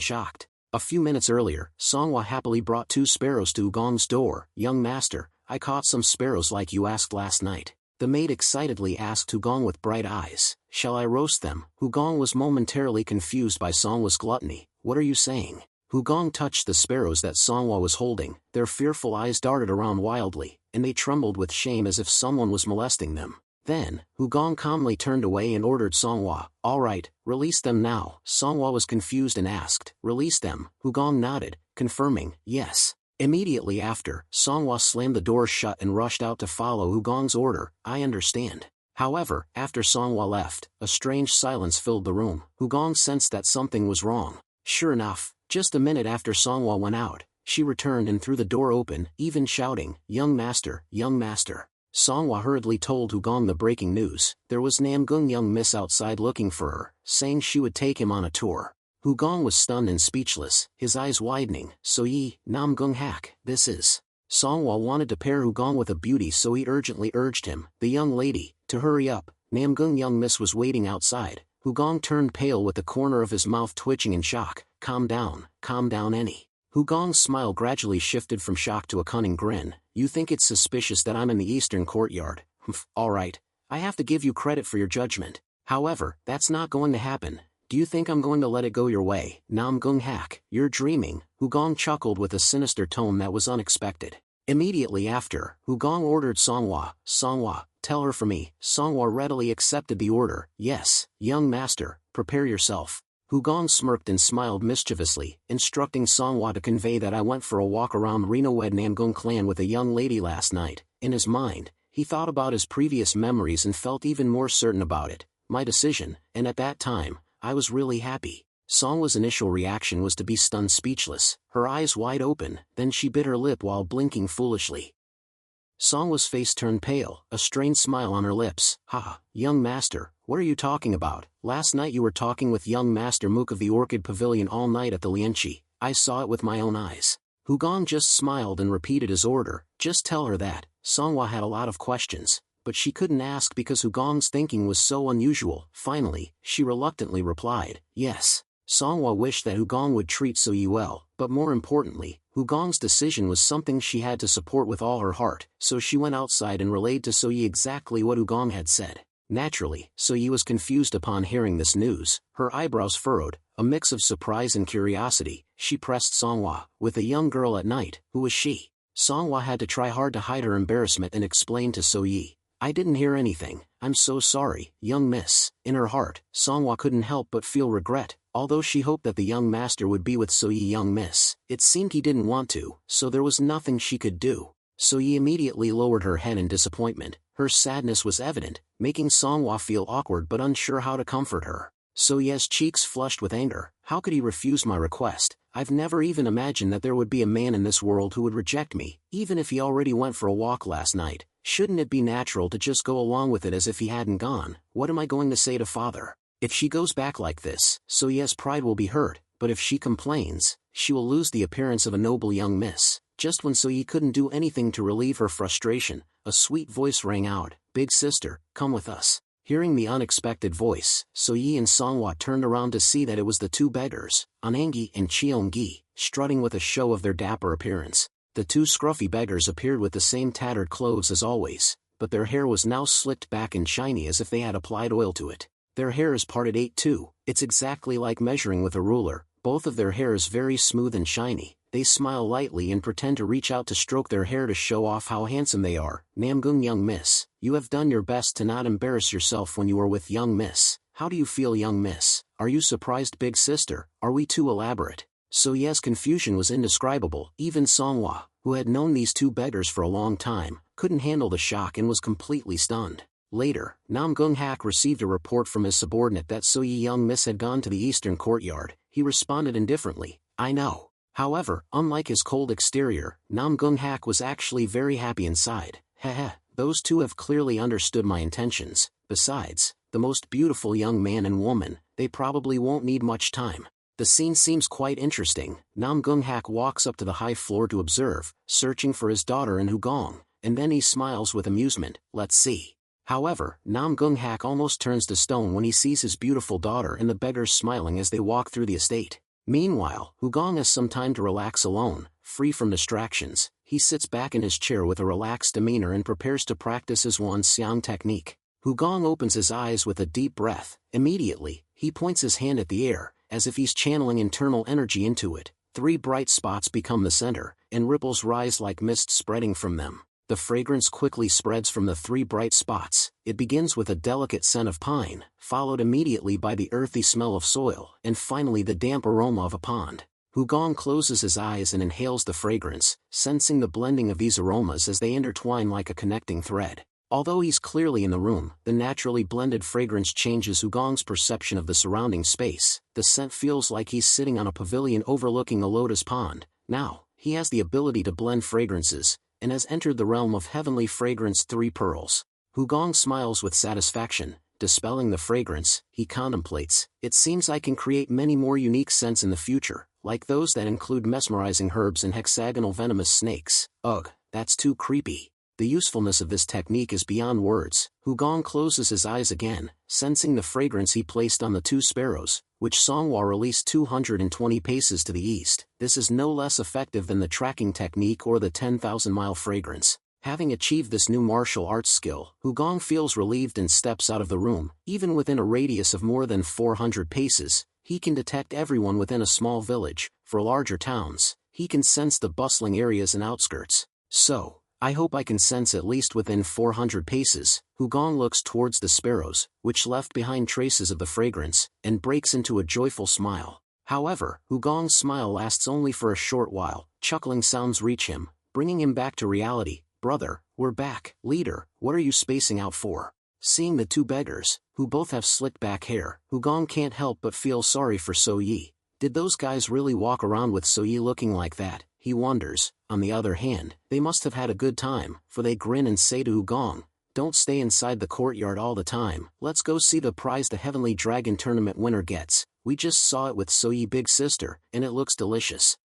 A few minutes earlier, Manhwa happily brought 2 sparrows to Hugong's door. Young master, I caught some sparrows like you asked last night. The maid excitedly asked Hugong with bright eyes, shall I roast them? Hugong was momentarily confused by Manhwa's gluttony. What are you saying? Hugong touched the sparrows that Manhwa was holding. Their fearful eyes darted around wildly, and they trembled with shame as if someone was molesting them. Then, Hugong calmly turned away and ordered Manhwa, all right, release them now. Manhwa was confused and asked, release them? Hugong nodded, confirming, yes. Immediately after, Manhwa slammed the door shut and rushed out to follow Hugong's order. I understand. However, after Manhwa left, a strange silence filled the room. Hugong sensed that something was wrong. Sure enough, just a minute after Manhwa went out, she returned and threw the door open, even shouting, young master, young master. Manhwa hurriedly told Hugong the breaking news. There was Namgung young miss outside looking for her, saying she would take him on a tour. Hugong was stunned and speechless, his eyes widening. So-yi, Nam Gung-hak, this is. Manhwa wanted to pair Hugong with a beauty, so he urgently urged him, the young lady, to hurry up. Namgung young miss was waiting outside. Hugong turned pale with the corner of his mouth twitching in shock. Calm down any. Hugong's smile gradually shifted from shock to a cunning grin. You think it's suspicious that I'm in the eastern courtyard? Alright, I have to give you credit for your judgment. However, that's not going to happen. Do you think I'm going to let it go your way? Nam Gung-hak, you're dreaming. Hugong chuckled with a sinister tone that was unexpected. Immediately after, Hugong ordered Manhwa, tell her for me. Manhwa readily accepted the order. Yes, young master, prepare yourself. Hugong smirked and smiled mischievously, instructing Songhua to convey that I went for a walk around Reno-Wed Namgung clan with a young lady last night. In his mind, he thought about his previous memories and felt even more certain about it. My decision, and at that time, I was really happy. Songhwa's initial reaction was to be stunned speechless, her eyes wide open, then she bit her lip while blinking foolishly. Songhwa's face turned pale, a strained smile on her lips. "Ha, young master, what are you talking about? Last night you were talking with young master Mook of the Orchid Pavilion all night at the Lianqi. I saw it with my own eyes." Hugong just smiled and repeated his order, "Just tell her that." Songhua had a lot of questions, but she couldn't ask because Hugong's thinking was so unusual. Finally, she reluctantly replied, "Yes." Songhua wished that Hugong would treat So-yi well, but more importantly, Hugong's decision was something she had to support with all her heart, so she went outside and relayed to So-yi exactly what Hugong had said. Naturally, So-yi was confused upon hearing this news, her eyebrows furrowed, a mix of surprise and curiosity. She pressed Songhua, "With a young girl at night, who was she?" Songhua had to try hard to hide her embarrassment and explain to So-yi, "I didn't hear anything, I'm so sorry, young miss." In her heart, Songhua couldn't help but feel regret. Although she hoped that the young master would be with So-yi young miss, it seemed he didn't want to, so there was nothing she could do. So-yi immediately lowered her head in disappointment. Her sadness was evident, making Songhua feel awkward but unsure how to comfort her. So-yi's cheeks flushed with anger. How could he refuse my request? I've never even imagined that there would be a man in this world who would reject me, even if he already went for a walk last night. Shouldn't it be natural to just go along with it as if he hadn't gone? What am I going to say to father? If she goes back like this, So-yi's pride will be hurt, but if she complains, she will lose the appearance of a noble young miss. Just when So-yi couldn't do anything to relieve her frustration, a sweet voice rang out, "Big sister, come with us." Hearing the unexpected voice, So-yi and Songhua turned around to see that it was the two beggars, Anangi and Cheongi, strutting with a show of their dapper appearance. The two scruffy beggars appeared with the same tattered clothes as always, but their hair was now slicked back and shiny as if they had applied oil to it. Their hair is parted 8-2, it's exactly like measuring with a ruler. Both of their hair is very smooth and shiny. They smile lightly and pretend to reach out to stroke their hair to show off how handsome they are. "Namgung young miss, you have done your best to not embarrass yourself when you are with young miss. How do you feel, young miss? Are you surprised, big sister? Are we too elaborate?" So-yi's confusion was indescribable. Even Songhua, who had known these two beggars for a long time, couldn't handle the shock and was completely stunned. Later, Namgung Hak received a report from his subordinate that So-yi young miss had gone to the eastern courtyard. He responded indifferently, "I know." However, unlike his cold exterior, Namgung Hak was actually very happy inside. "Heh, those two have clearly understood my intentions. Besides, the most beautiful young man and woman, they probably won't need much time." The scene seems quite interesting. Namgung Hak walks up to the high floor to observe, searching for his daughter and Hugong, and then he smiles with amusement. "Let's see." However, Namgung Hak almost turns to stone when he sees his beautiful daughter and the beggars smiling as they walk through the estate. Meanwhile, Hugong has some time to relax alone, free from distractions. He sits back in his chair with a relaxed demeanor and prepares to practice his Wan Xiang technique. Hugong opens his eyes with a deep breath. Immediately, he points his hand at the air, as if he's channeling internal energy into it. 3 bright spots become the center, and ripples rise like mist spreading from them. The fragrance quickly spreads from the 3 bright spots. It begins with a delicate scent of pine, followed immediately by the earthy smell of soil, and finally the damp aroma of a pond. Hugong closes his eyes and inhales the fragrance, sensing the blending of these aromas as they intertwine like a connecting thread. Although he's clearly in the room, the naturally blended fragrance changes Hugong's perception of the surrounding space. The scent feels like he's sitting on a pavilion overlooking a lotus pond. Now, he has the ability to blend fragrances, and has entered the realm of heavenly fragrance 3 pearls. Hugong smiles with satisfaction. Dispelling the fragrance, he contemplates, "It seems I can create many more unique scents in the future, like those that include mesmerizing herbs and hexagonal venomous snakes. Ugh, that's too creepy." The usefulness of this technique is beyond words. Hugong closes his eyes again, sensing the fragrance he placed on the 2 sparrows, which Songhua released 220 paces to the east. This is no less effective than the tracking technique or the 10,000-mile fragrance. Having achieved this new martial arts skill, Hugong feels relieved and steps out of the room. Even within a radius of more than 400 paces, he can detect everyone within a small village. For larger towns, he can sense the bustling areas and outskirts. So, I hope I can sense at least within 400 paces. Hugong looks towards the sparrows, which left behind traces of the fragrance, and breaks into a joyful smile. However, Hugong's smile lasts only for a short while. Chuckling sounds reach him, bringing him back to reality. Brother, we're back. Leader, what are you spacing out for? Seeing the two beggars, who both have slicked back hair, Hugong can't help but feel sorry for So Yi. Did those guys really walk around with So Yi looking like that? He wonders. On the other hand, they must have had a good time, for they grin and say to Hugong, don't stay inside the courtyard all the time. Let's go see the prize the Heavenly Dragon Tournament winner gets. We just saw it with So Yi big sister, and it looks delicious.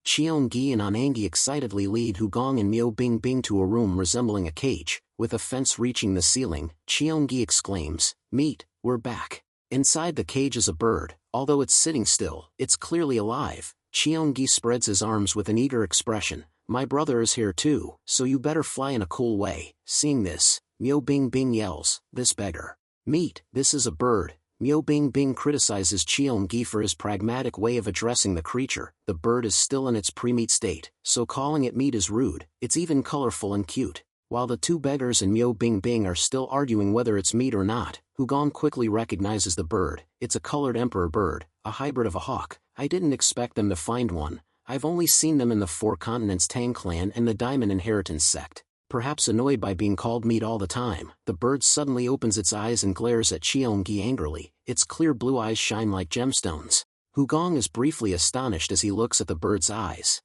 Cheongi and Anangi excitedly lead Hugong and Myo Bingbing to a room resembling a cage, with a fence reaching the ceiling. Cheongi exclaims, meet, we're back. Inside the cage is a bird. Although it's sitting still, it's clearly alive. Cheongi spreads his arms with an eager expression. My brother is here too, so you better fly in a cool way. Seeing this, Myo Bingbing yells, this beggar. Meet, this is a bird. Myo Bingbing criticizes Cheongi for his pragmatic way of addressing the creature. The bird is still in its pre-meat state, so calling it meat is rude. It's even colorful and cute. While the two beggars and Myo Bingbing are still arguing whether it's meat or not, Hugong quickly recognizes the bird. It's a colored emperor bird, a hybrid of a hawk. I didn't expect them to find one. I've only seen them in the Four Continents Tang clan and the Diamond Inheritance sect. Perhaps annoyed by being called meat all the time, the bird suddenly opens its eyes and glares at Cheongi angrily. Its clear blue eyes shine like gemstones. Hugong is briefly astonished as he looks at the bird's eyes.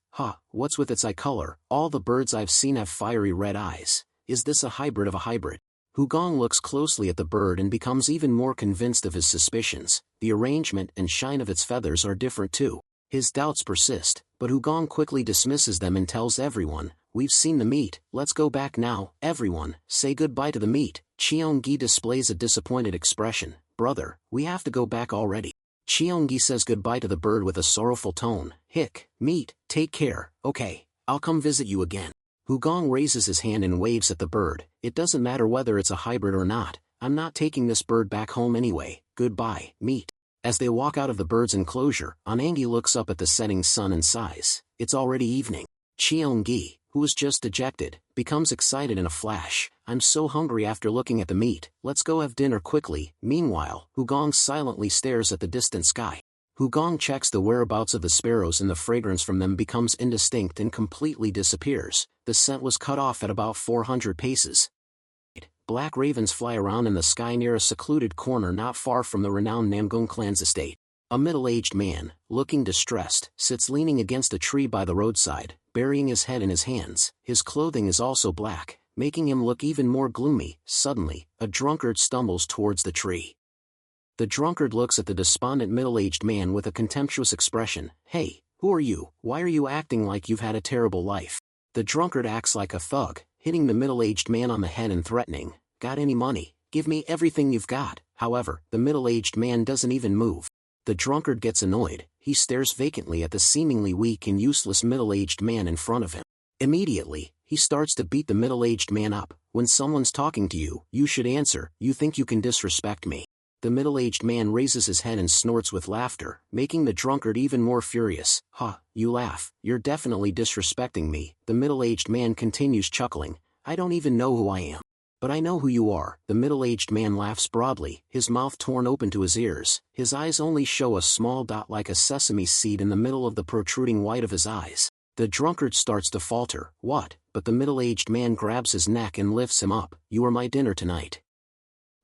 What's with its eye color? All the birds I've seen have fiery red eyes. Is this a hybrid of a hybrid? Hugong looks closely at the bird and becomes even more convinced of his suspicions. The arrangement and shine of its feathers are different too. His doubts persist, but Hugong quickly dismisses them and tells everyone, we've seen the meat, let's go back now. Everyone, say goodbye to the meat. Cheongi displays a disappointed expression. Brother, we have to go back already. Cheongi says goodbye to the bird with a sorrowful tone. Hick, meat, take care. Okay, I'll come visit you again. Hugong raises his hand and waves at the bird. It doesn't matter whether it's a hybrid or not. I'm not taking this bird back home anyway. Goodbye, meat. As they walk out of the bird's enclosure, Anangi looks up at the setting sun and sighs. It's already evening. Cheongi, who was just dejected, becomes excited in a flash. I'm so hungry after looking at the meat. Let's go have dinner quickly. Meanwhile, Hugong silently stares at the distant sky. Hugong checks the whereabouts of the sparrows and the fragrance from them becomes indistinct and completely disappears. The scent was cut off at about 400 paces. Black ravens fly around in the sky near a secluded corner not far from the renowned Namgung clan's estate. A middle-aged man, looking distressed, sits leaning against a tree by the roadside, burying his head in his hands. His clothing is also black, making him look even more gloomy. Suddenly, a drunkard stumbles towards the tree. The drunkard looks at the despondent middle-aged man with a contemptuous expression. Hey, who are you? Why are you acting like you've had a terrible life? The drunkard acts like a thug, hitting the middle-aged man on the head and threatening, got any money? Give me everything you've got. However, the middle-aged man doesn't even move. The drunkard gets annoyed. He stares vacantly at the seemingly weak and useless middle-aged man in front of him. Immediately, he starts to beat the middle-aged man up. When someone's talking to you, you should answer. You think you can disrespect me? The middle-aged man raises his head and snorts with laughter, making the drunkard even more furious. You laugh. You're definitely disrespecting me. The middle-aged man continues chuckling. I don't even know who I am. But I know who you are. The middle-aged man laughs broadly, his mouth torn open to his ears. His eyes only show a small dot like a sesame seed in the middle of the protruding white of his eyes. The drunkard starts to falter. What? But the middle-aged man grabs his neck and lifts him up. You are my dinner tonight.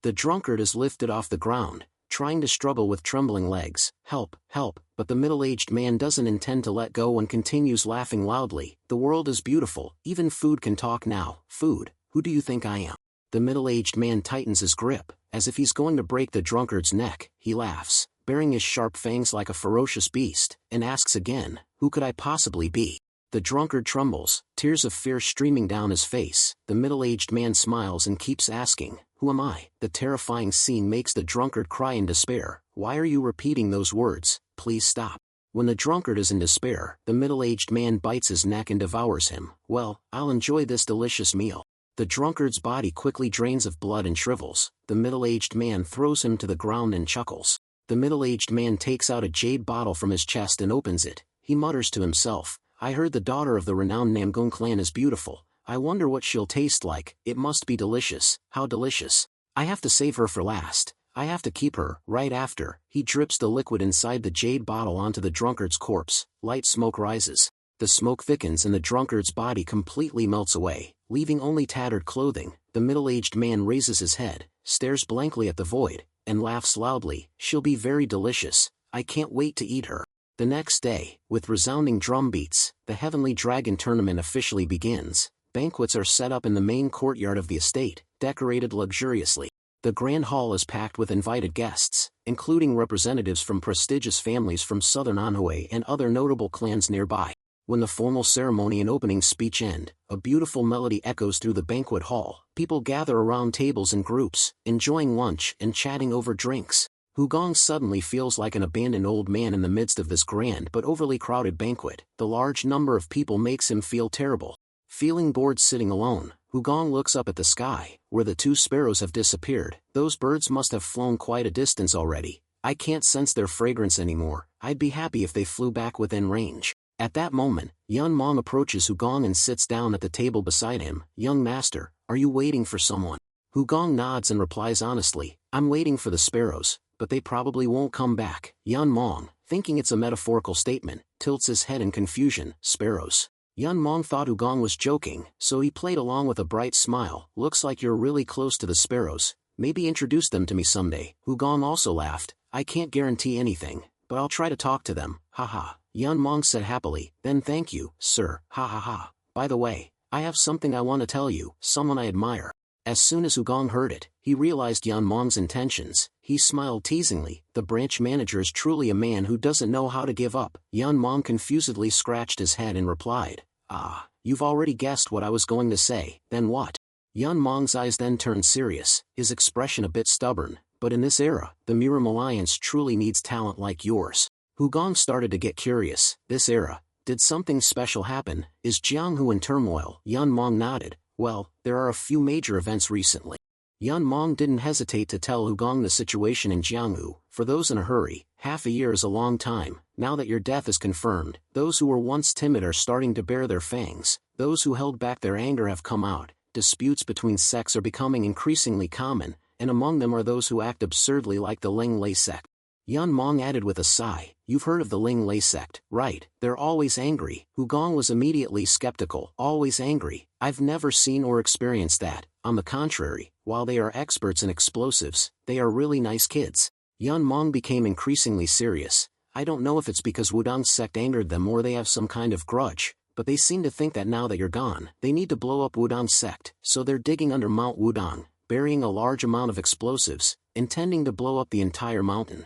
The drunkard is lifted off the ground, trying to struggle with trembling legs. Help, help, but the middle-aged man doesn't intend to let go and continues laughing loudly. The world is beautiful, even food can talk now. Food, who do you think I am? The middle-aged man tightens his grip, as if he's going to break the drunkard's neck. He laughs, baring his sharp fangs like a ferocious beast, and asks again, who could I possibly be? The drunkard trembles, tears of fear streaming down his face. The middle-aged man smiles and keeps asking, who am I? The terrifying scene makes the drunkard cry in despair. Why are you repeating those words? Please stop. When the drunkard is in despair, the middle-aged man bites his neck and devours him. Well, I'll enjoy this delicious meal. The drunkard's body quickly drains of blood and shrivels. The middle-aged man throws him to the ground and chuckles. The middle-aged man takes out a jade bottle from his chest and opens it. He mutters to himself, I heard the daughter of the renowned Namgung clan is beautiful. I wonder what she'll taste like. It must be delicious. How delicious. I have to save her for last. I have to keep her. Right after, he drips the liquid inside the jade bottle onto the drunkard's corpse. Light smoke rises. The smoke thickens and the drunkard's body completely melts away, leaving only tattered clothing. The middle-aged man raises his head, stares blankly at the void, and laughs loudly. She'll be very delicious. I can't wait to eat her. The next day, with resounding drum beats, the Heavenly Dragon Tournament officially begins. Banquets are set up in the main courtyard of the estate, decorated luxuriously. The grand hall is packed with invited guests, including representatives from prestigious families from southern Manhwa and other notable clans nearby. When the formal ceremony and opening speech end, a beautiful melody echoes through the banquet hall. People gather around tables in groups, enjoying lunch and chatting over drinks. Hugong suddenly feels like an abandoned old man in the midst of this grand but overly crowded banquet. The large number of people makes him feel terrible. Feeling bored sitting alone, Hugong looks up at the sky, where the two sparrows have disappeared. Those birds must have flown quite a distance already. I can't sense their fragrance anymore. I'd be happy if they flew back within range. At that moment, Yun Mong approaches Hugong and sits down at the table beside him. Young master, are you waiting for someone? Hugong nods and replies honestly, I'm waiting for the sparrows, but they probably won't come back. Yun Mong, thinking it's a metaphorical statement, tilts his head in confusion. Sparrows. Yun Mong thought Hugong was joking, so he played along with a bright smile. Looks like you're really close to the sparrows. Maybe introduce them to me someday. Hugong also laughed. I can't guarantee anything, but I'll try to talk to them. Haha. Yun Mong said happily. Then thank you, sir. Ha ha ha. By the way, I have something I want to tell you, someone I admire. As soon as Hugong heard it, he realized Yun Mong's intentions. He smiled teasingly. The branch manager is truly a man who doesn't know how to give up. Yun Mong confusedly scratched his head and replied, Ah, you've already guessed what I was going to say. Then what? Yun Mong's eyes then turned serious, his expression a bit stubborn. But in this era, the Miram Alliance truly needs talent like yours. Hugong started to get curious. This era, did something special happen? Is Jianghu in turmoil? Yun Mong nodded. Well, there are a few major events recently. Yun Mong didn't hesitate to tell Hugong the situation in Jianghu. For those in a hurry, half a year is a long time. Now that your death is confirmed, those who were once timid are starting to bare their fangs. Those who held back their anger have come out. Disputes between sects are becoming increasingly common, and among them are those who act absurdly like the Ling Lei sect. Yun Mong added with a sigh, You've heard of the Ling Lei sect, right? They're always angry. Hugong was immediately skeptical. Always angry? I've never seen or experienced that. On the contrary, while they are experts in explosives, they are really nice kids. Yun Mong became increasingly serious. I don't know if it's because Wudong's sect angered them or they have some kind of grudge, but they seem to think that now that you're gone, they need to blow up Wudong's sect, so they're digging under Mount Wudong, burying a large amount of explosives, intending to blow up the entire mountain.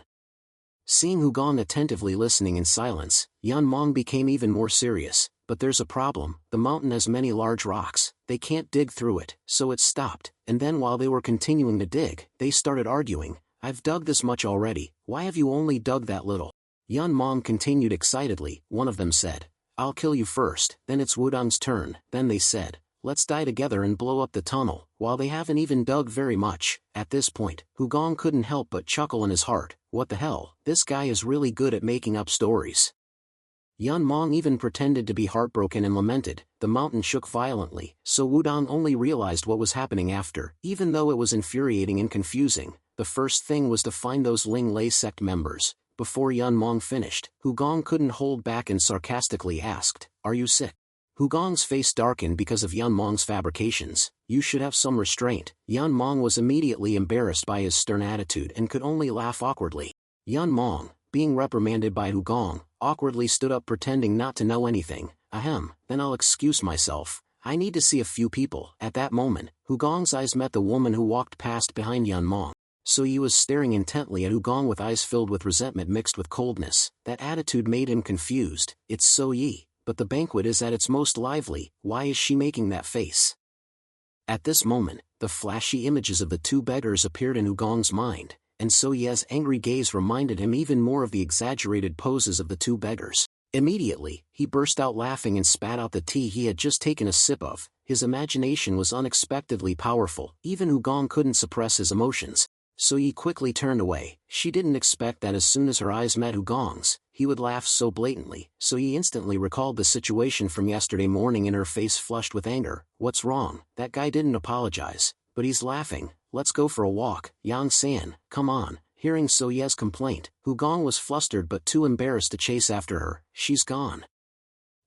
Seeing Hugong attentively listening in silence, Yun Mong became even more serious. But there's a problem. The mountain has many large rocks. They can't dig through it, so it stopped. And then while they were continuing to dig, they started arguing. I've dug this much already. Why have you only dug that little? Yun Mong continued excitedly. One of them said, I'll kill you first, then it's Wudong's turn. Then they said, let's die together and blow up the tunnel, while they haven't even dug very much. At this point, Hugong couldn't help but chuckle in his heart. What the hell, this guy is really good at making up stories. Yun Mong even pretended to be heartbroken and lamented. The mountain shook violently, so Wudong only realized what was happening after. Even though it was infuriating and confusing, the first thing was to find those Ling Lei sect members. Before Yun Mong finished, Hugong couldn't hold back and sarcastically asked, Are you sick? Hugong's face darkened because of Yun Mong's fabrications. You should have some restraint. Yun Mong was immediately embarrassed by his stern attitude and could only laugh awkwardly. Yun Mong, being reprimanded by Hugong, awkwardly stood up pretending not to know anything. Ahem, then I'll excuse myself. I need to see a few people. At that moment, Hugong's eyes met the woman who walked past behind Yun Mong. So he was staring intently at Hugong with eyes filled with resentment mixed with coldness. That attitude made him confused. It's So Yi. But the banquet is at its most lively. Why is she making that face? At this moment, the flashy images of the two beggars appeared in Hugong's mind, and So Ye's angry gaze reminded him even more of the exaggerated poses of the two beggars. Immediately, he burst out laughing and spat out the tea he had just taken a sip of. His imagination was unexpectedly powerful. Even Hugong couldn't suppress his emotions. So Yi quickly turned away. She didn't expect that as soon as her eyes met Hugong's, he would laugh so blatantly, so Yi instantly recalled the situation from yesterday morning and her face flushed with anger. What's wrong? That guy didn't apologize, but he's laughing. Let's go for a walk, Yang-san, come on. Hearing So Ye's complaint, Hugong was flustered but too embarrassed to chase after her. She's gone.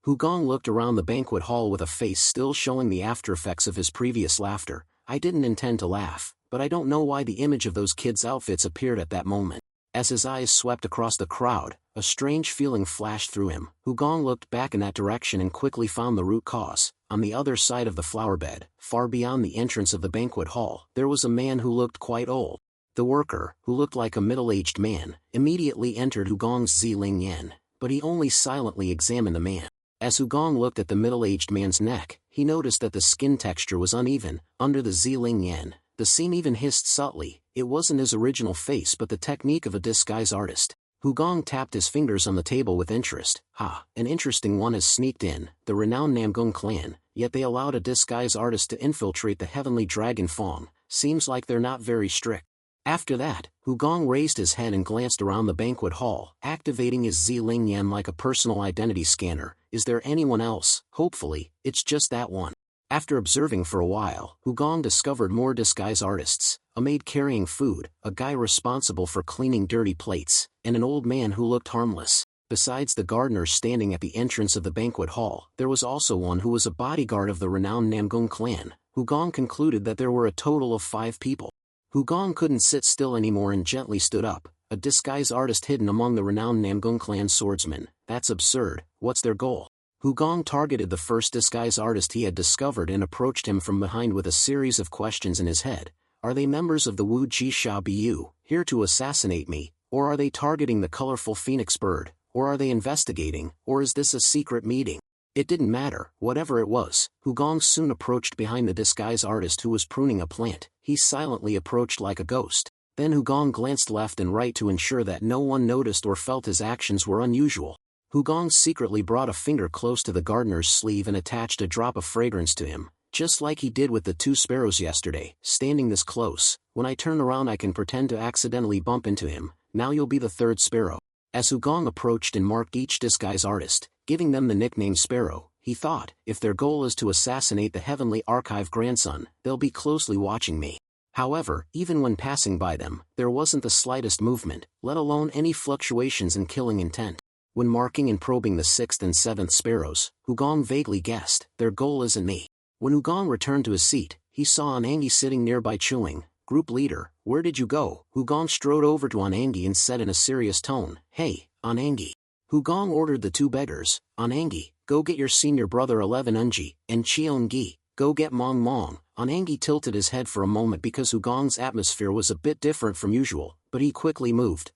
Hugong looked around the banquet hall with a face still showing the aftereffects of his previous laughter. I didn't intend to laugh, but I don't know why the image of those kids' outfits appeared at that moment. As his eyes swept across the crowd, a strange feeling flashed through him. Hugong looked back in that direction and quickly found the root cause. On the other side of the flower bed, far beyond the entrance of the banquet hall, there was a man who looked quite old. The worker, who looked like a middle-aged man, immediately entered Hugong's Ziling Yan, but he only silently examined the man. As Hugong looked at the middle-aged man's neck, he noticed that the skin texture was uneven. Under the Ziling Yan, the scene even hissed subtly. It wasn't his original face but the technique of a disguise artist. Hugong tapped his fingers on the table with interest. An interesting one has sneaked in, the renowned Namgung clan, yet they allowed a disguise artist to infiltrate the heavenly dragon Fong. Seems like they're not very strict. After that, Hugong raised his head and glanced around the banquet hall, activating his Ziling Yan like a personal identity scanner. Is there anyone else? Hopefully, it's just that one. After observing for a while, Hugong discovered more disguise artists, a maid carrying food, a guy responsible for cleaning dirty plates, and an old man who looked harmless. Besides the gardener standing at the entrance of the banquet hall, there was also one who was a bodyguard of the renowned Namgung clan. Hugong concluded that there were a total of 5 people. Hugong couldn't sit still anymore and gently stood up. A disguise artist hidden among the renowned Namgung clan swordsmen. That's absurd. What's their goal? Hugong targeted the first disguise artist he had discovered and approached him from behind with a series of questions in his head. Are they members of the Wu Ji Sha Bu, here to assassinate me, or are they targeting the colorful phoenix bird, or are they investigating, or is this a secret meeting? It didn't matter, whatever it was. Hugong soon approached behind the disguise artist who was pruning a plant. He silently approached like a ghost. Then Hugong glanced left and right to ensure that no one noticed or felt his actions were unusual. Hugong secretly brought a finger close to the gardener's sleeve and attached a drop of fragrance to him, just like he did with the 2 sparrows yesterday. Standing this close, when I turn around I can pretend to accidentally bump into him. Now you'll be the 3rd sparrow. As Hugong approached and marked each disguise artist, giving them the nickname Sparrow, he thought, if their goal is to assassinate the Heavenly Archive grandson, they'll be closely watching me. However, even when passing by them, there wasn't the slightest movement, let alone any fluctuations in killing intent. When marking and probing the 6th and 7th sparrows, Hugong vaguely guessed, their goal isn't me. When Hugong returned to his seat, he saw Anangi sitting nearby chewing. Group leader, where did you go? Hugong strode over to Anangi and said in a serious tone, Hey, Anangi. Hugong ordered the 2 beggars, Anangi, go get your senior brother 11 Unji, and Cheongi, go get Mong Mong. Anangi tilted his head for a moment because Hugong's atmosphere was a bit different from usual, but he quickly moved.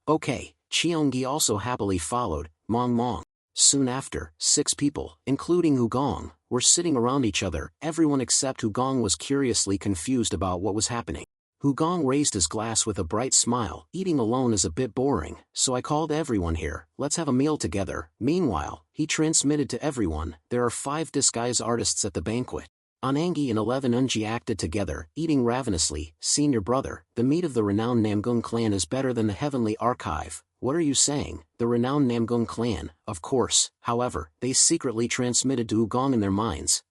Okay. Cheongi also happily followed, Mong Mong. Soon after, 6 people, including Hugong, were sitting around each other. Everyone except Hugong was curiously confused about what was happening. Hugong raised his glass with a bright smile. Eating alone is a bit boring, so I called everyone here. Let's have a meal together. Meanwhile, he transmitted to everyone, there are 5 disguise artists at the banquet. Anangi and 11 Unji acted together, eating ravenously. Senior brother, the meat of the renowned Namgung clan is better than the Heavenly Archive. What are you saying? The renowned Namgung clan, of course. However, they secretly transmitted to Hugong in their minds.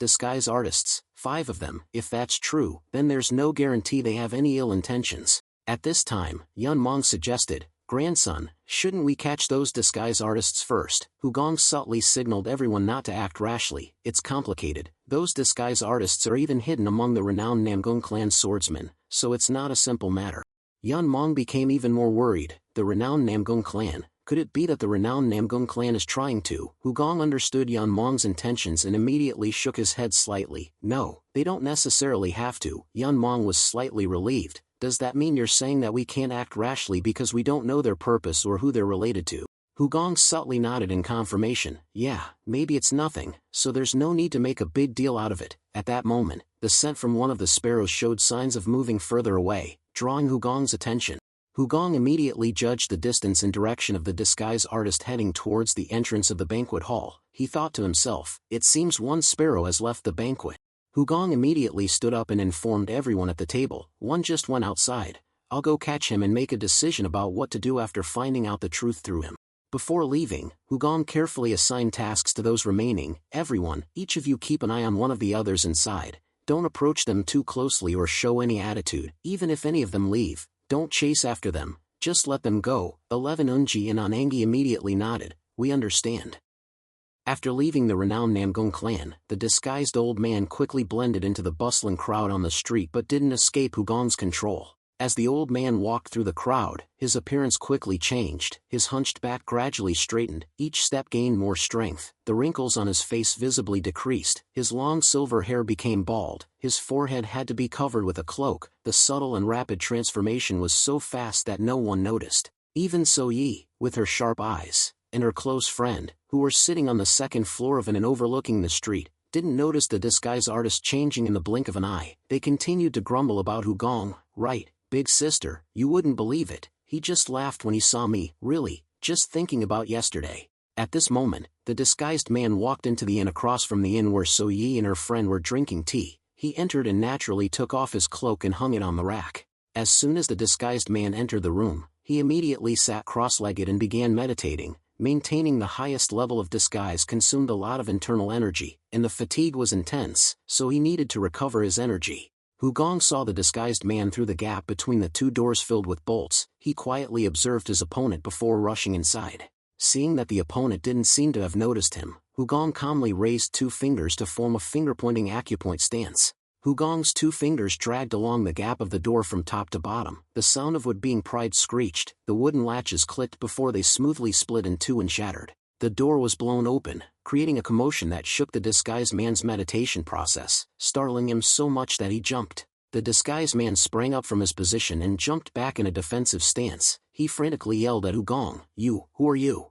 Disguise artists, 5 of them. If that's true, then there's no guarantee they have any ill intentions. At this time, Yun Mong suggested, Grandson, shouldn't we catch those disguise artists first? Hugong subtly signaled everyone not to act rashly. It's complicated. Those disguise artists are even hidden among the renowned Namgung clan swordsmen, so it's not a simple matter. Yun Mong became even more worried. The renowned Namgung clan, could it be that the renowned Namgung clan is trying to? Hugong understood Yun Mong's intentions and immediately shook his head slightly. No, they don't necessarily have to. Yun Mong was slightly relieved. Does that mean you're saying that we can't act rashly because we don't know their purpose or who they're related to? Hugong subtly nodded in confirmation. Yeah, maybe it's nothing, so there's no need to make a big deal out of it. At that moment, the scent from one of the sparrows showed signs of moving further away, drawing Hugong's attention. Hugong immediately judged the distance and direction of the disguise artist heading towards the entrance of the banquet hall. He thought to himself, it seems one sparrow has left the banquet. Hugong immediately stood up and informed everyone at the table. One just went outside. I'll go catch him and make a decision about what to do after finding out the truth through him. Before leaving, Hugong carefully assigned tasks to those remaining. Everyone, each of you keep an eye on one of the others inside. Don't approach them too closely or show any attitude. Even if any of them leave, don't chase after them, just let them go. 11 Unji and Anangi immediately nodded. We understand. After leaving the renowned Namgung clan, the disguised old man quickly blended into the bustling crowd on the street but didn't escape Hugong's control. As the old man walked through the crowd, his appearance quickly changed. His hunched back gradually straightened, each step gained more strength, the wrinkles on his face visibly decreased, his long silver hair became bald, his forehead had to be covered with a cloak. The subtle and rapid transformation was so fast that no one noticed. Even So Yi, with her sharp eyes, and her close friend, who were sitting on the second floor of an inn overlooking the street, didn't notice the disguise artist changing in the blink of an eye. They continued to grumble about Hugong. Right, big sister, you wouldn't believe it, he just laughed when he saw me. Really, just thinking about yesterday. At this moment, the disguised man walked into the inn across from the inn where So Yi and her friend were drinking tea. He entered and naturally took off his cloak and hung it on the rack. As soon as the disguised man entered the room, he immediately sat cross-legged and began meditating. Maintaining the highest level of disguise consumed a lot of internal energy, and the fatigue was intense, so he needed to recover his energy. Hugong saw the disguised man through the gap between the two doors filled with bolts. He quietly observed his opponent before rushing inside. Seeing that the opponent didn't seem to have noticed him, Hugong calmly raised 2 fingers to form a finger-pointing acupoint stance. Hugong's 2 fingers dragged along the gap of the door from top to bottom. The sound of wood being pried screeched, the wooden latches clicked before they smoothly split in 2 and shattered. The door was blown open, creating a commotion that shook the disguised man's meditation process, startling him so much that he jumped. The disguised man sprang up from his position and jumped back in a defensive stance. He frantically yelled at Hugong, who are you?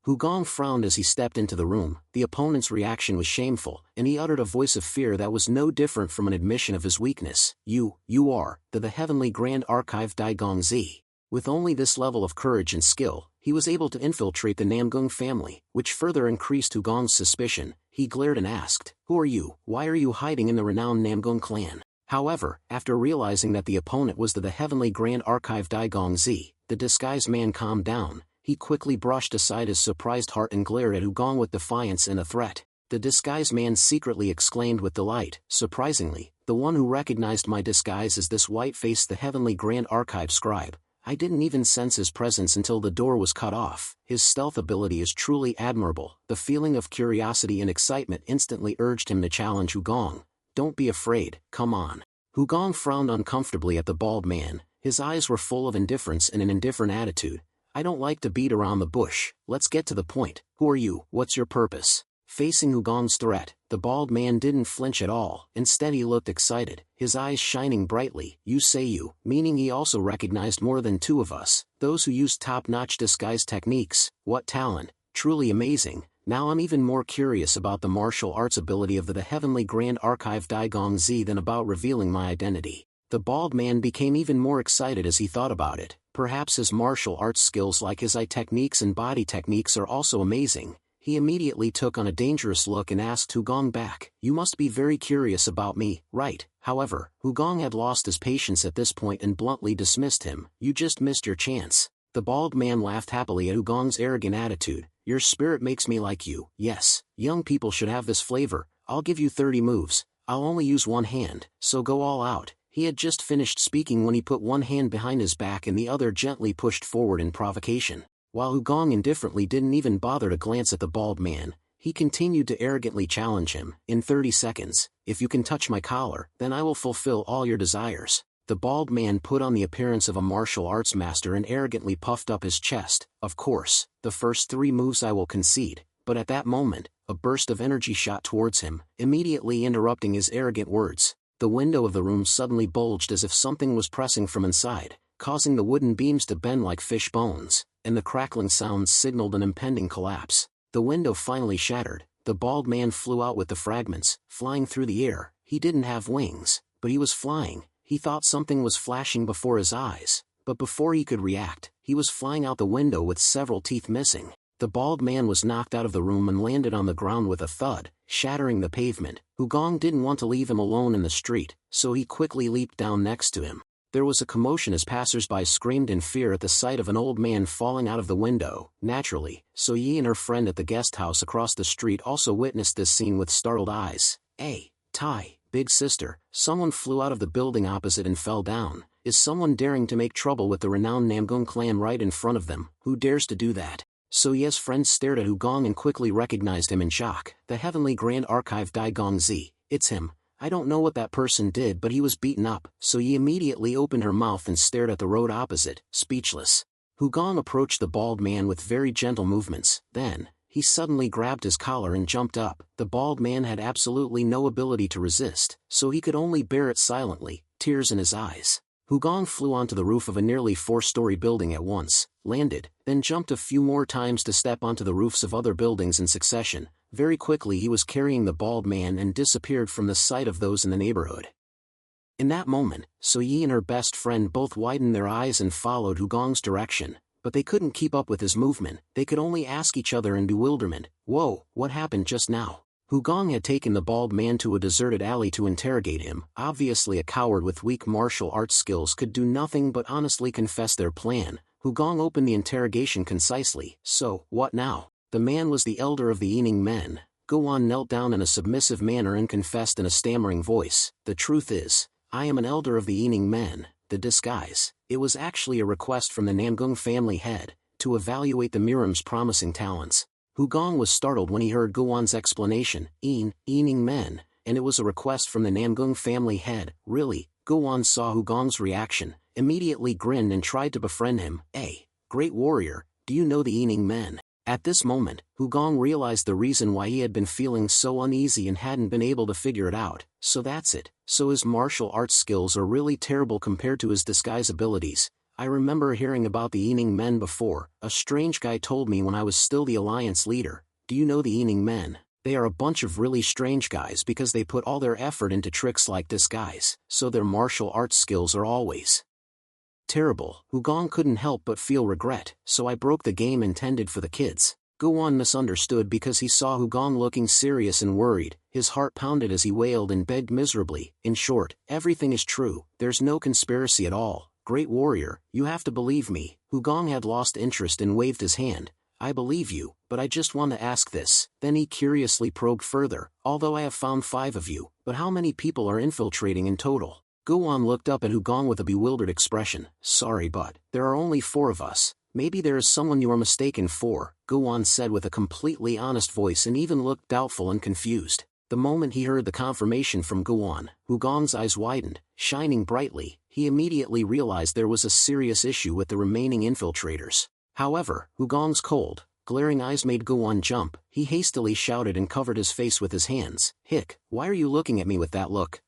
Hugong frowned as he stepped into the room. The opponent's reaction was shameful, and he uttered a voice of fear that was no different from an admission of his weakness. You are the Heavenly Grand Archive Daigong Z. With only this level of courage and skill, he was able to infiltrate the Namgung family, which further increased Hugong's suspicion. He glared and asked, who are you? Why are you hiding in the renowned Namgung clan? However, after realizing that the opponent was the Heavenly Grand Archive Daigong Z, the disguised man calmed down. He quickly brushed aside his surprised heart and glared at Hugong with defiance and a threat. The disguised man secretly exclaimed with delight, surprisingly, the one who recognized my disguise is this white-faced the Heavenly Grand Archive scribe. I didn't even sense his presence until the door was cut off. His stealth ability is truly admirable. The feeling of curiosity and excitement instantly urged him to challenge Hugong. Don't be afraid, come on. Hugong frowned uncomfortably at the bald man. His eyes were full of indifference and an indifferent attitude. I don't like to beat around the bush, let's get to the point. Who are you? What's your purpose? Facing Hugong's threat, the bald man didn't flinch at all. Instead he looked excited, his eyes shining brightly. You say you, meaning he also recognized more than 2 of us, those who used top-notch disguise techniques. What talent, truly amazing. Now I'm even more curious about the martial arts ability of the Heavenly Grand Archive Daigong Z than about revealing my identity. The bald man became even more excited as he thought about it. Perhaps his martial arts skills like his eye techniques and body techniques are also amazing. He immediately took on a dangerous look and asked Hugong back, you must be very curious about me, right? However, Hugong had lost his patience at this point and bluntly dismissed him. You just missed your chance. The bald man laughed happily at Hugong's arrogant attitude. Your spirit makes me like you. Yes, young people should have this flavor. I'll give you 30 moves. I'll only use one hand, so go all out. He had just finished speaking when he put one hand behind his back and the other gently pushed forward in provocation. While Hugong indifferently didn't even bother to glance at the bald man, he continued to arrogantly challenge him. In 30 seconds, if you can touch my collar, then I will fulfill all your desires. The bald man put on the appearance of a martial arts master and arrogantly puffed up his chest. Of course, the first 3 moves I will concede, but at that moment, a burst of energy shot towards him, immediately interrupting his arrogant words. The window of the room suddenly bulged as if something was pressing from inside, causing the wooden beams to bend like fish bones, and the crackling sounds signaled an impending collapse. The window finally shattered. The bald man flew out with the fragments, flying through the air. He didn't have wings, but he was flying. He thought something was flashing before his eyes, but before he could react, he was flying out the window with several teeth missing. The bald man was knocked out of the room and landed on the ground with a thud, shattering the pavement. Hugong didn't want to leave him alone in the street, so he quickly leaped down next to him. There was a commotion as passers-by screamed in fear at the sight of an old man falling out of the window. Naturally, So Yi and her friend at the guest house across the street also witnessed this scene with startled eyes. "Hey, Tai, big sister, someone flew out of the building opposite and fell down. Is someone daring to make trouble with the renowned Namgung clan right in front of them? Who dares to do that?" So Ye's friend stared at Hugong and quickly recognized him in shock. "The Heavenly Grand Archive Dai Gong Zi, it's him. I don't know what that person did, but he was beaten up." So Yi immediately opened her mouth and stared at the road opposite, speechless. Hugong approached the bald man with very gentle movements. Then, he suddenly grabbed his collar and jumped up. The bald man had absolutely no ability to resist, so he could only bear it silently, tears in his eyes. Hugong flew onto the roof of a nearly 4-story building at once, landed, then jumped a few more times to step onto the roofs of other buildings in succession. Very quickly he was carrying the bald man and disappeared from the sight of those in the neighborhood. In that moment, So Yi and her best friend both widened their eyes and followed Hugong's direction, but they couldn't keep up with his movement. They could only ask each other in bewilderment, "Whoa, what happened just now?" Hugong had taken the bald man to a deserted alley to interrogate him. Obviously a coward with weak martial arts skills could do nothing but honestly confess their plan. Hugong opened the interrogation concisely. "So, what now?" The man was the elder of the Yining men. Guan knelt down in a submissive manner and confessed in a stammering voice, "The truth is, I am an elder of the Yining men." The disguise. It was actually a request from the Namgung family head, to evaluate the Mirim's promising talents. Hugong was startled when he heard Guan's explanation, Yining men, and it was a request from the Namgung family head. Really? Guan saw Hugong's reaction, immediately grinned and tried to befriend him. "Hey, great warrior, do you know the Yining men?" At this moment, Hugong realized the reason why he had been feeling so uneasy and hadn't been able to figure it out. So that's it. So his martial arts skills are really terrible compared to his disguise abilities. "I remember hearing about the Yining men before. A strange guy told me when I was still the alliance leader. Do you know the Yining men? They are a bunch of really strange guys because they put all their effort into tricks like disguise, so their martial arts skills are always terrible." Hugong couldn't help but feel regret. "So I broke the game intended for the kids." Guan misunderstood because he saw Hugong looking serious and worried. His heart pounded as he wailed and begged miserably. "In short, everything is true. There's no conspiracy at all. Great warrior, you have to believe me." Hugong had lost interest and waved his hand. "I believe you, but I just want to ask this." Then he curiously probed further. "Although I have found 5 of you, but how many people are infiltrating in total?" Guan looked up at Hugong with a bewildered expression. "Sorry, but there are only 4 of us. Maybe there is someone you are mistaken for," Guan said with a completely honest voice and even looked doubtful and confused. The moment he heard the confirmation from Guan, Hugong's eyes widened, shining brightly. He immediately realized there was a serious issue with the remaining infiltrators. However, Hugong's cold, glaring eyes made Guan jump. He hastily shouted and covered his face with his hands. "Hick, why are you looking at me with that look?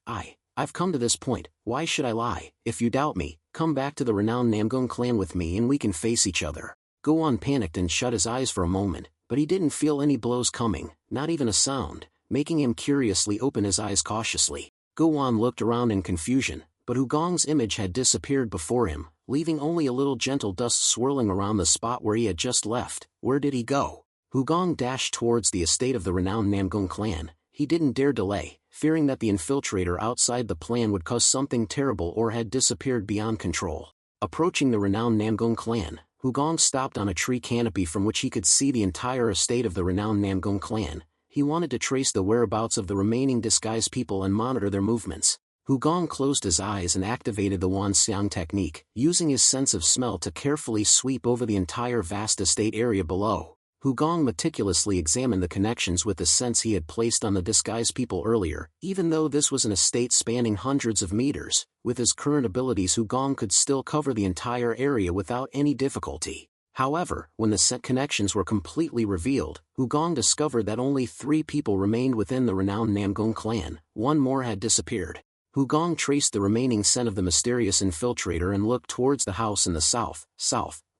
I've come to this point, why should I lie? If you doubt me, come back to the renowned Namgung clan with me and we can face each other." Guan panicked and shut his eyes for a moment, but he didn't feel any blows coming, not even a sound, making him curiously open his eyes cautiously. Guan looked around in confusion, but Hugong's image had disappeared before him, leaving only a little gentle dust swirling around the spot where he had just left. Where did he go? Hugong dashed towards the estate of the renowned Namgung clan. He didn't dare delay, fearing that the infiltrator outside the plan would cause something terrible or had disappeared beyond control. Approaching the renowned Namgung clan, Hugong stopped on a tree canopy from which he could see the entire estate of the renowned Namgung clan. He wanted to trace the whereabouts of the remaining disguised people and monitor their movements. Hugong closed his eyes and activated the Wanxiang technique, using his sense of smell to carefully sweep over the entire vast estate area below. Hugong meticulously examined the connections with the sense he had placed on the disguised people earlier. Even though this was an estate spanning hundreds of meters, with his current abilities Hugong could still cover the entire area without any difficulty. However, when the set connections were completely revealed, Hugong discovered that only 3 people remained within the renowned Namgung clan. 1 more had disappeared. Hugong traced the remaining scent of the mysterious infiltrator and looked towards the house in the south.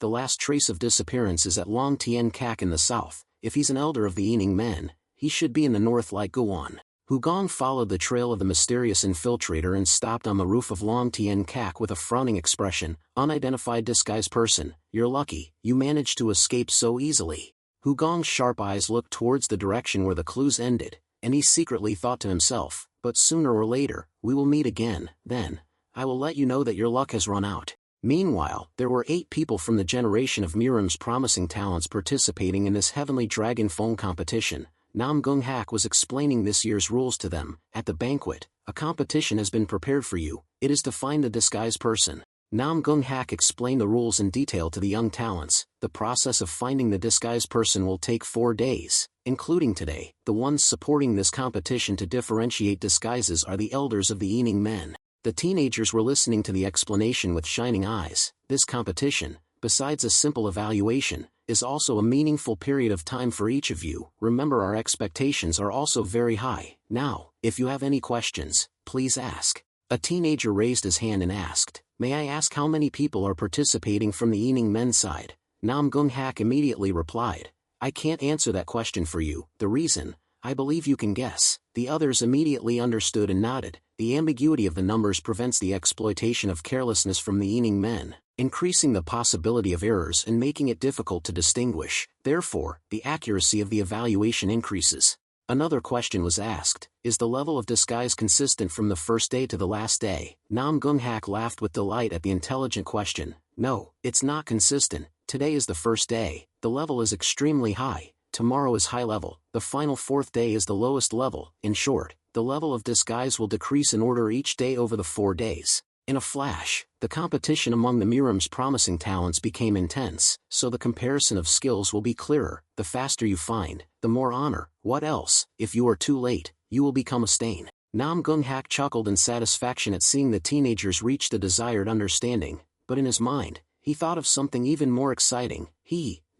The last trace of disappearance is at Long Tien Kak in the south. If he's an elder of the Yining men, he should be in the north like Guan. Hugong followed the trail of the mysterious infiltrator and stopped on the roof of Long Tien Kak with a frowning expression. "Unidentified disguised person, you're lucky, you managed to escape so easily." Gong's sharp eyes looked towards the direction where the clues ended, and he secretly thought to himself, but sooner or later, we will meet again, then, I will let you know that your luck has run out. Meanwhile, there were 8 people from the generation of Miram's promising talents participating in this Heavenly Dragon phone competition. Nam Gung-hak was explaining this year's rules to them. At the banquet, a competition has been prepared for you. It is to find the disguised person. Nam Gung-hak explained the rules in detail to the young talents. The process of finding the disguised person will take 4 days, including today. The ones supporting this competition to differentiate disguises are the elders of the Yining men. The teenagers were listening to the explanation with shining eyes. This competition, besides a simple evaluation, is also a meaningful period of time for each of you. Remember, our expectations are also very high. Now, if you have any questions, please ask. A teenager raised his hand and asked, may I ask how many people are participating from the Yining men's side? Nam Gung-hak immediately replied, I can't answer that question for you. The reason, I believe you can guess. The others immediately understood and nodded. The ambiguity of the numbers prevents the exploitation of carelessness from the Yining men, increasing the possibility of errors and making it difficult to distinguish. Therefore, the accuracy of the evaluation increases. Another question was asked, is the level of disguise consistent from the first day to the last day? Nam Gung-hak laughed with delight at the intelligent question. No, it's not consistent. Today is the first day. The level is extremely high. Tomorrow is high level. The final 4th day is the lowest level. In short, the level of disguise will decrease in order each day over the 4 days. In a flash, the competition among the Miram's promising talents became intense, so the comparison of skills will be clearer. The faster you find, the more honor. What else? If you are too late, you will become a stain. Nam Gung-hak chuckled in satisfaction at seeing the teenagers reach the desired understanding, but in his mind, he thought of something even more exciting.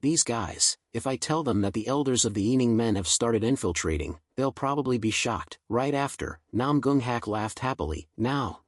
These guys, if I tell them that the elders of the Yining men have started infiltrating, they'll probably be shocked. Right after, Nam Gung-hak laughed happily. Now,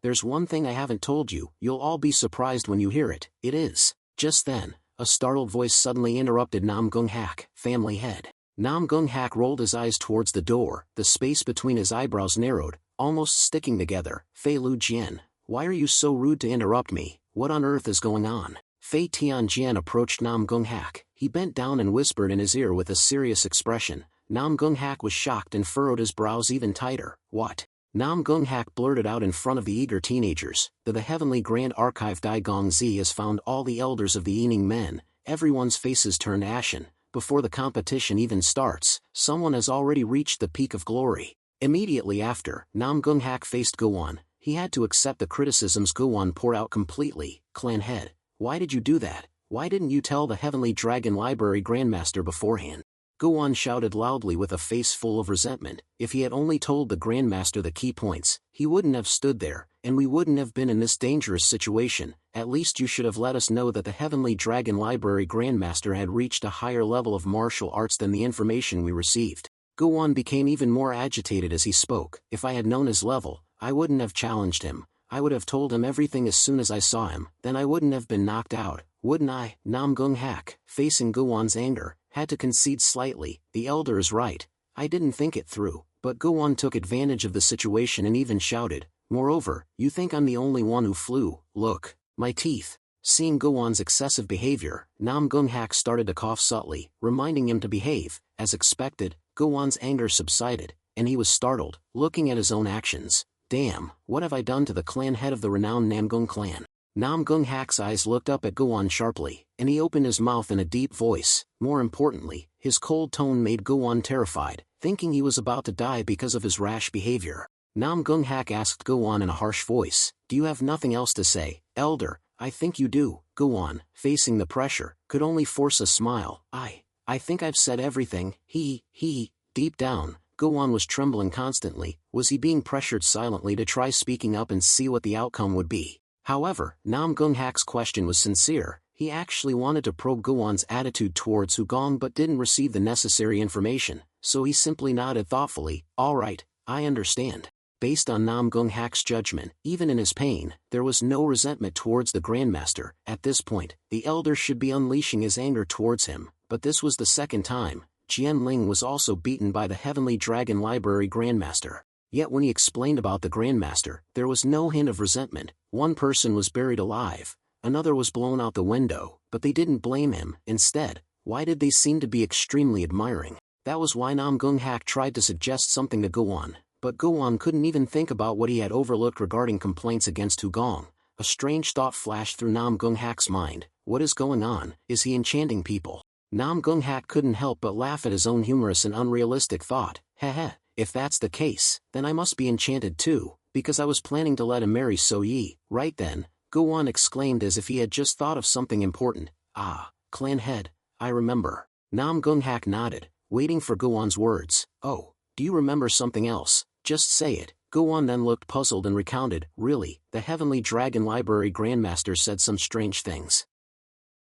there's one thing I haven't told you. You'll all be surprised when you hear it. It is. Just then, a startled voice suddenly interrupted Nam Gung-hak. Family head. Nam Gung-hak rolled his eyes towards the door. The space between his eyebrows narrowed, almost sticking together. Fei Lu Jian, why are you so rude to interrupt me? What on earth is going on? Fei Tianjian approached Nam Gung-hak. He bent down and whispered in his ear with a serious expression. Nam Gung-hak was shocked and furrowed his brows even tighter. What? Nam Gung-hak blurted out in front of the eager teenagers. The Heavenly Grand Archive Dai Gong Zi has found all the elders of the Yining men. Everyone's faces turned ashen. Before the competition even starts, someone has already reached the peak of glory. Immediately after, Nam Gung-hak faced Gowon. He had to accept the criticisms Gowon poured out completely. Clan head. Why did you do that? Why didn't you tell the Heavenly Dragon Library Grandmaster beforehand? Gowon shouted loudly with a face full of resentment. If he had only told the Grandmaster the key points, he wouldn't have stood there, and we wouldn't have been in this dangerous situation. At least you should have let us know that the Heavenly Dragon Library Grandmaster had reached a higher level of martial arts than the information we received. Gowon became even more agitated as he spoke. If I had known his level, I wouldn't have challenged him. I would have told him everything as soon as I saw him. Then I wouldn't have been knocked out, wouldn't I? Nam Gung-hak, facing Gowon's anger, had to concede slightly. The elder is right. I didn't think it through. But Gowon took advantage of the situation and even shouted, moreover, you think I'm the only one who flew? Look, my teeth. Seeing Gowon's excessive behavior, Nam Gung-hak started to cough subtly, reminding him to behave. As expected, Gowon's anger subsided, and he was startled, looking at his own actions. Damn, what have I done to the clan head of the renowned Namgung clan? Nam Gung-hak's eyes looked up at Gowon sharply, and he opened his mouth in a deep voice. More importantly, his cold tone made Gowon terrified, thinking he was about to die because of his rash behavior. Nam Gung-hak asked Gowon in a harsh voice, do you have nothing else to say, elder? I think you do. Gowon, facing the pressure, could only force a smile. I think I've said everything. Deep down, Gowon was trembling constantly. Was he being pressured silently to try speaking up and see what the outcome would be? However, Nam Gung-hak's question was sincere. He actually wanted to probe Gowon's attitude towards Hugong but didn't receive the necessary information, so he simply nodded thoughtfully. All right, I understand. Based on Nam Gung-hak's judgment, even in his pain, there was no resentment towards the Grandmaster. At this point, the elder should be unleashing his anger towards him, but this was the second time. Jian Ling was also beaten by the Heavenly Dragon Library Grandmaster. Yet when he explained about the Grandmaster, there was no hint of resentment. One person was buried alive, another was blown out the window, but they didn't blame him. Instead, Why did they seem to be extremely admiring? That was why Nam Gung Hak tried to suggest something to Go-on, but Go-on couldn't even think about what he had overlooked regarding complaints against Hugong. A strange thought flashed through Nam Gung Hak's mind. What is going on? Is he enchanting people? Nam Gung Hak couldn't help but laugh at his own humorous and unrealistic thought. Heh, if that's the case, then I must be enchanted too, because I was planning to let him marry So Yi. Right then, Go-on exclaimed as if he had just thought of something important. Ah, clan head, I remember. Nam Gung Hak nodded, waiting for Go-on's words. Oh, do you remember something else? Just say it. Go-on then looked puzzled and recounted. Really, the Heavenly Dragon Library Grandmaster said some strange things.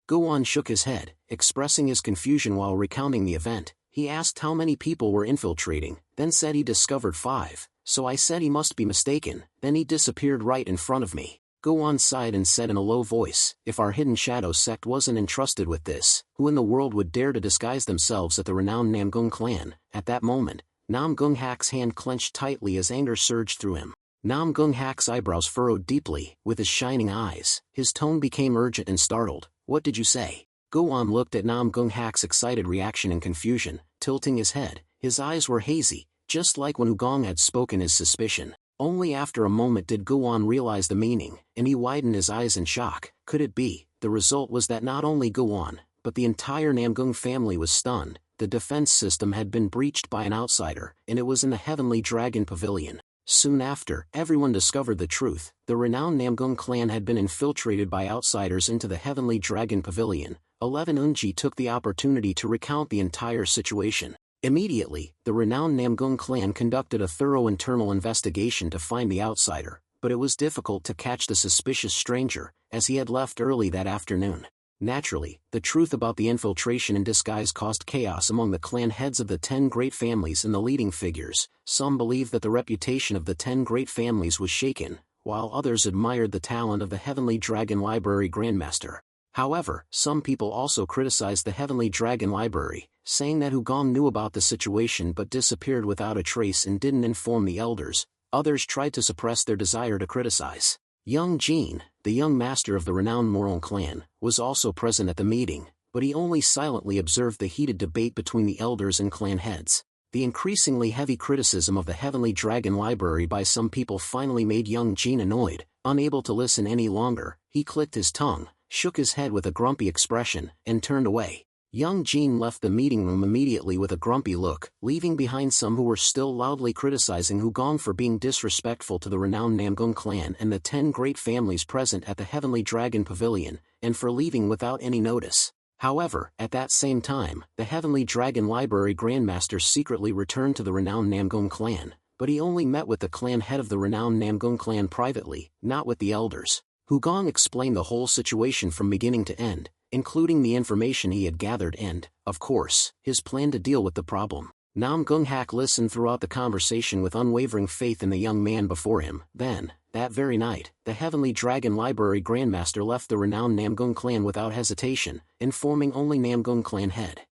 Go-on shook his head, expressing his confusion while recounting the event. He asked how many people were infiltrating, then said he discovered 5, so I said he must be mistaken, then he disappeared right in front of me. Go-on sighed and said in a low voice, if our Hidden Shadow sect wasn't entrusted with this, who in the world would dare to disguise themselves at the renowned Namgung clan? At that moment, Nam Gung Hak's hand clenched tightly as anger surged through him. Nam Gung Hak's eyebrows furrowed deeply, with his shining eyes. His tone became urgent and startled. What did you say? Go-on looked at Nam Gung Hak's excited reaction in confusion, tilting his head. His eyes were hazy, just like when Hugong had spoken his suspicion. Only after a moment did Go-on realize the meaning, and he widened his eyes in shock. Could it be? The result was that not only Go-on, but the entire Namgung family was stunned. The defense system had been breached by an outsider, and it was in the Heavenly Dragon Pavilion. Soon after, everyone discovered the truth. The renowned Namgung clan had been infiltrated by outsiders into the Heavenly Dragon Pavilion. 11 Unji took the opportunity to recount the entire situation. Immediately, the renowned Namgung clan conducted a thorough internal investigation to find the outsider, but it was difficult to catch the suspicious stranger, as he had left early that afternoon. Naturally, the truth about the infiltration in disguise caused chaos among the clan heads of the 10 great families and the leading figures. Some believed that the reputation of the 10 great families was shaken, while others admired the talent of the Heavenly Dragon Library Grandmaster. However, some people also criticized the Heavenly Dragon Library, saying that Hugong knew about the situation but disappeared without a trace and didn't inform the elders. Others tried to suppress their desire to criticize. Young Jin, the young master of the renowned Morong clan, was also present at the meeting, but he only silently observed the heated debate between the elders and clan heads. The increasingly heavy criticism of the Heavenly Dragon Library by some people finally made young Jin annoyed. Unable to listen any longer, he clicked his tongue, shook his head with a grumpy expression, and turned away. Young Jin left the meeting room immediately with a grumpy look, leaving behind some who were still loudly criticizing Hugong for being disrespectful to the renowned Namgung clan and the 10 great families present at the Heavenly Dragon Pavilion, and for leaving without any notice. However, at that same time, the Heavenly Dragon Library Grandmaster secretly returned to the renowned Namgung clan, but he only met with the clan head of the renowned Namgung clan privately, not with the elders. Hugong explained the whole situation from beginning to end, including the information he had gathered and, of course, his plan to deal with the problem. Nam Gung Hak listened throughout the conversation with unwavering faith in the young man before him. Then, that very night, the Heavenly Dragon Library Grandmaster left the renowned Namgung clan without hesitation, informing only Namgung clan head.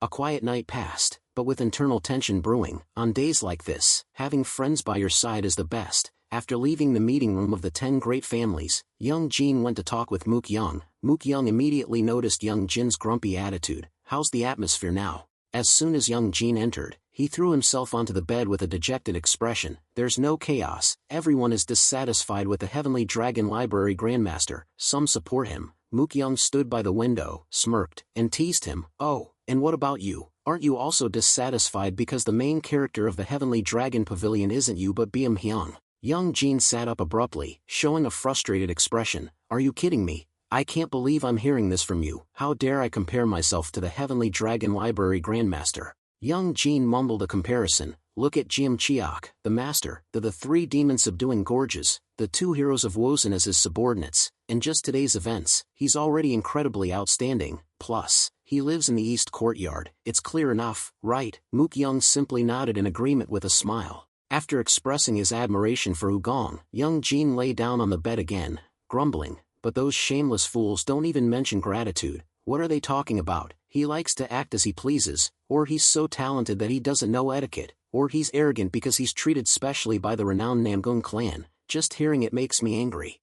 A quiet night passed, but with internal tension brewing. On days like this, having friends by your side is the best. After leaving the meeting room of the 10 great families, young Jin went to talk with Mook Young. Mook Young immediately noticed young Jin's grumpy attitude. How's the atmosphere now? As soon as young Jin entered, he threw himself onto the bed with a dejected expression. There's no chaos, everyone is dissatisfied with the Heavenly Dragon Library Grandmaster. Some support him. Mook Young stood by the window, smirked, and teased him. Oh, and what about you? Aren't you also dissatisfied because the main character of the Heavenly Dragon Pavilion isn't you but Byum Hyung? Young Jin sat up abruptly, showing a frustrated expression. Are you kidding me? I can't believe I'm hearing this from you. How dare I compare myself to the Heavenly Dragon Library Grandmaster? Young Jin mumbled a comparison. Look at Jim Chiok, the master, the 3 demon-subduing gorges, the 2 heroes of Wozen as his subordinates, and just today's events, he's already incredibly outstanding. Plus, he lives in the East Courtyard. It's clear enough, right? Mook Young simply nodded in agreement with a smile. After expressing his admiration for Hugong, young Jin lay down on the bed again, grumbling, but those shameless fools don't even mention gratitude. What are they talking about? He likes to act as he pleases, or he's so talented that he doesn't know etiquette, or he's arrogant because he's treated specially by the renowned Namgung clan. Just hearing it makes me angry.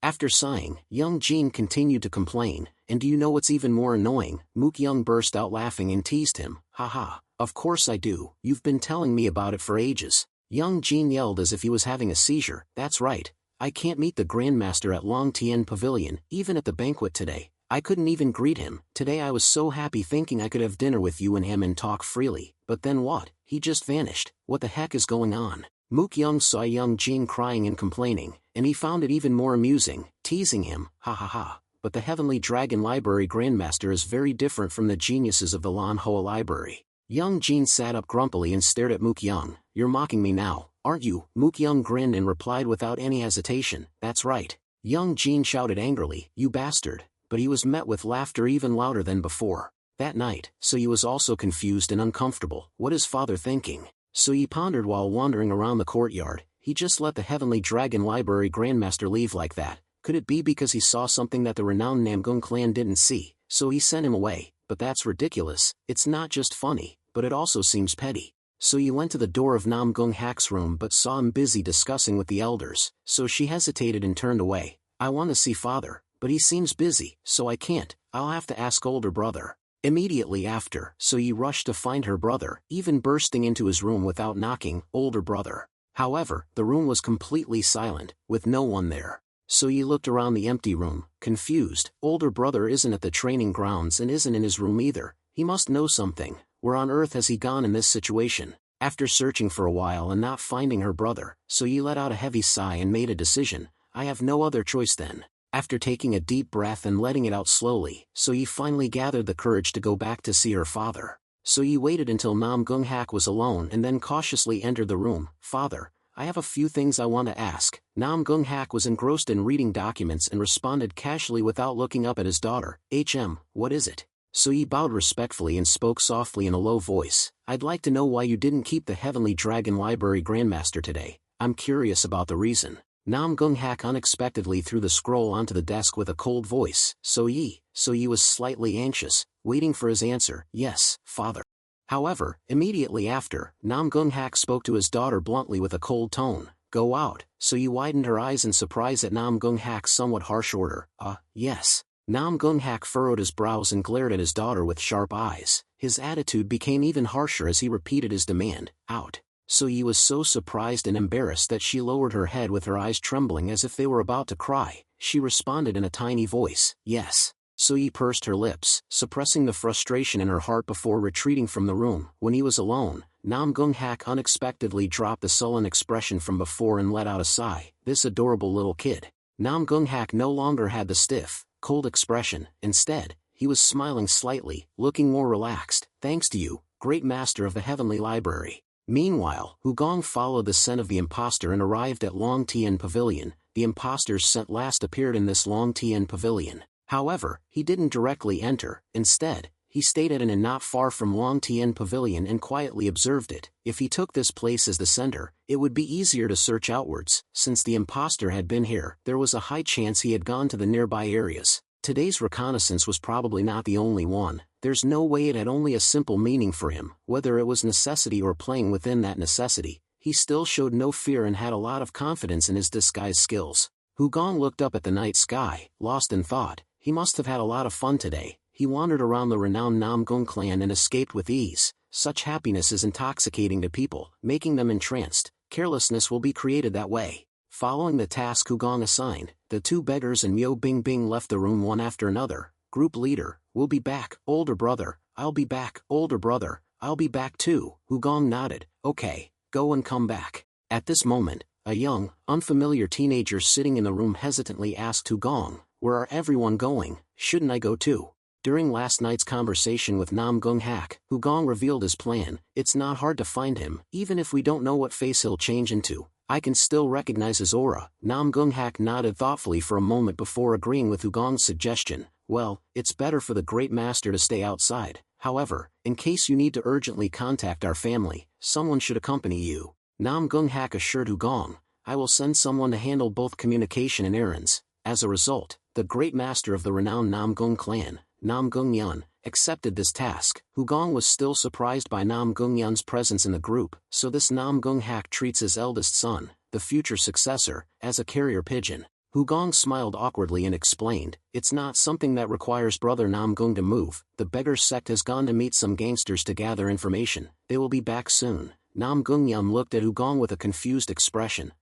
After sighing, young Jin continued to complain, and do you know what's even more annoying? Mook Young burst out laughing and teased him, haha, of course I do, you've been telling me about it for ages. Young Jin yelled as if he was having a seizure, that's right, I can't meet the Grandmaster at Long Tien Pavilion, even at the banquet today. I couldn't even greet him. Today I was so happy thinking I could have dinner with you and him and talk freely, but then what? He just vanished. What the heck is going on? Mook Young saw young Jin crying and complaining, and he found it even more amusing, teasing him, ha ha ha. But the Heavenly Dragon Library Grandmaster is very different from the geniuses of the Lan Hoa Library. Young Jin sat up grumpily and stared at Mook Young. You're mocking me now, aren't you? Mook Young grinned and replied without any hesitation, that's right. Young Jin shouted angrily, you bastard. But he was met with laughter even louder than before. That night, Sui was also confused and uncomfortable. What is father thinking? Sui pondered while wandering around the courtyard. He just let the Heavenly Dragon Library Grandmaster leave like that. Could it be because he saw something that the renowned Namgung clan didn't see, so he sent him away? But that's ridiculous. It's not just funny, but it also seems petty. Sui went to the door of Namgung Hak's room but saw him busy discussing with the elders, so she hesitated and turned away. I want to see father. But he seems busy, so I can't, I'll have to ask older brother. Immediately after, Sui rushed to find her brother, even bursting into his room without knocking, older brother. However, the room was completely silent, with no one there. Sui looked around the empty room, confused. Older brother isn't at the training grounds and isn't in his room either. He must know something. Where on earth has he gone in this situation? After searching for a while and not finding her brother, Sui let out a heavy sigh and made a decision. I have no other choice then. After taking a deep breath and letting it out slowly, Sui finally gathered the courage to go back to see her father. Sui waited until Namgung Hak was alone and then cautiously entered the room. Father, I have a few things I want to ask. Namgung Hak was engrossed in reading documents and responded casually without looking up at his daughter. What is it? Sui bowed respectfully and spoke softly in a low voice. I'd like to know why you didn't keep the Heavenly Dragon Library Grandmaster today. I'm curious about the reason. Namgung Hak unexpectedly threw the scroll onto the desk with a cold voice. Sui was slightly anxious, waiting for his answer. Yes, father. However, immediately after, Namgung Hak spoke to his daughter bluntly with a cold tone. Go out. Sui widened her eyes in surprise at Namgung Hak's somewhat harsh order. Yes. Namgung Hak furrowed his brows and glared at his daughter with sharp eyes. His attitude became even harsher as he repeated his demand. Out. Sui was so surprised and embarrassed that she lowered her head with her eyes trembling as if they were about to cry. She responded in a tiny voice, yes. Sui pursed her lips, suppressing the frustration in her heart before retreating from the room. When he was alone, Namgung Hak unexpectedly dropped the sullen expression from before and let out a sigh. This adorable little kid. Namgung Hak no longer had the stiff, cold expression. Instead, he was smiling slightly, looking more relaxed. Thanks to you, great master of the Heavenly Library. Meanwhile, Hugong followed the scent of the impostor and arrived at Long Tien Pavilion. The impostor's scent last appeared in this Long Tien Pavilion. However, he didn't directly enter. Instead, he stayed at an inn not far from Long Tien Pavilion and quietly observed it. If he took this place as the center, it would be easier to search outwards. Since the impostor had been here, there was a high chance he had gone to the nearby areas. Today's reconnaissance was probably not the only one. There's no way it had only a simple meaning for him. Whether it was necessity or playing within that necessity, he still showed no fear and had a lot of confidence in his disguise skills. Hugong looked up at the night sky, lost in thought. He must have had a lot of fun today. He wandered around the renowned Namgung clan and escaped with ease. Such happiness is intoxicating to people, making them entranced. Carelessness will be created that way. Following the task Hugong assigned, the two beggars and Myo Bingbing left the room one after another. Group leader, we'll be back. Older brother, I'll be back. Older brother, I'll be back too. Hugong nodded. Okay, go and come back. At this moment, a young, unfamiliar teenager sitting in the room hesitantly asked Hugong, where are everyone going? Shouldn't I go too? During last night's conversation with Namgung Hak, Hugong revealed his plan. It's not hard to find him, even if we don't know what face he'll change into. I can still recognize his aura. Namgung Hak nodded thoughtfully for a moment before agreeing with Hugong's suggestion. Well, it's better for the great master to stay outside. However, in case you need to urgently contact our family, someone should accompany you. Namgung Hak assured Hugong, I will send someone to handle both communication and errands. As a result, the great master of the renowned Namgung clan, Namgung Yun, accepted this task. Hugong was still surprised by Namgung Yun's presence in the group, so this Namgung Hak treats his eldest son, the future successor, as a carrier pigeon. Hugong smiled awkwardly and explained, "It's not something that requires Brother Namgung to move. The beggar sect has gone to meet some gangsters to gather information. They will be back soon." Namgungyam looked at Hugong with a confused expression.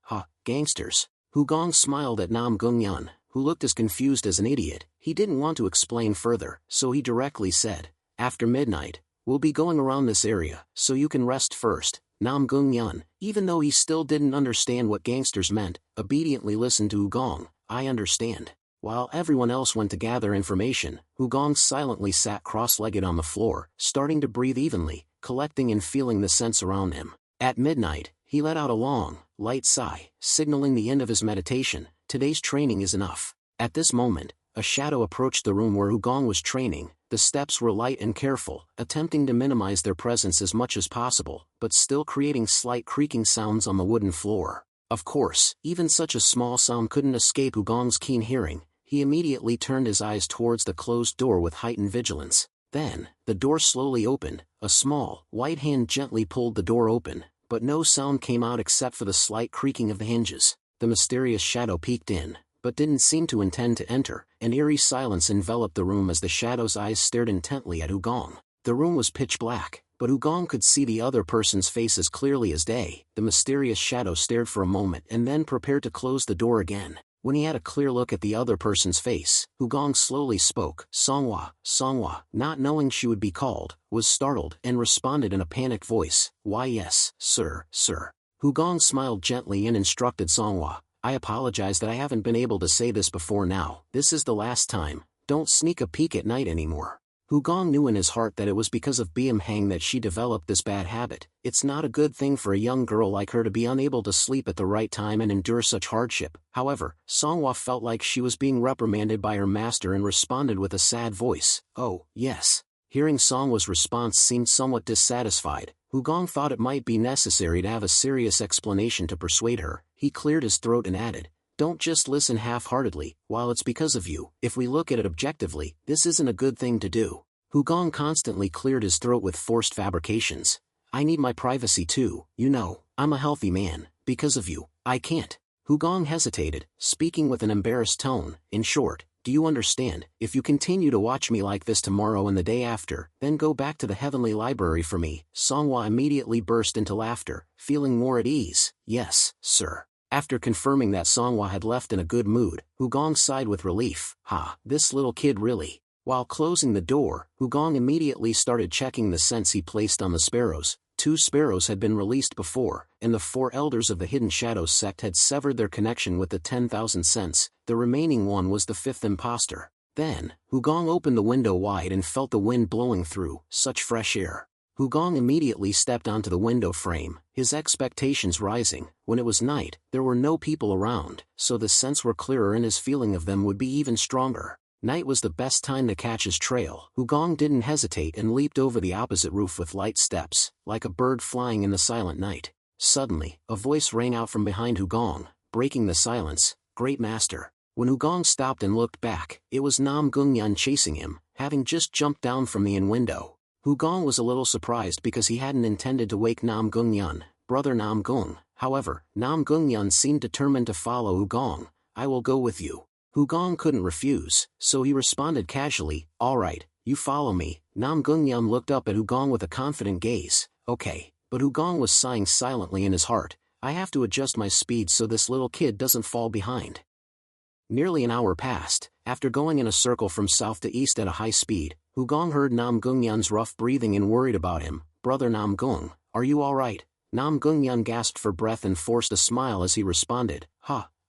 Gangsters? Hugong smiled at Namgungyam, who looked as confused as an idiot. He didn't want to explain further, so he directly said, "After midnight, we'll be going around this area, so you can rest first." Namgungyam, even though he still didn't understand what gangsters meant, obediently listened to Hugong. "I understand." While everyone else went to gather information, Hugong silently sat cross-legged on the floor, starting to breathe evenly, collecting and feeling the sense around him. At midnight, he let out a long, light sigh, signaling the end of his meditation. Today's training is enough. At this moment, a shadow approached the room where Hugong was training. The steps were light and careful, attempting to minimize their presence as much as possible, but still creating slight creaking sounds on the wooden floor. Of course, even such a small sound couldn't escape Hugong's keen hearing. He immediately turned his eyes towards the closed door with heightened vigilance. Then, the door slowly opened. A small, white hand gently pulled the door open, but no sound came out except for the slight creaking of the hinges. The mysterious shadow peeked in, but didn't seem to intend to enter. An eerie silence enveloped the room as the shadow's eyes stared intently at Hugong. The room was pitch black, but Hugong could see the other person's face as clearly as day. The mysterious shadow stared for a moment and then prepared to close the door again. When he had a clear look at the other person's face, Hugong slowly spoke. "Songhua." Songhua, not knowing she would be called, was startled and responded in a panicked voice, "Why yes, sir." Hugong smiled gently and instructed Songhua, "I apologize that I haven't been able to say this before now. This is the last time. Don't sneak a peek at night anymore." Hugong knew in his heart that it was because of Biam Hang that she developed this bad habit. It's not a good thing for a young girl like her to be unable to sleep at the right time and endure such hardship. However, Songhua felt like she was being reprimanded by her master and responded with a sad voice, "Oh, yes." Hearing Songhua's response seemed somewhat dissatisfied. Hugong thought it might be necessary to have a serious explanation to persuade her. He cleared his throat and added, "Don't just listen half-heartedly. While it's because of you, if we look at it objectively, this isn't a good thing to do." Hugong constantly cleared his throat with forced fabrications. "I need my privacy too, you know. I'm a healthy man. Because of you, I can't." Hugong hesitated, speaking with an embarrassed tone. "In short, do you understand? If you continue to watch me like this tomorrow and the day after, then go back to the heavenly library for me." Songhua immediately burst into laughter, feeling more at ease. "Yes, sir." After confirming that Songhua had left in a good mood, Hugong sighed with relief. This little kid really. While closing the door, Hugong immediately started checking the scents he placed on the sparrows. 2 sparrows had been released before, and the 4 elders of the Hidden Shadows sect had severed their connection with the 10,000 scents. The remaining one was the 5th imposter. Then, Hugong opened the window wide and felt the wind blowing through. Such fresh air. Hugong immediately stepped onto the window frame, his expectations rising. When it was night, there were no people around, so the scents were clearer and his feeling of them would be even stronger. Night was the best time to catch his trail. Hugong didn't hesitate and leaped over the opposite roof with light steps, like a bird flying in the silent night. Suddenly, a voice rang out from behind Hugong, breaking the silence. "Great Master." When Hugong stopped and looked back, it was Nam Gungyun chasing him, having just jumped down from the inn window. Hugong was a little surprised because he hadn't intended to wake Nam Gungyun, Brother Nam Gung. However, Nam Gungyun seemed determined to follow Hugong. "I will go with you." Hugong couldn't refuse, so he responded casually, "All right, you follow me." Nam Gungyun looked up at Hugong with a confident gaze. "Okay." But Hugong was sighing silently in his heart. "I have to adjust my speed so this little kid doesn't fall behind." Nearly an hour passed. After going in a circle from south to east at a high speed, Hugong heard Nam Gungyun's rough breathing and worried about him. "Brother Nam Gung, are you all right?" Nam Gungyun gasped for breath and forced a smile as he responded,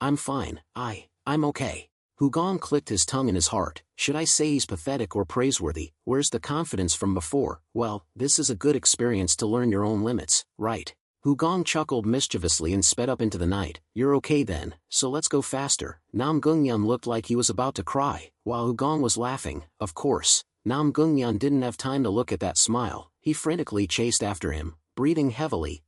I'm fine. I'm okay." Hugong clicked his tongue in his heart. Should I say he's pathetic or praiseworthy? Where's the confidence from before? Well, this is a good experience to learn your own limits, right? Hugong chuckled mischievously and sped up into the night. "You're okay then, so let's go faster." Nam Gungyun looked like he was about to cry, while Hugong was laughing. Of course, Nam Gungyun didn't have time to look at that smile. He frantically chased after him, breathing heavily.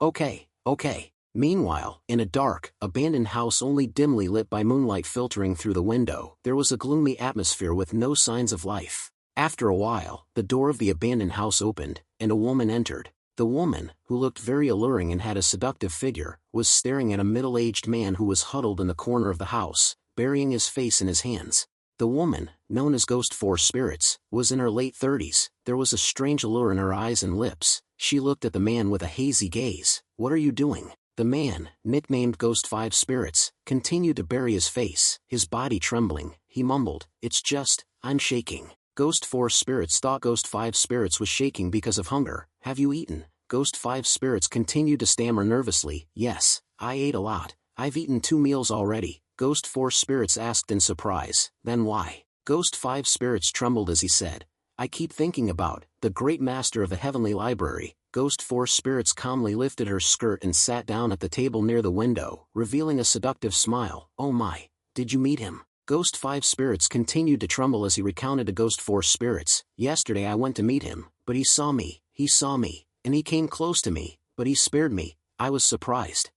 Okay. Meanwhile, in a dark, abandoned house only dimly lit by moonlight filtering through the window, there was a gloomy atmosphere with no signs of life. After a while, the door of the abandoned house opened, and a woman entered. The woman, who looked very alluring and had a seductive figure, was staring at a middle-aged man who was huddled in the corner of the house, burying his face in his hands. The woman, known as Ghost Four Spirits, was in her late 30s. There was a strange allure in her eyes and lips. She looked at the man with a hazy gaze. "What are you doing?" The man, nicknamed Ghost Five Spirits, continued to bury his face, his body trembling. He mumbled, "It's just, I'm shaking." Ghost Four Spirits thought Ghost Five Spirits was shaking because of hunger. "Have you eaten?" Ghost Five Spirits continued to stammer nervously. "Yes, I ate a lot. I've eaten 2 meals already." Ghost Four Spirits asked in surprise. "Then why?" Ghost Five Spirits trembled as he said, "I keep thinking about the great master of the heavenly library." Ghost Four Spirits calmly lifted her skirt and sat down at the table near the window, revealing a seductive smile. "Oh my, did you meet him?" Ghost Five Spirits continued to tremble as he recounted to Ghost Four Spirits. "Yesterday I went to meet him, but he saw me, and he came close to me, but he spared me. I was surprised."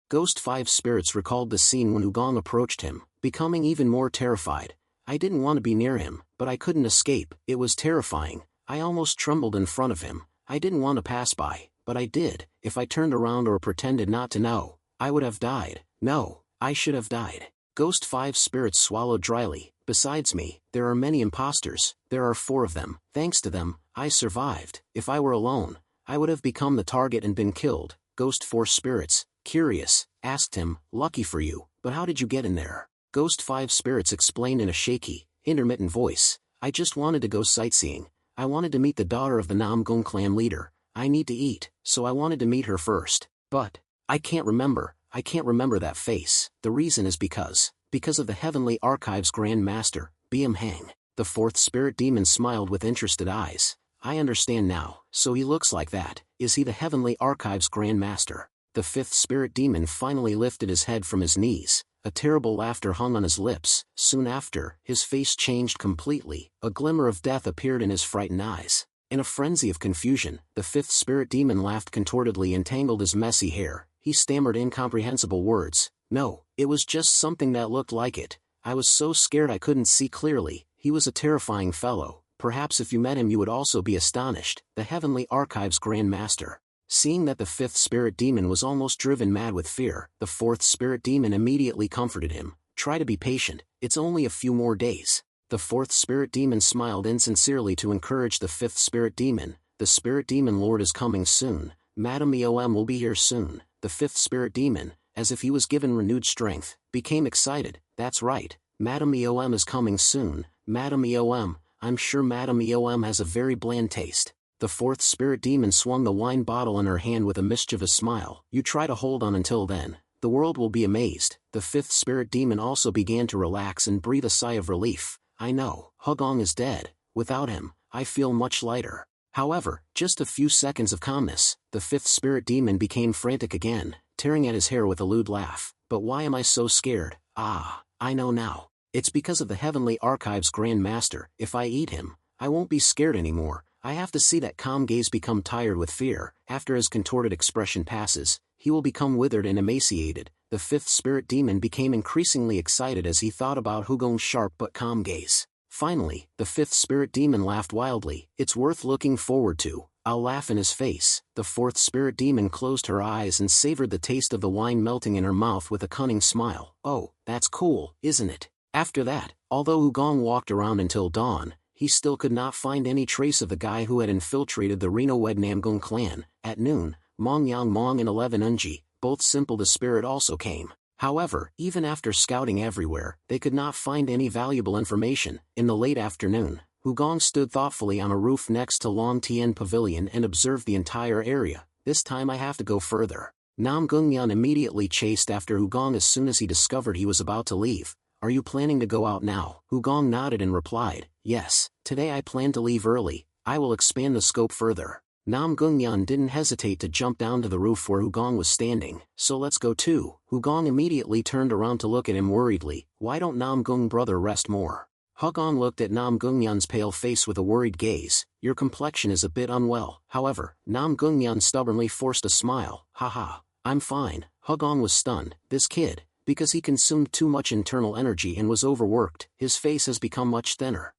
Ghost Five Spirits recalled the scene when Ugong approached him, becoming even more terrified. "I didn't want to be near him, but I couldn't escape. It was terrifying. I almost trembled in front of him. I didn't want to pass by, but I did. If I turned around or pretended not to know, I would have died. No, I should have died." Ghost Five Spirits swallowed dryly. "Besides me, there are many imposters. There are 4 of them. Thanks to them, I survived. If I were alone, I would have become the target and been killed." Ghost Four Spirits, curious, asked him, "Lucky for you, but how did you get in there?" Ghost Five Spirits explained in a shaky, intermittent voice, "I just wanted to go sightseeing. I wanted to meet the daughter of the Namgung clan leader. I need to eat, so I wanted to meet her first. But I can't remember that face. The reason is because of the Heavenly Archives Grand Master, Biam Hang." The 4th spirit demon smiled with interested eyes. "I understand now. So he looks like that. Is he the Heavenly Archives Grand Master?" The 5th spirit demon finally lifted his head from his knees. A terrible laughter hung on his lips. Soon after, his face changed completely. A glimmer of death appeared in his frightened eyes. In a frenzy of confusion, the 5th spirit demon laughed contortedly and tangled his messy hair. He stammered incomprehensible words. "No, it was just something that looked like it. I was so scared I couldn't see clearly. He was a terrifying fellow. Perhaps if you met him you would also be astonished." The Heavenly Archives Grand Master. Seeing that the 5th spirit demon was almost driven mad with fear, the 4th spirit demon immediately comforted him. "Try to be patient, it's only a few more days." The 4th spirit demon smiled insincerely to encourage the 5th spirit demon. "The spirit demon lord is coming soon. Madam Eom will be here soon." The 5th spirit demon, as if he was given renewed strength, became excited. "That's right, Madam Eom is coming soon. Madam Eom, I'm sure Madam Eom has a very bland taste." The 4th spirit demon swung the wine bottle in her hand with a mischievous smile. "You try to hold on until then. The world will be amazed." The 5th spirit demon also began to relax and breathe a sigh of relief. "I know, Hugong is dead. Without him, I feel much lighter." However, just a few seconds of calmness, the 5th spirit demon became frantic again, tearing at his hair with a lewd laugh. "But why am I so scared? Ah, I know now. It's because of the Heavenly Archives Grand Master. If I eat him, I won't be scared anymore. I have to see that calm gaze become tired with fear. After his contorted expression passes, he will become withered and emaciated." The 5th spirit demon became increasingly excited as he thought about Hugong's sharp but calm gaze. Finally, the 5th spirit demon laughed wildly. "It's worth looking forward to. I'll laugh in his face." The 4th spirit demon closed her eyes and savored the taste of the wine melting in her mouth with a cunning smile. "Oh, that's cool, isn't it?" After that, although Hugong walked around until dawn, he still could not find any trace of the guy who had infiltrated the Reno Wed Namgung clan. At noon, Mong Yang Mong and 11 Unji, both Simple the Spirit, also came. However, even after scouting everywhere, they could not find any valuable information. In the late afternoon, Hugong stood thoughtfully on a roof next to Long Tien Pavilion and observed the entire area. "This time I have to go further." Nam Gungyan immediately chased after Hugong as soon as he discovered he was about to leave. "Are you planning to go out now?" Hugong nodded and replied, "Yes, today I plan to leave early. I will expand the scope further." Nam Gungyan didn't hesitate to jump down to the roof where Hugong was standing. "So let's go too." Hugong immediately turned around to look at him worriedly. "Why don't Nam Gung brother rest more?" Hugong looked at Nam Gungyan's pale face with a worried gaze. "Your complexion is a bit unwell." However, Nam Gungyan stubbornly forced a smile. "Haha, I'm fine." Hugong was stunned. This kid, because he consumed too much internal energy and was overworked, his face has become much thinner.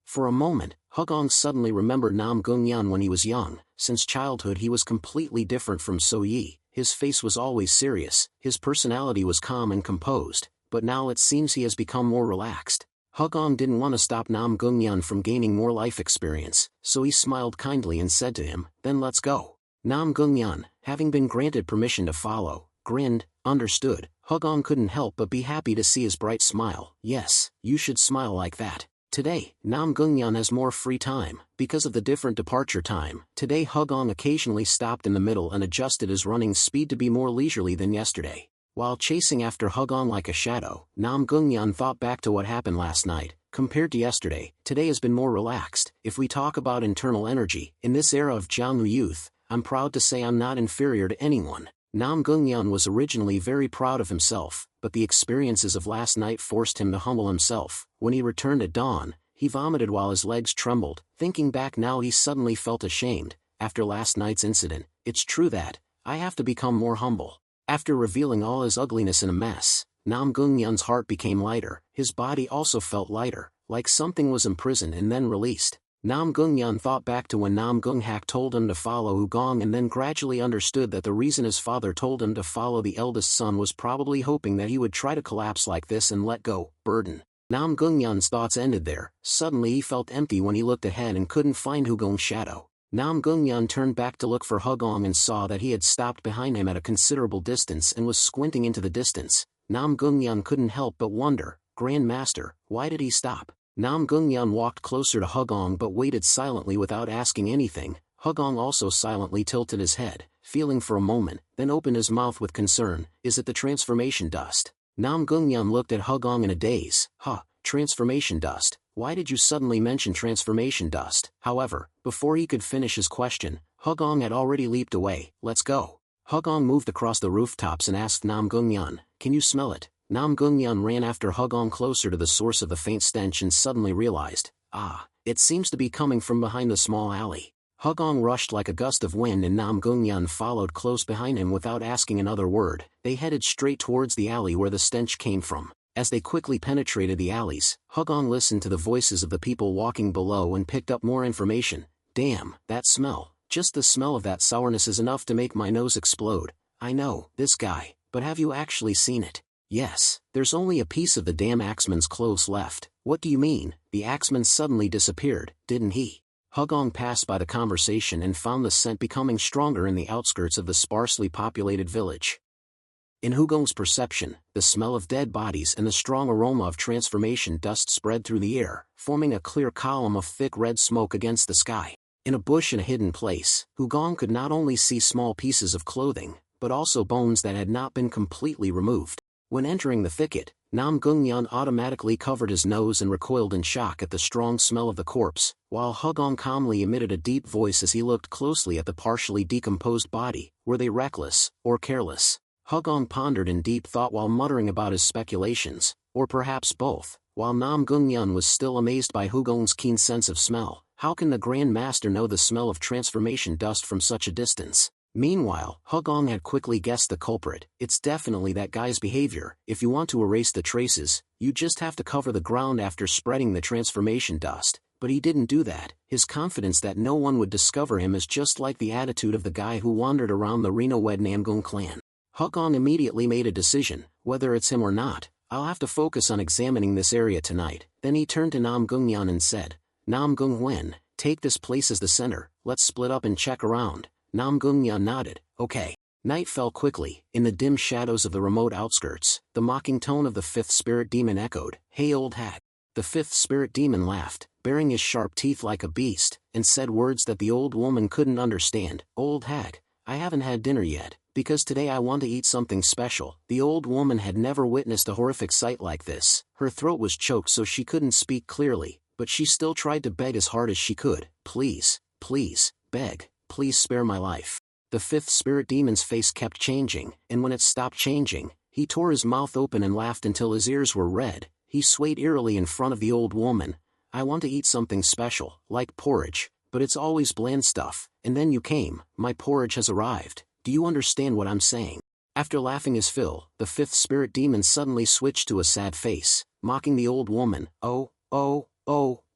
For a moment, Hugong suddenly remembered Nam Gung-yan when he was young. Since childhood he was completely different from So Yi. His face was always serious, his personality was calm and composed, but now it seems he has become more relaxed. Hugong didn't want to stop Nam Gung-yan from gaining more life experience, so he smiled kindly and said to him, "Then let's go." Nam Gung-yan, having been granted permission to follow, grinned. Understood. Hugong couldn't help but be happy to see his bright smile. Yes, you should smile like that. Today, Nam Gung-yan has more free time, because of the different departure time. Today Hugong occasionally stopped in the middle and adjusted his running speed to be more leisurely than yesterday. While chasing after Hugong like a shadow, Nam Gung-yan thought back to what happened last night. Compared to yesterday, today has been more relaxed. If we talk about internal energy, in this era of Jianghu youth, I'm proud to say I'm not inferior to anyone. Nam Gung-yan was originally very proud of himself, but the experiences of last night forced him to humble himself. When he returned at dawn, he vomited while his legs trembled. Thinking back now he suddenly felt ashamed. After last night's incident, it's true that I have to become more humble. After revealing all his ugliness in a mess, Nam Gung-yan's heart became lighter. His body also felt lighter, like something was imprisoned and then released. Nam Gung-yan thought back to when Nam Gung-hak told him to follow Hugong and then gradually understood that the reason his father told him to follow the eldest son was probably hoping that he would try to collapse like this and let go, burden. Nam Gung-yan's thoughts ended there. Suddenly he felt empty when he looked ahead and couldn't find Hugong's shadow. Nam Gung-yan turned back to look for Hugong and saw that he had stopped behind him at a considerable distance and was squinting into the distance. Nam Gung-yan couldn't help but wonder, Grand Master, why did he stop? Nam Gung-yan walked closer to Hugong but waited silently without asking anything. Hugong also silently tilted his head, feeling for a moment, then opened his mouth with concern. Is it the transformation dust? Nam Gung-yan looked at Hugong in a daze. Transformation dust? Why did you suddenly mention transformation dust? However, before he could finish his question, Hugong had already leaped away. Let's go. Hugong moved across the rooftops and asked Nam Gung-yan, can you smell it? Nam Gung-yan ran after Hugong closer to the source of the faint stench and suddenly realized, it seems to be coming from behind the small alley. Hugong rushed like a gust of wind and Nam Gung-yan followed close behind him without asking another word. They headed straight towards the alley where the stench came from. As they quickly penetrated the alleys, Hugong listened to the voices of the people walking below and picked up more information. Damn, that smell. Just the smell of that sourness is enough to make my nose explode. I know, this guy, but have you actually seen it? Yes, there's only a piece of the damn axeman's clothes left. What do you mean? The axeman suddenly disappeared, didn't he? Hugong passed by the conversation and found the scent becoming stronger in the outskirts of the sparsely populated village. In Hugong's perception, the smell of dead bodies and the strong aroma of transformation dust spread through the air, forming a clear column of thick red smoke against the sky. In a bush in a hidden place, Hugong could not only see small pieces of clothing, but also bones that had not been completely removed. When entering the thicket, Nam Gung-yan automatically covered his nose and recoiled in shock at the strong smell of the corpse, while Hugong calmly emitted a deep voice as he looked closely at the partially decomposed body. Were they reckless, or careless? Hugong pondered in deep thought while muttering about his speculations, or perhaps both, while Nam Gung-yan was still amazed by Hugong's keen sense of smell. How can the Grand Master know the smell of transformation dust from such a distance? Meanwhile, Hugong had quickly guessed the culprit. It's definitely that guy's behavior. If you want to erase the traces, you just have to cover the ground after spreading the transformation dust. But he didn't do that. His confidence that no one would discover him is just like the attitude of the guy who wandered around the Reno Wed Namgung clan. Hugong immediately made a decision. Whether it's him or not, I'll have to focus on examining this area tonight. Then he turned to Nam Gung-yan and said, Nam Gung-wen, take this place as the center. Let's split up and check around. Nam Gung-yan nodded. Okay. Night fell quickly. In the dim shadows of the remote outskirts, the mocking tone of the fifth spirit demon echoed. Hey old hag. The fifth spirit demon laughed, baring his sharp teeth like a beast, and said words that the old woman couldn't understand. Old hag, I haven't had dinner yet, because today I want to eat something special. The old woman had never witnessed a horrific sight like this. Her throat was choked so she couldn't speak clearly, but she still tried to beg as hard as she could. Please, please, beg. Please spare my life. The fifth spirit demon's face kept changing, and when it stopped changing, he tore his mouth open and laughed until his ears were red. He swayed eerily in front of the old woman. I want to eat something special, like porridge, but it's always bland stuff, and then you came. My porridge has arrived. Do you understand what I'm saying? After laughing his fill, the fifth spirit demon suddenly switched to a sad face, mocking the old woman. Oh,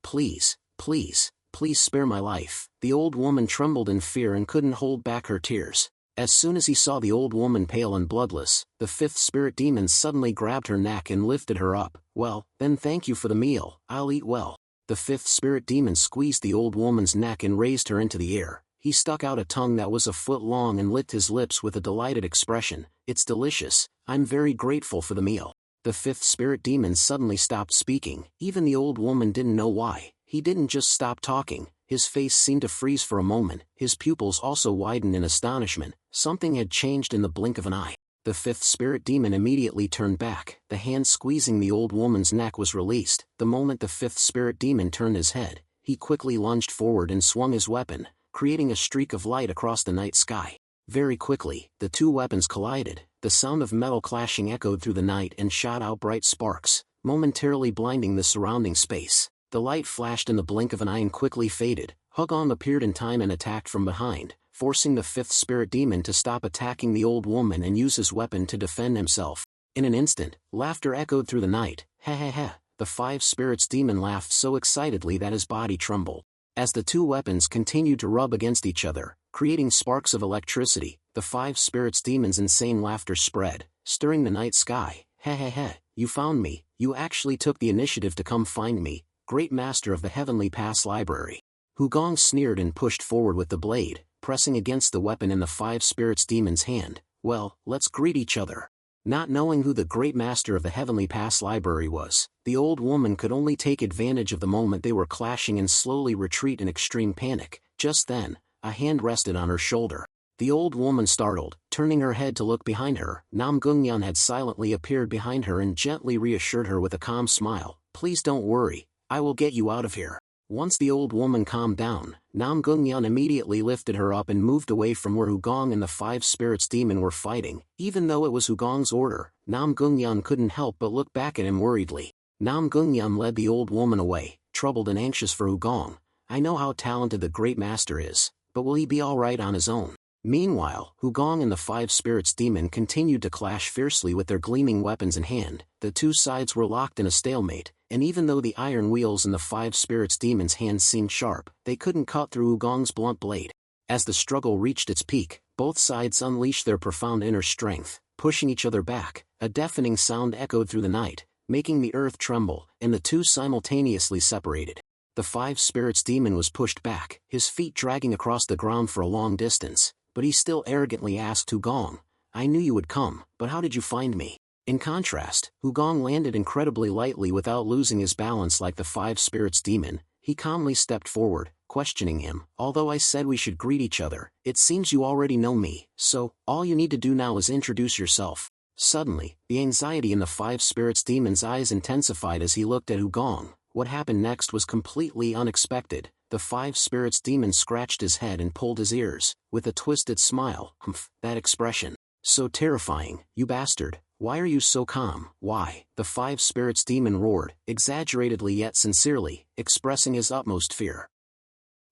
please, please, please spare my life." The old woman trembled in fear and couldn't hold back her tears. As soon as he saw the old woman pale and bloodless, the fifth spirit demon suddenly grabbed her neck and lifted her up. "Well, then thank you for the meal, I'll eat well." The fifth spirit demon squeezed the old woman's neck and raised her into the air. He stuck out a tongue that was a foot long and licked his lips with a delighted expression. "It's delicious, I'm very grateful for the meal." The fifth spirit demon suddenly stopped speaking. Even the old woman didn't know why. He didn't just stop talking. His face seemed to freeze for a moment. His pupils also widened in astonishment. Something had changed in the blink of an eye. The fifth spirit demon immediately turned back. The hand squeezing the old woman's neck was released. The moment the fifth spirit demon turned his head, he quickly lunged forward and swung his weapon, creating a streak of light across the night sky. Very quickly, the two weapons collided. The sound of metal clashing echoed through the night and shot out bright sparks, momentarily blinding the surrounding space. The light flashed in the blink of an eye and quickly faded. Hugong appeared in time and attacked from behind, forcing the fifth spirit demon to stop attacking the old woman and use his weapon to defend himself. In an instant, laughter echoed through the night. "Ha ha ha." The five spirits demon laughed so excitedly that his body trembled. As the two weapons continued to rub against each other, creating sparks of electricity, the five spirits demon's insane laughter spread, stirring the night sky. "Ha ha ha, you found me, you actually took the initiative to come find me, great master of the Heavenly Pass Library." Hugong sneered and pushed forward with the blade, pressing against the weapon in the five spirits demon's hand. "Well, let's greet each other." Not knowing who the great master of the Heavenly Pass Library was, the old woman could only take advantage of the moment they were clashing and slowly retreat in extreme panic. Just then, a hand rested on her shoulder. The old woman startled, turning her head to look behind her. Nam Gungyan had silently appeared behind her and gently reassured her with a calm smile. "Please don't worry, I will get you out of here." Once the old woman calmed down, Nam Gungyan immediately lifted her up and moved away from where Hugong and the five spirits demon were fighting. Even though it was Hugong's order, Nam Gungyan couldn't help but look back at him worriedly. Nam Gungyan led the old woman away, troubled and anxious for Hugong. "I know how talented the great master is, but will he be alright on his own?" Meanwhile, Hugong and the five spirits demon continued to clash fiercely with their gleaming weapons in hand. The two sides were locked in a stalemate, and even though the iron wheels in the five spirits demon's hands seemed sharp, they couldn't cut through Hugong's blunt blade. As the struggle reached its peak, both sides unleashed their profound inner strength, pushing each other back. A deafening sound echoed through the night, making the earth tremble, and the two simultaneously separated. The five spirits demon was pushed back, his feet dragging across the ground for a long distance, but he still arrogantly asked Hugong, "I knew you would come, but how did you find me?" In contrast, Hugong landed incredibly lightly without losing his balance like the five spirits demon. He calmly stepped forward, questioning him. "Although I said we should greet each other, it seems you already know me, so, all you need to do now is introduce yourself." Suddenly, the anxiety in the five spirits demon's eyes intensified as he looked at Hugong. What happened next was completely unexpected. The five spirits demon scratched his head and pulled his ears, with a twisted smile. "Humph, that expression. So terrifying, you bastard. Why are you so calm?" "Why?" the five spirits demon roared, exaggeratedly yet sincerely, expressing his utmost fear.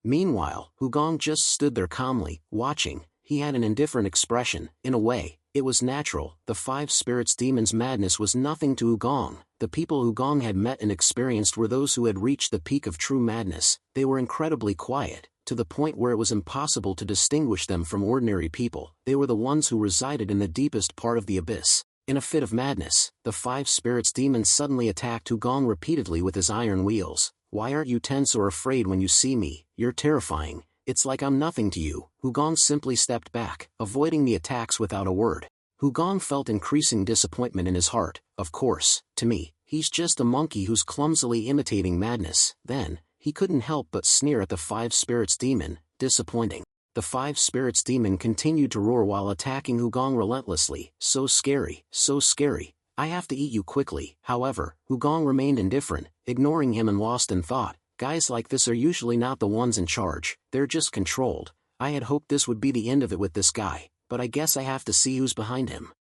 Meanwhile, Hugong just stood there calmly, watching. He had an indifferent expression. In a way, it was natural. The five spirits demon's madness was nothing to Hugong. The people Hugong had met and experienced were those who had reached the peak of true madness. They were incredibly quiet, to the point where it was impossible to distinguish them from ordinary people. They were the ones who resided in the deepest part of the abyss. In a fit of madness, the five spirits demon suddenly attacked Hugong repeatedly with his iron wheels. "Why aren't you tense or afraid when you see me? You're terrifying. It's like I'm nothing to you." Hugong simply stepped back, avoiding the attacks without a word. Hugong felt increasing disappointment in his heart. Of course, to me, he's just a monkey who's clumsily imitating madness. Then, he couldn't help but sneer at the five spirits demon. Disappointing. The five spirits demon continued to roar while attacking Hugong relentlessly. "So scary, so scary. I have to eat you quickly." However, Hugong remained indifferent, ignoring him and lost in thought. Guys like this are usually not the ones in charge, they're just controlled. I had hoped this would be the end of it with this guy, but I guess I have to see who's behind him.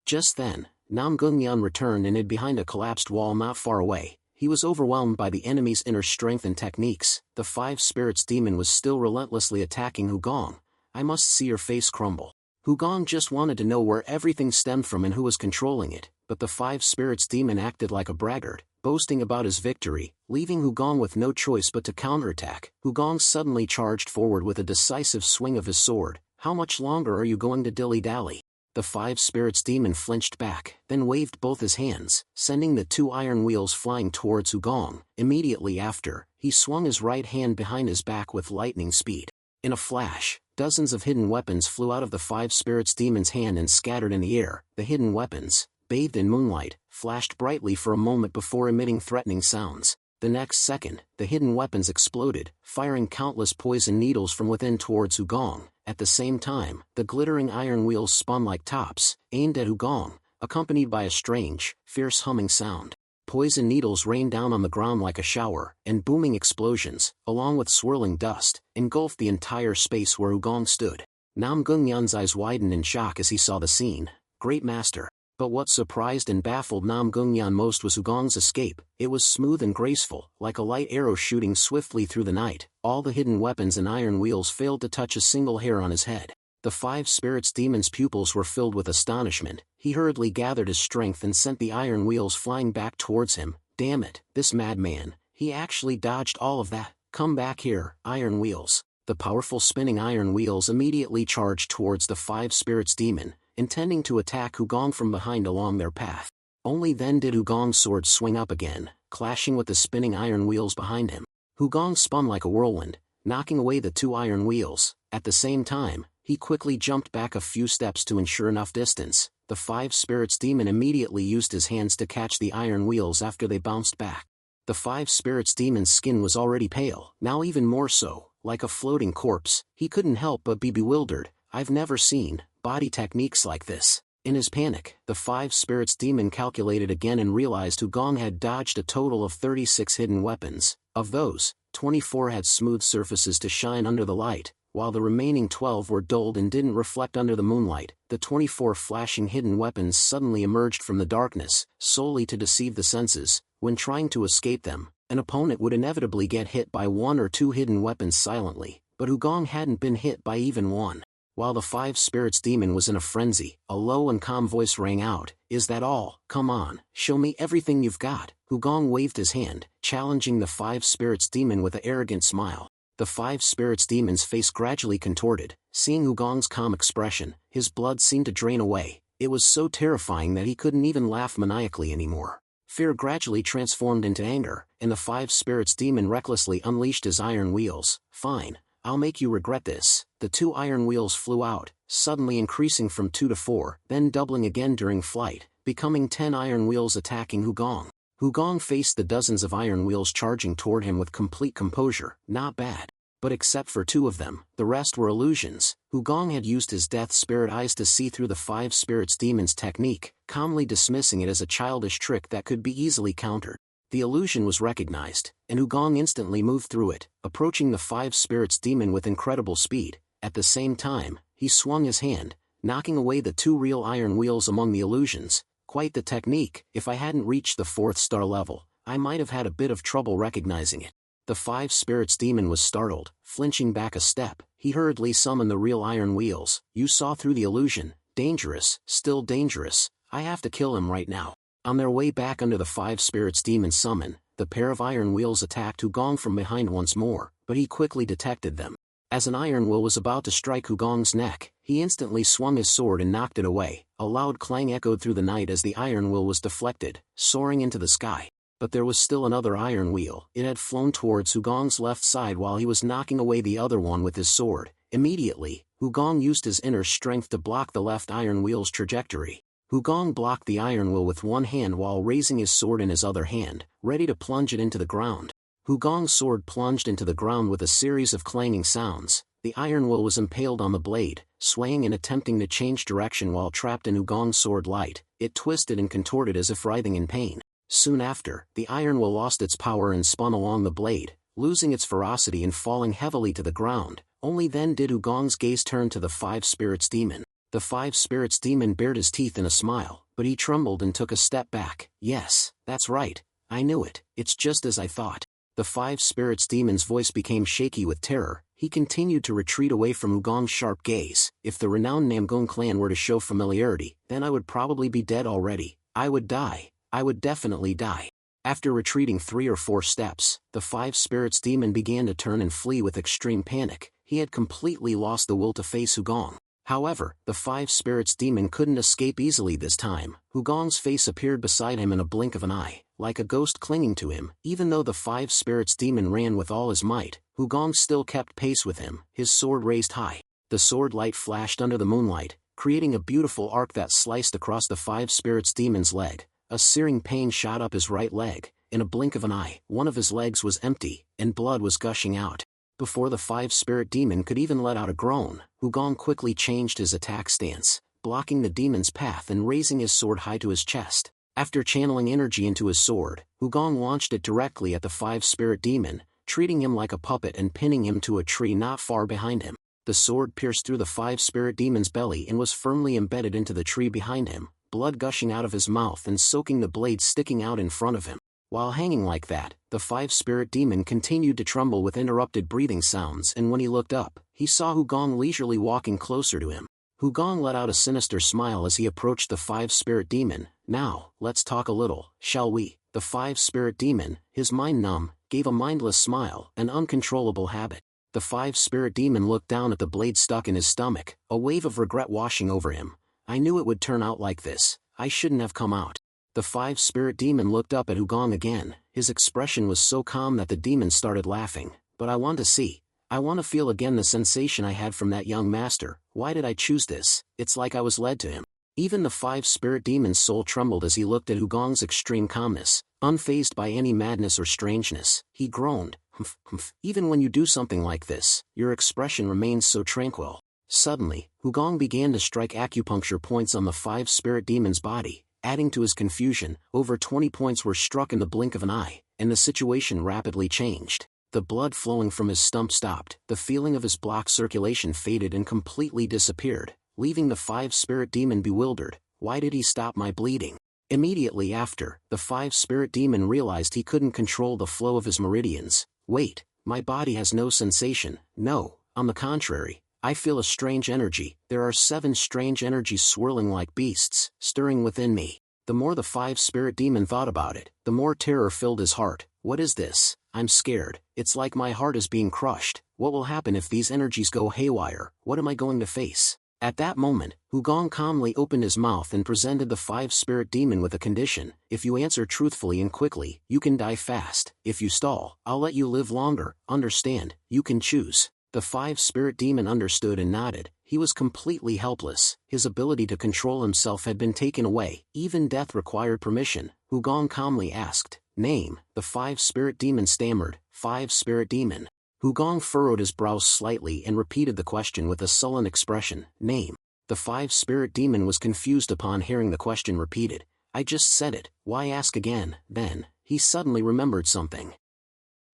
Just then, Nam Gungyan returned and hid behind a collapsed wall not far away. He was overwhelmed by the enemy's inner strength and techniques. The five spirits demon was still relentlessly attacking Hugong. "I must see your face crumble." Hugong just wanted to know where everything stemmed from and who was controlling it, but the five spirits demon acted like a braggart. boasting about his victory, leaving Hugong with no choice but to counterattack. Hugong suddenly charged forward with a decisive swing of his sword. "How much longer are you going to dilly-dally?" The Five Spirits demon flinched back, then waved both his hands, sending the 2 iron wheels flying towards Hugong. Immediately after, he swung his right hand behind his back with lightning speed. In a flash, dozens of hidden weapons flew out of the Five Spirits demon's hand and scattered in the air. The hidden weapons, bathed in moonlight, flashed brightly for a moment before emitting threatening sounds. The next second, the hidden weapons exploded, firing countless poison needles from within towards Hugong. At the same time, the glittering iron wheels spun like tops, aimed at Hugong, accompanied by a strange, fierce humming sound. Poison needles rained down on the ground like a shower, and booming explosions, along with swirling dust, engulfed the entire space where Hugong stood. Nam Gungyan's eyes widened in shock as he saw the scene. Great Master. But what surprised and baffled Nam Gungyan most was Hugong's escape. It was smooth and graceful, like a light arrow shooting swiftly through the night. All the hidden weapons and iron wheels failed to touch a single hair on his head. The Five Spirits demon's pupils were filled with astonishment. He hurriedly gathered his strength and sent the iron wheels flying back towards him. Damn it, this madman, he actually dodged all of that. Come back here, iron wheels. The powerful spinning iron wheels immediately charged towards the Five Spirits demon, intending to attack Hugong from behind along their path. Only then did Hugong's sword swing up again, clashing with the spinning iron wheels behind him. Hugong spun like a whirlwind, knocking away the 2 iron wheels. At the same time, he quickly jumped back a few steps to ensure enough distance. The Five Spirits demon immediately used his hands to catch the iron wheels after they bounced back. The Five Spirits demon's skin was already pale, now even more so, like a floating corpse. He couldn't help but be bewildered. I've never seen body techniques like this. In his panic, the Five Spirits demon calculated again and realized Hugong had dodged a total of 36 hidden weapons. Of those, 24 had smooth surfaces to shine under the light, while the remaining 12 were dulled and didn't reflect under the moonlight. The 24 flashing hidden weapons suddenly emerged from the darkness, solely to deceive the senses. When trying to escape them, an opponent would inevitably get hit by 1 or 2 hidden weapons silently, but Hugong hadn't been hit by even one. While the Five Spirits demon was in a frenzy, a low and calm voice rang out, "Is that all? Come on, show me everything you've got." Hugong waved his hand, challenging the Five Spirits demon with an arrogant smile. The Five Spirits demon's face gradually contorted. Seeing Hugong's calm expression, his blood seemed to drain away. It was so terrifying that he couldn't even laugh maniacally anymore. Fear gradually transformed into anger, and the Five Spirits demon recklessly unleashed his iron wheels. "Fine, I'll make you regret this." The 2 iron wheels flew out, suddenly increasing from 2 to 4, then doubling again during flight, becoming 10 iron wheels attacking Hugong. Hugong faced the dozens of iron wheels charging toward him with complete composure. Not bad. But except for 2 of them, the rest were illusions. Hugong had used his death spirit eyes to see through the Five Spirits demon's technique, calmly dismissing it as a childish trick that could be easily countered. The illusion was recognized, and Hugong instantly moved through it, approaching the Five Spirits demon with incredible speed. At the same time, he swung his hand, knocking away the 2 real iron wheels among the illusions. Quite the technique. If I hadn't reached the 4th star level, I might have had a bit of trouble recognizing it. The Five Spirits demon was startled, flinching back a step. He hurriedly summoned the real iron wheels. "You saw through the illusion. Dangerous, still dangerous. I have to kill him right now." On their way back under the Five Spirits demon's summon, the pair of iron wheels attacked Hugong from behind once more, but he quickly detected them. As an iron wheel was about to strike Hugong's neck, he instantly swung his sword and knocked it away. A loud clang echoed through the night as the iron wheel was deflected, soaring into the sky. But there was still another iron wheel. It had flown towards Hugong's left side while he was knocking away the other one with his sword. Immediately, Hugong used his inner strength to block the left iron wheel's trajectory. Hugong blocked the iron wheel with one hand while raising his sword in his other hand, ready to plunge it into the ground. Hugong's sword plunged into the ground with a series of clanging sounds. The iron wheel was impaled on the blade, swaying and attempting to change direction while trapped in Hugong's sword light. It twisted and contorted as if writhing in pain. Soon after, the iron wheel lost its power and spun along the blade, losing its ferocity and falling heavily to the ground. Only then did Hugong's gaze turn to the Five Spirits demon. The Five Spirits demon bared his teeth in a smile, but he trembled and took a step back. "Yes, that's right. I knew it. It's just as I thought." The Five Spirits demon's voice became shaky with terror. He continued to retreat away from Hugong's sharp gaze. "If the renowned Namgung clan were to show familiarity, then I would probably be dead already. I would die. I would definitely die." After retreating 3 or 4 steps, the 5 spirits demon began to turn and flee with extreme panic. He had completely lost the will to face Hugong. However, the 5 spirits demon couldn't escape easily this time. Hugong's face appeared beside him in a blink of an eye, like a ghost clinging to him. Even though the 5 spirits demon ran with all his might, Hugong still kept pace with him, his sword raised high. The sword light flashed under the moonlight, creating a beautiful arc that sliced across the 5 spirits demon's leg. A searing pain shot up his right leg. In a blink of an eye, one of his legs was empty, and blood was gushing out. Before the 5 spirit demon could even let out a groan, Hugong quickly changed his attack stance, blocking the demon's path and raising his sword high to his chest. After channeling energy into his sword, Hugong launched it directly at the 5 spirit demon, treating him like a puppet and pinning him to a tree not far behind him. The sword pierced through the 5 spirit demon's belly and was firmly embedded into the tree behind him, blood gushing out of his mouth and soaking the blade sticking out in front of him. While hanging like that, the 5 spirit demon continued to tremble with interrupted breathing sounds, and when he looked up, he saw Hugong leisurely walking closer to him. Hugong let out a sinister smile as he approached the 5 spirit demon. "Now, let's talk a little, shall we?" The 5 spirit demon, his mind numb, gave a mindless smile, an uncontrollable habit. The 5 spirit demon looked down at the blade stuck in his stomach, a wave of regret washing over him. "I knew it would turn out like this. I shouldn't have come out." The 5 spirit demon looked up at Hugong again. His expression was so calm that the demon started laughing. "But I want to see. I want to feel again the sensation I had from that young master. Why did I choose this? It's like I was led to him." Even the 5 spirit demon's soul trembled as he looked at Hugong's extreme calmness, unfazed by any madness or strangeness. He groaned, "Humph, humph. Even when you do something like this, your expression remains so tranquil." Suddenly, Hugong began to strike acupuncture points on the 5 spirit demon's body. Adding to his confusion, over 20 points were struck in the blink of an eye, and the situation rapidly changed. The blood flowing from his stump stopped, the feeling of his blocked circulation faded and completely disappeared, leaving the 5 spirit demon bewildered. "Why did he stop my bleeding?" Immediately after, the 5 spirit demon realized he couldn't control the flow of his meridians. "Wait, my body has no sensation." "No, on the contrary. I feel a strange energy. There are 7 strange energies swirling like beasts, stirring within me." The more the 5 spirit demon thought about it, the more terror filled his heart. "What is this? I'm scared. It's like my heart is being crushed. What will happen if these energies go haywire? What am I going to face?" At that moment, Hugong calmly opened his mouth and presented the 5 spirit demon with a condition. "If you answer truthfully and quickly, you can die fast. If you stall, I'll let you live longer. Understand? You can choose." The 5 spirit demon understood and nodded. He was completely helpless. His ability to control himself had been taken away. Even death required permission. Hugong calmly asked, "Name." The 5 spirit demon stammered, "5 spirit demon." Hugong furrowed his brows slightly and repeated the question with a sullen expression, "Name." The 5 spirit demon was confused upon hearing the question repeated. "I just said it, why ask again?" Then, he suddenly remembered something.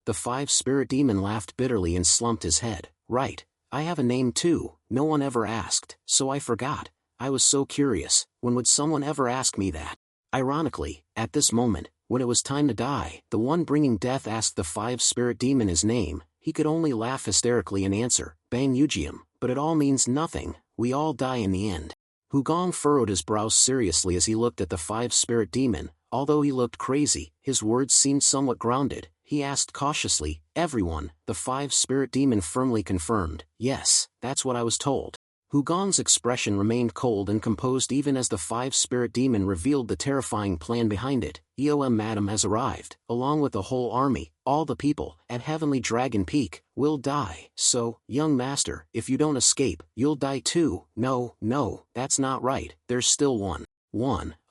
The 5 spirit demon laughed bitterly and slumped his head. "Right, I have a name too. No one ever asked, so I forgot. I was so curious, when would someone ever ask me that?" Ironically, at this moment, when it was time to die, the one bringing death asked the 5 spirit demon his name. He could only laugh hysterically and answer, "Bang Yujium," but it all means nothing. We all die in the end. Hugong furrowed his brows seriously as he looked at the 5 spirit demon. Although he looked crazy, his words seemed somewhat grounded. He asked cautiously, "Everyone?" The 5 spirit demon firmly confirmed, "Yes, that's what I was told." Hugong's expression remained cold and composed even as the 5 spirit demon revealed the terrifying plan behind it. "EOM Madam has arrived, along with the whole army. All the people, at Heavenly Dragon Peak, will die. So, young master, if you don't escape, you'll die too." "No, no, that's not right. There's still one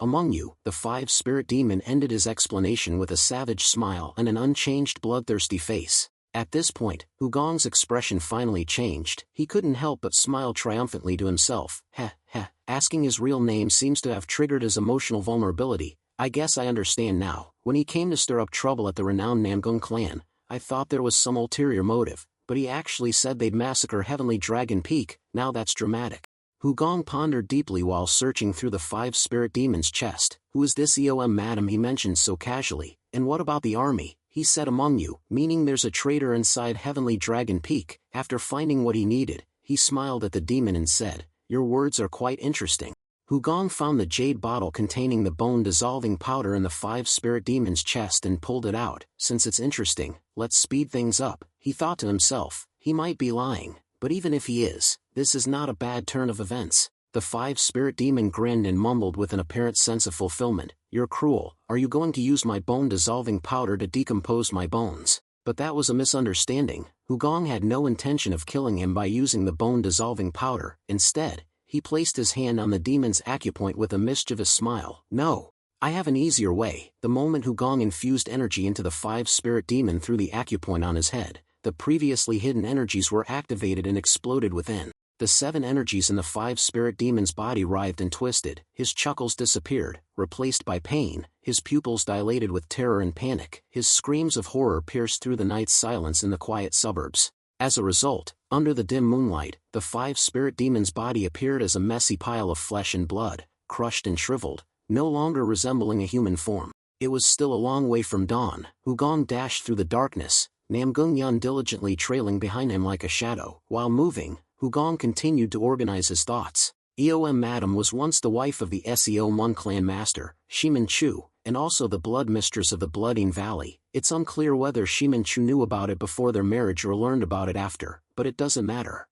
among you." The 5 spirit demon ended his explanation with a savage smile and an unchanged bloodthirsty face. At this point, Hugong's expression finally changed. He couldn't help but smile triumphantly to himself. Heh, heh, asking his real name seems to have triggered his emotional vulnerability. I guess I understand now. When he came to stir up trouble at the renowned Namgung clan, I thought there was some ulterior motive, but he actually said they'd massacre Heavenly Dragon Peak. Now that's dramatic. Hugong pondered deeply while searching through the 5 spirit demon's chest. Who is this EOM Madam he mentioned so casually? And what about the army? He said among you, meaning there's a traitor inside Heavenly Dragon Peak. After finding what he needed, he smiled at the demon and said, "Your words are quite interesting. Hugong found the jade bottle containing the bone-dissolving powder in the 5 spirit demon's chest and pulled it out. Since it's interesting, let's speed things up, he thought to himself. He might be lying, but even if he is, this is not a bad turn of events. The 5 spirit demon grinned and mumbled with an apparent sense of fulfillment. You're cruel. Are you going to use my bone-dissolving powder to decompose my bones? But that was a misunderstanding. Hugong had no intention of killing him by using the bone-dissolving powder. Instead, he placed his hand on the demon's acupoint with a mischievous smile. No. I have an easier way. The moment Hugong infused energy into the 5 spirit demon through the acupoint on his head, the previously hidden energies were activated and exploded within. The 7 energies in the 5 spirit demon's body writhed and twisted. His chuckles disappeared, replaced by pain. His pupils dilated with terror and panic. His screams of horror pierced through the night's silence in the quiet suburbs. As a result, under the dim moonlight, the 5 spirit demon's body appeared as a messy pile of flesh and blood, crushed and shriveled, no longer resembling a human form. It was still a long way from dawn. Hugong dashed through the darkness, Namgung-yun diligently trailing behind him like a shadow. While moving, Hugong continued to organize his thoughts. Eom Madam was once the wife of the Seo Mun clan master, Shimin Chu, and also the blood mistress of the Blooding Valley. It's unclear whether Shimin Chu knew about it before their marriage or learned about it after, but it doesn't matter.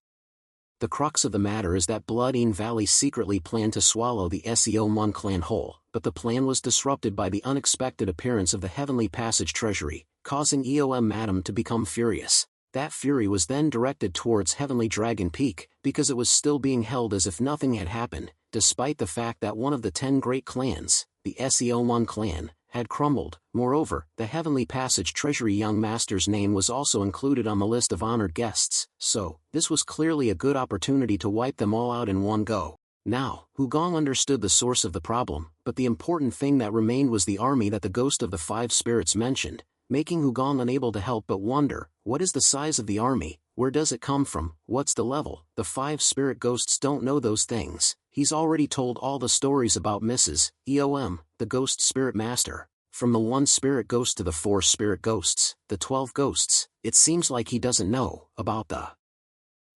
The crux of the matter is that Blooding Valley secretly planned to swallow the Seo Mun clan whole, but the plan was disrupted by the unexpected appearance of the Heavenly Passage treasury, causing Eom Madam to become furious. That fury was then directed towards Heavenly Dragon Peak, because it was still being held as if nothing had happened, despite the fact that one of the 10 great clans, the Seo Mun clan, had crumbled. Moreover, the Heavenly Passage Treasury young master's name was also included on the list of honored guests, so, this was clearly a good opportunity to wipe them all out in one go. Now, Hugong understood the source of the problem, but the important thing that remained was the army that the ghost of the 5 spirits mentioned, making Hugong unable to help but wonder, what is the size of the army, where does it come from, what's the level? The 5 spirit ghosts don't know those things. He's already told all the stories about Mrs. Eom, the ghost spirit master. From the 1 spirit ghost to the 4 spirit ghosts, the 12 ghosts, it seems like he doesn't know about the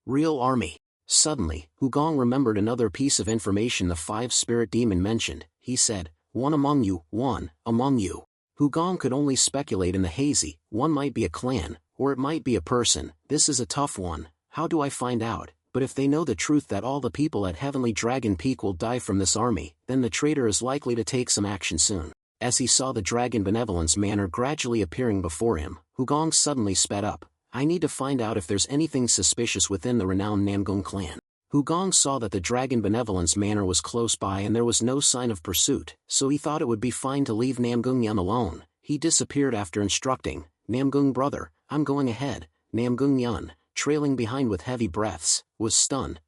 real army. Suddenly, Hugong remembered another piece of information the 5 spirit demon mentioned. He said, one among you. Hugong could only speculate in the hazy. One might be a clan, or it might be a person. This is a tough one. How do I find out? But if they know the truth that all the people at Heavenly Dragon Peak will die from this army, then the traitor is likely to take some action soon. As he saw the Dragon Benevolence Manor gradually appearing before him, Hugong suddenly sped up. I need to find out if there's anything suspicious within the renowned Namgung clan. Hugong saw that the Dragon Benevolence Manor was close by and there was no sign of pursuit, so he thought it would be fine to leave Namgung-yun alone. He disappeared after instructing, Namgung brother, I'm going ahead. Namgung-yun, trailing behind with heavy breaths, was stunned.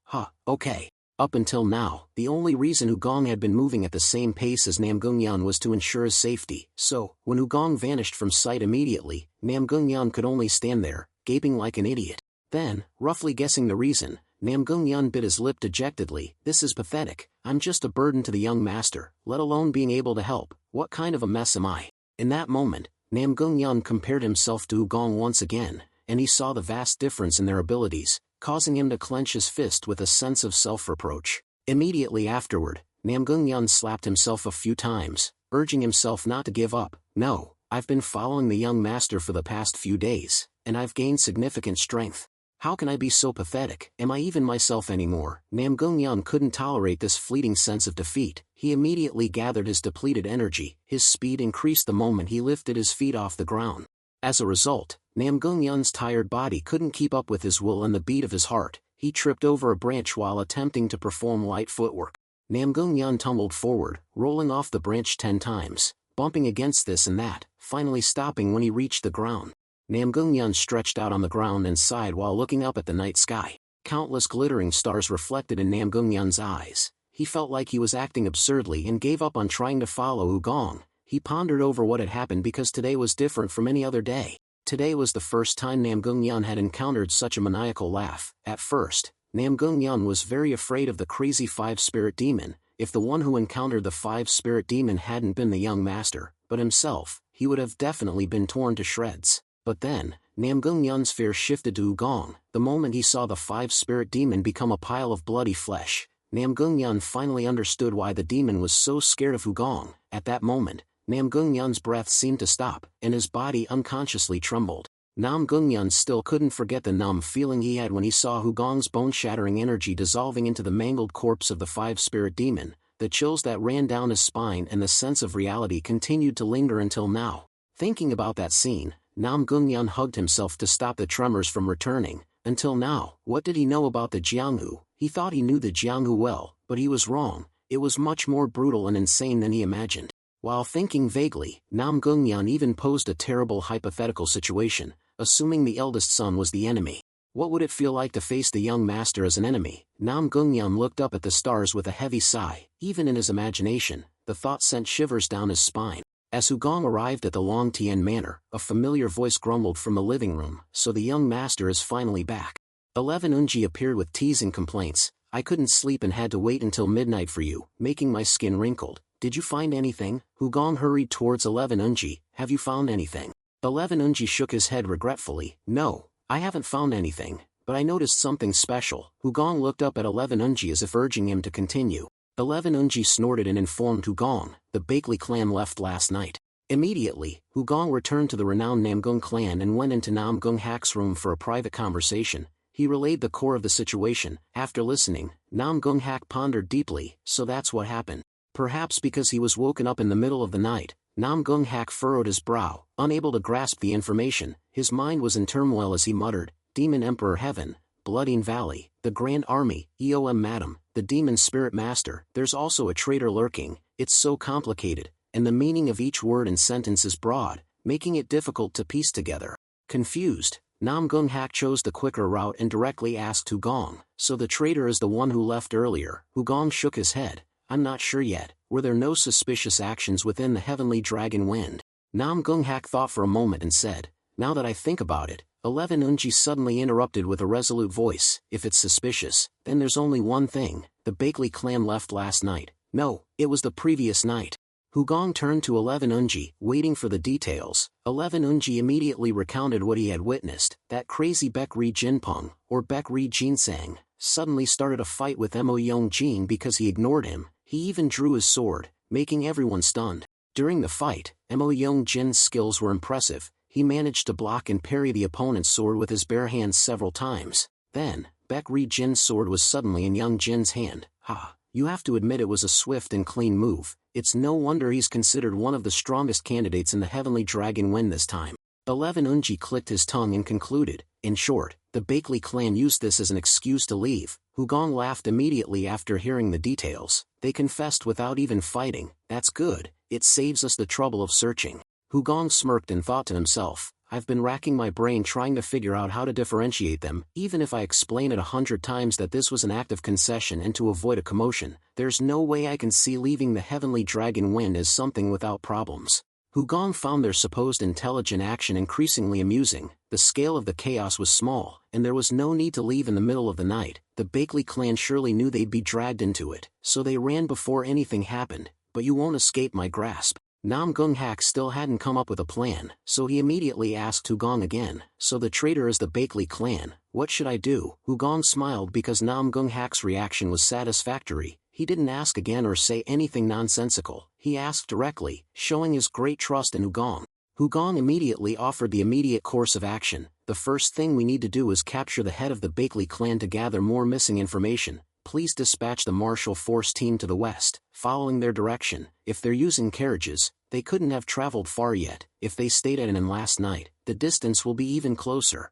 Okay. Up until now, the only reason Hugong had been moving at the same pace as Namgung-yun was to ensure his safety, so, when Hugong vanished from sight immediately, Namgung-yun could only stand there, gaping like an idiot. Then, roughly guessing the reason, Namgung-yun bit his lip dejectedly. This is pathetic. I'm just a burden to the young master, let alone being able to help. What kind of a mess am I? In that moment, Namgung-yun compared himself to Hugong once again, and he saw the vast difference in their abilities, causing him to clench his fist with a sense of self-reproach. Immediately afterward, Namgung-yun slapped himself a few times, urging himself not to give up. No, I've been following the young master for the past few days, and I've gained significant strength. How can I be so pathetic? Am I even myself anymore? Namgung-yun couldn't tolerate this fleeting sense of defeat. He immediately gathered his depleted energy. His speed increased the moment he lifted his feet off the ground. As a result, Namgung-yun's tired body couldn't keep up with his will and the beat of his heart. He tripped over a branch while attempting to perform light footwork. Namgung-yun tumbled forward, rolling off the branch 10 times, bumping against this and that, finally stopping when he reached the ground. Namgung-yun stretched out on the ground and sighed while looking up at the night sky. Countless glittering stars reflected in Namgung-yun's eyes. He felt like he was acting absurdly and gave up on trying to follow Hugong. He pondered over what had happened because today was different from any other day. Today was the first time Namgung-yun had encountered such a maniacal laugh. At first, Namgung-yun was very afraid of the crazy 5-spirit demon. If the one who encountered the 5-spirit demon hadn't been the young master, but himself, he would have definitely been torn to shreds. But then, Namgung-yun's fear shifted to Hugong. The moment he saw the 5-spirit demon become a pile of bloody flesh, Namgung-yun finally understood why the demon was so scared of Hugong. At that moment, Namgung-yun's breath seemed to stop, and his body unconsciously trembled. Namgung-yun still couldn't forget the numb feeling he had when he saw Hugong's bone-shattering energy dissolving into the mangled corpse of the five-spirit demon. The chills that ran down his spine and the sense of reality continued to linger until now. Thinking about that scene, Namgung-yun hugged himself to stop the tremors from returning. Until now, what did he know about the Jianghu? He thought he knew the Jianghu well, but he was wrong. It was much more brutal and insane than he imagined. While thinking vaguely, Namgung-yun even posed a terrible hypothetical situation, assuming the eldest son was the enemy. What would it feel like to face the young master as an enemy? Namgung-yun looked up at the stars with a heavy sigh. Even in his imagination, the thought sent shivers down his spine. As Hugong arrived at the Long Tian Manor, a familiar voice grumbled from the living room, "So the young master is finally back." 11 Unji appeared with teasing complaints. "I couldn't sleep and had to wait until midnight for you, making my skin wrinkled. Did you find anything?" Hugong hurried towards 11 Unji. "Have you found anything?" 11 Unji shook his head regretfully. "No, I haven't found anything, but I noticed something special." Hugong looked up at 11 Unji as if urging him to continue. 11 Unji snorted and informed Hugong, "The Bakley clan left last night." Immediately, Hugong returned to the renowned Namgung clan and went into Namgung Hak's room for a private conversation. He relayed the core of the situation. After listening, Namgung Hak pondered deeply. So that's what happened. Perhaps because he was woken up in the middle of the night, Namgung Hak furrowed his brow, unable to grasp the information. His mind was in turmoil as he muttered, "Demon Emperor Heaven, Bloodine Valley, the Grand Army, EOM Madam, the Demon Spirit Master. There's also a traitor lurking. It's so complicated, and the meaning of each word and sentence is broad, making it difficult to piece together." Confused, Namgung Hak chose the quicker route and directly asked Hugong, "So the traitor is the one who left earlier?" Hugong shook his head. "I'm not sure yet. Were there no suspicious actions within the Heavenly Dragon Wind?" Namgung Hak thought for a moment and said, "Now that I think about it." 11 Unji suddenly interrupted with a resolute voice, "If it's suspicious, then there's only one thing. The Bakley clan left last night." "No, it was the previous night." Hugong turned to 11 Unji, waiting for the details. 11 Unji immediately recounted what he had witnessed. That crazy Baekri Jinpeng, or Baekri Jinsang, suddenly started a fight with Mo Yongjin because he ignored him. He even drew his sword, making everyone stunned. During the fight, Mo Yongjin's skills were impressive. He managed to block and parry the opponent's sword with his bare hands several times. Then, Baekri Jin's sword was suddenly in Young Jin's hand. You have to admit it was a swift and clean move. It's no wonder he's considered one of the strongest candidates in the Heavenly Dragon Wind this time. 11 Unji clicked his tongue and concluded, "In short, the Bakley clan used this as an excuse to leave." Hugong laughed immediately after hearing the details. "They confessed without even fighting. That's good. It saves us the trouble of searching." Hugong smirked and thought to himself, "I've been racking my brain trying to figure out how to differentiate them. Even if I explain it 100 times that this was an act of concession and to avoid a commotion, there's no way I can see leaving the Heavenly Dragon Wind as something without problems." Hugong found their supposed intelligent action increasingly amusing. The scale of the chaos was small, and there was no need to leave in the middle of the night. The Bakley clan surely knew they'd be dragged into it, so they ran before anything happened. "But you won't escape my grasp." Namgung Hak still hadn't come up with a plan, so he immediately asked Hugong again, "So the traitor is the Bakley clan. What should I do?" Hugong smiled because Namgung Hak's reaction was satisfactory. He didn't ask again or say anything nonsensical. He asked directly, showing his great trust in Hugong. Hugong immediately offered the immediate course of action. "The first thing we need to do is capture the head of the Bakley clan to gather more missing information. Please dispatch the martial force team to the west, following their direction. If they're using carriages, they couldn't have traveled far yet. If they stayed at an inn last night, the distance will be even closer."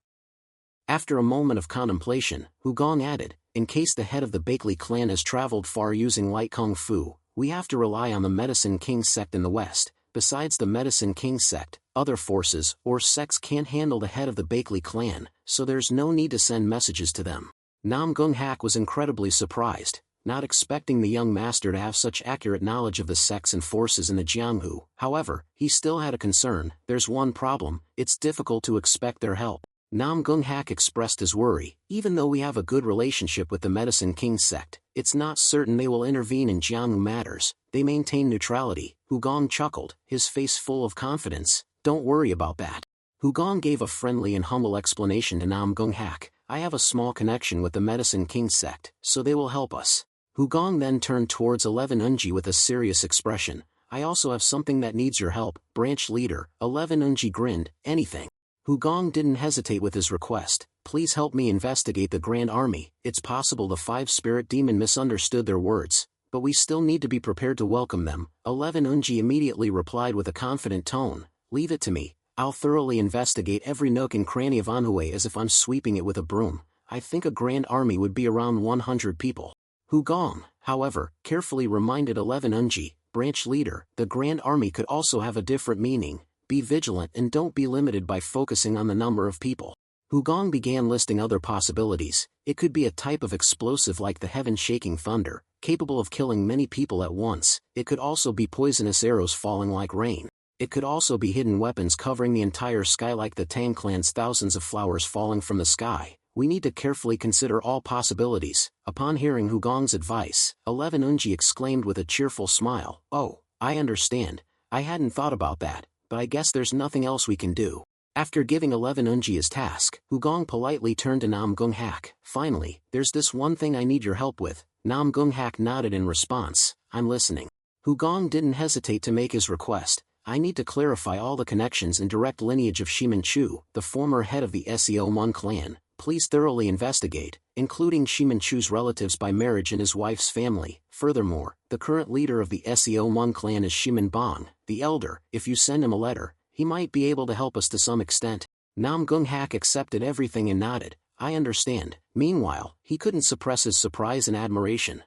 After a moment of contemplation, Hugong added, "In case the head of the Bakley clan has traveled far using light kung fu, we have to rely on the Medicine King sect in the west. Besides the Medicine King sect, other forces or sects can't handle the head of the Bakley clan, so there's no need to send messages to them." Namgung Hak was incredibly surprised, not expecting the young master to have such accurate knowledge of the sects and forces in the Jianghu. However, he still had a concern. "There's one problem, it's difficult to expect their help." Namgung Hak expressed his worry. "Even though we have a good relationship with the Medicine King sect, it's not certain they will intervene in Jianghu matters. They maintain neutrality." Hugong chuckled, his face full of confidence. "Don't worry about that." Hugong gave a friendly and humble explanation to Namgung Hak. "I have a small connection with the Medicine King sect, so they will help us." Hugong then turned towards 11 Unji with a serious expression. I also have something that needs your help, branch leader. 11 Unji grinned, anything. Hugong didn't hesitate with his request. Please help me investigate the Grand Army. It's possible the 5 spirit demon misunderstood their words, but we still need to be prepared to welcome them. 11 Unji immediately replied with a confident tone. Leave it to me. I'll thoroughly investigate every nook and cranny of Manhwa as if I'm sweeping it with a broom. I think a Grand Army would be around 100 people. Hugong, however, carefully reminded 11 Unji, branch leader, the Grand Army could also have a different meaning. Be vigilant and don't be limited by focusing on the number of people. Hugong began listing other possibilities. It could be a type of explosive like the heaven-shaking thunder, capable of killing many people at once. It could also be poisonous arrows falling like rain. It could also be hidden weapons covering the entire sky like the Tang clan's thousands of flowers falling from the sky. We need to carefully consider all possibilities. Upon hearing Hugong's advice, 11 Unji exclaimed with a cheerful smile. Oh, I understand. I hadn't thought about that, but I guess there's nothing else we can do. After giving 11 Unji his task, Hugong politely turned to Nam Gung Hak. Finally, there's this one thing I need your help with. Nam Gung Hak nodded in response. I'm listening. Hugong didn't hesitate to make his request. I need to clarify all the connections and direct lineage of Shimin Chu, the former head of the Seo clan. Please thoroughly investigate, including Shimin Chu's relatives by marriage and his wife's family. Furthermore, the current leader of the Seo clan is Shimin Bong, the elder. If you send him a letter, he might be able to help us to some extent. Nam Gung Hak accepted everything and nodded. I understand. Meanwhile, he couldn't suppress his surprise and admiration.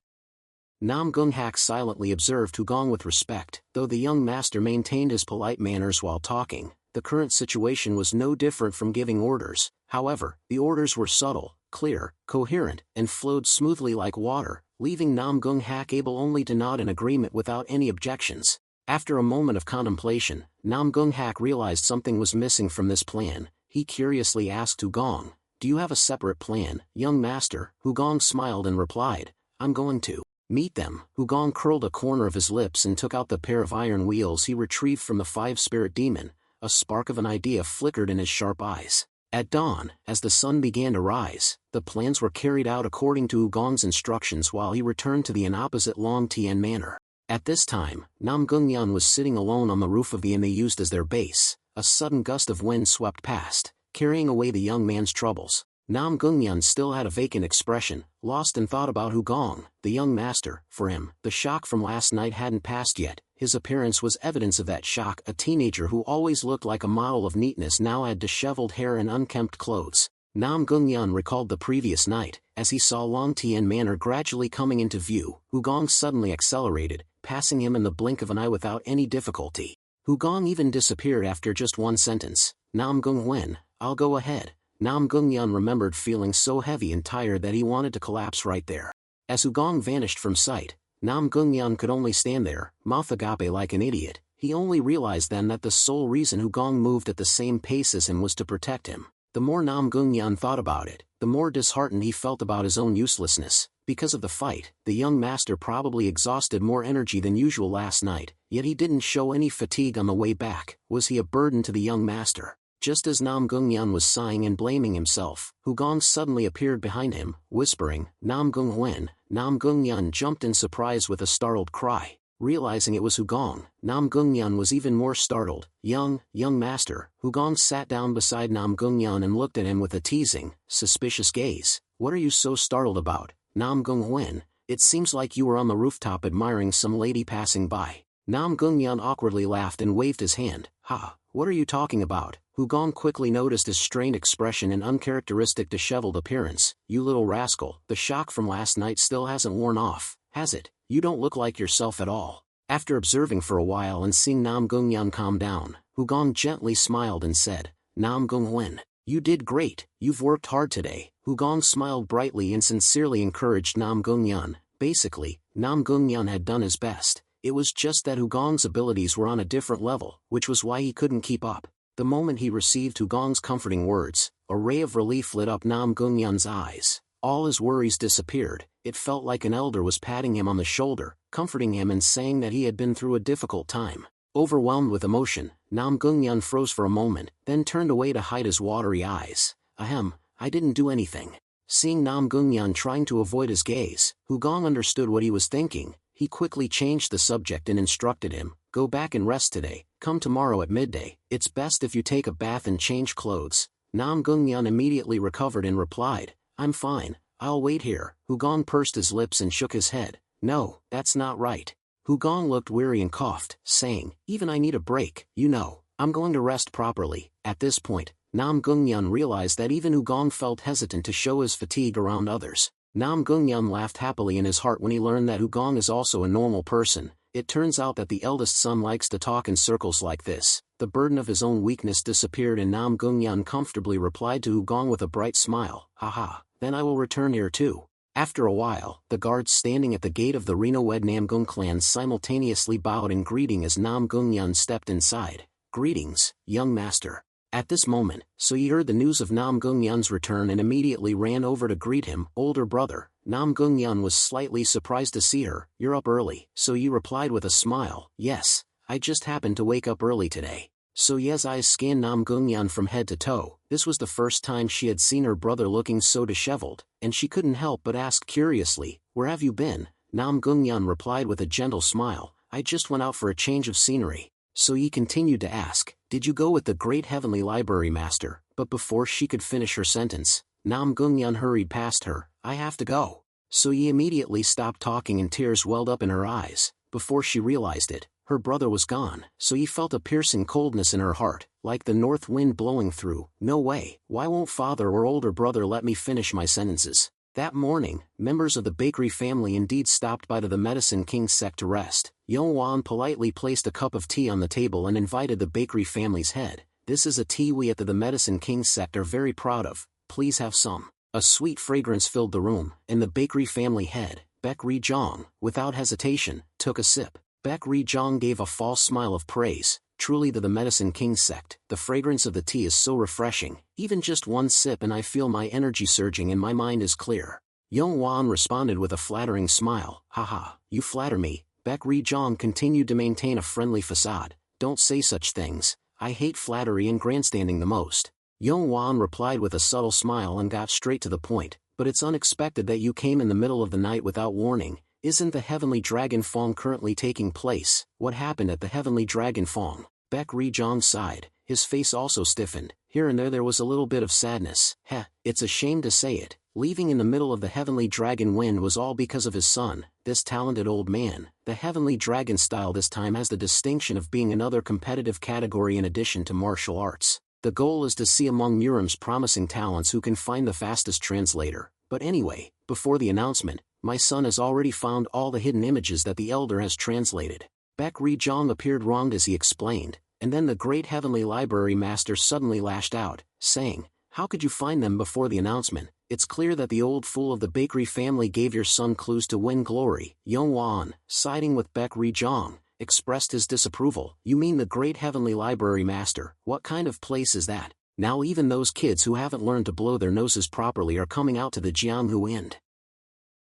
Nam Gung Hak silently observed Hugong with respect. Though the young master maintained his polite manners while talking, the current situation was no different from giving orders. However, the orders were subtle, clear, coherent, and flowed smoothly like water, leaving Nam Gung Hak able only to nod in agreement without any objections. After a moment of contemplation, Nam Gung Hak realized something was missing from this plan. He curiously asked Hugong, do you have a separate plan, young master? Hugong smiled and replied, I'm going to meet them. Hugong curled a corner of his lips and took out the pair of iron wheels he retrieved from the 5-spirit demon. A spark of an idea flickered in his sharp eyes. At dawn, as the sun began to rise, the plans were carried out according to Hugong's instructions while he returned to the opposite Long Tien Manor. At this time, Nam Gung Yan was sitting alone on the roof of the inn they used as their base. A sudden gust of wind swept past, carrying away the young man's troubles. Nam Gung Yan still had a vacant expression, lost in thought about Hugong, the young master. For him, the shock from last night hadn't passed yet. His appearance was evidence of that shock. A teenager who always looked like a model of neatness now had disheveled hair and unkempt clothes. Nam Gung Yan recalled the previous night. As he saw Long Tien Manor gradually coming into view, Hugong suddenly accelerated, passing him in the blink of an eye without any difficulty. Hugong even disappeared after just one sentence. Nam Gung Wen, I'll go ahead. Nam Gung Yan remembered feeling so heavy and tired that he wanted to collapse right there. As Hugong vanished from sight, Nam Gung Yan could only stand there, mouth agape like an idiot. He only realized then that the sole reason Hugong moved at the same pace as him was to protect him. The more Nam Gung Yan thought about it, the more disheartened he felt about his own uselessness. Because of the fight, the young master probably exhausted more energy than usual last night, yet he didn't show any fatigue on the way back. Was he a burden to the young master? Just as Nam Gung Yan was sighing and blaming himself, Hugong suddenly appeared behind him, whispering, Nam Gung Wen. Nam Gung Yan jumped in surprise with a startled cry. Realizing it was Hugong, Nam Gung Yan was even more startled. Young master. Hugong sat down beside Nam Gung Yan and looked at him with a teasing, suspicious gaze. What are you so startled about, Nam Gung Wen? It seems like you were on the rooftop admiring some lady passing by. Nam Gung Yan awkwardly laughed and waved his hand. Ha, what are you talking about? Hugong quickly noticed his strained expression and uncharacteristic disheveled appearance. You little rascal, the shock from last night still hasn't worn off, has it? You don't look like yourself at all. After observing for a while and seeing Nam Gung Yan calm down, Hugong gently smiled and said, Nam Gung Wen, you did great, you've worked hard today. Hugong smiled brightly and sincerely encouraged Nam Gung Yan. Basically, Nam Gung Yan had done his best. It was just that Hugong's abilities were on a different level, which was why he couldn't keep up. The moment he received Hugong's comforting words, a ray of relief lit up Nam Gung Yan's eyes. All his worries disappeared. It felt like an elder was patting him on the shoulder, comforting him and saying that he had been through a difficult time. Overwhelmed with emotion, Nam Gung Yan froze for a moment, then turned away to hide his watery eyes. Ahem, I didn't do anything. Seeing Nam Gungnyeon trying to avoid his gaze, Hugong understood what he was thinking. He quickly changed the subject and instructed him, "Go back and rest today, come tomorrow at midday, it's best if you take a bath and change clothes." Nam Gungnyeon immediately recovered and replied, "I'm fine, I'll wait here." Hugong pursed his lips and shook his head. "No, that's not right." Hugong looked weary and coughed, saying, "Even I need a break, you know, I'm going to rest properly." At this point, Nam Gungnyeon realized that even Hugong felt hesitant to show his fatigue around others. Nam Gungnyeon laughed happily in his heart when he learned that Hugong is also a normal person. It turns out that the eldest son likes to talk in circles like this. The burden of his own weakness disappeared and Nam Gungnyeon comfortably replied to Hugong with a bright smile, "Haha, then I will return here too." After a while, the guards standing at the gate of the Reno-Wed Namgung clan simultaneously bowed in greeting as Nam Gungnyeon stepped inside. "Greetings, young master." At this moment, Sui heard the news of Nam Gungnyeon's return and immediately ran over to greet him. "Older brother." Nam Gungnyeon was slightly surprised to see her. "You're up early." Sui replied with a smile, "Yes, I just happened to wake up early today." Sui's eyes scanned Nam Gungnyeon from head to toe. This was the first time she had seen her brother looking so disheveled, and she couldn't help but ask curiously, "Where have you been?" Nam Gungnyeon replied with a gentle smile, "I just went out for a change of scenery." Sui continued to ask, "Did you go with the great heavenly library master?" But before she could finish her sentence, Nam Gungnyeon hurried past her. "I have to go." Sui immediately stopped talking and tears welled up in her eyes. Before she realized it, her brother was gone. Sui felt a piercing coldness in her heart, like the north wind blowing through. "No way, why won't father or older brother let me finish my sentences?" That morning, members of the bakery family indeed stopped by to the Medicine King's sect to rest. Yong-Wan politely placed a cup of tea on the table and invited the bakery family's head. "This is a tea we at the Medicine King's sect are very proud of, please have some." A sweet fragrance filled the room, and the bakery family head, Baek Ri-jong, without hesitation, took a sip. Baek Ri-jong gave a false smile of praise. "Truly the Medicine King's sect, the fragrance of the tea is so refreshing, even just one sip and I feel my energy surging and my mind is clear." Yong-Wan responded with a flattering smile, "Haha, you flatter me." Baek Ri-jong continued to maintain a friendly facade. "Don't say such things, I hate flattery and grandstanding the most." Yong-Wan replied with a subtle smile and got straight to the point, "But it's unexpected that you came in the middle of the night without warning. Isn't the Heavenly Dragon Fong currently taking place? What happened at the Heavenly Dragon Fong?" Baek Ri-jong sighed, his face also stiffened. Here and there was a little bit of sadness. It's a shame to say it, leaving in the middle of the Heavenly Dragon Wind was all because of his son, this talented old man. The Heavenly Dragon style this time has the distinction of being another competitive category in addition to martial arts. The goal is to see among Murim's promising talents who can find the fastest translator. But anyway, before the announcement, my son has already found all the hidden images that the elder has translated. Baek Ri-jong appeared wronged as he explained, and then the great heavenly library master suddenly lashed out, saying, "How could you find them before the announcement? It's clear that the old fool of the bakery family gave your son clues to win glory." Yong-Wan, siding with Baek Ri-jong, expressed his disapproval. "You mean the great heavenly library master? What kind of place is that? Now even those kids who haven't learned to blow their noses properly are coming out to the Jianghu Ind.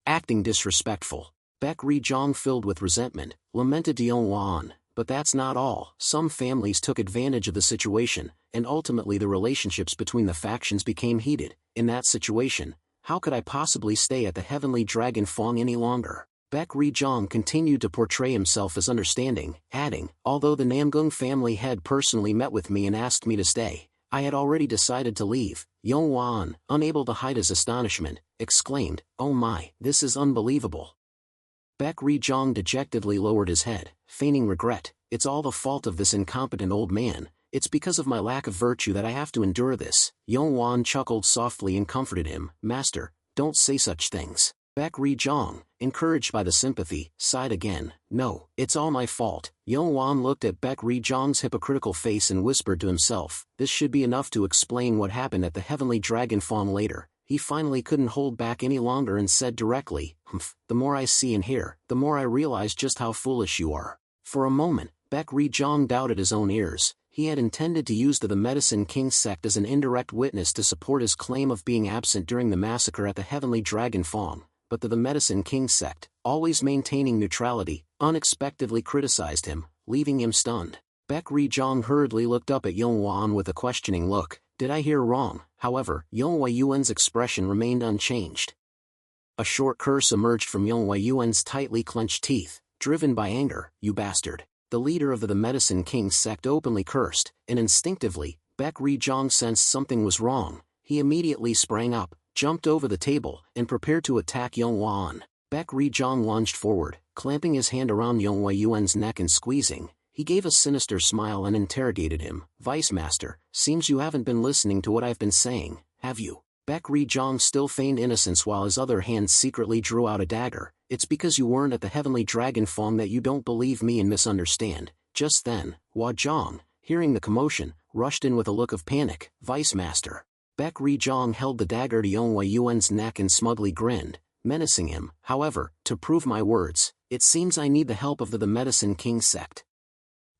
Acting disrespectful." Baek Ri-jong, filled with resentment, lamented to Yong-Wan, "But that's not all. Some families took advantage of the situation, and ultimately the relationships between the factions became heated. In that situation, how could I possibly stay at the Heavenly Dragon Fong any longer?" Baek Ri-jong continued to portray himself as understanding, adding, "Although the Namgung family head personally met with me and asked me to stay, I had already decided to leave." Yong-Wan, unable to hide his astonishment, exclaimed, "Oh my, this is unbelievable." Baek Ri-jong dejectedly lowered his head, feigning regret. "It's all the fault of this incompetent old man. It's because of my lack of virtue that I have to endure this." Yong-Wan chuckled softly and comforted him. "Master, don't say such things." Baek Ri-jong, encouraged by the sympathy, sighed again. "No, it's all my fault." Yong-Wan looked at Baek Ri-jong's hypocritical face and whispered to himself, "This should be enough to explain what happened at the Heavenly Dragon Fong later." He finally couldn't hold back any longer and said directly, "The more I see and hear, the more I realize just how foolish you are." For a moment, Baek Ri-jong doubted his own ears. He had intended to use the Medicine King's sect as an indirect witness to support his claim of being absent during the massacre at the Heavenly Dragon Fong, but the Medicine King's sect, always maintaining neutrality, unexpectedly criticized him, leaving him stunned. Baek Ri-jong hurriedly looked up at Yong-Wan with a questioning look. did I hear wrong? However, Yong Wei Yuan's expression remained unchanged. A short curse emerged from Yong Wei Yuan's tightly clenched teeth, driven by anger. You bastard. The leader of the Medicine King sect openly cursed, and instinctively, Baek Ri-jong sensed something was wrong. He immediately sprang up, jumped over the table, and prepared to attack Yong Wan. Baek Ri-jong lunged forward, clamping his hand around Yong Wei Yuan's neck and squeezing. He gave a sinister smile and interrogated him. Vice Master, seems you haven't been listening to what I've been saying, have you? Baek Ri-jong still feigned innocence while his other hand secretly drew out a dagger. It's because you weren't at the Heavenly Dragon Fong that you don't believe me and misunderstand. Just then, Hua Zhang, hearing the commotion, rushed in with a look of panic. Vice Master. Baek Ri-jong held the dagger to Yong Wei Yuan's neck and smugly grinned, menacing him. However, to prove my words, it seems I need the help of the Medicine King sect.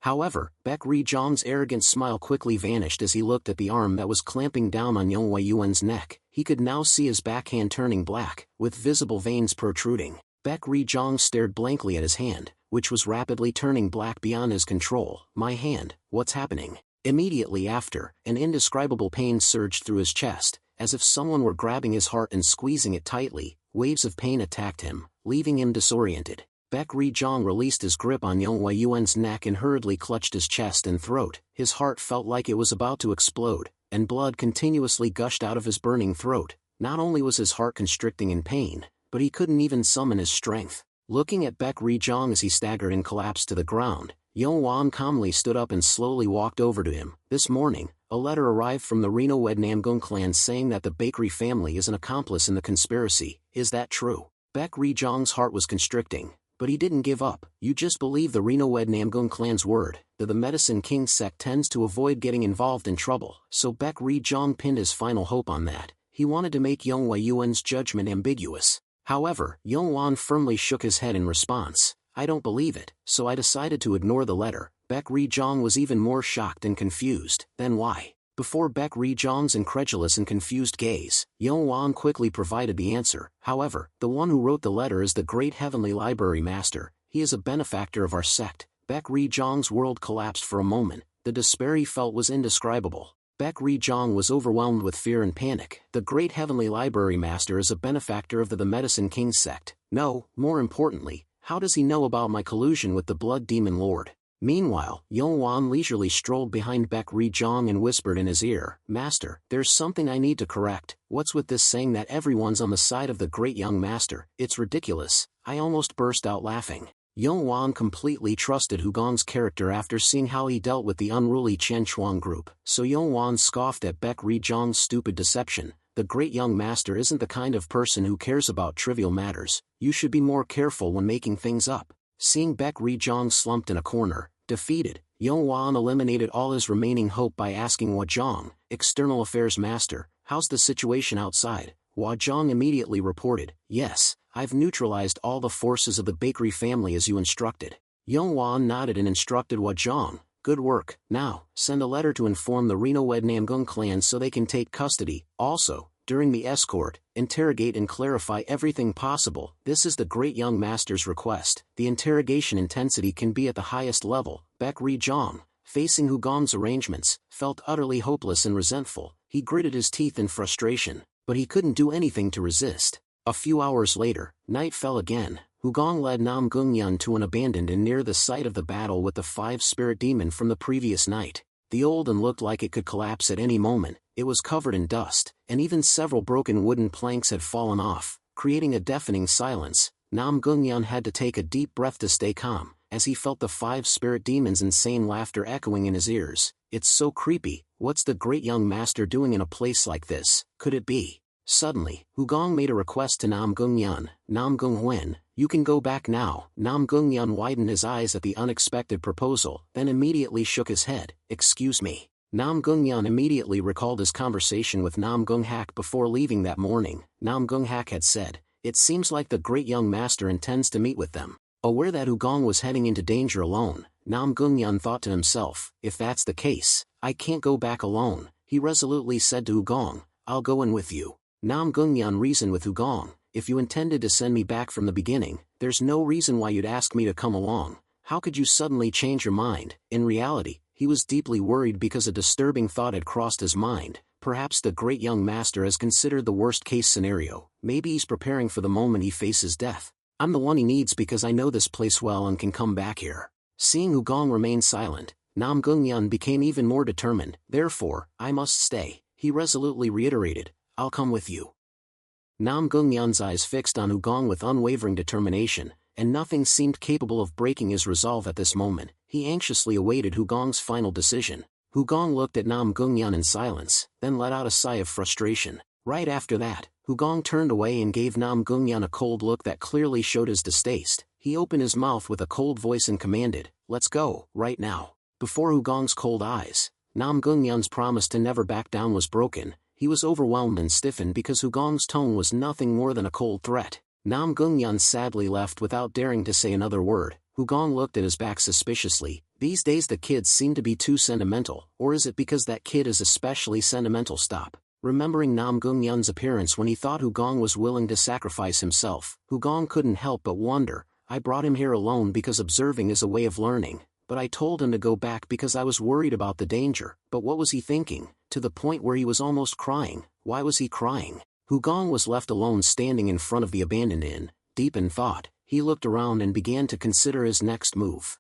However, Baek Ri-jong's arrogant smile quickly vanished as he looked at the arm that was clamping down on Yong Wei Yuan's neck. He could now see his backhand turning black, with visible veins protruding. Baek Ri-jong stared blankly at his hand, which was rapidly turning black beyond his control. My hand, what's happening? Immediately after, an indescribable pain surged through his chest, as if someone were grabbing his heart and squeezing it tightly. Waves of pain attacked him, leaving him disoriented. Baek Ri-jong released his grip on Yong Wei Yuan's neck and hurriedly clutched his chest and throat. His heart felt like it was about to explode, and blood continuously gushed out of his burning throat. Not only was his heart constricting in pain, but he couldn't even summon his strength. Looking at Baek Ri-jong as he staggered and collapsed to the ground, Yong Wan calmly stood up and slowly walked over to him. This morning, a letter arrived from the Reno Wed Namgung clan saying that the bakery family is an accomplice in the conspiracy. Is that true? Baek Ri-jong's heart was constricting, but he didn't give up. You just believe the Reno Wed Namgung clan's word. The Medicine King sect tends to avoid getting involved in trouble, so Baek Ri-jong pinned his final hope on that. He wanted to make Yong Wei Yuan's judgment ambiguous. However, Yong Wan firmly shook his head in response. I don't believe it, so I decided to ignore the letter. Baek Ri-jong was even more shocked and confused. Then why? Before Baek Ri-jong's incredulous and confused gaze, Yong Wan quickly provided the answer. However, the one who wrote the letter is the Great Heavenly Library Master. He is a benefactor of our sect. Baek Ri-jong's world collapsed for a moment. The despair he felt was indescribable. Baek Ri-jong was overwhelmed with fear and panic. The Great Heavenly Library Master is a benefactor of the Medicine King sect. No, more importantly, how does he know about my collusion with the Blood Demon Lord? Meanwhile, Yong Wan leisurely strolled behind Baek Ri-jong and whispered in his ear, Master, there's something I need to correct. What's with this saying that everyone's on the side of the great young master? It's ridiculous. I almost burst out laughing. Yong Wan completely trusted Hu Gong's character after seeing how he dealt with the unruly Chen Chuang group, so Yong Wan scoffed at Baek Ri-jong's stupid deception. The great young master isn't the kind of person who cares about trivial matters. You should be more careful when making things up. Seeing Baek Ri-jong slumped in a corner, defeated, Yong Wan eliminated all his remaining hope by asking Hua Zhang, External Affairs Master, how's the situation outside? Hua Zhang immediately reported, yes, I've neutralized all the forces of the bakery family as you instructed. Yong Wan nodded and instructed Hua Zhang, good work. Now, send a letter to inform the Reno Wed Namgung clan so they can take custody. Also, during the escort, interrogate and clarify everything possible. This is the great young master's request. The interrogation intensity can be at the highest level. Baek Ri-jong, facing Hu Gong's arrangements, felt utterly hopeless and resentful. He gritted his teeth in frustration, but he couldn't do anything to resist. A few hours later, night fell again. Hu Gong led Nam Gung-yun to an abandoned inn near the site of the battle with the 5 spirit demon from the previous night. The old inn looked like it could collapse at any moment. It was covered in dust, and even several broken wooden planks had fallen off, creating a deafening silence. Nam Gung-yun had to take a deep breath to stay calm, as he felt the 5 spirit demons' insane laughter echoing in his ears. It's so creepy. What's the great young master doing in a place like this? Could it be? Suddenly, Hu Gong made a request to Nam Gung-yun. Nam Gung-wen, you can go back now. Nam Gung-yun widened his eyes at the unexpected proposal, then immediately shook his head. Excuse me. Nam Gung-yun immediately recalled his conversation with Nam Gung-hak before leaving that morning. Nam Gung-hak had said, it seems like the great young master intends to meet with them. Aware that Hu Gong was heading into danger alone, Nam Gung-yun thought to himself, if that's the case, I can't go back alone. He resolutely said to Hu Gong, I'll go in with you. Nam Gung-yun reasoned with Hu Gong, if you intended to send me back from the beginning, there's no reason why you'd ask me to come along. How could you suddenly change your mind? In reality, he was deeply worried because a disturbing thought had crossed his mind. Perhaps the great young master has considered the worst-case scenario. Maybe he's preparing for the moment he faces death. I'm the one he needs because I know this place well and can come back here. Seeing Hugong remain silent, Nam Gungyun became even more determined. Therefore, I must stay, he resolutely reiterated. I'll come with you. Nam Gungyun's eyes fixed on Hugong with unwavering determination, and nothing seemed capable of breaking his resolve at this moment. He anxiously awaited Hugong's final decision. Hugong looked at Nam Gungyun in silence, then let out a sigh of frustration. Right after that, Hugong turned away and gave Nam Gungyun a cold look that clearly showed his distaste. He opened his mouth with a cold voice and commanded, "Let's go, right now." Before Hugong's cold eyes, Nam Gungyun's promise to never back down was broken. He was overwhelmed and stiffened because Hugong's tone was nothing more than a cold threat. Nam Gungyun sadly left without daring to say another word. Hugong looked at his back suspiciously. These days the kids seem to be too sentimental, or is it because that kid is especially sentimental? Stop. Remembering Nam Gungyun's appearance when he thought Hugong was willing to sacrifice himself, Hugong couldn't help but wonder. I brought him here alone because observing is a way of learning, but I told him to go back because I was worried about the danger. But what was he thinking? To the point where he was almost crying. Why was he crying? Hugong was left alone standing in front of the abandoned inn, deep in thought. He looked around and began to consider his next move.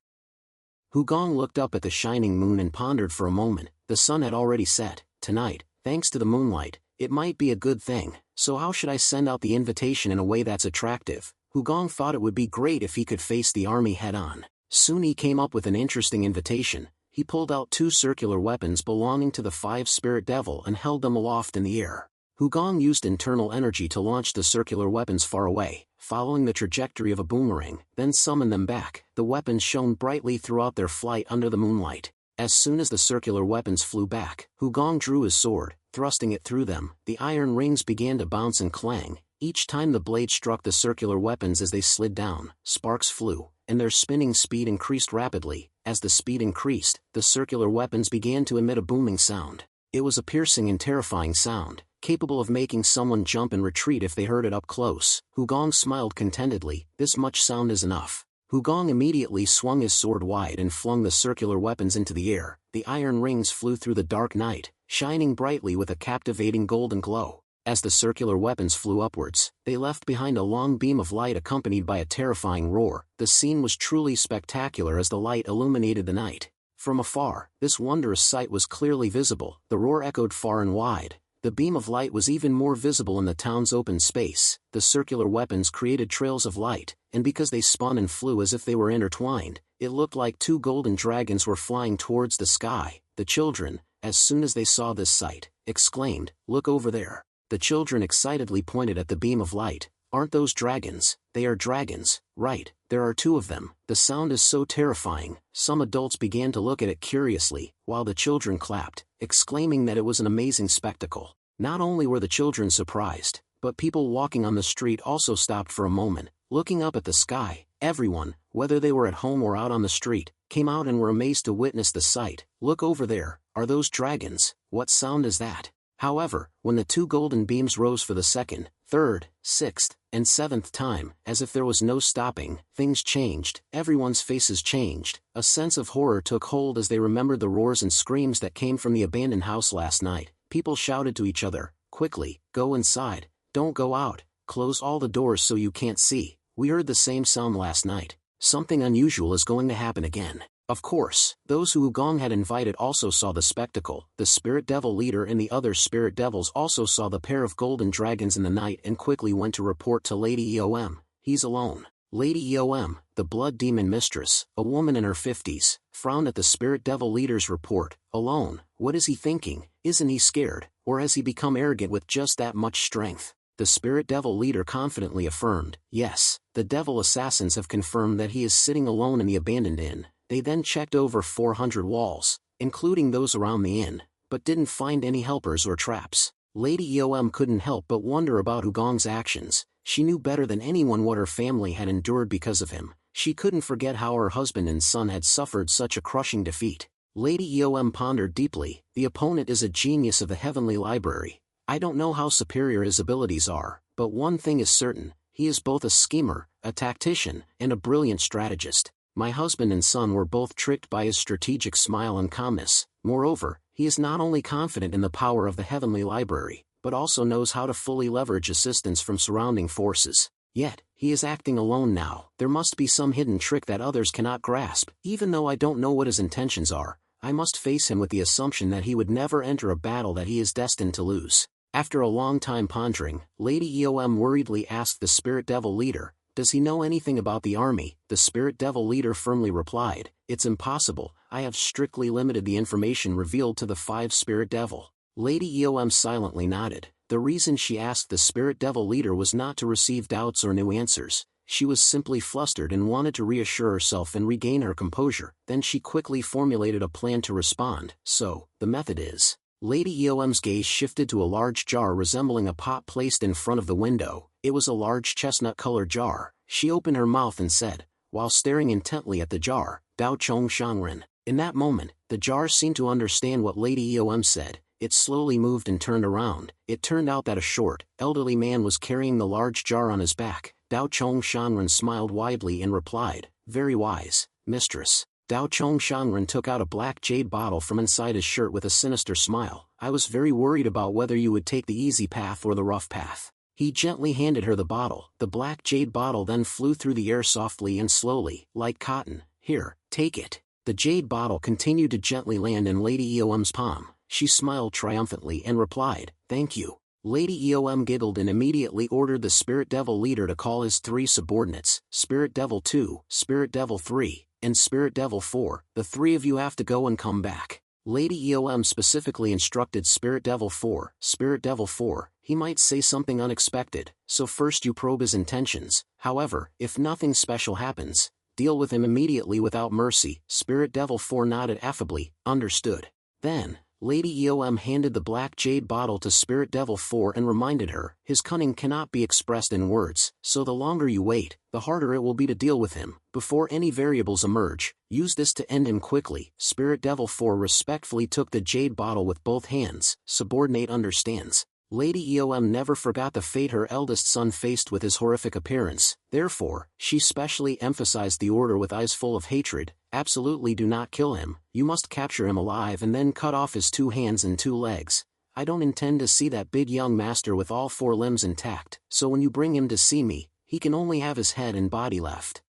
Hugong looked up at the shining moon and pondered for a moment. The sun had already set. Tonight, thanks to the moonlight, it might be a good thing. So how should I send out the invitation in a way that's attractive? Hugong thought it would be great if he could face the army head-on. Soon he came up with an interesting invitation. He pulled out 2 circular weapons belonging to the 5 spirit devil and held them aloft in the air. Hugong used internal energy to launch the circular weapons far away, following the trajectory of a boomerang, then summoned them back. The weapons shone brightly throughout their flight under the moonlight. As soon as the circular weapons flew back, Hugong drew his sword, thrusting it through them. The iron rings began to bounce and clang. Each time the blade struck the circular weapons as they slid down, sparks flew, and their spinning speed increased rapidly. As the speed increased, the circular weapons began to emit a booming sound. It was a piercing and terrifying sound, capable of making someone jump and retreat if they heard it up close. Hugong smiled contentedly. This much sound is enough. Hugong immediately swung his sword wide and flung the circular weapons into the air. The iron rings flew through the dark night, shining brightly with a captivating golden glow. As the circular weapons flew upwards, they left behind a long beam of light accompanied by a terrifying roar. The scene was truly spectacular as the light illuminated the night. From afar, this wondrous sight was clearly visible. The roar echoed far and wide. The beam of light was even more visible in the town's open space. The circular weapons created trails of light, and because they spun and flew as if they were intertwined, it looked like 2 golden dragons were flying towards the sky. The children, as soon as they saw this sight, exclaimed, "Look over there." The children excitedly pointed at the beam of light. "Aren't those dragons?" "They are dragons, right, there are 2 of them." The sound is so terrifying. Some adults began to look at it curiously, while the children clapped, exclaiming that it was an amazing spectacle. Not only were the children surprised, but people walking on the street also stopped for a moment, looking up at the sky. Everyone, whether they were at home or out on the street, came out and were amazed to witness the sight. "Look over there, are those dragons? What sound is that?" However, when the 2 golden beams rose for the 2nd, 3rd, 6th, and 7th time, as if there was no stopping, things changed. Everyone's faces changed. A sense of horror took hold as they remembered the roars and screams that came from the abandoned house last night. People shouted to each other, "Quickly, go inside, don't go out, close all the doors so you can't see. We heard the same sound last night. Something unusual is going to happen again." Of course, those who Hugong had invited also saw the spectacle. The spirit devil leader and the other spirit devils also saw the pair of golden dragons in the night and quickly went to report to Lady Eom. "He's alone." Lady Eom, the blood demon mistress, a woman in her 50s, frowned at the spirit devil leader's report. "Alone? What is he thinking? Isn't he scared, or has he become arrogant with just that much strength?" The spirit devil leader confidently affirmed, "Yes, the devil assassins have confirmed that he is sitting alone in the abandoned inn." They then checked over 400 walls, including those around the inn, but didn't find any helpers or traps. Lady Eom couldn't help but wonder about Hugong's actions. She knew better than anyone what her family had endured because of him. She couldn't forget how her husband and son had suffered such a crushing defeat. Lady Eom pondered deeply. The opponent is a genius of the heavenly library. I don't know how superior his abilities are, but one thing is certain, he is both a schemer, a tactician, and a brilliant strategist. My husband and son were both tricked by his strategic smile and calmness. Moreover, he He is not only confident in the power of the heavenly library, but also knows how to fully leverage assistance from surrounding forces. Yet, he is acting alone now. There must be some hidden trick that others cannot grasp. Even though I don't know what his intentions are, I must face him with the assumption that he would never enter a battle that he is destined to lose. After a long time pondering, Lady Eom worriedly asked the Spirit Devil leader, "Does he know anything about the army?" The Spirit Devil leader firmly replied, "It's impossible. I have strictly limited the information revealed to the 5 Spirit Devil." Lady Eom silently nodded. The reason she asked the Spirit Devil leader was not to receive doubts or new answers. She was simply flustered and wanted to reassure herself and regain her composure. Then she quickly formulated a plan to respond. "So, the method is..." Lady Eom's gaze shifted to a large jar resembling a pot placed in front of the window. It was a large chestnut-colored jar. She opened her mouth and said, while staring intently at the jar, "Dao Chong Shangren." In that moment, the jar seemed to understand what Lady Eom said. It slowly moved and turned around. It turned out that a short, elderly man was carrying the large jar on his back. Dao Chong Shangren smiled widely and replied, "Very wise, mistress." Dao Chong Shangren took out a black jade bottle from inside his shirt with a sinister smile. "I was very worried about whether you would take the easy path or the rough path." He gently handed her the bottle. The black jade bottle then flew through the air softly and slowly, like cotton. "Here, take it." The jade bottle continued to gently land in Lady Eom's palm. She smiled triumphantly and replied, "Thank you." Lady Eom giggled and immediately ordered the Spirit Devil leader to call his 3 subordinates, Spirit Devil 2, Spirit Devil 3, and Spirit Devil 4. "The 3 of you have to go and come back." Lady Eom specifically instructed Spirit Devil 4, Spirit Devil 4, he might say something unexpected, so first you probe his intentions. However, if nothing special happens, deal with him immediately without mercy. Spirit Devil 4 nodded affably, "Understood." Then, Lady Eom handed the black jade bottle to Spirit Devil 4 and reminded her, "His cunning cannot be expressed in words, so the longer you wait, the harder it will be to deal with him. Before any variables emerge, use this to end him quickly." Spirit Devil 4 respectfully took the jade bottle with both hands. Subordinate understands. Lady Eom never forgot the fate her eldest son faced with his horrific appearance. Therefore, she specially emphasized the order with eyes full of hatred. "Absolutely do not kill him. You must capture him alive and then cut off his 2 hands and 2 legs. I don't intend to see that big young master with all 4 limbs intact, so when you bring him to see me, he can only have his head and body left."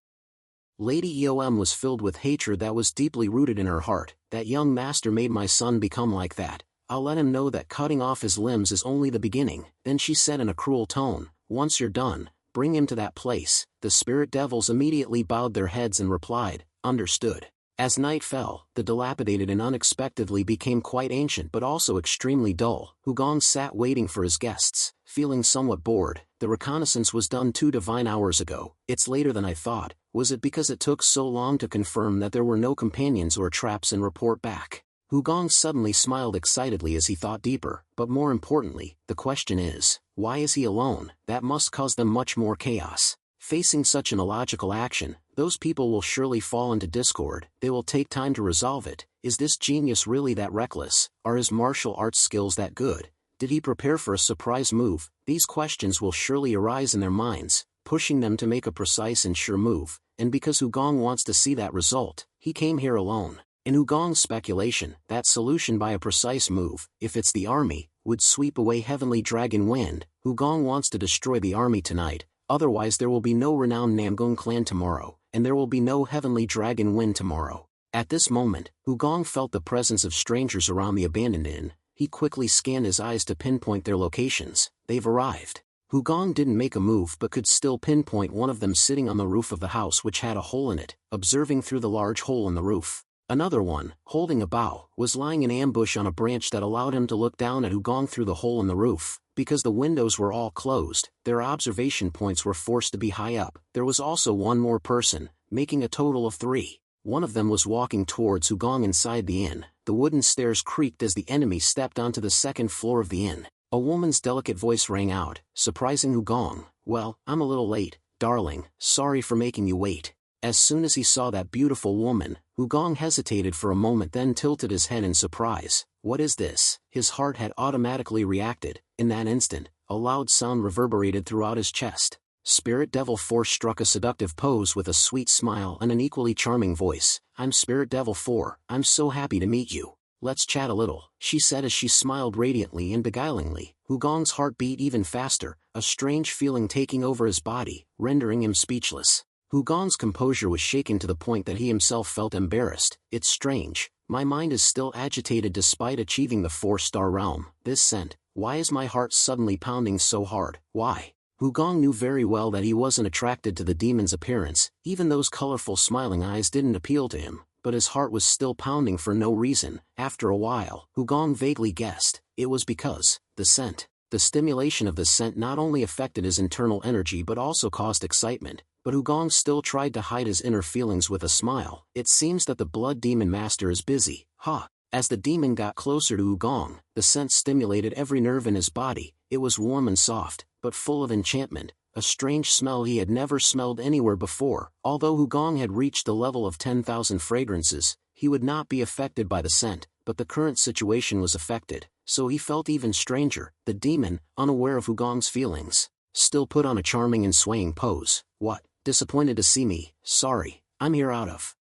Lady Eom was filled with hatred that was deeply rooted in her heart. "That young master made my son become like that. I'll let him know that cutting off his limbs is only the beginning." Then she said in a cruel tone, "Once you're done, bring him to that place." The Spirit Devils immediately bowed their heads and replied, "Understood." As night fell, the dilapidated inn unexpectedly became quite ancient but also extremely dull. Hugong sat waiting for his guests, feeling somewhat bored. "The reconnaissance was done 2 divine hours ago. It's later than I thought. Was it because it took so long to confirm that there were no companions or traps and report back?" Hugong suddenly smiled excitedly as he thought deeper. "But more importantly, the question is, why is he alone? That must cause them much more chaos. Facing such an illogical action, those people will surely fall into discord. They will take time to resolve it. Is this genius really that reckless? Are his martial arts skills that good? Did he prepare for a surprise move? These questions will surely arise in their minds, pushing them to make a precise and sure move. And because Hugong wants to see that result, he came here alone." In Hugong's speculation, that solution by a precise move, if it's the army, would sweep away Heavenly Dragon Wind. Hugong wants to destroy the army tonight, otherwise there will be no renowned Namgung clan tomorrow, and there will be no Heavenly Dragon Wind tomorrow. At this moment, Hugong felt the presence of strangers around the abandoned inn. He quickly scanned his eyes to pinpoint their locations. They've arrived. Hugong didn't make a move but could still pinpoint one of them sitting on the roof of the house which had a hole in it, observing through the large hole in the roof. Another one, holding a bough, was lying in ambush on a branch that allowed him to look down at Hugong through the hole in the roof. Because the windows were all closed, their observation points were forced to be high up. There was also one more person, making a total of 3. One of them was walking towards Hugong inside the inn. The wooden stairs creaked as the enemy stepped onto the 2nd floor of the inn. A woman's delicate voice rang out, surprising Hugong. "Well, I'm a little late, darling. Sorry for making you wait." As soon as he saw that beautiful woman, Hugong hesitated for a moment then tilted his head in surprise. What is this? His heart had automatically reacted. In that instant, a loud sound reverberated throughout his chest. Spirit Devil 4 struck a seductive pose with a sweet smile and an equally charming voice. "I'm Spirit Devil 4, I'm so happy to meet you." let's chat a little, she said as she smiled radiantly and beguilingly. Hugong's heart beat even faster, a strange feeling taking over his body, rendering him speechless. Hugong's composure was shaken to the point that he himself felt embarrassed. It's strange, my mind is still agitated despite achieving the 4-star realm. This scent, why is my heart suddenly pounding so hard, why? Hugong knew very well that he wasn't attracted to the demon's appearance, even those colorful smiling eyes didn't appeal to him, but his heart was still pounding for no reason. After a while, Hugong vaguely guessed, it was because, the scent. The stimulation of the scent not only affected his internal energy but also caused excitement, but Hugong still tried to hide his inner feelings with a smile. It seems that the blood demon master is busy, huh? As the demon got closer to Hugong, the scent stimulated every nerve in his body. It was warm and soft, but full of enchantment, a strange smell he had never smelled anywhere before. Although Hugong had reached the level of 10,000 fragrances, he would not be affected by the scent, but the current situation was affected, so he felt even stranger. The demon, unaware of Hugong's feelings, still put on a charming and swaying pose. What? Disappointed to see me? Sorry, I'm here out of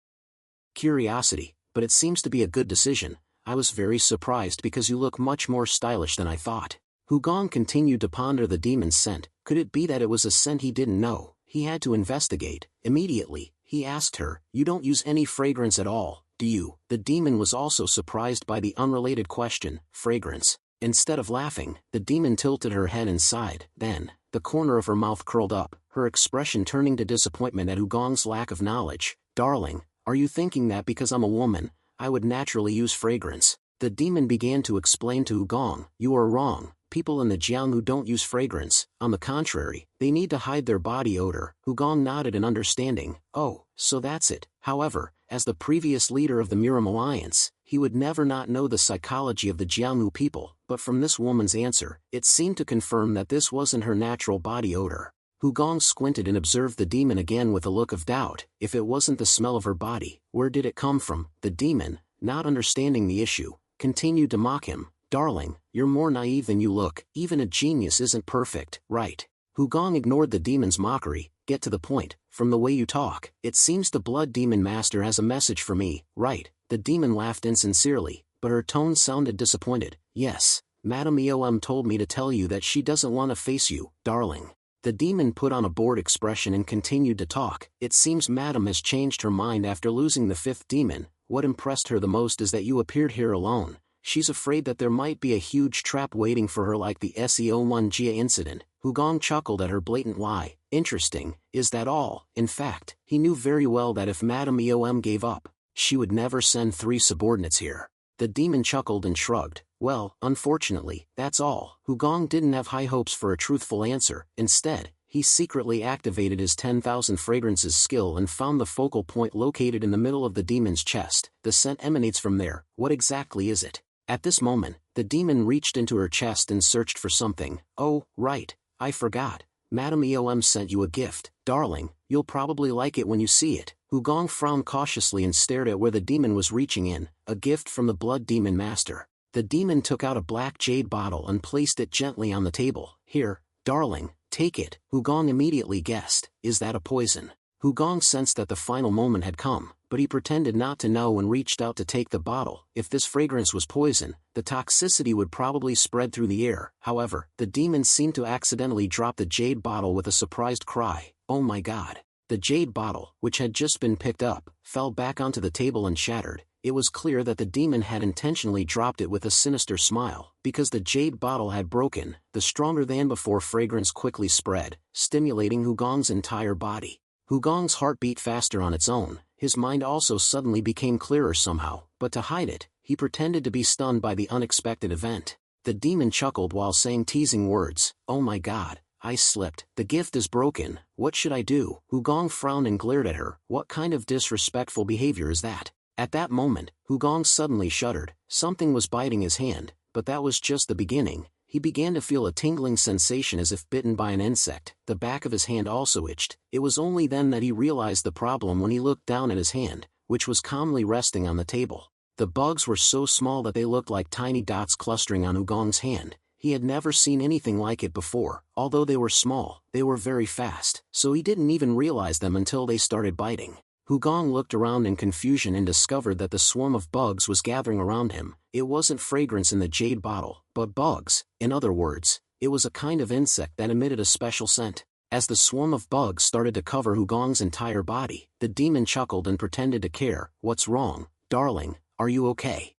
curiosity, but it seems to be a good decision. I was very surprised because you look much more stylish than I thought. Hugong continued to ponder the demon's scent. Could it be that it was a scent he didn't know? He had to investigate. Immediately, he asked her, you don't use any fragrance at all, do you? The demon was also surprised by the unrelated question, fragrance. Instead of laughing, the demon tilted her head and sighed. Then, the corner of her mouth curled up, her expression turning to disappointment at Hugong's lack of knowledge. Darling, are you thinking that because I'm a woman, I would naturally use fragrance? The demon began to explain to Hugong, you are wrong. People in the Jianghu don't use fragrance, on the contrary, they need to hide their body odor. Hugong nodded in understanding. Oh, so that's it. However, as the previous leader of the Miram Alliance, he would never not know the psychology of the Jianghu people, but from this woman's answer, it seemed to confirm that this wasn't her natural body odor. Hugong squinted and observed the demon again with a look of doubt. If it wasn't the smell of her body, where did it come from? The demon, not understanding the issue, continued to mock him. Darling, you're more naive than you look. Even a genius isn't perfect, right? Hugong ignored the demon's mockery. Get to the point. From the way you talk, it seems the blood demon master has a message for me, right? The demon laughed insincerely, but her tone sounded disappointed. Yes, Madame Eom told me to tell you that she doesn't want to face you, darling. The demon put on a bored expression and continued to talk. It seems Madame has changed her mind after losing the 5th demon. What impressed her the most is that you appeared here alone. She's afraid that there might be a huge trap waiting for her like the SEO1 Jia incident. Hugong chuckled at her blatant lie. Interesting, is that all? In fact, he knew very well that if Madame Eom gave up, she would never send 3 subordinates here. The demon chuckled and shrugged. Well, unfortunately, that's all. Hugong didn't have high hopes for a truthful answer. Instead, he secretly activated his 10,000 fragrances skill and found the focal point located in the middle of the demon's chest. The scent emanates from there. What exactly is it? At this moment, the demon reached into her chest and searched for something. Oh, right, I forgot. Madame Eom sent you a gift. Darling, you'll probably like it when you see it. Hugong frowned cautiously and stared at where the demon was reaching in. A gift from the blood demon master. The demon took out a black jade bottle and placed it gently on the table. Here, darling, take it. Hugong immediately guessed. Is that a poison? Hugong sensed that the final moment had come, but he pretended not to know and reached out to take the bottle. If this fragrance was poison, the toxicity would probably spread through the air. However, the demon seemed to accidentally drop the jade bottle with a surprised cry. Oh my god. The jade bottle, which had just been picked up, fell back onto the table and shattered. It was clear that the demon had intentionally dropped it with a sinister smile. Because the jade bottle had broken, the stronger-than-before fragrance quickly spread, stimulating Hugong's entire body. Hugong's heart beat faster on its own. His mind also suddenly became clearer somehow, but to hide it, he pretended to be stunned by the unexpected event. The demon chuckled while saying teasing words. Oh my god, I slipped. The gift is broken. What should I do? Hugong frowned and glared at her. What kind of disrespectful behavior is that? At that moment, Hugong suddenly shuddered. Something was biting his hand, but that was just the beginning. He began to feel a tingling sensation as if bitten by an insect. The back of his hand also itched. It was only then that he realized the problem when he looked down at his hand, which was calmly resting on the table. The bugs were so small that they looked like tiny dots clustering on Hugong's hand. He had never seen anything like it before. Although they were small, they were very fast, so he didn't even realize them until they started biting. Hugong looked around in confusion and discovered that the swarm of bugs was gathering around him. It wasn't fragrance in the jade bottle, but bugs. In other words, it was a kind of insect that emitted a special scent. As the swarm of bugs started to cover Hugong's entire body, the demon chuckled and pretended to care. "What's wrong, darling? Are you okay?"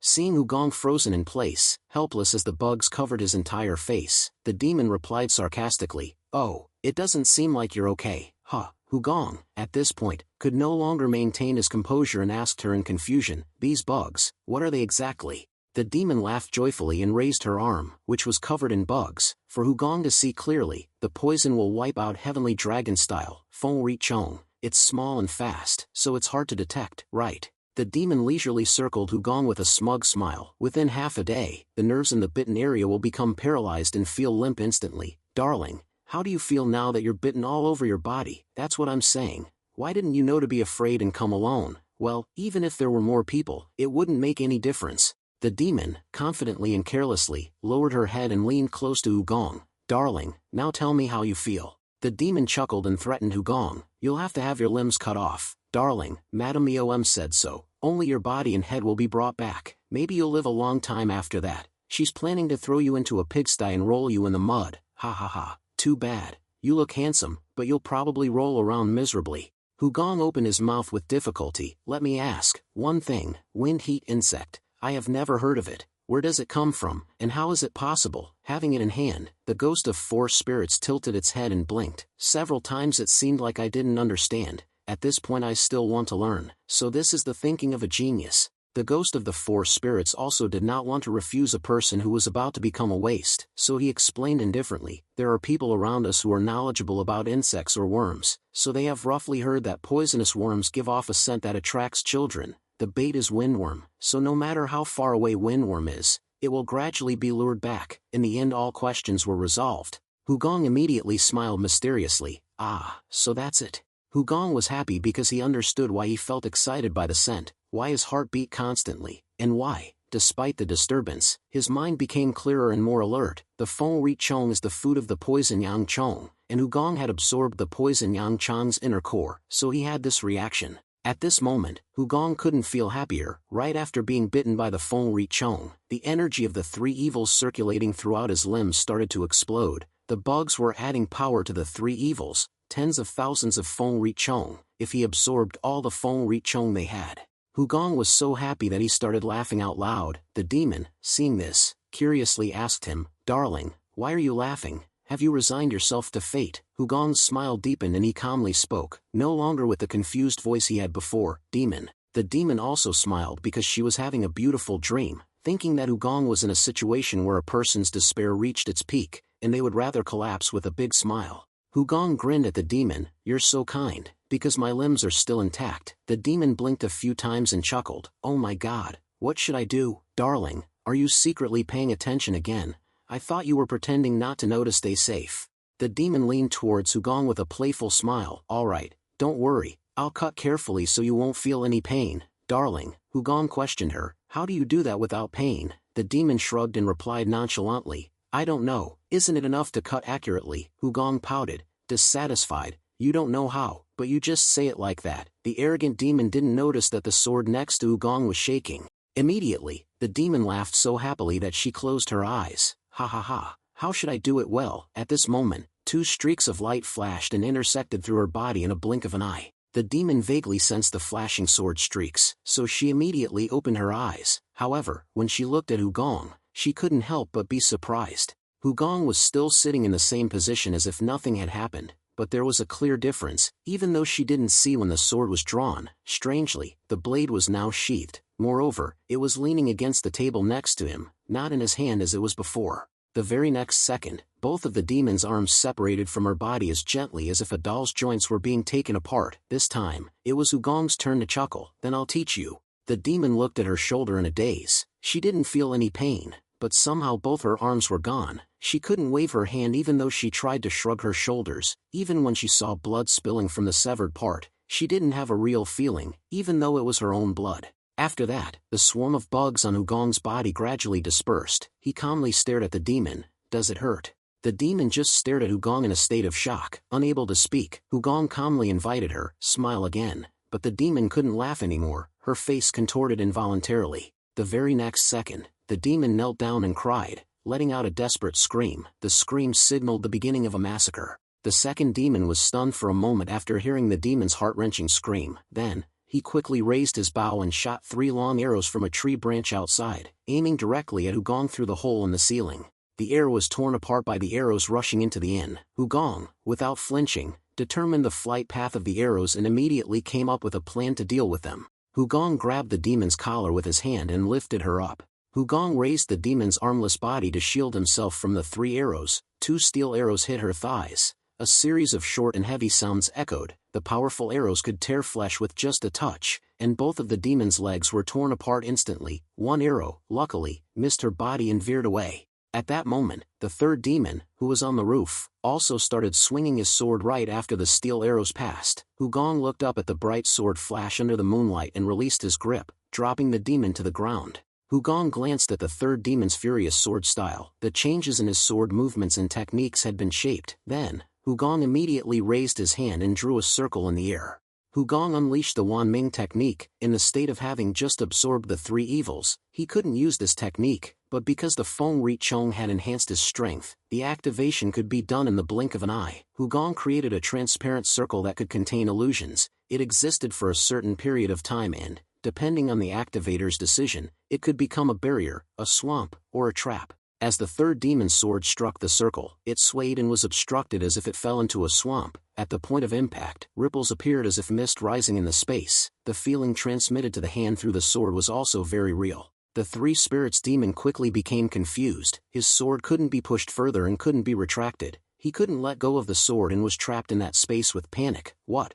Seeing Hugong frozen in place, helpless as the bugs covered his entire face, the demon replied sarcastically, "Oh, it doesn't seem like you're okay, huh?" Hugong, at this point, could no longer maintain his composure and asked her in confusion, "These bugs, what are they exactly?" The demon laughed joyfully and raised her arm, which was covered in bugs, for Hugong to see clearly. "The poison will wipe out Heavenly Dragon style, Feng Ri Chong. It's small and fast, so it's hard to detect, right?" The demon leisurely circled Hugong with a smug smile. "Within half a day, the nerves in the bitten area will become paralyzed and feel limp instantly. Darling, how do you feel now that you're bitten all over your body? That's what I'm saying. Why didn't you know to be afraid and come alone?" "Well, even if there were more people, it wouldn't make any difference." The demon, confidently and carelessly, lowered her head and leaned close to Hugong. "Darling, now tell me how you feel." The demon chuckled and threatened Hugong, "You'll have to have your limbs cut off." "Darling, Madame Eom said so. Only your body and head will be brought back. Maybe you'll live a long time after that. She's planning to throw you into a pigsty and roll you in the mud. Ha ha ha. Too bad. You look handsome, but you'll probably roll around miserably." Hugong opened his mouth with difficulty. "Let me ask one thing. Wind heat insect. I have never heard of it. Where does it come from, and how is it possible?" Having it in hand, the ghost of four spirits tilted its head and blinked. "Several times it seemed like I didn't understand. At this point I still want to learn. So this is the thinking of a genius." The ghost of the four spirits also did not want to refuse a person who was about to become a waste, so he explained indifferently, "There are people around us who are knowledgeable about insects or worms, so they have roughly heard that poisonous worms give off a scent that attracts children. The bait is windworm, so no matter how far away windworm is, it will gradually be lured back." In the end all questions were resolved. Hugong immediately smiled mysteriously. "Ah, so that's it." Hugong was happy because he understood why he felt excited by the scent, why his heart beat constantly, and why, despite the disturbance, his mind became clearer and more alert. The Feng Ri Chong is the food of the poison Yang Chong, and Hugong had absorbed the poison Yang Chong's inner core, so he had this reaction. At this moment, Hugong couldn't feel happier. Right after being bitten by the Feng Ri Chong, the energy of the three evils circulating throughout his limbs started to explode. The bugs were adding power to the three evils, tens of thousands of Feng Ri Chong, if he absorbed all the Feng Ri Chong they had. Hugong was so happy that he started laughing out loud. The demon, seeing this, curiously asked him, "Darling, why are you laughing? Have you resigned yourself to fate?" Hugong's smile deepened and he calmly spoke, no longer with the confused voice he had before, "Demon." The demon also smiled because she was having a beautiful dream, thinking that Hugong was in a situation where a person's despair reached its peak, and they would rather collapse with a big smile. Hugong grinned at the demon, "You're so kind, because my limbs are still intact." The demon blinked a few times and chuckled, "Oh my god, what should I do?" "Darling, are you secretly paying attention again? I thought you were pretending not to notice. Stay safe." The demon leaned towards Hugong with a playful smile. "All right, don't worry, I'll cut carefully so you won't feel any pain." "Darling," Hugong questioned her, "how do you do that without pain?" The demon shrugged and replied nonchalantly, "I don't know. Isn't it enough to cut accurately?" Hugong pouted, dissatisfied. "You don't know how, but you just say it like that." The arrogant demon didn't notice that the sword next to Hugong was shaking. Immediately, the demon laughed so happily that she closed her eyes. "Ha ha ha, how should I do it well?" At this moment, two streaks of light flashed and intersected through her body in a blink of an eye. The demon vaguely sensed the flashing sword streaks, so she immediately opened her eyes. However, when she looked at Hugong, she couldn't help but be surprised. Hugong was still sitting in the same position as if nothing had happened, but there was a clear difference. Even though she didn't see when the sword was drawn, strangely, the blade was now sheathed. Moreover, it was leaning against the table next to him, not in his hand as it was before. The very next second, both of the demon's arms separated from her body as gently as if a doll's joints were being taken apart. This time, it was Hugong's turn to chuckle. "Then I'll teach you." The demon looked at her shoulder in a daze. She didn't feel any pain, but somehow both her arms were gone. She couldn't wave her hand even though she tried to shrug her shoulders. Even when she saw blood spilling from the severed part, she didn't have a real feeling, even though it was her own blood. After that, the swarm of bugs on Hugong's body gradually dispersed. He calmly stared at the demon. "Does it hurt?" The demon just stared at Hugong in a state of shock, unable to speak. Hugong calmly invited her, smile again, but the demon couldn't laugh anymore, her face contorted involuntarily. The very next second, the demon knelt down and cried, letting out a desperate scream. The scream signaled the beginning of a massacre. The second demon was stunned for a moment after hearing the demon's heart-wrenching scream. Then, he quickly raised his bow and shot 3 long arrows from a tree branch outside, aiming directly at Hugong through the hole in the ceiling. The air was torn apart by the arrows rushing into the inn. Hugong, without flinching, determined the flight path of the arrows and immediately came up with a plan to deal with them. Hugong grabbed the demon's collar with his hand and lifted her up. Hugong raised the demon's armless body to shield himself from the 3 arrows. 2 steel arrows hit her thighs. A series of short and heavy sounds echoed. The powerful arrows could tear flesh with just a touch, and both of the demon's legs were torn apart instantly. 1 arrow, luckily, missed her body and veered away. At that moment, the third demon, who was on the roof, also started swinging his sword right after the steel arrows passed. Hugong looked up at the bright sword flash under the moonlight and released his grip, dropping the demon to the ground. Hugong glanced at the third demon's furious sword style. The changes in his sword movements and techniques had been shaped. Then, Hugong immediately raised his hand and drew a circle in the air. Hugong unleashed the Wan Ming technique. In the state of having just absorbed the 3 evils, he couldn't use this technique, but because the Feng Ri Chong had enhanced his strength, the activation could be done in the blink of an eye. Hugong created a transparent circle that could contain illusions. It existed for a certain period of time and, depending on the activator's decision, it could become a barrier, a swamp, or a trap. As the third demon's sword struck the circle, it swayed and was obstructed as if it fell into a swamp. At the point of impact, ripples appeared as if mist rising in the space. The feeling transmitted to the hand through the sword was also very real. The 3 spirits demon quickly became confused. His sword couldn't be pushed further and couldn't be retracted. He couldn't let go of the sword and was trapped in that space with panic. What?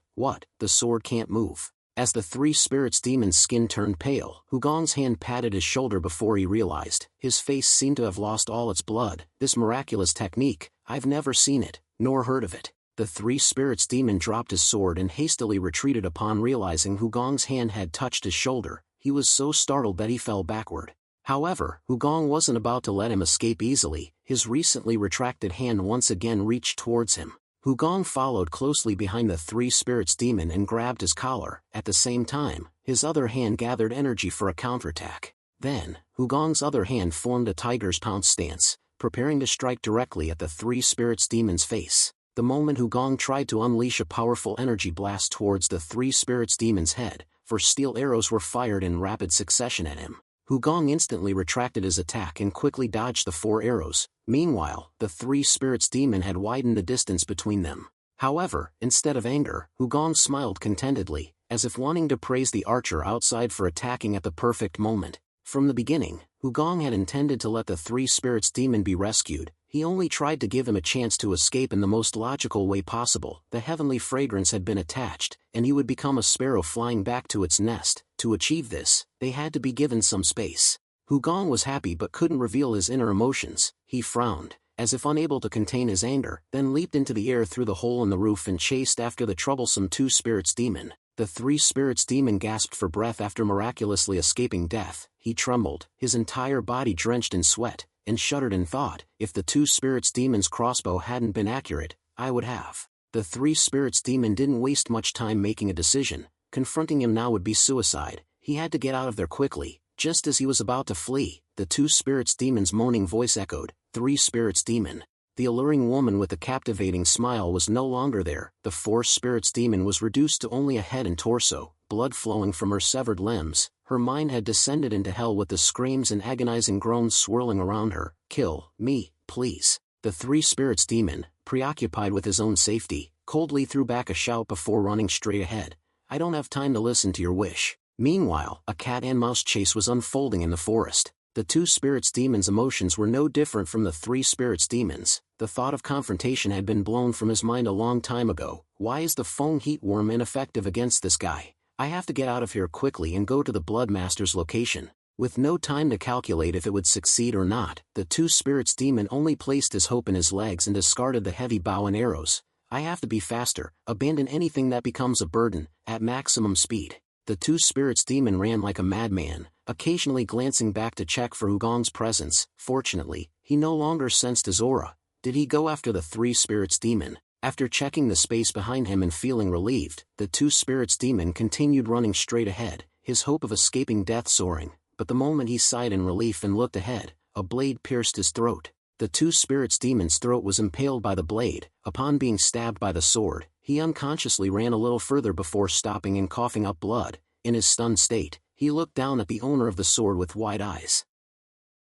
The sword can't move. As the 3 spirits demon's skin turned pale, Hugong's hand patted his shoulder before he realized. His face seemed to have lost all its blood. This miraculous technique, I've never seen it, nor heard of it. The 3 spirits demon dropped his sword and hastily retreated upon realizing Hugong's hand had touched his shoulder. He was so startled that he fell backward. However, Hugong wasn't about to let him escape easily. His recently retracted hand once again reached towards him. Hugong followed closely behind the 3 spirits demon and grabbed his collar. At the same time, his other hand gathered energy for a counterattack. Then, Hugong's other hand formed a tiger's pounce stance, preparing to strike directly at the 3 spirits demon's face. The moment Hugong tried to unleash a powerful energy blast towards the 3 spirits demon's head, 4 steel arrows were fired in rapid succession at him. Hugong instantly retracted his attack and quickly dodged the 4 arrows. Meanwhile, the 3 spirits demon had widened the distance between them. However, instead of anger, Hugong smiled contentedly, as if wanting to praise the archer outside for attacking at the perfect moment. From the beginning, Hugong had intended to let the 3 spirits demon be rescued. He only tried to give him a chance to escape in the most logical way possible. The heavenly fragrance had been attached, and he would become a sparrow flying back to its nest. To achieve this, they had to be given some space. Hugong was happy but couldn't reveal his inner emotions. He frowned, as if unable to contain his anger, then leaped into the air through the hole in the roof and chased after the troublesome 2 spirits demon. The 3 spirits demon gasped for breath after miraculously escaping death. He trembled, his entire body drenched in sweat, and shuddered in thought, if the 2 spirits demon's crossbow hadn't been accurate, I would have. The 3 spirits demon didn't waste much time making a decision. Confronting him now would be suicide. He had to get out of there quickly. Just as he was about to flee, the 2 spirits demon's moaning voice echoed, 3 spirits demon. The alluring woman with the captivating smile was no longer there. The 4 spirits demon was reduced to only a head and torso, blood flowing from her severed limbs. Her mind had descended into hell with the screams and agonizing groans swirling around her. Kill me, please. The 3 spirits demon, preoccupied with his own safety, coldly threw back a shout before running straight ahead. I don't have time to listen to your wish. Meanwhile, a cat and mouse chase was unfolding in the forest. The 2 spirits demons' emotions were no different from the 3 spirits demons. The thought of confrontation had been blown from his mind a long time ago. Why is the Feng Heat Worm ineffective against this guy? I have to get out of here quickly and go to the Bloodmaster's location. With no time to calculate if it would succeed or not, the 2 spirits demon only placed his hope in his legs and discarded the heavy bow and arrows. I have to be faster, abandon anything that becomes a burden, at maximum speed. The 2 spirits demon ran like a madman, occasionally glancing back to check for Hugong's presence. Fortunately, he no longer sensed his aura. Did he go after the three spirits demon? After checking the space behind him and feeling relieved, the two spirits demon continued running straight ahead, his hope of escaping death soaring. But the moment he sighed in relief and looked ahead, a blade pierced his throat. The two spirits demon's throat was impaled by the blade. Upon being stabbed by the sword, he unconsciously ran a little further before stopping and coughing up blood. In his stunned state, he looked down at the owner of the sword with wide eyes.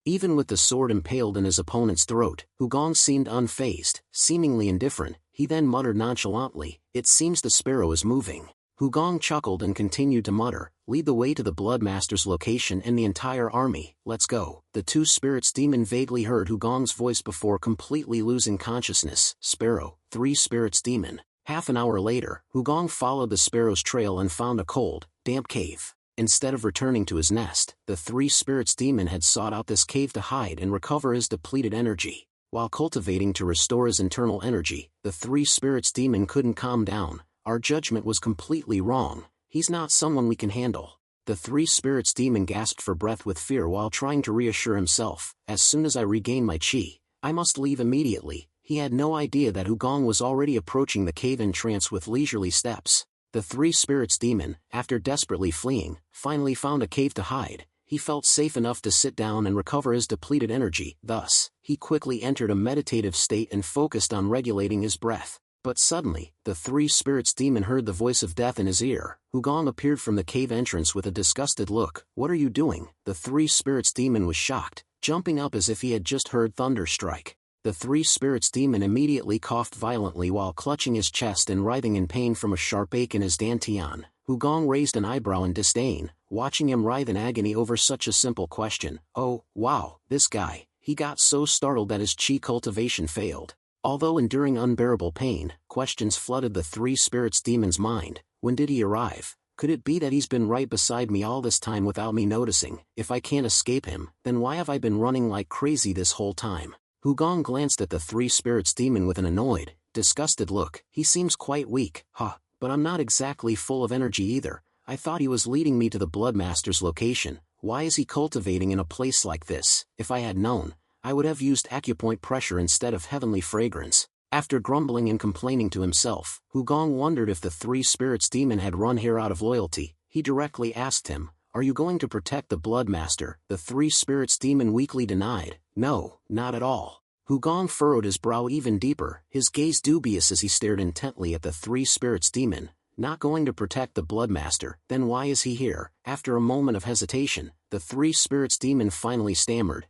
Even with the sword impaled in his opponent's throat, Hugong seemed unfazed, seemingly indifferent. He then muttered nonchalantly, "It seems the sparrow is moving." Hugong chuckled and continued to mutter, "Lead the way to the Bloodmaster's location and the entire army, let's go." The two spirits demon vaguely heard Hugong's voice before completely losing consciousness. Sparrow, three spirits demon. Half an hour later, Hugong followed the sparrow's trail and found a cold, damp cave. Instead of returning to his nest, the three spirits demon had sought out this cave to hide and recover his depleted energy. While cultivating to restore his internal energy, the three spirits demon couldn't calm down. "Our judgment was completely wrong. He's not someone we can handle." The three spirits demon gasped for breath with fear while trying to reassure himself. "As soon as I regain my chi, I must leave immediately." He had no idea that Hugong was already approaching the cave entrance with leisurely steps. The three spirits demon, after desperately fleeing, finally found a cave to hide. He felt safe enough to sit down and recover his depleted energy. Thus, he quickly entered a meditative state and focused on regulating his breath. But suddenly, the three spirits demon heard the voice of death in his ear. Hugong appeared from the cave entrance with a disgusted look. "What are you doing?" The three spirits demon was shocked, jumping up as if he had just heard thunder strike. The three spirits demon immediately coughed violently while clutching his chest and writhing in pain from a sharp ache in his dantian. Hugong raised an eyebrow in disdain, watching him writhe in agony over such a simple question. "Oh, wow, this guy." He got so startled that his chi cultivation failed. Although enduring unbearable pain, questions flooded the three spirits demon's mind. When did he arrive? Could it be that he's been right beside me all this time without me noticing? If I can't escape him, then why have I been running like crazy this whole time? Hugong glanced at the three spirits demon with an annoyed, disgusted look. "He seems quite weak, huh? But I'm not exactly full of energy either. I thought he was leading me to the Bloodmaster's location. Why is he cultivating in a place like this? If I had known, I would have used acupoint pressure instead of heavenly fragrance." After grumbling and complaining to himself, Hugong wondered if the three spirits demon had run here out of loyalty. He directly asked him, "Are you going to protect the Bloodmaster?" The three spirits demon weakly denied, "No, not at all." Hugong furrowed his brow even deeper, his gaze dubious as he stared intently at the three spirits demon. "Not going to protect the Bloodmaster, then why is he here?" After a moment of hesitation, the three spirits demon finally stammered,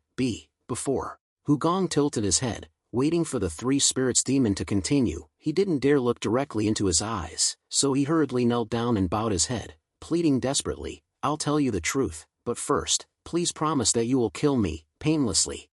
Before." Hugong tilted his head, waiting for the three spirits demon to continue. He didn't dare look directly into his eyes, so he hurriedly knelt down and bowed his head, pleading desperately, "I'll tell you the truth, but first, please promise that you will kill me, painlessly."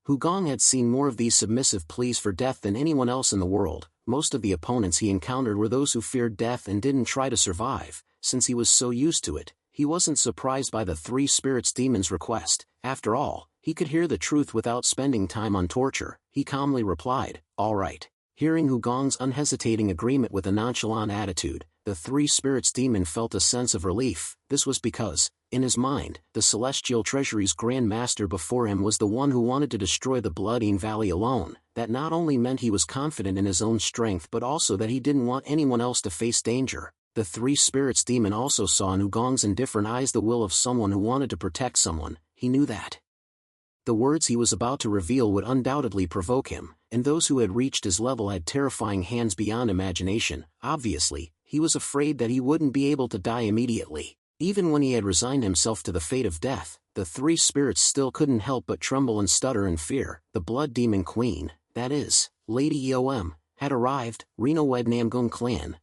Hugong had seen more of these submissive pleas for death than anyone else in the world. Most of the opponents he encountered were those who feared death and didn't try to survive. Since he was so used to it, he wasn't surprised by the three spirits demon's request. After all, he could hear the truth without spending time on torture. He calmly replied, "All right." Hearing Hugong's unhesitating agreement with a nonchalant attitude, the three spirits demon felt a sense of relief. This was because, in his mind, the Celestial Treasury's Grand Master before him was the one who wanted to destroy the Bloodine Valley alone. That not only meant he was confident in his own strength but also that he didn't want anyone else to face danger. The three spirits demon also saw in Hugong's indifferent eyes the will of someone who wanted to protect someone. He knew that the words he was about to reveal would undoubtedly provoke him, and those who had reached his level had terrifying hands beyond imagination. Obviously, he was afraid that he wouldn't be able to die immediately. Even when he had resigned himself to the fate of death, the three spirits still couldn't help but tremble and stutter in fear. The Blood Demon Queen, that is, Lady Eom, had arrived. "Reno Wed Namgung clan.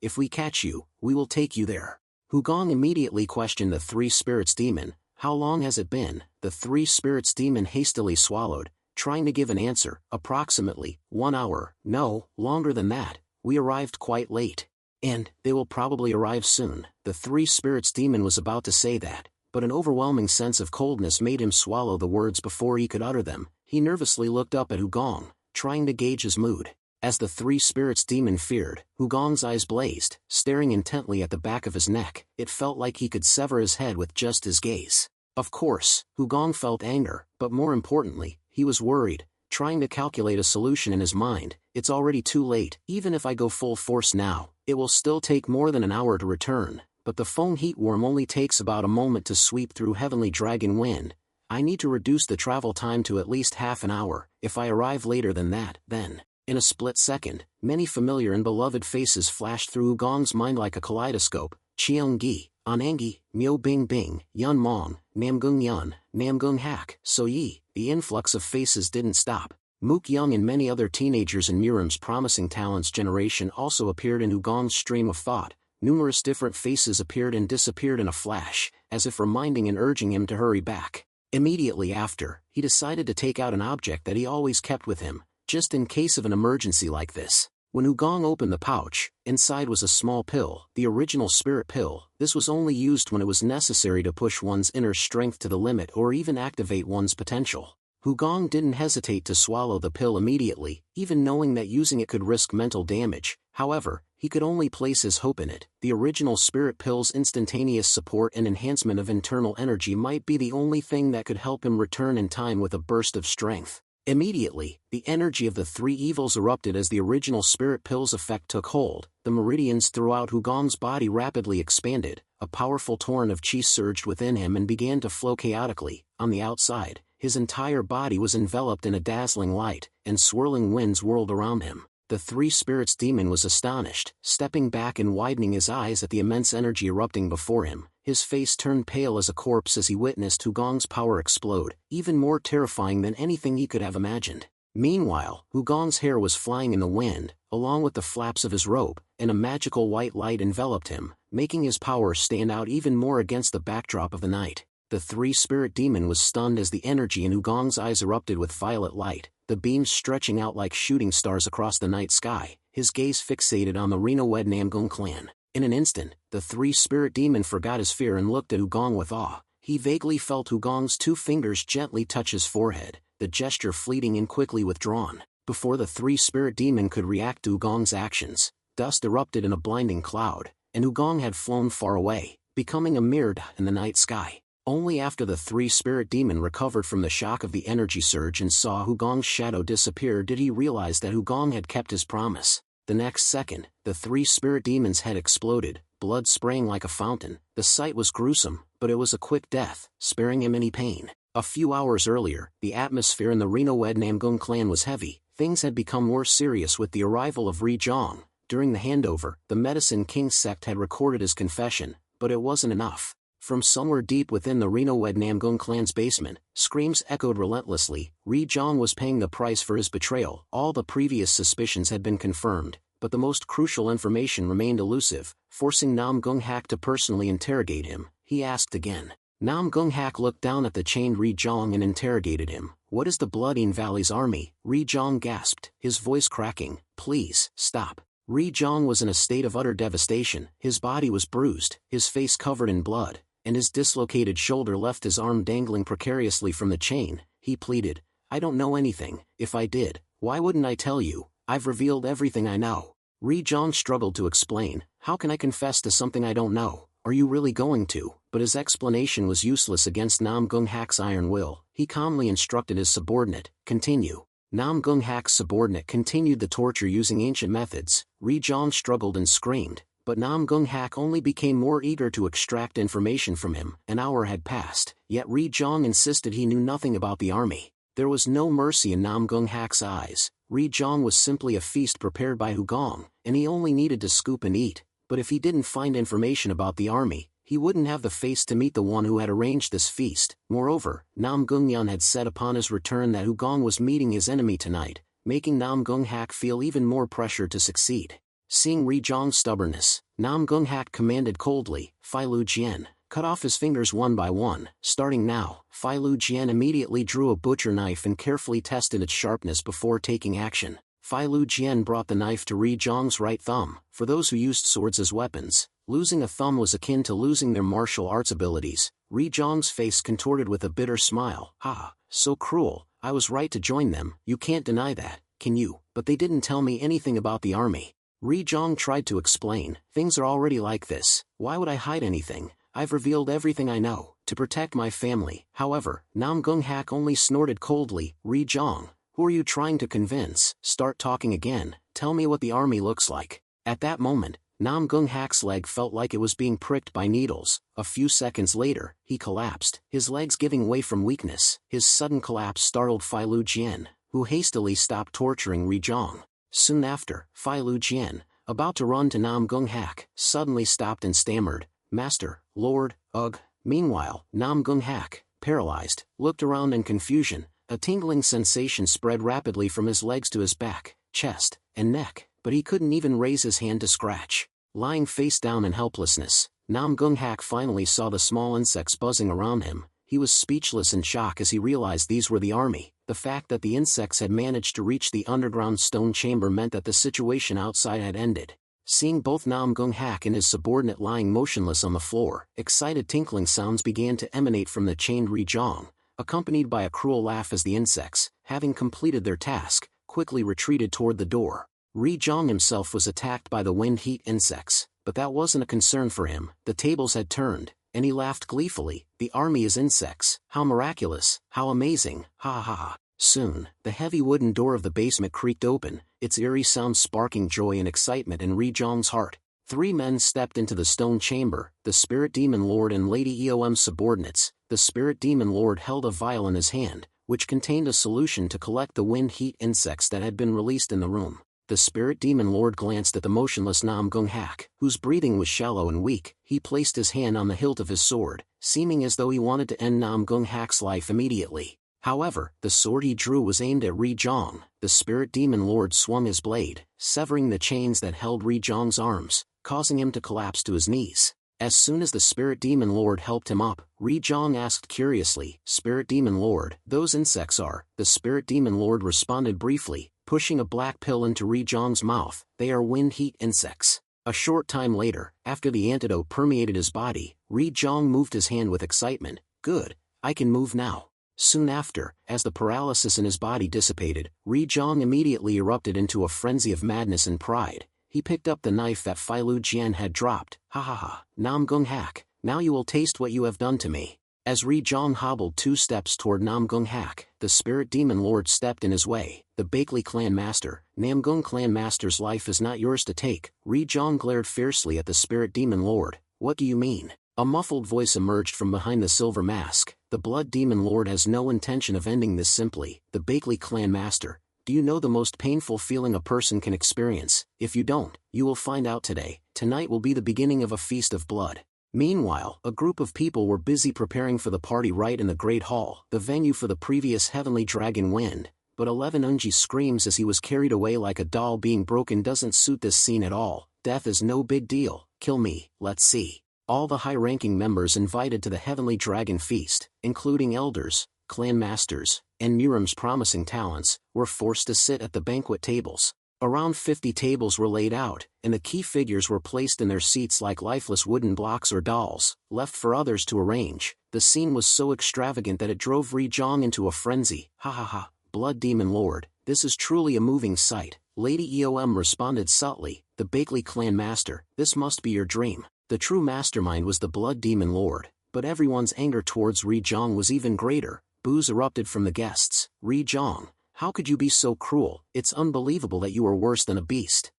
If we catch you, we will take you there." Hugong immediately questioned the three spirits demon. "How long has it been?" The three spirits demon hastily swallowed, trying to give an answer. "Approximately 1 hour. No, longer than that. We arrived quite late. And they will probably arrive soon." The three spirits demon was about to say that, but an overwhelming sense of coldness made him swallow the words before he could utter them. He nervously looked up at Hugong, trying to gauge his mood. As the three spirits demon feared, Hugong's eyes blazed, staring intently at the back of his neck. It felt like he could sever his head with just his gaze. Of course, Hugong felt anger, but more importantly, he was worried. trying to calculate a solution in his mind. It's already too late. Even if I go full force now, it will still take more than an hour to return, but the foam heat worm only takes about a moment to sweep through heavenly dragon wind. I need to reduce the travel time to at least half an hour. If I arrive later than that, then... In a split second, many familiar and beloved faces flashed through Gong's mind like a kaleidoscope. Cheong-gi, Anangi, Myo Bing Bing, Yun Mong, Namgung Yun, Namgung Hak, So Yi. The influx of faces didn't stop. Mook Young and many other teenagers in Miram's promising talents generation also appeared in Gong's stream of thought. Numerous different faces appeared and disappeared in a flash, as if reminding and urging him to hurry back. Immediately after, he decided to take out an object that he always kept with him, just in case of an emergency like this. When Gong opened the pouch, inside was a small pill, the original spirit pill. This was only used when it was necessary to push one's inner strength to the limit or even activate one's potential. Gong didn't hesitate to swallow the pill immediately, even knowing that using it could risk mental damage. However, he could only place his hope in it. The original spirit pill's instantaneous support and enhancement of internal energy might be the only thing that could help him return in time with a burst of strength. Immediately, the energy of the three evils erupted as the original spirit pill's effect took hold. The meridians throughout Gong's body rapidly expanded, a powerful torrent of chi surged within him and began to flow chaotically. On the outside, his entire body was enveloped in a dazzling light, and swirling winds whirled around him. The three spirits demon was astonished, stepping back and widening his eyes at the immense energy erupting before him. His face turned pale as a corpse as he witnessed Gong's power explode, even more terrifying than anything he could have imagined. Meanwhile, Gong's hair was flying in the wind, along with the flaps of his robe, and a magical white light enveloped him, making his power stand out even more against the backdrop of the night. The three-spirit demon was stunned as the energy in Gong's eyes erupted with violet light, the beams stretching out like shooting stars across the night sky, his gaze fixated on the Reno-wed Namgung clan. In an instant, the three-spirit demon forgot his fear and looked at Gong with awe. He vaguely felt Gong's two fingers gently touch his forehead, the gesture fleeting and quickly withdrawn. Before the three-spirit demon could react to Gong's actions, dust erupted in a blinding cloud, and Gong had flown far away, becoming a mere dot in the night sky. Only after the three-spirit demon recovered from the shock of the energy surge and saw Gong's shadow disappear did he realize that Gong had kept his promise. The next second, the three spirit demons' head exploded, blood spraying like a fountain. The sight was gruesome, but it was a quick death, sparing him any pain. A few hours earlier, the atmosphere in the Reno-wed Namgung clan was heavy. Things had become more serious with the arrival of Ri Zhang. During the handover, the Medicine King sect had recorded his confession, but it wasn't enough. From somewhere deep within the Reno-wed Namgung clan's basement, screams echoed relentlessly. Ri Zhang was paying the price for his betrayal. All the previous suspicions had been confirmed, but the most crucial information remained elusive, forcing Namgung Hak to personally interrogate him. He asked again. Namgung Hak looked down at the chained Ri Zhang and interrogated him. "What is the Bloodine Valley's army?" Ri Zhang gasped, his voice cracking. "Please, stop." Ri Zhang was in a state of utter devastation. His body was bruised, his face covered in blood, and his dislocated shoulder left his arm dangling precariously from the chain. He pleaded, "I don't know anything. If I did, why wouldn't I tell you? I've revealed everything I know." Ri Zhang struggled to explain. "How can I confess to something I don't know? Are you really going to?" But his explanation was useless against Namgung Hak's iron will. He calmly instructed his subordinate, "Continue." Namgung Hak's subordinate continued the torture using ancient methods. Ri Zhang struggled and screamed, but Namgung Hak only became more eager to extract information from him. An hour had passed, yet Ri Zhang insisted he knew nothing about the army. There was no mercy in Namgung Hak's eyes. Ri Zhang was simply a feast prepared by Gong, and he only needed to scoop and eat. But if he didn't find information about the army, he wouldn't have the face to meet the one who had arranged this feast. Moreover, Namgung Yan had said upon his return that Gong was meeting his enemy tonight, making Namgung Hak feel even more pressure to succeed. Seeing Ri Zhang's stubbornness, Namgung Hak commanded coldly, "Fai Lu Jian, cut off his fingers one by one, starting now." Fai Lu Jian immediately drew a butcher knife and carefully tested its sharpness before taking action. Fai Lu Jian brought the knife to Ri Zhang's right thumb. For those who used swords as weapons, losing a thumb was akin to losing their martial arts abilities. Ri Zhang's face contorted with a bitter smile. "Ah, so cruel. I was right to join them. You can't deny that, can you? But they didn't tell me anything about the army." Ri Zhang tried to explain. "Things are already like this. Why would I hide anything? I've revealed everything I know, to protect my family." However, Namgung Hak only snorted coldly. "Ri Zhang, Who are you trying to convince? Start talking again, tell me what the army looks like. At that moment, Nam Gung Hak's leg felt like it was being pricked by needles. A few seconds later, he collapsed, his legs giving way from weakness. His sudden collapse startled Fai Lu Jian, who hastily stopped torturing Ri Zhong. Soon after, Fai Lu Jian, about to run to Nam Gung Hak, suddenly stopped and stammered, "Master, Lord, ugh." Meanwhile, Nam Gung Hak, paralyzed, looked around in confusion. A tingling sensation spread rapidly from his legs to his back, chest, and neck, but he couldn't even raise his hand to scratch. Lying face down in helplessness, Nam Gung Hak finally saw the small insects buzzing around him. He was speechless in shock as he realized these were the army. The fact that the insects had managed to reach the underground stone chamber meant that the situation outside had ended. Seeing both Nam Gung Hak and his subordinate lying motionless on the floor, excited tinkling sounds began to emanate from the chained Ri Zhong, accompanied by a cruel laugh as the insects, having completed their task, quickly retreated toward the door. Ri Zhong himself was attacked by the wind heat insects, but that wasn't a concern for him. The tables had turned, and he laughed gleefully. The army is insects. How miraculous, how amazing, ha ha ha. Soon, the heavy wooden door of the basement creaked open, its eerie sound sparking joy and excitement in Ri Zhong's heart. 3 men stepped into the stone chamber, the Spirit Demon Lord and Lady Eom's subordinates. The Spirit Demon Lord held a vial in his hand, which contained a solution to collect the wind heat insects that had been released in the room. The Spirit Demon Lord glanced at the motionless Nam Gung Hak, whose breathing was shallow and weak. He placed his hand on the hilt of his sword, seeming as though he wanted to end Nam Gung Hak's life immediately. However, the sword he drew was aimed at Ri Zhong. The Spirit Demon Lord swung his blade, severing the chains that held Ri Zhong's arms, causing him to collapse to his knees. As soon as the Spirit Demon Lord helped him up, Ri Zhong asked curiously, "Spirit Demon Lord, those insects are?" The Spirit Demon Lord responded briefly, pushing a black pill into Ri Zhong's mouth. "They are wind heat insects." A short time later, after the antidote permeated his body, Ri Zhong moved his hand with excitement. "Good, I can move now." Soon after, as the paralysis in his body dissipated, Ri Zhong immediately erupted into a frenzy of madness and pride. He picked up the knife that Fai Lu Jian had dropped. "Ha ha ha, Nam Gung Hak, now you will taste what you have done to me." As Ri Zhong hobbled 2 steps toward Nam Gung Hak, the Spirit Demon Lord stepped in his way. "The Bakley Clan Master, Nam Gung Clan Master's life is not yours to take." Ri Zhong glared fiercely at the Spirit Demon Lord. "What do you mean?" A muffled voice emerged from behind the silver mask. "The Blood Demon Lord has no intention of ending this simply." The Bakley Clan Master, "Do you know the most painful feeling a person can experience? If you don't, you will find out today. Tonight will be the beginning of a feast of blood." Meanwhile, a group of people were busy preparing for the party right in the Great Hall, the venue for the previous Heavenly Dragon Wind. But 11 Unji's screams as he was carried away like a doll being broken doesn't suit this scene at all. Death is no big deal. Kill me, let's see. All the high-ranking members invited to the Heavenly Dragon Feast, including elders, clan masters, and Muram's promising talents, were forced to sit at the banquet tables. Around 50 tables were laid out, and the key figures were placed in their seats like lifeless wooden blocks or dolls, left for others to arrange. The scene was so extravagant that it drove Ri Zhong into a frenzy. "Ha ha ha, Blood Demon Lord, this is truly a moving sight." Lady Eom responded subtly, "The Bakley Clan Master, this must be your dream." The true mastermind was the Blood Demon Lord, but everyone's anger towards Ri Zhong was even greater. Boos erupted from the guests. "Ri Zhong, how could you be so cruel? It's unbelievable that you are worse than a beast."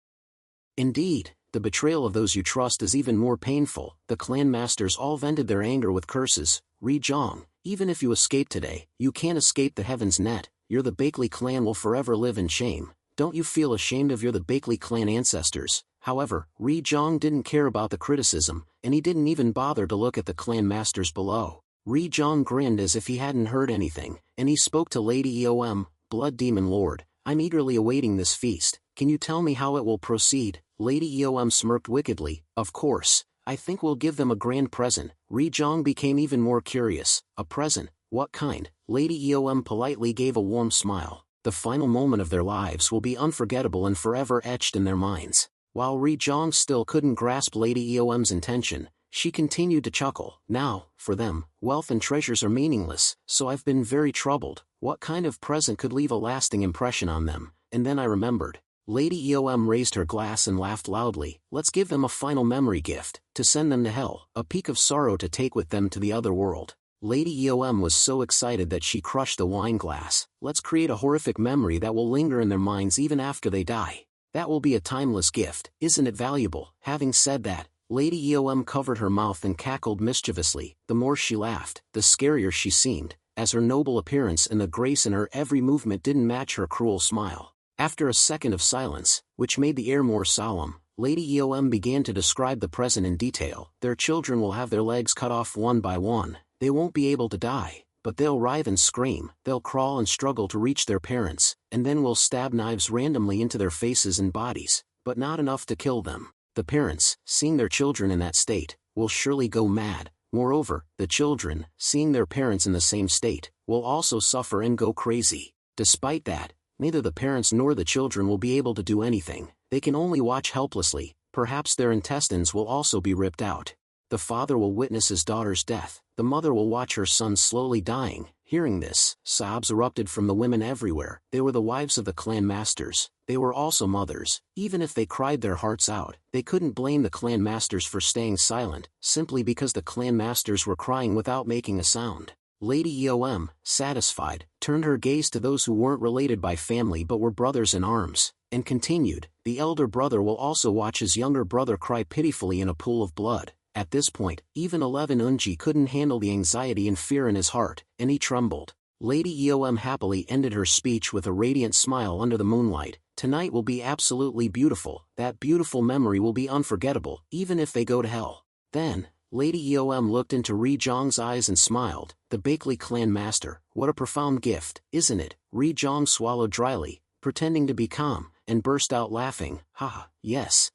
"Indeed, the betrayal of those you trust is even more painful." The clan masters all vented their anger with curses. "Ri Zhong, even if you escape today, you can't escape the heaven's net. The Bakley clan will forever live in shame. Don't you feel ashamed of the Bakley clan ancestors?" However, Ri Zhong didn't care about the criticism, and he didn't even bother to look at the clan masters below. Ri Zhong grinned as if he hadn't heard anything, and he spoke to Lady Eom, "Blood Demon Lord, I'm eagerly awaiting this feast. Can you tell me how it will proceed?" Lady Eom smirked wickedly. "Of course, I think we'll give them a grand present." Ri Zhong became even more curious. "A present? What kind?" Lady Eom politely gave a warm smile. "The final moment of their lives will be unforgettable and forever etched in their minds." While Ri Zhong still couldn't grasp Lady Eom's intention, she continued to chuckle. "Now, for them, wealth and treasures are meaningless, so I've been very troubled. What kind of present could leave a lasting impression on them?" And then I remembered. Lady Eom raised her glass and laughed loudly. "Let's give them a final memory gift, to send them to hell, a peak of sorrow to take with them to the other world." Lady Eom was so excited that she crushed the wine glass. Let's create a horrific memory that will linger in their minds even after they die. That will be a timeless gift, isn't it valuable? Having said that, Lady Eom covered her mouth and cackled mischievously. The more she laughed, the scarier she seemed, as her noble appearance and the grace in her every movement didn't match her cruel smile. After a second of silence, which made the air more solemn, Lady Eom began to describe the present in detail. Their children will have their legs cut off one by one. They won't be able to die, but they'll writhe and scream, they'll crawl and struggle to reach their parents, and then we'll stab knives randomly into their faces and bodies, but not enough to kill them. The parents, seeing their children in that state, will surely go mad. Moreover, the children, seeing their parents in the same state, will also suffer and go crazy. Despite that, neither the parents nor the children will be able to do anything. They can only watch helplessly. Perhaps their intestines will also be ripped out. The father will witness his daughter's death. The mother will watch her son slowly dying. Hearing this, sobs erupted from the women everywhere. They were the wives of the clan masters. They were also mothers. Even if they cried their hearts out, they couldn't blame the clan masters for staying silent, simply because the clan masters were crying without making a sound. Lady Eom, satisfied, turned her gaze to those who weren't related by family but were brothers in arms, and continued, the elder brother will also watch his younger brother cry pitifully in a pool of blood. At this point, even 11 Unji couldn't handle the anxiety and fear in his heart, and he trembled. Lady Eom happily ended her speech with a radiant smile under the moonlight. Tonight will be absolutely beautiful. That beautiful memory will be unforgettable, even if they go to hell. Then, Lady Eom looked into Ri Zhong's eyes and smiled. The Bakley clan master, what a profound gift, isn't it? Ri Zhong swallowed dryly, pretending to be calm, and burst out laughing. Ha, yes,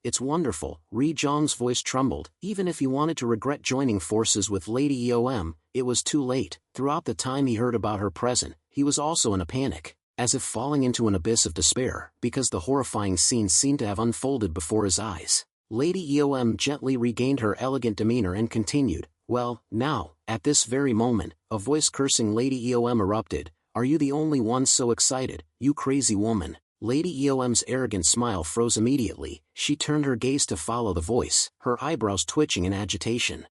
it's wonderful. Ri Zhong's voice trembled. Even if he wanted to regret joining forces with Lady Eom, it was too late. Throughout the time he heard about her present, he was also in a panic, as if falling into an abyss of despair, because the horrifying scene seemed to have unfolded before his eyes. Lady Eom gently regained her elegant demeanor and continued, well, now, at this very moment, a voice cursing Lady Eom erupted. Are you the only one so excited, you crazy woman? Lady Eom's arrogant smile froze immediately. She turned her gaze to follow the voice, her eyebrows twitching in agitation.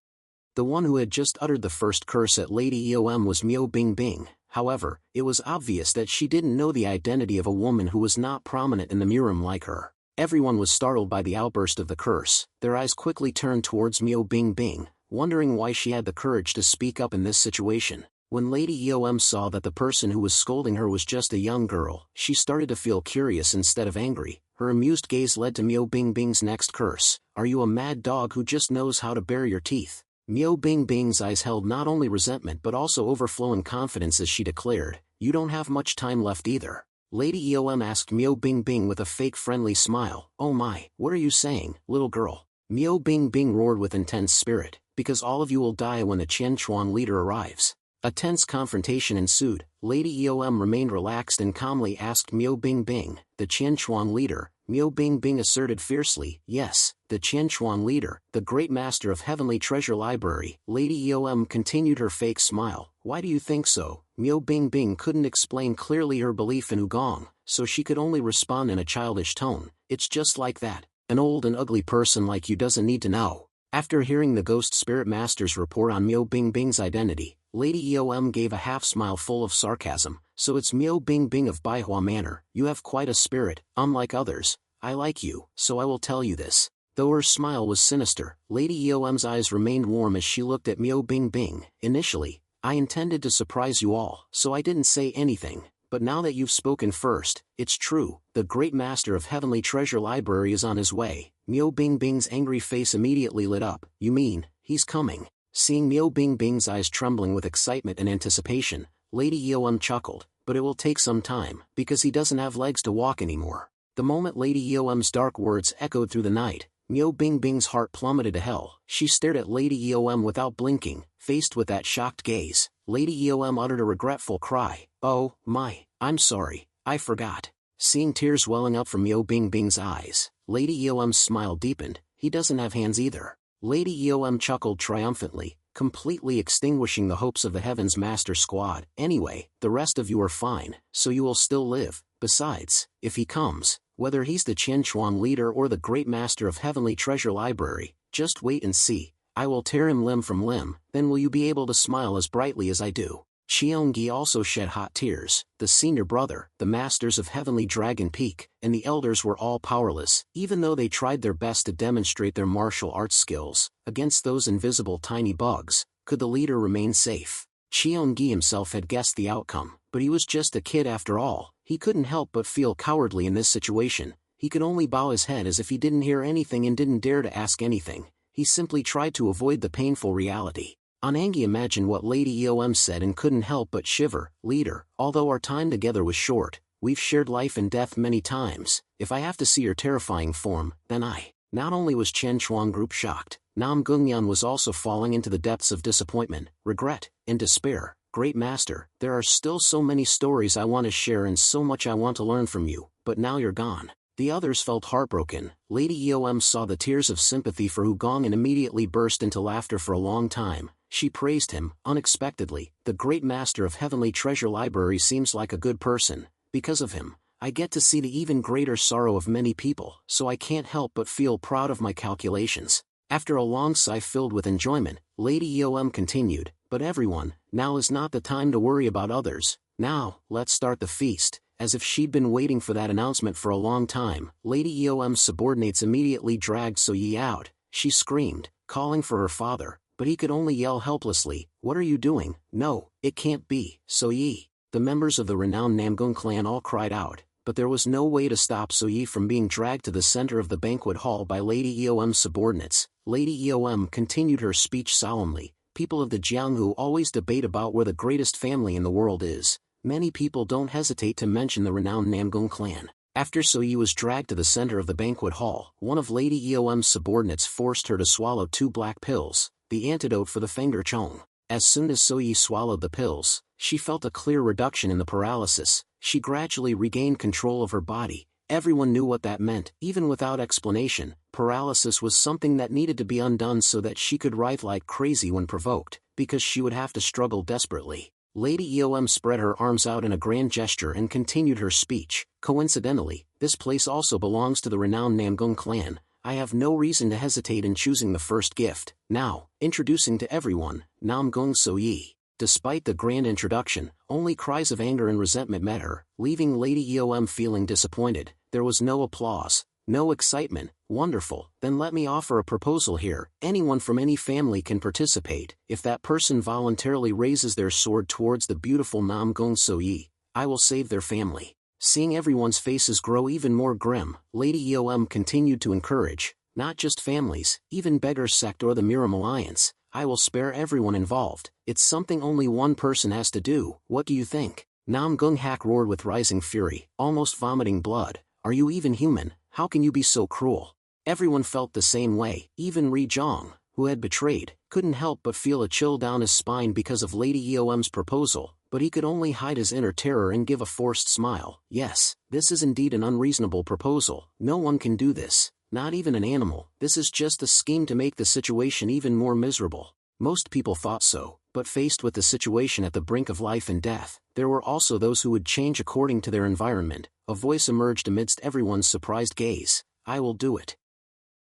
The one who had just uttered the first curse at Lady Eom was Miao Bingbing. However, it was obvious that she didn't know the identity of a woman who was not prominent in the Murim like her. Everyone was startled by the outburst of the curse. Their eyes quickly turned towards Miao Bingbing, wondering why she had the courage to speak up in this situation. When Lady Eom saw that the person who was scolding her was just a young girl, she started to feel curious instead of angry. Her amused gaze led to Miao Bingbing's next curse. Are you a mad dog who just knows how to bare your teeth? Miao Bingbing's eyes held not only resentment but also overflowing confidence as she declared, you don't have much time left either. Lady Eom asked Miao Bingbing with a fake friendly smile, oh my, what are you saying, little girl? Miao Bingbing roared with intense spirit, because all of you will die when the Qianchuan leader arrives. A tense confrontation ensued. Lady Eom remained relaxed and calmly asked Miao Bingbing, the Qianchuan leader. Miao Bingbing asserted fiercely, yes, the Qianchuan leader, the great master of Heavenly Treasure Library. Lady Eom continued her fake smile. Why do you think so? Miao Bingbing couldn't explain clearly her belief in Ugong, so she could only respond in a childish tone. It's just like that. An old and ugly person like you doesn't need to know. After hearing the Ghost Spirit Master's report on Miao Bingbing's identity, Lady Eom gave a half-smile full of sarcasm. So it's Miao Bingbing of Baihua Manor. You have quite a spirit, unlike others. I like you, so I will tell you this. Though her smile was sinister, Lady Eom's eyes remained warm as she looked at Miao Bingbing. Initially, I intended to surprise you all, so I didn't say anything. But now that you've spoken first, it's true, the great master of Heavenly Treasure Library is on his way. Miao Bingbing's angry face immediately lit up. You mean, he's coming? Seeing Miao Bingbing's eyes trembling with excitement and anticipation, Lady Eom chuckled, but it will take some time, because he doesn't have legs to walk anymore. The moment Lady Eom's dark words echoed through the night, Miao Bingbing's heart plummeted to hell. She stared at Lady Eom without blinking, faced with that shocked gaze. Lady Eom uttered a regretful cry. Oh, my, I'm sorry, I forgot. Seeing tears welling up from Miao Bingbing's eyes, Lady Eom's smile deepened. He doesn't have hands either. Lady Eom chuckled triumphantly, completely extinguishing the hopes of the Heavens Master Squad. Anyway, the rest of you are fine, so you will still live. Besides, if he comes, whether he's the Qianchuan leader or the great master of Heavenly Treasure Library, just wait and see. I will tear him limb from limb, then will you be able to smile as brightly as I do. Cheongi also shed hot tears. The senior brother, the masters of Heavenly Dragon Peak, and the elders were all powerless, even though they tried their best to demonstrate their martial arts skills. Against those invisible tiny bugs, could the leader remain safe? Cheongi himself had guessed the outcome, but he was just a kid after all. He couldn't help but feel cowardly in this situation. He could only bow his head as if he didn't hear anything and didn't dare to ask anything. He simply tried to avoid the painful reality. Anangi imagined what Lady Eom said and couldn't help but shiver. Leader, although our time together was short, we've shared life and death many times. If I have to see your terrifying form, then I. Not only was Chen Chuang Group shocked, Nam Gungyan was also falling into the depths of disappointment, regret, and despair. Great Master, there are still so many stories I want to share and so much I want to learn from you, but now you're gone. The others felt heartbroken. Lady Eom saw the tears of sympathy for Hugong and immediately burst into laughter for a long time. She praised him, unexpectedly. The great master of Heavenly Treasure Library seems like a good person. Because of him, I get to see the even greater sorrow of many people, so I can't help but feel proud of my calculations. After a long sigh filled with enjoyment, Lady Eom continued, but everyone, now is not the time to worry about others. Now, let's start the feast. As if she'd been waiting for that announcement for a long time, Lady Eom's subordinates immediately dragged So-yi out. She screamed, calling for her father, but he could only yell helplessly, "What are you doing? No, it can't be, So-yi." The members of the renowned Namgung clan all cried out, but there was no way to stop So-yi from being dragged to the center of the banquet hall by Lady Eom's subordinates. Lady Eom continued her speech solemnly. People of the Jianghu always debate about where the greatest family in the world is. Many people don't hesitate to mention the renowned Namgung clan. After So-yi was dragged to the center of the banquet hall, one of Lady Eom's subordinates forced her to swallow 2 black pills, the antidote for the Fenger Chong. As soon as So-yi swallowed the pills, she felt a clear reduction in the paralysis. She gradually regained control of her body. Everyone knew what that meant, even without explanation. Paralysis was something that needed to be undone so that she could writhe like crazy when provoked, because she would have to struggle desperately. Lady Eom spread her arms out in a grand gesture and continued her speech. Coincidentally, this place also belongs to the renowned Namgung clan. I have no reason to hesitate in choosing the first gift. Now, introducing to everyone, Namgung So-yi. Despite the grand introduction, only cries of anger and resentment met her, leaving Lady Eom feeling disappointed. There was no applause, no excitement. Wonderful, then let me offer a proposal here. Anyone from any family can participate. If that person voluntarily raises their sword towards the beautiful Namgung So-yi, I will save their family. Seeing everyone's faces grow even more grim, Lady Eom continued to encourage, not just families, even Beggar Sect or the Miram Alliance. I will spare everyone involved. It's something only one person has to do. What do you think? Namgung Hak roared with rising fury, almost vomiting blood. Are you even human? How can you be so cruel? Everyone felt the same way. Even Ri Zhang, who had betrayed, couldn't help but feel a chill down his spine because of Lady Eom's proposal, but he could only hide his inner terror and give a forced smile. Yes, this is indeed an unreasonable proposal. No one can do this, not even an animal. This is just a scheme to make the situation even more miserable. Most people thought so, but faced with the situation at the brink of life and death, there were also those who would change according to their environment. A voice emerged amidst everyone's surprised gaze. I will do it.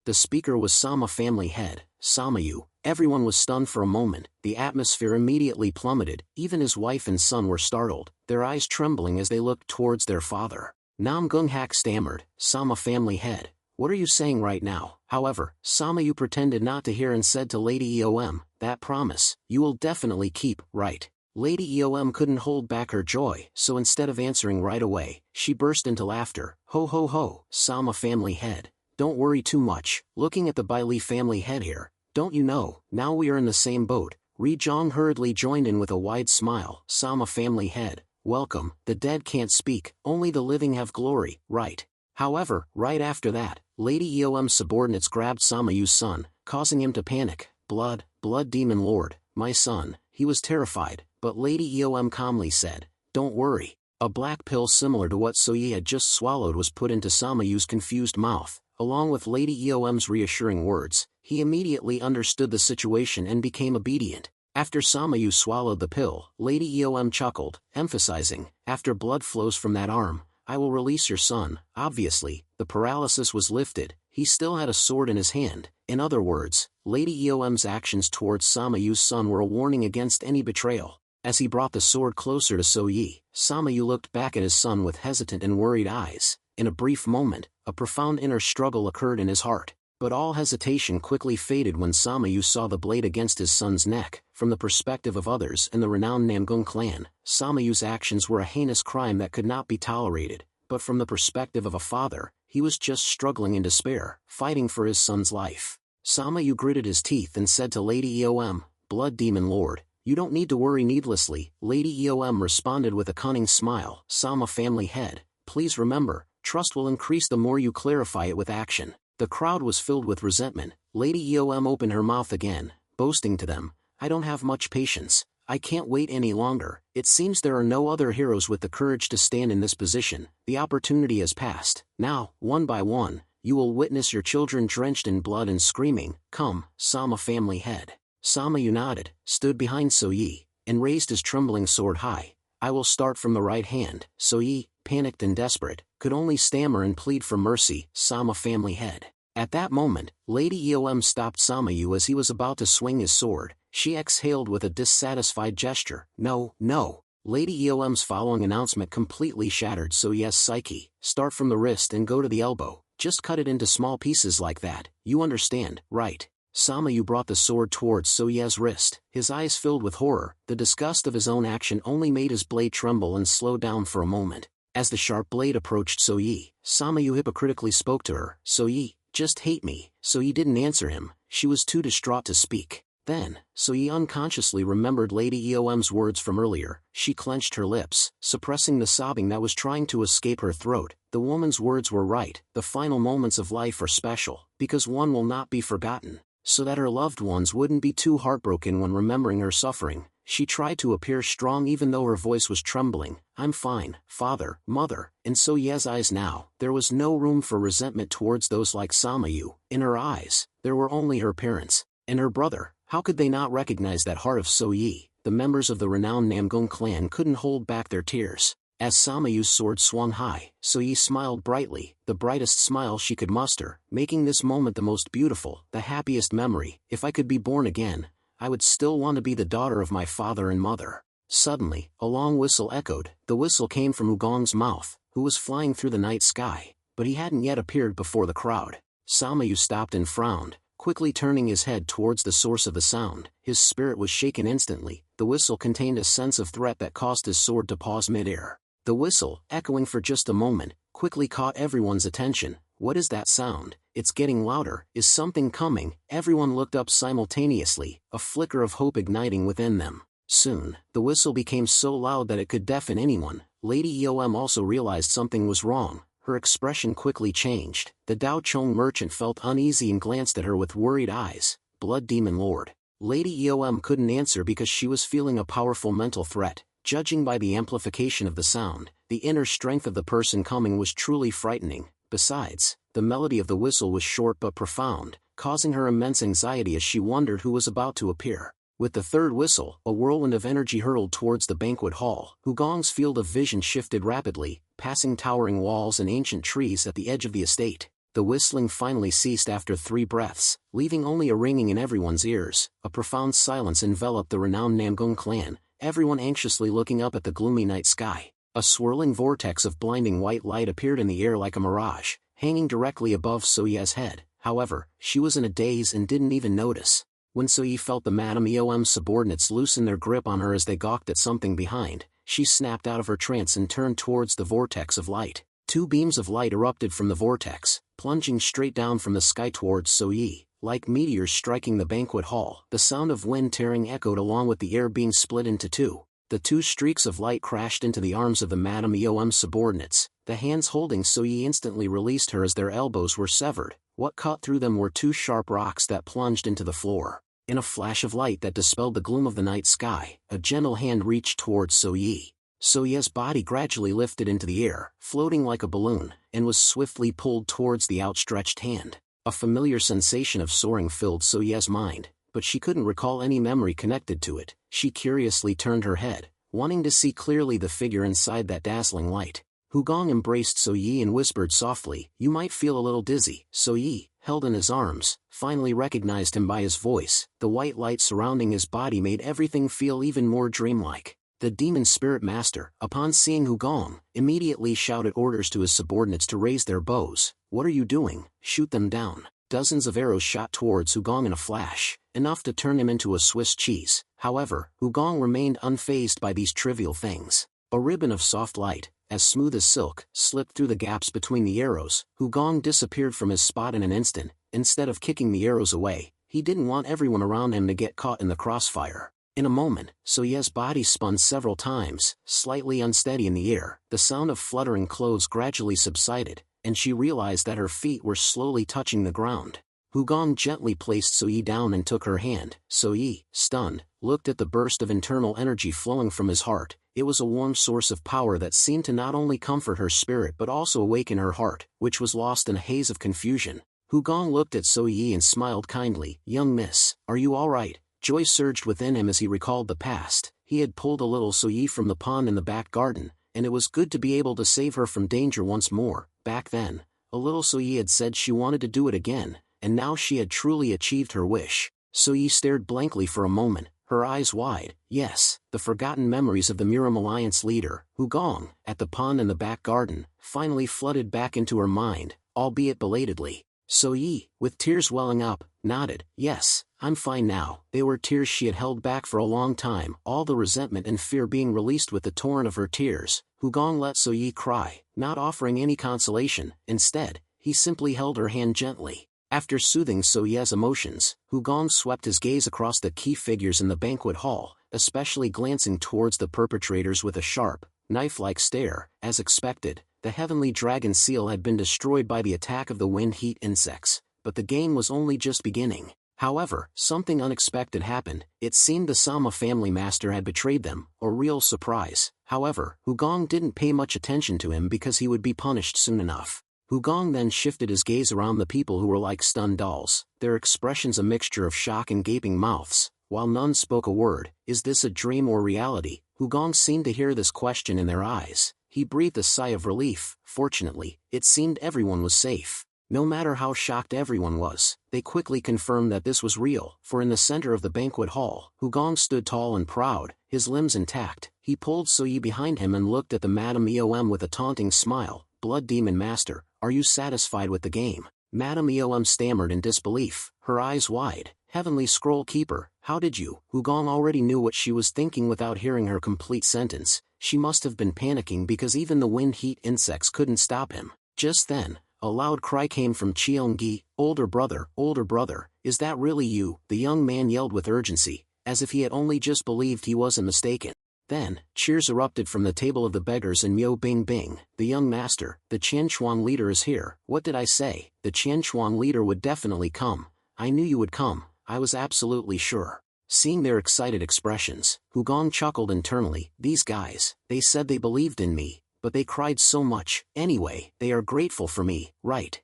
The speaker was Sama family head, Samayu. Everyone was stunned for a moment. The atmosphere immediately plummeted. Even his wife and son were startled, their eyes trembling as they looked towards their father. Namgung Hak stammered, Sama family head. What are you saying right now? However, Samayu pretended not to hear and said to Lady Eom, that promise, you will definitely keep, right? Lady Eom couldn't hold back her joy, so instead of answering right away, she burst into laughter. Ho ho ho, Sama family head. Don't worry too much. Looking at the Bailey family head here, don't you know, now we are in the same boat. Ri Zhang hurriedly joined in with a wide smile. Sama family head, welcome. The dead can't speak, only the living have glory, right? However, right after that, Lady Eom's subordinates grabbed Samayu's son, causing him to panic. Blood demon lord, my son. He was terrified, but Lady Eom calmly said, don't worry. A black pill similar to what So-yi had just swallowed was put into Samayu's confused mouth. Along with Lady Eom's reassuring words, he immediately understood the situation and became obedient. After Samayu swallowed the pill, Lady Eom chuckled, emphasizing, after blood flows from that arm, I will release your son. Obviously, the paralysis was lifted. he still had a sword in his hand. In other words, Lady Eom's actions towards Samayu's son were a warning against any betrayal. As he brought the sword closer to So-yi, Samayu looked back at his son with hesitant and worried eyes. In a brief moment, a profound inner struggle occurred in his heart. But all hesitation quickly faded when Samayu saw the blade against his son's neck. From the perspective of others in the renowned Namgung clan, Samayu's actions were a heinous crime that could not be tolerated. But from the perspective of a father, he was just struggling in despair, fighting for his son's life. Samayu gritted his teeth and said to Lady Eom, "Blood Demon Lord, you don't need to worry needlessly." Lady Eom responded with a cunning smile. "Sama family head, please remember, trust will increase the more you clarify it with action." The crowd was filled with resentment. Lady Eom opened her mouth again, boasting to them, "I don't have much patience. I can't wait any longer. It seems there are no other heroes with the courage to stand in this position. The opportunity has passed. Now, one by one, you will witness your children drenched in blood and screaming. Come, Sama family head." Samayu nodded, stood behind So-yi, and raised his trembling sword high. "I will start from the right hand." So-yi, panicked and desperate, could only stammer and plead for mercy. "Sama family head." At that moment, Lady Eom stopped Samayu as he was about to swing his sword. She exhaled with a dissatisfied gesture. "No, no." Lady Eom's following announcement completely shattered So-yi's psyche. "Start from the wrist and go to the elbow. Just cut it into small pieces like that. You understand, right?" Samayu brought the sword towards So-yi's wrist. His eyes filled with horror. The disgust of his own action only made his blade tremble and slow down for a moment. As the sharp blade approached So-yi, Samayu hypocritically spoke to her. "So-yi, just hate me." So-yi didn't answer him. She was too distraught to speak. Then, So-yi unconsciously remembered Lady Eom's words from earlier. She clenched her lips, suppressing the sobbing that was trying to escape her throat. The woman's words were right. The final moments of life are special, because one will not be forgotten. So that her loved ones wouldn't be too heartbroken when remembering her suffering, she tried to appear strong even though her voice was trembling. "I'm fine, father, mother." In So-yi's eyes now, there was no room for resentment towards those like Samayu. In her eyes, there were only her parents, and her brother. How could they not recognize that heart of So-yi? The members of the renowned Namgung clan couldn't hold back their tears. As Samayu's sword swung high, So-yi smiled brightly, the brightest smile she could muster, making this moment the most beautiful, the happiest memory. "If I could be born again, I would still want to be the daughter of my father and mother." Suddenly, a long whistle echoed. The whistle came from Wugong's mouth, who was flying through the night sky, but he hadn't yet appeared before the crowd. Samayu stopped and frowned, quickly turning his head towards the source of the sound. His spirit was shaken instantly. The whistle contained a sense of threat that caused his sword to pause mid-air. The whistle, echoing for just a moment, quickly caught everyone's attention. "What is that sound? It's getting louder. Is something coming?" Everyone looked up simultaneously, a flicker of hope igniting within them. Soon, the whistle became so loud that it could deafen anyone. Lady Eom also realized something was wrong. Her expression quickly changed. The Dao Chong merchant felt uneasy and glanced at her with worried eyes. "Blood Demon Lord." Lady Eom couldn't answer because she was feeling a powerful mental threat. Judging by the amplification of the sound, the inner strength of the person coming was truly frightening. Besides, the melody of the whistle was short but profound, causing her immense anxiety as she wondered who was about to appear. With the third whistle, a whirlwind of energy hurtled towards the banquet hall. Wugong's field of vision shifted rapidly, passing towering walls and ancient trees at the edge of the estate. The whistling finally ceased after 3 breaths, leaving only a ringing in everyone's ears. A profound silence enveloped the renowned Namgung clan, everyone anxiously looking up at the gloomy night sky. A swirling vortex of blinding white light appeared in the air like a mirage, hanging directly above So-yi's head. However, she was in a daze and didn't even notice. When So-yi felt the Madame Eom's subordinates loosen their grip on her as they gawked at something behind, she snapped out of her trance and turned towards the vortex of light. 2 beams of light erupted from the vortex, plunging straight down from the sky towards So-yi, like meteors striking the banquet hall. The sound of wind tearing echoed along with the air being split into 2. The 2 streaks of light crashed into the arms of the Madame Eom's subordinates. The hands holding So-yi instantly released her as their elbows were severed. What cut through them were 2 sharp rocks that plunged into the floor. In a flash of light that dispelled the gloom of the night sky, a gentle hand reached towards So-yi. So-yi's body gradually lifted into the air, floating like a balloon, and was swiftly pulled towards the outstretched hand. A familiar sensation of soaring filled So-yi's mind, but she couldn't recall any memory connected to it. She curiously turned her head, wanting to see clearly the figure inside that dazzling light. Hugong embraced So Yi and whispered softly, "You might feel a little dizzy." So Yi, held in his arms, finally recognized him by his voice. The white light surrounding his body made everything feel even more dreamlike. The demon spirit master, upon seeing Hugong, immediately shouted orders to his subordinates to raise their bows. "What are you doing? Shoot them down." Dozens of arrows shot towards Hugong in a flash, enough to turn him into a Swiss cheese. However, Hugong remained unfazed by these trivial things. A ribbon of soft light, as smooth as silk, slipped through the gaps between the arrows. Hugong disappeared from his spot in an instant. Instead of kicking the arrows away, he didn't want everyone around him to get caught in the crossfire. In a moment, So Ye's body spun several times, slightly unsteady in the air. The sound of fluttering clothes gradually subsided, and she realized that her feet were slowly touching the ground. Hugong gently placed So Yi down and took her hand. So Yi, stunned, looked at the burst of internal energy flowing from his heart. It was a warm source of power that seemed to not only comfort her spirit but also awaken her heart, which was lost in a haze of confusion. Hugong looked at So Yi and smiled kindly. "Young miss, are you all right?" Joy surged within him as he recalled the past. He had pulled a little So Yi from the pond in the back garden, and it was good to be able to save her from danger once more. Back then, a little So Yi had said she wanted to do it again, and now she had truly achieved her wish. So Yi stared blankly for a moment, her eyes wide. Yes, the forgotten memories of the Miram Alliance leader, Hugong, at the pond in the back garden, finally flooded back into her mind, albeit belatedly. So Yi, with tears welling up, nodded. "Yes, I'm fine now." They were tears she had held back for a long time, all the resentment and fear being released with the torrent of her tears. Hugong let So Yi cry, not offering any consolation. Instead, he simply held her hand gently. After soothing So Ye's emotions, Hugong swept his gaze across the key figures in the banquet hall, especially glancing towards the perpetrators with a sharp, knife-like stare. As expected, the heavenly dragon seal had been destroyed by the attack of the wind heat insects, but the game was only just beginning. However, something unexpected happened. It seemed the Sama family master had betrayed them, a real surprise. However, Hugong didn't pay much attention to him because he would be punished soon enough. Hugong then shifted his gaze around the people who were like stunned dolls, their expressions a mixture of shock and gaping mouths, while none spoke a word. "Is this a dream or reality?" Hugong seemed to hear this question in their eyes. He breathed a sigh of relief. Fortunately, it seemed everyone was safe. No matter how shocked everyone was, they quickly confirmed that this was real, for in the center of the banquet hall, Hugong stood tall and proud, his limbs intact. He pulled So Yi behind him and looked at the Madame Eom with a taunting smile. "Blood Demon Master, are you satisfied with the game?" Madame Eom stammered in disbelief, her eyes wide. "Heavenly Scroll Keeper, how did you?" Hugong already knew what she was thinking without hearing her complete sentence. She must have been panicking because even the wind heat insects couldn't stop him. Just then, a loud cry came from Cheonggi. Older brother, is that really you?" The young man yelled with urgency, as if he had only just believed he wasn't mistaken. Then, cheers erupted from the table of the beggars and Myo Bing Bing. "The young master, the Qianchuan leader is here." "What did I say? The Qianchuan leader would definitely come. I knew you would come, I was absolutely sure." Seeing their excited expressions, Hugong chuckled internally. "These guys, they said they believed in me, but they cried so much. Anyway, they are grateful for me, right?"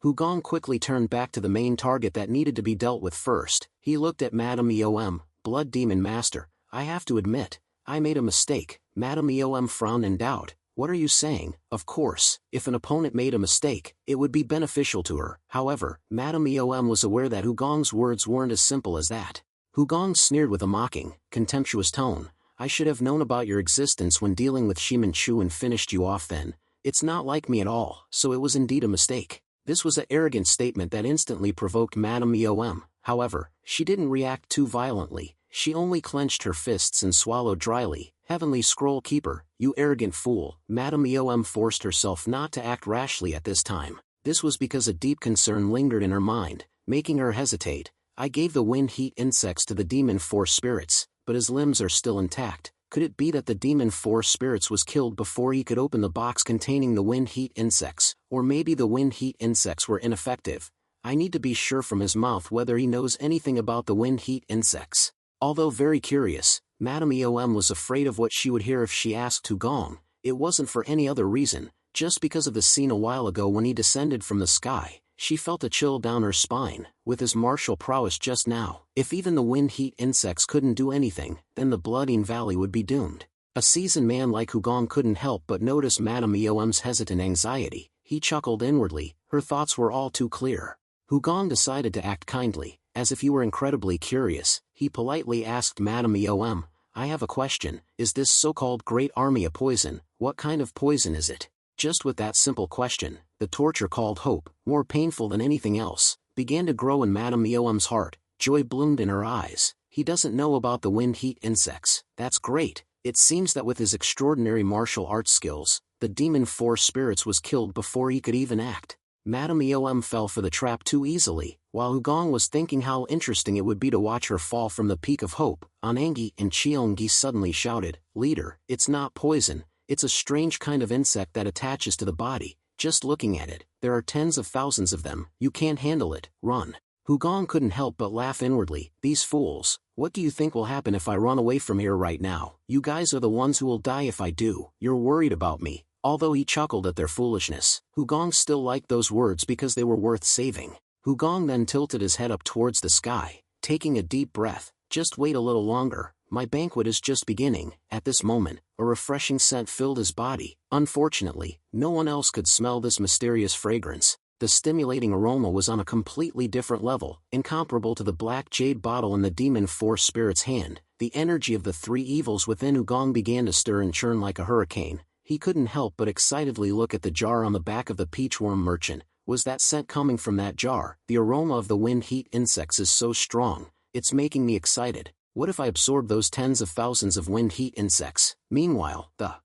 Hugong quickly turned back to the main target that needed to be dealt with first. He looked at Madame Eom. "Blood Demon Master, I have to admit, I made a mistake." Madame Eom frowned in doubt. "What are you saying?" Of course, if an opponent made a mistake, it would be beneficial to her. However, Madame Eom was aware that Hugong's words weren't as simple as that. Hugong sneered with a mocking, contemptuous tone. "I should have known about your existence when dealing with Shiman Chu and finished you off then. It's not like me at all, so it was indeed a mistake." This was an arrogant statement that instantly provoked Madame Eom. However, she didn't react too violently. She only clenched her fists and swallowed dryly. "Heavenly Scroll Keeper, you arrogant fool." Madame Eom forced herself not to act rashly at this time. This was because a deep concern lingered in her mind, making her hesitate. "I gave the wind heat insects to the demon force spirits, but his limbs are still intact. Could it be that the demon force spirits was killed before he could open the box containing the wind heat insects, or maybe the wind heat insects were ineffective? I need to be sure from his mouth whether he knows anything about the wind heat insects." Although very curious, Madame Eom was afraid of what she would hear if she asked Hugong. It wasn't for any other reason, just because of the scene a while ago when he descended from the sky. She felt a chill down her spine. With his martial prowess just now, if even the wind heat insects couldn't do anything, then the Blooding Valley would be doomed. A seasoned man like Hugong couldn't help but notice Madame Eom's hesitant anxiety. He chuckled inwardly, her thoughts were all too clear. Hugong decided to act kindly, as if he were incredibly curious. He politely asked Madame Eom, I have a question, is this so-called great army a poison? What kind of poison is it? Just with that simple question, the torture called hope, more painful than anything else, began to grow in Madame Eom's heart. Joy bloomed in her eyes. He doesn't know about the wind heat insects. That's great. It seems that with his extraordinary martial arts skills, the demon force spirits was killed before he could even act. Madame Eom fell for the trap too easily, while Hugong was thinking how interesting it would be to watch her fall from the peak of hope. Anangi and Cheongi suddenly shouted, Leader, it's not poison, it's a strange kind of insect that attaches to the body. Just looking at it, there are tens of thousands of them. You can't handle it, run. Hugong couldn't help but laugh inwardly. These fools, what do you think will happen if I run away from here right now? You guys are the ones who will die if I do. You're worried about me. Although he chuckled at their foolishness, Hugong still liked those words because they were worth saving. Hugong then tilted his head up towards the sky, taking a deep breath. Just wait a little longer, my banquet is just beginning. At this moment, a refreshing scent filled his body. Unfortunately, no one else could smell this mysterious fragrance. The stimulating aroma was on a completely different level, incomparable to the black jade bottle in the demon force spirit's hand. The energy of the three evils within Hugong began to stir and churn like a hurricane. He couldn't help but excitedly look at the jar on the back of the peachworm merchant. Was that scent coming from that jar? The aroma of the wind heat insects is so strong, it's making me excited. What if I absorb those tens of thousands of wind heat insects? Meanwhile, the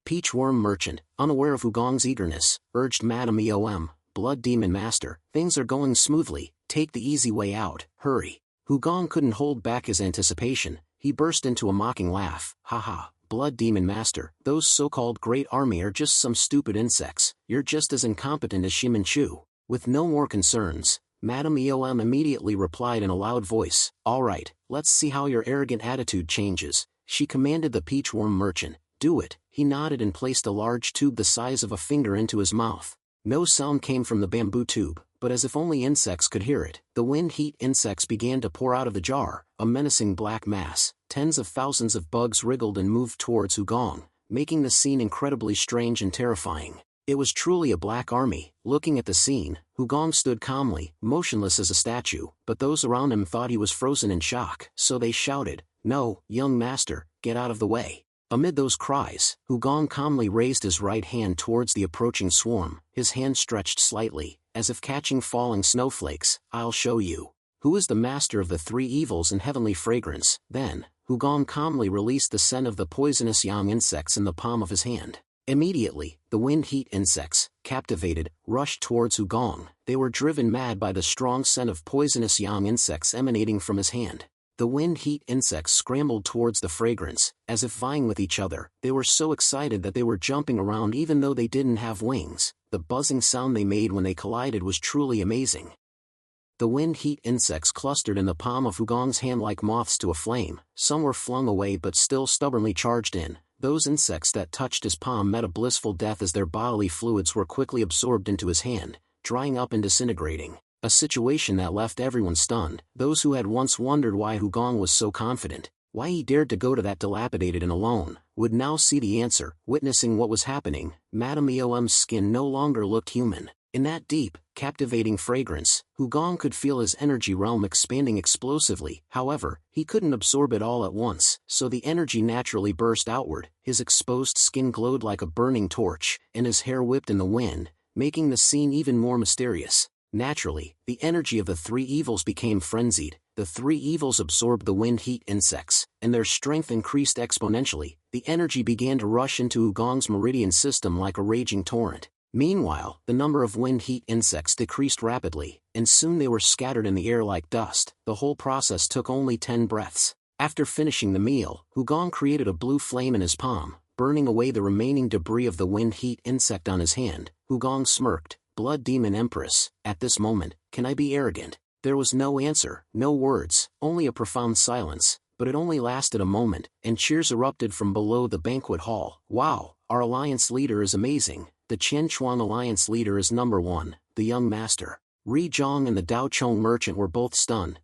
peachworm merchant, unaware of Hugong's eagerness, urged Madame Eom, Blood Demon Master, things are going smoothly, take the easy way out, hurry. Hugong couldn't hold back his anticipation. He burst into a mocking laugh. Haha, Blood Demon Master, those so-called great army are just some stupid insects. You're just as incompetent as Shimanchu. With no more concerns, Madame Eom immediately replied in a loud voice, All right, let's see how your arrogant attitude changes. She commanded the peachworm merchant. Do it. He nodded and placed a large tube the size of a finger into his mouth. No sound came from the bamboo tube, but as if only insects could hear it, the wind heat insects began to pour out of the jar, a menacing black mass. Tens of thousands of bugs wriggled and moved towards Hugong, making the scene incredibly strange and terrifying. It was truly a black army. Looking at the scene, Hugong stood calmly, motionless as a statue, but those around him thought he was frozen in shock, so they shouted, No, young master, get out of the way. Amid those cries, Hugong calmly raised his right hand towards the approaching swarm, his hand stretched slightly, as if catching falling snowflakes. I'll show you. Who is the master of the three evils and heavenly fragrance? Then, Hugong calmly released the scent of the poisonous young insects in the palm of his hand. Immediately, the wind heat insects, captivated, rushed towards Hugong. They were driven mad by the strong scent of poisonous young insects emanating from his hand. The wind heat insects scrambled towards the fragrance, as if vying with each other. They were so excited that they were jumping around even though they didn't have wings. The buzzing sound they made when they collided was truly amazing. The wind heat insects clustered in the palm of Hugong's hand like moths to a flame. Some were flung away but still stubbornly charged in. Those insects that touched his palm met a blissful death as their bodily fluids were quickly absorbed into his hand, drying up and disintegrating. A situation that left everyone stunned. Those who had once wondered why Hugong was so confident, why he dared to go to that dilapidated inn alone, would now see the answer. Witnessing what was happening, Madame Eom's skin no longer looked human. In that deep, captivating fragrance, Hugong could feel his energy realm expanding explosively. However, he couldn't absorb it all at once, so the energy naturally burst outward. His exposed skin glowed like a burning torch, and his hair whipped in the wind, making the scene even more mysterious. Naturally, the energy of the three evils became frenzied. The three evils absorbed the wind heat insects, and their strength increased exponentially. The energy began to rush into Hugong's meridian system like a raging torrent. Meanwhile, the number of wind heat insects decreased rapidly, and soon they were scattered in the air like dust. The whole process took only 10 breaths. After finishing the meal, Hugong created a blue flame in his palm, burning away the remaining debris of the wind heat insect on his hand. Hugong smirked. Blood Demon Empress, at this moment, can I be arrogant? There was no answer, no words, only a profound silence, but it only lasted a moment, and cheers erupted from below the banquet hall. Wow, our alliance leader is amazing. The Qian Chuan alliance leader is number one, the young master. Ri Zhang and the Dao Chong merchant were both stunned.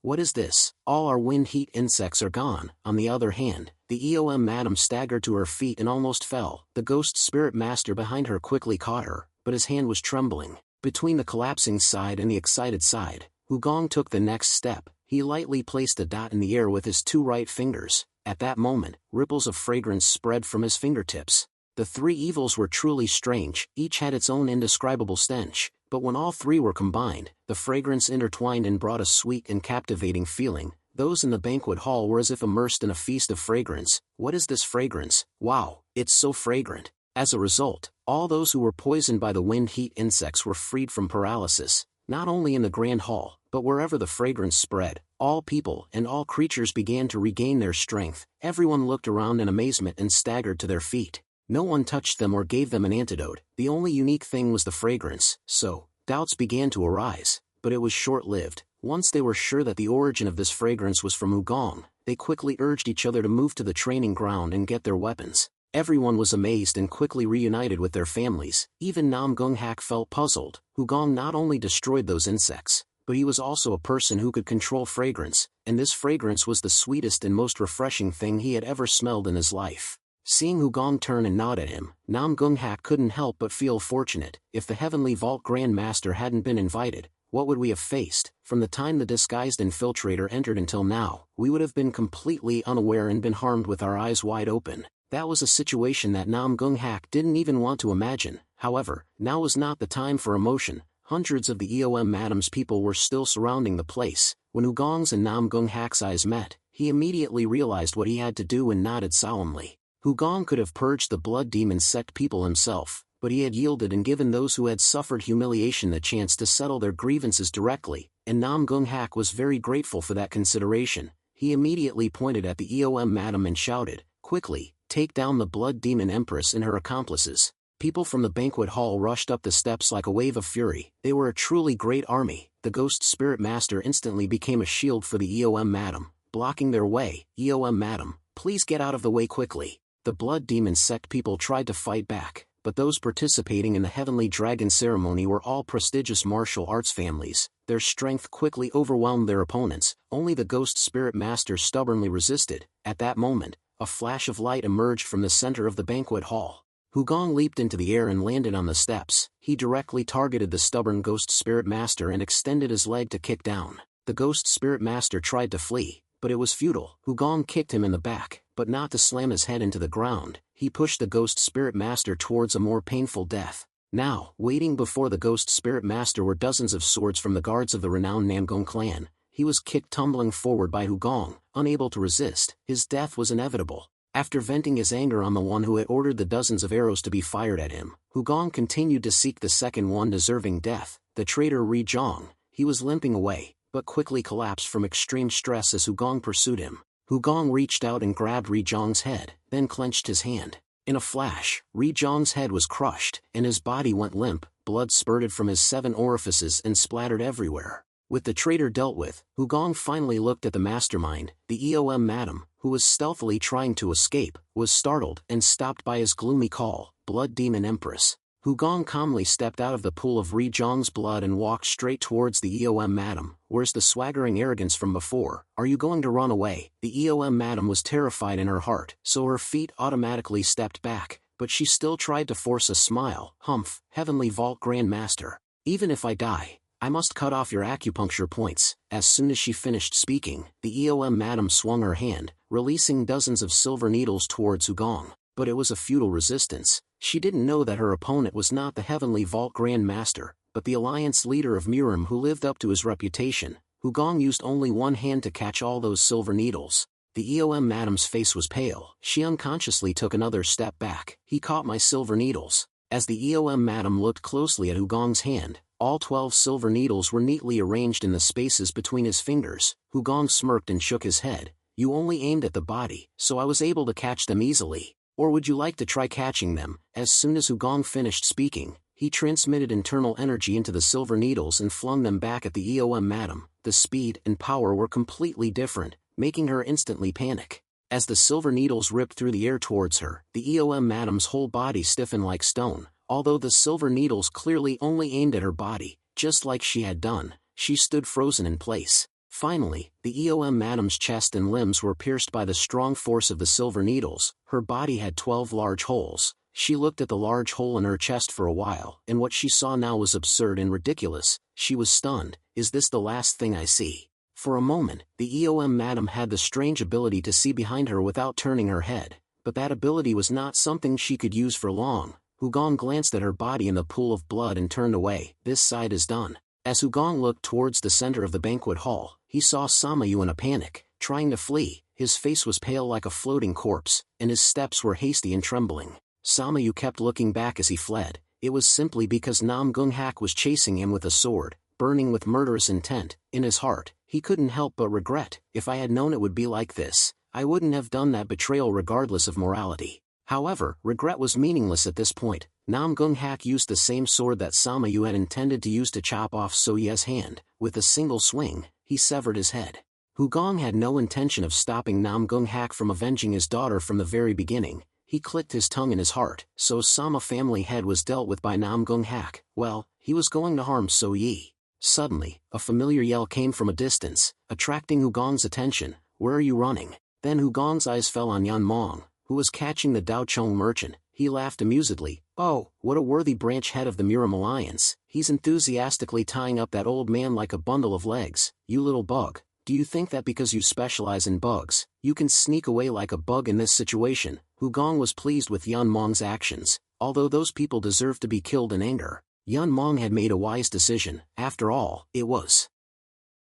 What is this? All our wind heat insects are gone. On the other hand, the EOM madam staggered to her feet and almost fell. The ghost spirit master behind her quickly caught her, but his hand was trembling. Between the collapsing side and the excited side, Hugong took the next step. He lightly placed a dot in the air with his two right fingers. At that moment, ripples of fragrance spread from his fingertips. The three evils were truly strange, each had its own indescribable stench, but when all three were combined, the fragrance intertwined and brought a sweet and captivating feeling. Those in the banquet hall were as if immersed in a feast of fragrance. What is this fragrance? Wow, it's so fragrant. As a result, all those who were poisoned by the wind heat insects were freed from paralysis. Not only in the grand hall, but wherever the fragrance spread, all people and all creatures began to regain their strength. Everyone looked around in amazement and staggered to their feet. No one touched them or gave them an antidote. The only unique thing was the fragrance. So, doubts began to arise, but it was short-lived. Once they were sure that the origin of this fragrance was from Hugong, they quickly urged each other to move to the training ground and get their weapons. Everyone was amazed and quickly reunited with their families. Even Nam Gung-hak felt puzzled. Hugong not only destroyed those insects, but he was also a person who could control fragrance, and this fragrance was the sweetest and most refreshing thing he had ever smelled in his life. Seeing Hugong turn and nod at him, Nam Gung-hak couldn't help but feel fortunate. If the Heavenly Vault Grand Master hadn't been invited, what would we have faced? From the time the disguised infiltrator entered until now, we would have been completely unaware and been harmed with our eyes wide open. That was a situation that Nam Gung-hak didn't even want to imagine. However, now was not the time for emotion. Hundreds of the EOM madam's people were still surrounding the place. When Hugong's and Nam Gung-hak's eyes met, he immediately realized what he had to do and nodded solemnly. Hugong could have purged the blood demon sect people himself, but he had yielded and given those who had suffered humiliation the chance to settle their grievances directly, and Nam Gung-hak was very grateful for that consideration. He immediately pointed at the EOM madam and shouted, "Quickly, take down the blood demon empress and her accomplices." People from the banquet hall rushed up the steps like a wave of fury. They were a truly great army. The ghost spirit master instantly became a shield for the EOM madam, blocking their way. "EOM madam, please get out of the way quickly." The blood demon sect people tried to fight back, but those participating in the Heavenly Dragon ceremony were all prestigious martial arts families. Their strength quickly overwhelmed their opponents. Only the ghost spirit master stubbornly resisted. At that moment, a flash of light emerged from the center of the banquet hall. Hugong leaped into the air and landed on the steps. He directly targeted the stubborn ghost spirit master and extended his leg to kick down. The ghost spirit master tried to flee, but it was futile. Hugong kicked him in the back, but not to slam his head into the ground. He pushed the ghost spirit master towards a more painful death. Now, waiting before the ghost spirit master were dozens of swords from the guards of the renowned Namgong clan. He was kicked tumbling forward by Hugong, unable to resist. His death was inevitable. After venting his anger on the one who had ordered the dozens of arrows to be fired at him, Hugong continued to seek the second one deserving death, the traitor Ri Zhang. He was limping away, but quickly collapsed from extreme stress as Hugong pursued him. Hugong reached out and grabbed Ri Zhang's head, then clenched his hand. In a flash, Ri Zhang's head was crushed, and his body went limp. Blood spurted from his 7 orifices and splattered everywhere. With the traitor dealt with, Hugong finally looked at the mastermind. The EOM madam, who was stealthily trying to escape, was startled and stopped by his gloomy call, "Blood Demon Empress." Hugong calmly stepped out of the pool of Ri Zhang's blood and walked straight towards the EOM madam. "Where's the swaggering arrogance from before? Are you going to run away?" The EOM madam was terrified in her heart, so her feet automatically stepped back, but she still tried to force a smile. "Humph, Heavenly Vault Grand Master. Even if I die, I must cut off your acupuncture points." As soon as she finished speaking, the EOM madam swung her hand, releasing dozens of silver needles towards Hugong. But it was a futile resistance. She didn't know that her opponent was not the Heavenly Vault Grand Master, but the alliance leader of Murim who lived up to his reputation. Hugong used only one hand to catch all those silver needles. The EOM madam's face was pale. She unconsciously took another step back. "He caught my silver needles." As the EOM madam looked closely at Hugong's hand, all 12 silver needles were neatly arranged in the spaces between his fingers. Hugong smirked and shook his head. "You only aimed at the body, so I was able to catch them easily. Or would you like to try catching them?" As soon as Hugong finished speaking, he transmitted internal energy into the silver needles and flung them back at the EOM madam. The speed and power were completely different, making her instantly panic. As the silver needles ripped through the air towards her, the EOM madam's whole body stiffened like stone. Although the silver needles clearly only aimed at her body, just like she had done, she stood frozen in place. Finally, the EOM madam's chest and limbs were pierced by the strong force of the silver needles. Her body had 12 large holes. She looked at the large hole in her chest for a while, and what she saw now was absurd and ridiculous. She was stunned. Is this the last thing I see? For a moment, the EOM madam had the strange ability to see behind her without turning her head, but that ability was not something she could use for long. Hugong glanced at her body in the pool of blood and turned away. This side is done. As Hugong looked towards the center of the banquet hall, he saw Samayu in a panic, trying to flee. His face was pale like a floating corpse, and his steps were hasty and trembling. Samayu kept looking back as he fled. It was simply because Nam Gung-hak was chasing him with a sword, burning with murderous intent. In his heart, he couldn't help but regret. If I had known it would be like this, I wouldn't have done that betrayal regardless of morality. However, regret was meaningless at this point. Nam Gung-hak used the same sword that Samayu had intended to use to chop off So-ye's hand. With a single swing, he severed his head. Hugong had no intention of stopping Nam Gung-hak from avenging his daughter from the very beginning. He clicked his tongue in his heart. So-sama family head was dealt with by Nam Gung-hak. Well, he was going to harm So-ye. Suddenly, a familiar yell came from a distance, attracting Hugong's attention. Where are you running? Then Hugong's eyes fell on Yan Mong, who was catching the Daocheng merchant. He laughed amusedly. Oh, what a worthy branch head of the Miram Alliance. He's enthusiastically tying up that old man like a bundle of legs. You little bug. Do you think that because you specialize in bugs, you can sneak away like a bug in this situation? Hugong was pleased with Yan Mong's actions. Although those people deserved to be killed in anger, Yan Mong had made a wise decision. After all, it was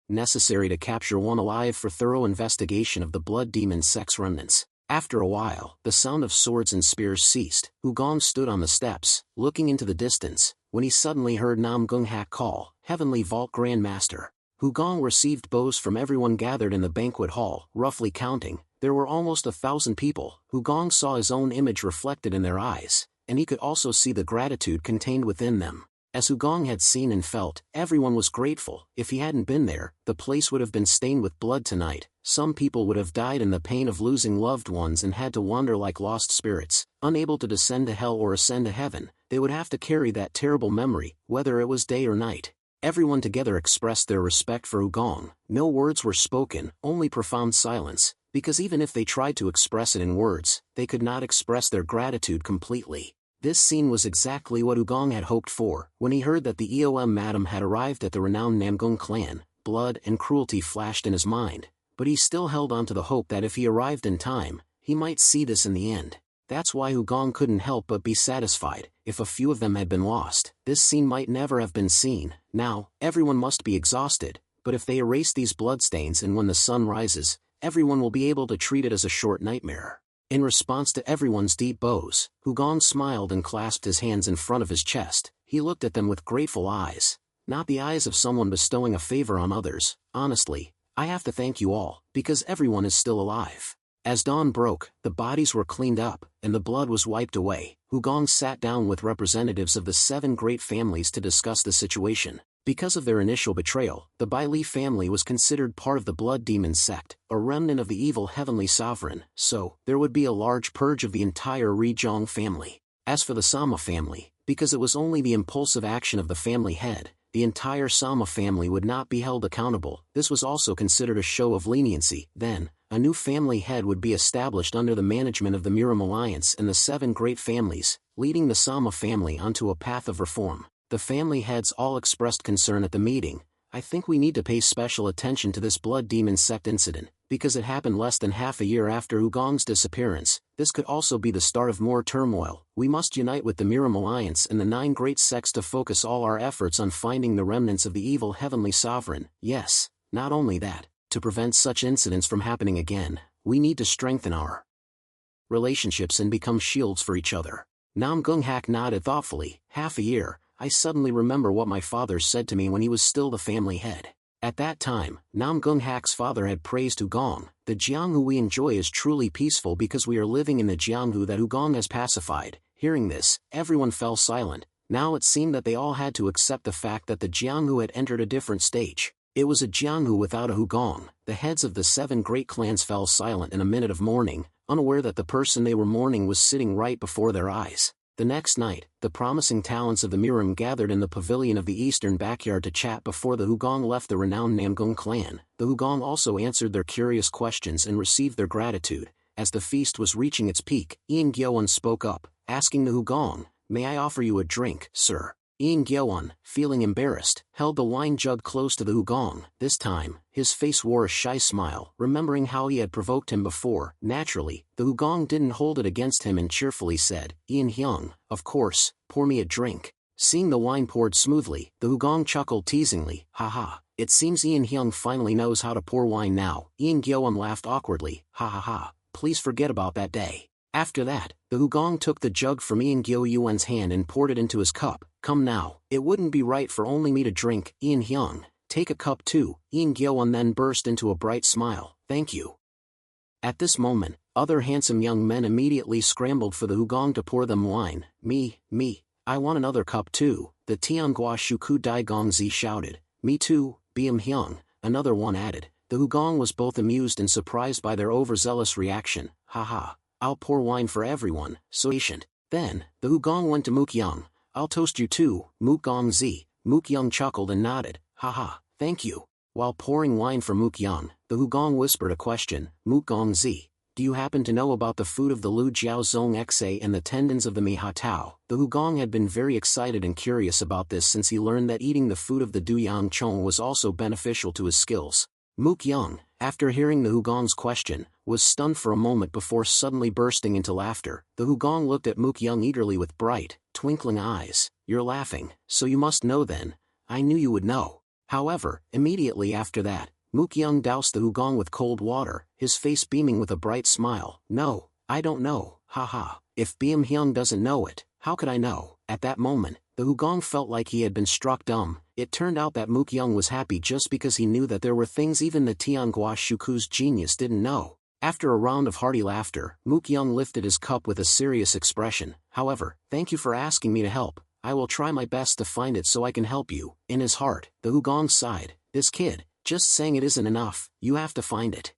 necessary to capture one alive for thorough investigation of the blood demon sex remnants. After a while, the sound of swords and spears ceased. Hugong stood on the steps, looking into the distance, when he suddenly heard Nam Gung-hak call, Heavenly Vault Grand Master. Hugong received bows from everyone gathered in the banquet hall. Roughly counting, there were almost 1,000 people. Hugong saw his own image reflected in their eyes, and he could also see the gratitude contained within them. As Hugong had seen and felt, everyone was grateful. If he hadn't been there, the place would have been stained with blood tonight. Some people would have died in the pain of losing loved ones and had to wander like lost spirits, unable to descend to hell or ascend to heaven. They would have to carry that terrible memory, whether it was day or night. Everyone together expressed their respect for Hugong. No words were spoken, only profound silence, because even if they tried to express it in words, they could not express their gratitude completely. This scene was exactly what Hugong had hoped for. When he heard that the EOM madam had arrived at the renowned Namgung clan, blood and cruelty flashed in his mind, but he still held on to the hope that if he arrived in time, he might see this in the end. That's why Hugong couldn't help but be satisfied. If a few of them had been lost, this scene might never have been seen. Now, everyone must be exhausted, but if they erase these bloodstains and when the sun rises, everyone will be able to treat it as a short nightmare. In response to everyone's deep bows, Hugong smiled and clasped his hands in front of his chest. He looked at them with grateful eyes. Not the eyes of someone bestowing a favor on others. Honestly, I have to thank you all, because everyone is still alive. As dawn broke, the bodies were cleaned up, and the blood was wiped away. Hugong sat down with representatives of the 7 great families to discuss the situation. Because of their initial betrayal, the Bai Li family was considered part of the Blood Demon sect, a remnant of the evil heavenly sovereign, so there would be a large purge of the entire Ri Zhong family. As for the Sama family, because it was only the impulsive action of the family head, the entire Sama family would not be held accountable. This was also considered a show of leniency. Then, a new family head would be established under the management of the Miram Alliance and the 7 great families, leading the Sama family onto a path of reform. The family heads all expressed concern at the meeting. I think we need to pay special attention to this Blood Demon sect incident, because it happened less than half a year after Hugong's disappearance. This could also be the start of more turmoil. We must unite with the Miram Alliance and the 9 great sects to focus all our efforts on finding the remnants of the evil heavenly sovereign. Yes, not only that, to prevent such incidents from happening again, we need to strengthen our relationships and become shields for each other. Nam Gung-hak nodded thoughtfully. Half a year. I suddenly remember what my father said to me when he was still the family head. At that time, Nam Gung-hak's father had praised Hugong. The Jianghu we enjoy is truly peaceful because we are living in the Jianghu that Hugong has pacified. Hearing this, everyone fell silent. Now it seemed that they all had to accept the fact that the Jianghu had entered a different stage. It was a Jianghu without a Hugong. The heads of the 7 great clans fell silent in a minute of mourning, unaware that the person they were mourning was sitting right before their eyes. The next night, the promising talents of the Miram gathered in the pavilion of the eastern backyard to chat before the Hugong left the renowned Namgung clan. The Hugong also answered their curious questions and received their gratitude. As the feast was reaching its peak, Ian Gyeowon spoke up, asking the Hugong, "May I offer you a drink, sir?" Ian Gyeowon, feeling embarrassed, held the wine jug close to the Hugong. This time, his face wore a shy smile, remembering how he had provoked him before. Naturally, the Hugong didn't hold it against him and cheerfully said, "Ian Hyung, of course, pour me a drink." Seeing the wine poured smoothly, the Hugong chuckled teasingly, "Haha, it seems Ian Hyung finally knows how to pour wine now." Ian Gyeowon laughed awkwardly, "Ha ha ha, please forget about that day." After that, the Hugong took the jug from Ian Gyeowon's hand and poured it into his cup. "Come now, it wouldn't be right for only me to drink, Ian Hyung. Take a cup too." Ian Gyeowon then burst into a bright smile, "Thank you." At this moment, other handsome young men immediately scrambled for the Hugong to pour them wine. Me, I want another cup too," the Tianghua Shuku Dai Gongzi shouted. "Me too, Beam Hyung," another one added. The Hugong was both amused and surprised by their overzealous reaction. "Haha, I'll pour wine for everyone, so patient." Then, the Hugong went to Mook Young. "I'll toast you too, Mook Gongzi." Mook Young chuckled and nodded, "Haha, thank you." While pouring wine for Mook Young, the Hugong whispered a question, "Mook Gongzi, do you happen to know about the food of the Lu Jiao Zong Xe and the tendons of the Mi Ha Tao?" The Hugong had been very excited and curious about this since he learned that eating the food of the Du Yang Chong was also beneficial to his skills. Mook Young, after hearing the Hugong's question, was stunned for a moment before suddenly bursting into laughter. The Hugong looked at Mook Young eagerly with bright, twinkling eyes. "You're laughing, so you must know then. I knew you would know." However, immediately after that, Mook Young doused the Hugong with cold water, his face beaming with a bright smile. "No, I don't know, haha. If Beam Hyung doesn't know it, how could I know?" At that moment, the Hugong felt like he had been struck dumb. It turned out that Mook Young was happy just because he knew that there were things even the Tianghua Shuku's genius didn't know. After a round of hearty laughter, Mook Young lifted his cup with a serious expression. "However, thank you for asking me to help. I will try my best to find it so I can help you." In his heart, the Hugong sighed. "This kid, just saying it isn't enough, you have to find it."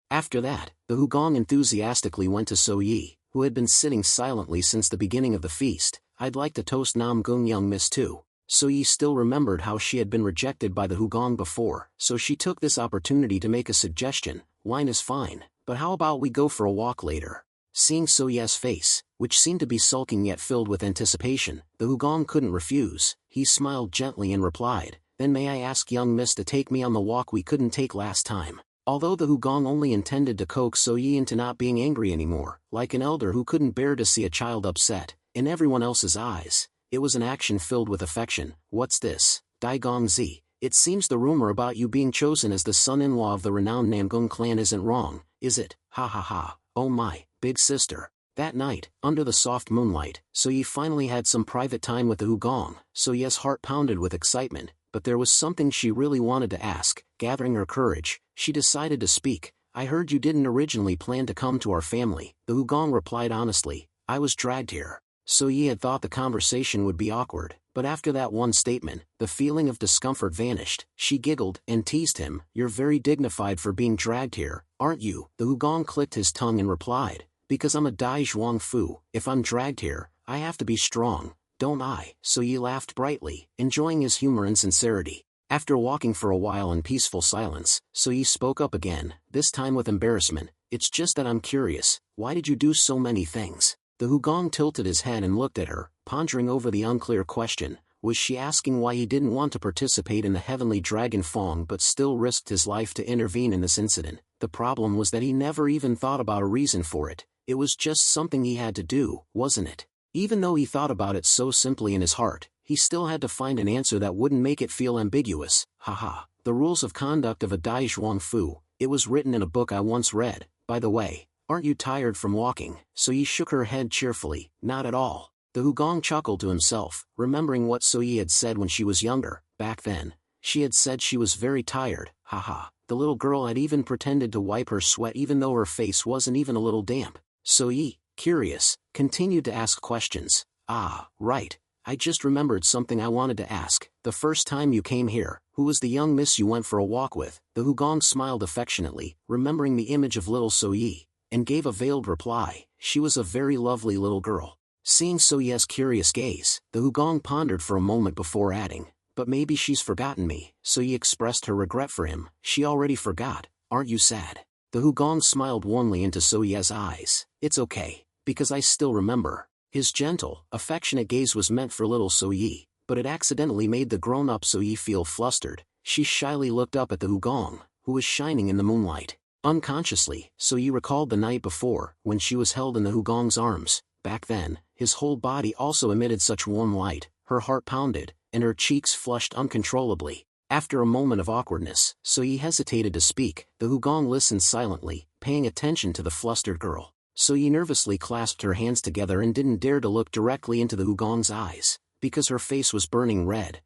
After that, the Hugong enthusiastically went to So Yi, who had been sitting silently since the beginning of the feast. "I'd like to toast Nam Gung Young Miss too." So Yi still remembered how she had been rejected by the Hugong before, so she took this opportunity to make a suggestion. "Wine is fine, but how about we go for a walk later?" Seeing So Ye's face, which seemed to be sulking yet filled with anticipation, the Hugong couldn't refuse. He smiled gently and replied, "Then may I ask young miss to take me on the walk we couldn't take last time?" Although the Hugong only intended to coax So Yi into not being angry anymore, like an elder who couldn't bear to see a child upset, in everyone else's eyes, it was an action filled with affection. "What's this, Dai Gongzi? It seems the rumor about you being chosen as the son-in-law of the renowned Namgung clan isn't wrong, is it? Ha ha ha, oh my, big sister." That night, under the soft moonlight, So Yi finally had some private time with the Hugong. So Ye's heart pounded with excitement, but there was something she really wanted to ask. Gathering her courage, she decided to speak. "I heard you didn't originally plan to come to our family," the Hugong replied honestly. "I was dragged here." So Yi had thought the conversation would be awkward, but after that one statement, the feeling of discomfort vanished. She giggled and teased him. "You're very dignified for being dragged here, aren't you?" The Hugong clicked his tongue and replied, "Because I'm a Dai Zhuang Fu, if I'm dragged here, I have to be strong, don't I?" So Yi laughed brightly, enjoying his humor and sincerity. After walking for a while in peaceful silence, So Yi spoke up again, this time with embarrassment. "It's just that I'm curious, why did you do so many things?" The Hugong tilted his head and looked at her, pondering over the unclear question. Was she asking why he didn't want to participate in the heavenly dragon fong but still risked his life to intervene in this incident? The problem was that he never even thought about a reason for it. It was just something he had to do, wasn't it? Even though he thought about it so simply in his heart, he still had to find an answer that wouldn't make it feel ambiguous. Haha, the rules of conduct of a Dai Zhuang Fu, it was written in a book I once read. By the way, aren't you tired from walking? So Yi shook her head cheerfully. "Not at all." The Hugong chuckled to himself, remembering what So Yi had said when she was younger. Back then, she had said she was very tired. Haha, the little girl had even pretended to wipe her sweat even though her face wasn't even a little damp. So Yi, curious, continued to ask questions. "Ah, right, I just remembered something I wanted to ask. The first time you came here, who was the young miss you went for a walk with?" The Hugong smiled affectionately, remembering the image of little So Yi, and gave a veiled reply. "She was a very lovely little girl." Seeing So Ye's curious gaze, the Hugong pondered for a moment before adding, "But maybe she's forgotten me." So Ye expressed her regret for him. "She already forgot, aren't you sad?" The Hugong smiled warmly into So Ye's eyes. "It's okay, because I still remember." His gentle, affectionate gaze was meant for little So Ye, but it accidentally made the grown-up So Ye feel flustered. She shyly looked up at the Hugong, who was shining in the moonlight. Unconsciously, So Ye recalled the night before, when she was held in the Hugong's arms. Back then, his whole body also emitted such warm light, her heart pounded, and her cheeks flushed uncontrollably. After a moment of awkwardness, So Ye hesitated to speak. The Hugong listened silently, paying attention to the flustered girl. So Ye nervously clasped her hands together and didn't dare to look directly into the Hugong's eyes, because her face was burning red.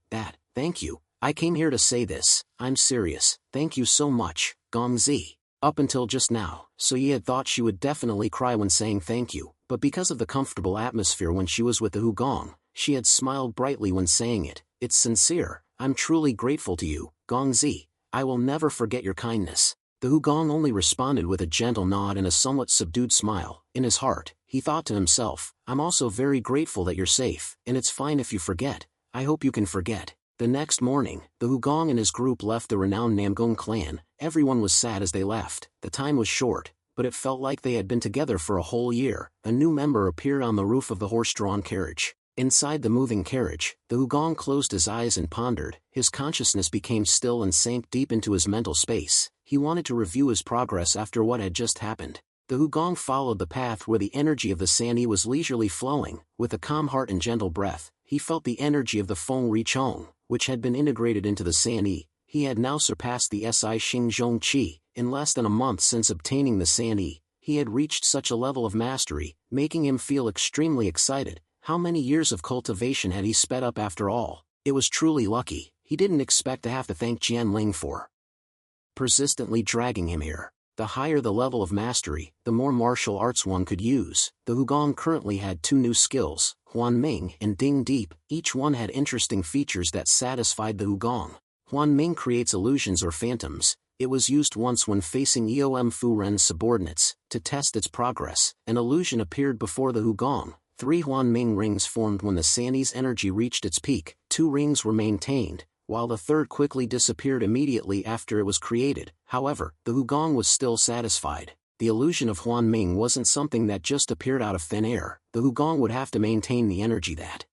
"Thank you. I came here to say this. I'm serious. Thank you so much, Gongzi." Up until just now, So Ye had thought she would definitely cry when saying thank you, but because of the comfortable atmosphere when she was with the Hugong, she had smiled brightly when saying it. "It's sincere. I'm truly grateful to you, Gongzi. I will never forget your kindness." The Hugong only responded with a gentle nod and a somewhat subdued smile. In his heart, he thought to himself, "I'm also very grateful that you're safe, and it's fine if you forget. I hope you can forget." The next morning, the Hugong and his group left the renowned Namgong clan. Everyone was sad as they left. The time was short, but it felt like they had been together for a whole year. A new member appeared on the roof of the horse-drawn carriage. Inside the moving carriage, the Hugong closed his eyes and pondered. His consciousness became still and sank deep into his mental space. He wanted to review his progress after what had just happened. The Hugong followed the path where the energy of the Sani was leisurely flowing. With a calm heart and gentle breath, he felt the energy of the Feng Ri Chong, which had been integrated into the Sani. He had now surpassed the Si Xingzhong Qi. In less than a month since obtaining the Sani, he had reached such a level of mastery, making him feel extremely excited. How many years of cultivation had he sped up after all? It was truly lucky. He didn't expect to have to thank Jianling for persistently dragging him here. The higher the level of mastery, the more martial arts one could use. The Hugong currently had two new skills, Huan Ming and Ding Deep. Each one had interesting features that satisfied the Hugong. Huan Ming creates illusions or phantoms. It was used once when facing Eom Fu Ren's subordinates. To test its progress, an illusion appeared before the Hugong. 3 Huan Ming rings formed when the Sani's energy reached its peak. 2 rings were maintained, while the third quickly disappeared immediately after it was created. However, the Hugong was still satisfied. The illusion of Huan Ming wasn't something that just appeared out of thin air. The Hugong would have to maintain the energy that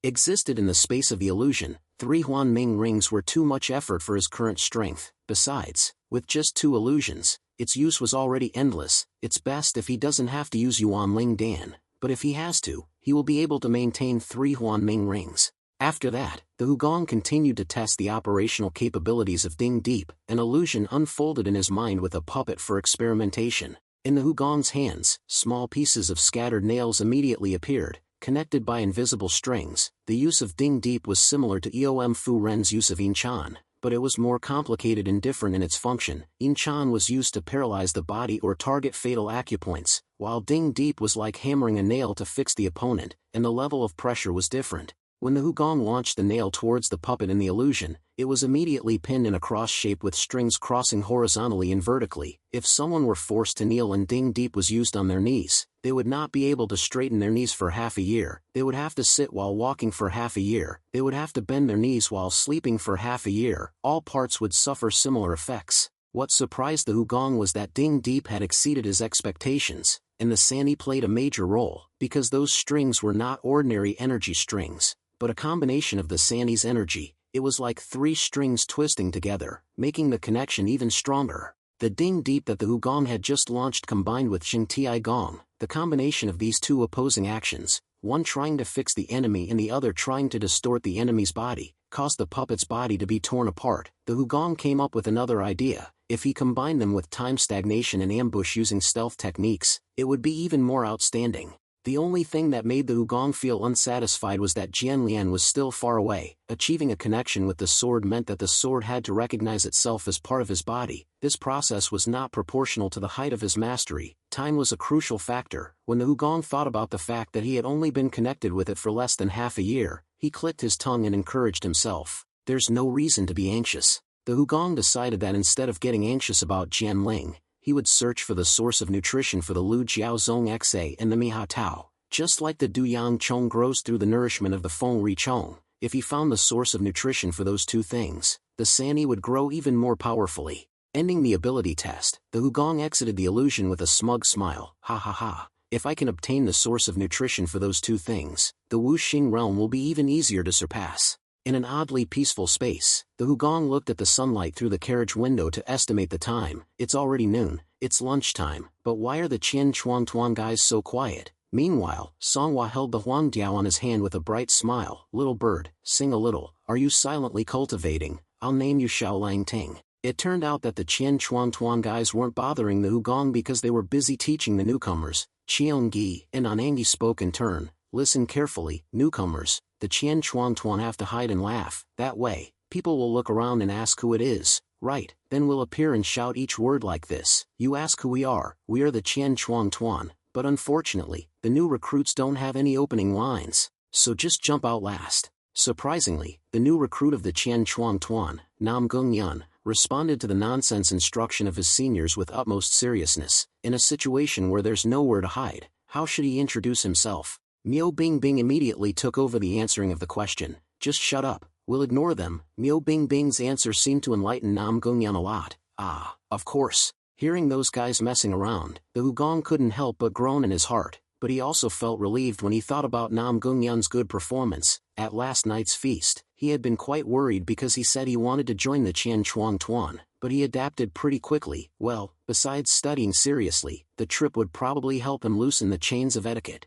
existed in the space of the illusion. 3 Huan Ming rings were too much effort for his current strength. Besides, with just 2 illusions, its use was already endless. It's best if he doesn't have to use Yuan Ling Dan, but if he has to, he will be able to maintain 3 Huan Ming rings. After that, the Hugong continued to test the operational capabilities of Ding Deep. An illusion unfolded in his mind with a puppet for experimentation. In the Hugong's hands, small pieces of scattered nails immediately appeared, connected by invisible strings. The use of Ding Deep was similar to Eom Fu Ren's use of Inchan, but it was more complicated and different in its function. Inchan was used to paralyze the body or target fatal acupoints, while Ding Deep was like hammering a nail to fix the opponent, and the level of pressure was different. When the Hugong launched the nail towards the puppet in the illusion, it was immediately pinned in a cross shape with strings crossing horizontally and vertically. If someone were forced to kneel and Ding Deep was used on their knees, they would not be able to straighten their knees for half a year. They would have to sit while walking for half a year. They would have to bend their knees while sleeping for half a year. All parts would suffer similar effects. What surprised the Hugong was that Ding Deep had exceeded his expectations, and the Sani played a major role, because those strings were not ordinary energy strings, but a combination of the Sani's energy. It was like 3 strings twisting together, making the connection even stronger. The Ding Deep that the Hugong had just launched combined with Xing Ti Gong, the combination of these 2 opposing actions, one trying to fix the enemy and the other trying to distort the enemy's body, caused the puppet's body to be torn apart. The Hugong came up with another idea. If he combined them with time stagnation and ambush using stealth techniques, it would be even more outstanding. The only thing that made the Hugong feel unsatisfied was that Jianlian was still far away. Achieving a connection with the sword meant that the sword had to recognize itself as part of his body. This process was not proportional to the height of his mastery. Time was a crucial factor. When the Hugong thought about the fact that he had only been connected with it for less than half a year, he clicked his tongue and encouraged himself. There's no reason to be anxious. The Hugong decided that instead of getting anxious about Jianling, he would search for the source of nutrition for the Lu Jiaozong Xa and the Miha Tao. Just like the Duyang Chong grows through the nourishment of the Feng Ri Chong, if he found the source of nutrition for those two things, the Sani would grow even more powerfully. Ending the ability test, the Hugong exited the illusion with a smug smile. Ha ha ha. If I can obtain the source of nutrition for those two things, the Wuxing realm will be even easier to surpass. In an oddly peaceful space, the Hugong looked at the sunlight through the carriage window to estimate the time. It's already noon, it's lunchtime, but why are the Qian Chuan Tuan guys so quiet? Meanwhile, Songhua held the Huangdiao on his hand with a bright smile. Little bird, sing a little. Are you silently cultivating? I'll name you Xiaolang Ting. It turned out that the Qian Chuan Tuan guys weren't bothering the Hugong because they were busy teaching the newcomers. Qiongyi and Anangi spoke in turn. Listen carefully, newcomers. The Qian Chuan Tuan have to hide and laugh. That way, people will look around and ask who it is. Right, then we'll appear and shout each word like this. You ask who we are the Qian Chuan Tuan. But unfortunately, the new recruits don't have any opening lines, so just jump out last. Surprisingly, the new recruit of the Qian Chuan Tuan, Nam Gung Yun, responded to the nonsense instruction of his seniors with utmost seriousness. In a situation where there's nowhere to hide, how should he introduce himself? Miao Bingbing immediately took over the answering of the question. Just shut up, we'll ignore them. Miao Bingbing's answer seemed to enlighten Nam Gung Yun a lot. Ah, of course. Hearing those guys messing around, the Hugong couldn't help but groan in his heart, but he also felt relieved when he thought about Nam Gung Yun's good performance. At last night's feast, he had been quite worried because he said he wanted to join the Qian Chuan Tuan, but he adapted pretty quickly. Well, besides studying seriously, the trip would probably help him loosen the chains of etiquette.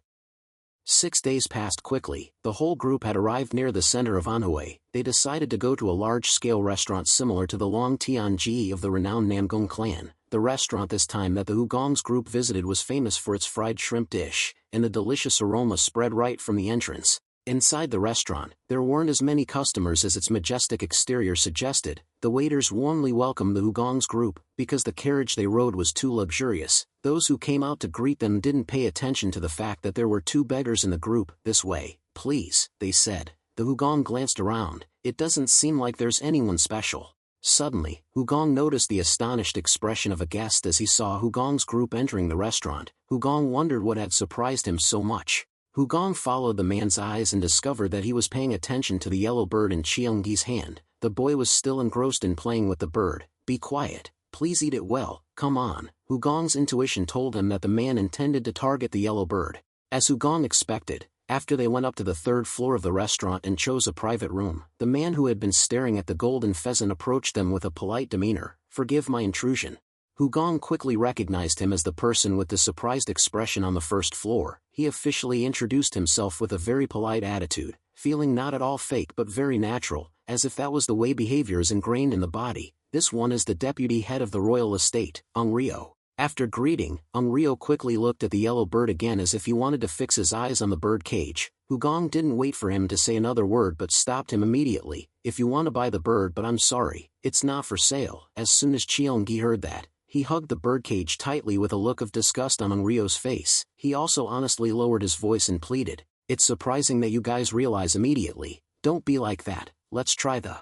6 days passed quickly. The whole group had arrived near the center of Anhui. They decided to go to a large-scale restaurant similar to the Long Tianji of the renowned Namgung clan. The restaurant this time that the Hugong's group visited was famous for its fried shrimp dish, and the delicious aroma spread right from the entrance. Inside the restaurant, there weren't as many customers as its majestic exterior suggested. The waiters warmly welcomed the Hugong's group, because the carriage they rode was too luxurious. Those who came out to greet them didn't pay attention to the fact that there were 2 beggars in the group. This way, please, they said. The Hugong glanced around. It doesn't seem like there's anyone special. Suddenly, Hugong noticed the astonished expression of a guest as he saw Hugong's group entering the restaurant. Hugong wondered what had surprised him so much. Hugong followed the man's eyes and discovered that he was paying attention to the yellow bird in Qiongyi's hand. The boy was still engrossed in playing with the bird. Be quiet, please eat it well, come on. Hugong's intuition told him that the man intended to target the yellow bird. As Hugong expected, after they went up to the 3rd floor of the restaurant and chose a private room, the man who had been staring at the golden pheasant approached them with a polite demeanor. Forgive my intrusion. Hugong quickly recognized him as the person with the surprised expression on the 1st floor. He officially introduced himself with a very polite attitude, feeling not at all fake but very natural, as if that was the way behavior is ingrained in the body. This one is the deputy head of the royal estate, Ung Rio. After greeting, Ung Rio quickly looked at the yellow bird again as if he wanted to fix his eyes on the bird cage. Hugong didn't wait for him to say another word but stopped him immediately. If you want to buy the bird, but I'm sorry, it's not for sale. As soon as Qiongyi heard that, he hugged the birdcage tightly with a look of disgust on Ung Rio's face. He also honestly lowered his voice and pleaded, it's surprising that you guys realize immediately. Don't be like that, let's try the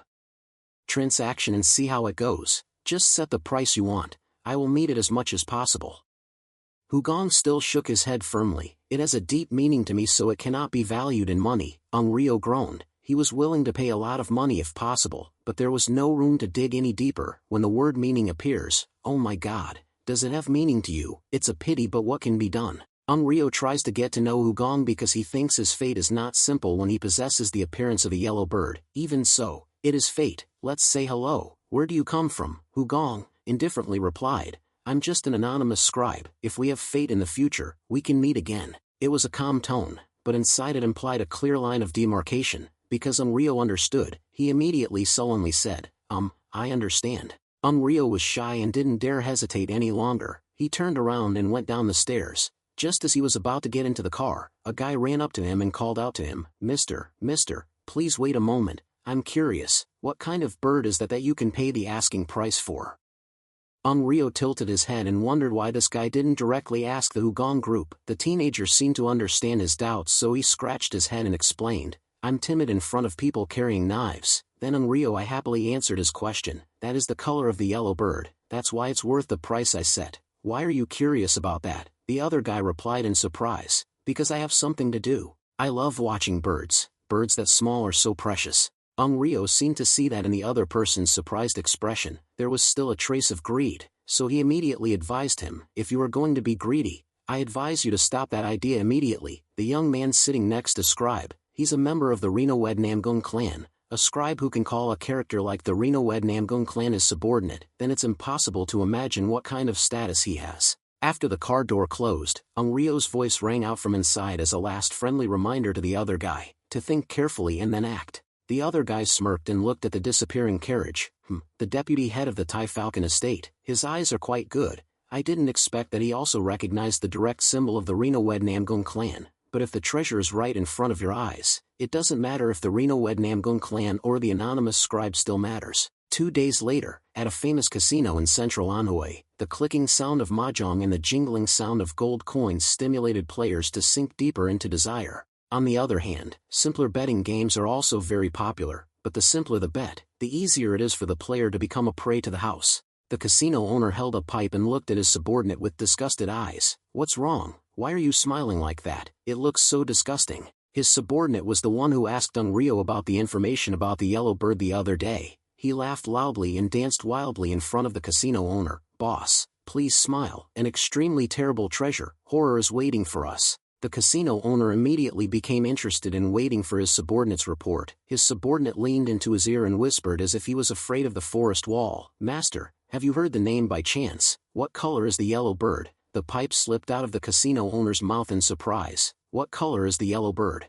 transaction and see how it goes. Just set the price you want, I will meet it as much as possible. Hugong still shook his head firmly. It has a deep meaning to me, so it cannot be valued in money. Ung Rio groaned. He was willing to pay a lot of money if possible, but there was no room to dig any deeper. When the word meaning appears, oh my god, does it have meaning to you? It's a pity, but what can be done? Ung Rio tries to get to know Hugong because he thinks his fate is not simple when he possesses the appearance of a yellow bird. Even so, it is fate. Let's say hello. Where do you come from? Hugong indifferently replied, I'm just an anonymous scribe. If we have fate in the future, we can meet again. It was a calm tone, but inside it implied a clear line of demarcation. Because Ung Rio understood, he immediately sullenly said, I understand. Ung Rio was shy and didn't dare hesitate any longer. He turned around and went down the stairs. Just as he was about to get into the car, a guy ran up to him and called out to him, Mister, please wait a moment, I'm curious, what kind of bird is that you can pay the asking price for? Ung Rio tilted his head and wondered why this guy didn't directly ask the Hugong group. The teenager seemed to understand his doubts, so he scratched his head and explained, I'm timid in front of people carrying knives. Then Ung Rio happily answered his question, that is the color of the yellow bird, that's why it's worth the price I set. Why are you curious about that? The other guy replied in surprise, Because I have something to do. I love watching birds. Birds that small are so precious. Rio seemed to see that in the other person's surprised expression, there was still a trace of greed, so he immediately advised him, if you are going to be greedy, I advise you to stop that idea immediately. The young man sitting next to Scribe, he's a member of the Reno Wed Namgung clan, a scribe who can call a character like the Reno Wed Namgung clan his subordinate, then it's impossible to imagine what kind of status he has. After the car door closed, Rio's voice rang out from inside as a last friendly reminder to the other guy, to think carefully and then act. The other guy smirked and looked at the disappearing carriage. The deputy head of the Tai Falcon estate, his eyes are quite good. I didn't expect that he also recognized the direct symbol of the Reno Wed Namgung clan, but if the treasure is right in front of your eyes, it doesn't matter if the Reno Wed Namgung clan or the anonymous scribe still matters. 2 days later, at a famous casino in central Anhui, the clicking sound of mahjong and the jingling sound of gold coins stimulated players to sink deeper into desire. On the other hand, simpler betting games are also very popular, but the simpler the bet, the easier it is for the player to become a prey to the house. The casino owner held a pipe and looked at his subordinate with disgusted eyes. What's wrong? Why are you smiling like that? It looks so disgusting. His subordinate was the one who asked Rio about the information about the yellow bird the other day. He laughed loudly and danced wildly in front of the casino owner. Boss, please smile. An extremely terrible treasure. Horror is waiting for us. The casino owner immediately became interested in waiting for his subordinate's report. His subordinate leaned into his ear and whispered as if he was afraid of the forest wall. Master, have you heard the name by chance? What color is the yellow bird? The pipe slipped out of the casino owner's mouth in surprise. What color is the yellow bird?